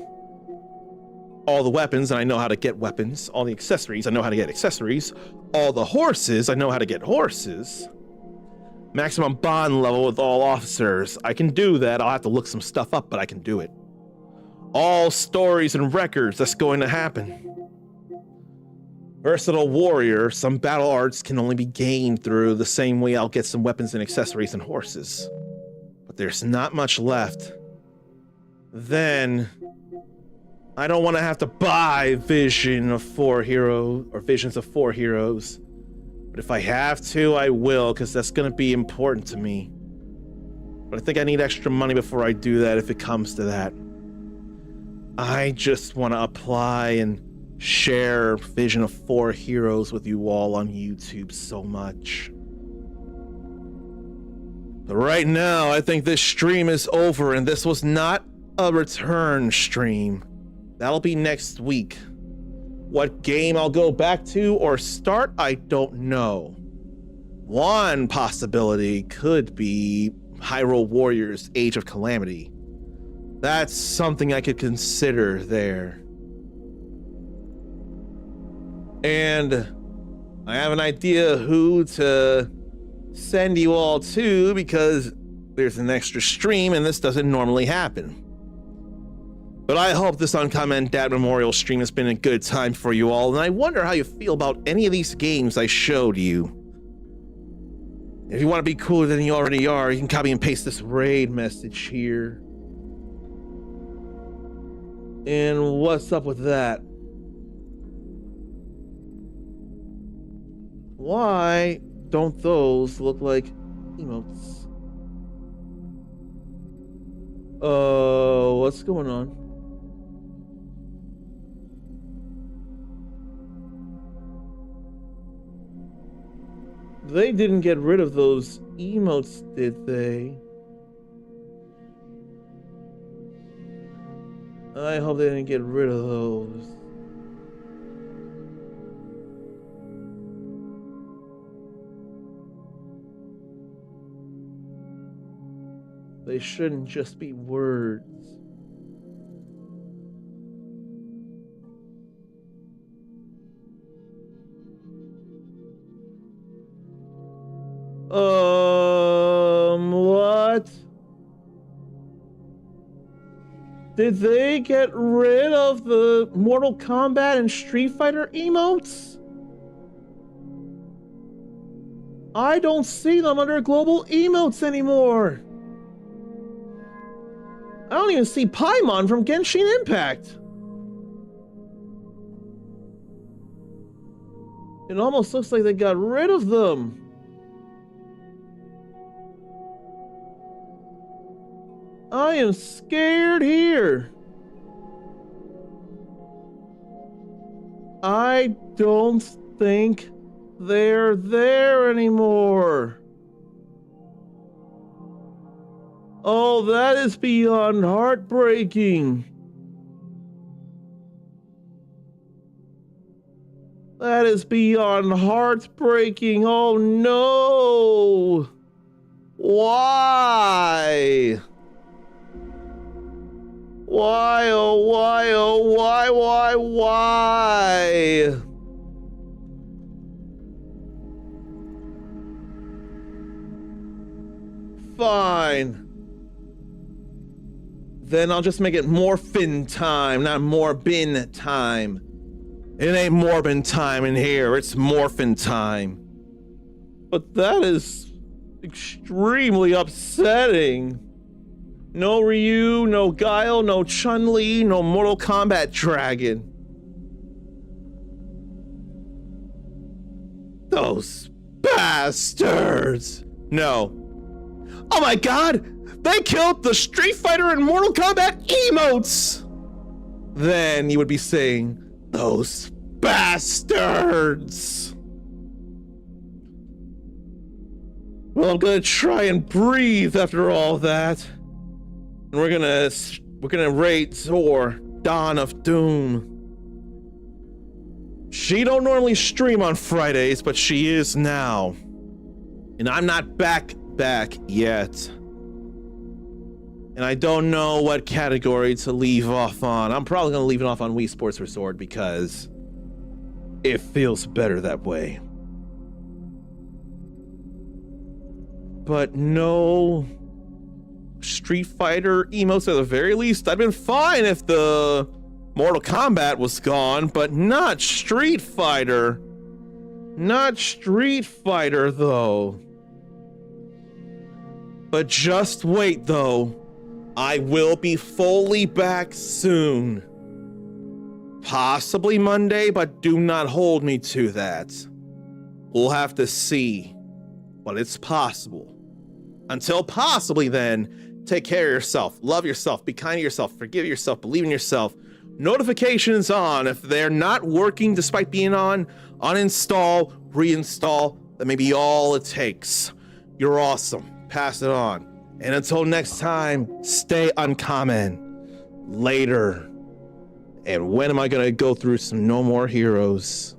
all the weapons, and I know how to get weapons, all the accessories, I know how to get accessories, all the horses, I know how to get horses. Maximum bond level with all officers, I can do that. I'll have to look some stuff up, but I can do it. All stories and records, that's going to happen. Versatile warrior, some battle arts can only be gained through the same way I'll get some weapons and accessories and horses. But there's not much left. Then I don't want to have to buy Visions of 4 Heroes. But if I have to, I will, because that's going to be important to me. But I think I need extra money before I do that if it comes to that. I just want to apply and share Vision of 4 Heroes with you all on YouTube so much. But right now, I think this stream is over, and this was not a return stream. That'll be next week. What game I'll go back to or start, I don't know. One possibility could be Hyrule Warriors Age of Calamity. That's something I could consider there. And I have an idea who to send you all to, because there's an extra stream and this doesn't normally happen. But I hope this UnKamen Dad Memorial stream has been a good time for you all, and I wonder how you feel about any of these games I showed you. If you want to be cooler than you already are, you can copy and paste this raid message here. And what's up with that? Why don't those look like emotes? What's going on? They didn't get rid of those emotes, did they? I hope they didn't get rid of those. They shouldn't just be words. What? Did they get rid of the Mortal Kombat and Street Fighter emotes? I don't see them under global emotes anymore. I don't even see Paimon from Genshin Impact. It almost looks like they got rid of them. I am scared here. I don't think they're there anymore. Oh, that is beyond heartbreaking. That is beyond heartbreaking. Oh no. Why? Why, oh why, oh why? Fine. Then I'll just make it Morphin time, not Morbin time. It ain't Morbin time in here, it's Morphin time. But that is extremely upsetting. No Ryu, no Guile, no Chun-Li, no Mortal Kombat Dragon. Those bastards. No. Oh my god! They killed the Street Fighter and Mortal Kombat emotes! Then you would be saying, those bastards! Well, I'm gonna try and breathe after all that. And we're gonna raid Zor, Dawn of Doom. She don't normally stream on Fridays, but she is now. And I'm not back yet. And I don't know what category to leave off on. I'm probably gonna leave it off on Wii Sports Resort because it feels better that way. But no Street Fighter emotes at the very least. I'd been fine if the Mortal Kombat was gone, but not Street Fighter. Not Street Fighter, though. But just wait, though. I will be fully back soon. Possibly Monday, but do not hold me to that. We'll have to see. But it's possible. Until possibly then, take care of yourself, love yourself, be kind to yourself, forgive yourself, believe in yourself. Notifications on. If they're not working despite being on, uninstall, reinstall. That may be all it takes. You're awesome. Pass it on. And until next time, stay uncommon. Later. And when am I gonna go through some No More Heroes?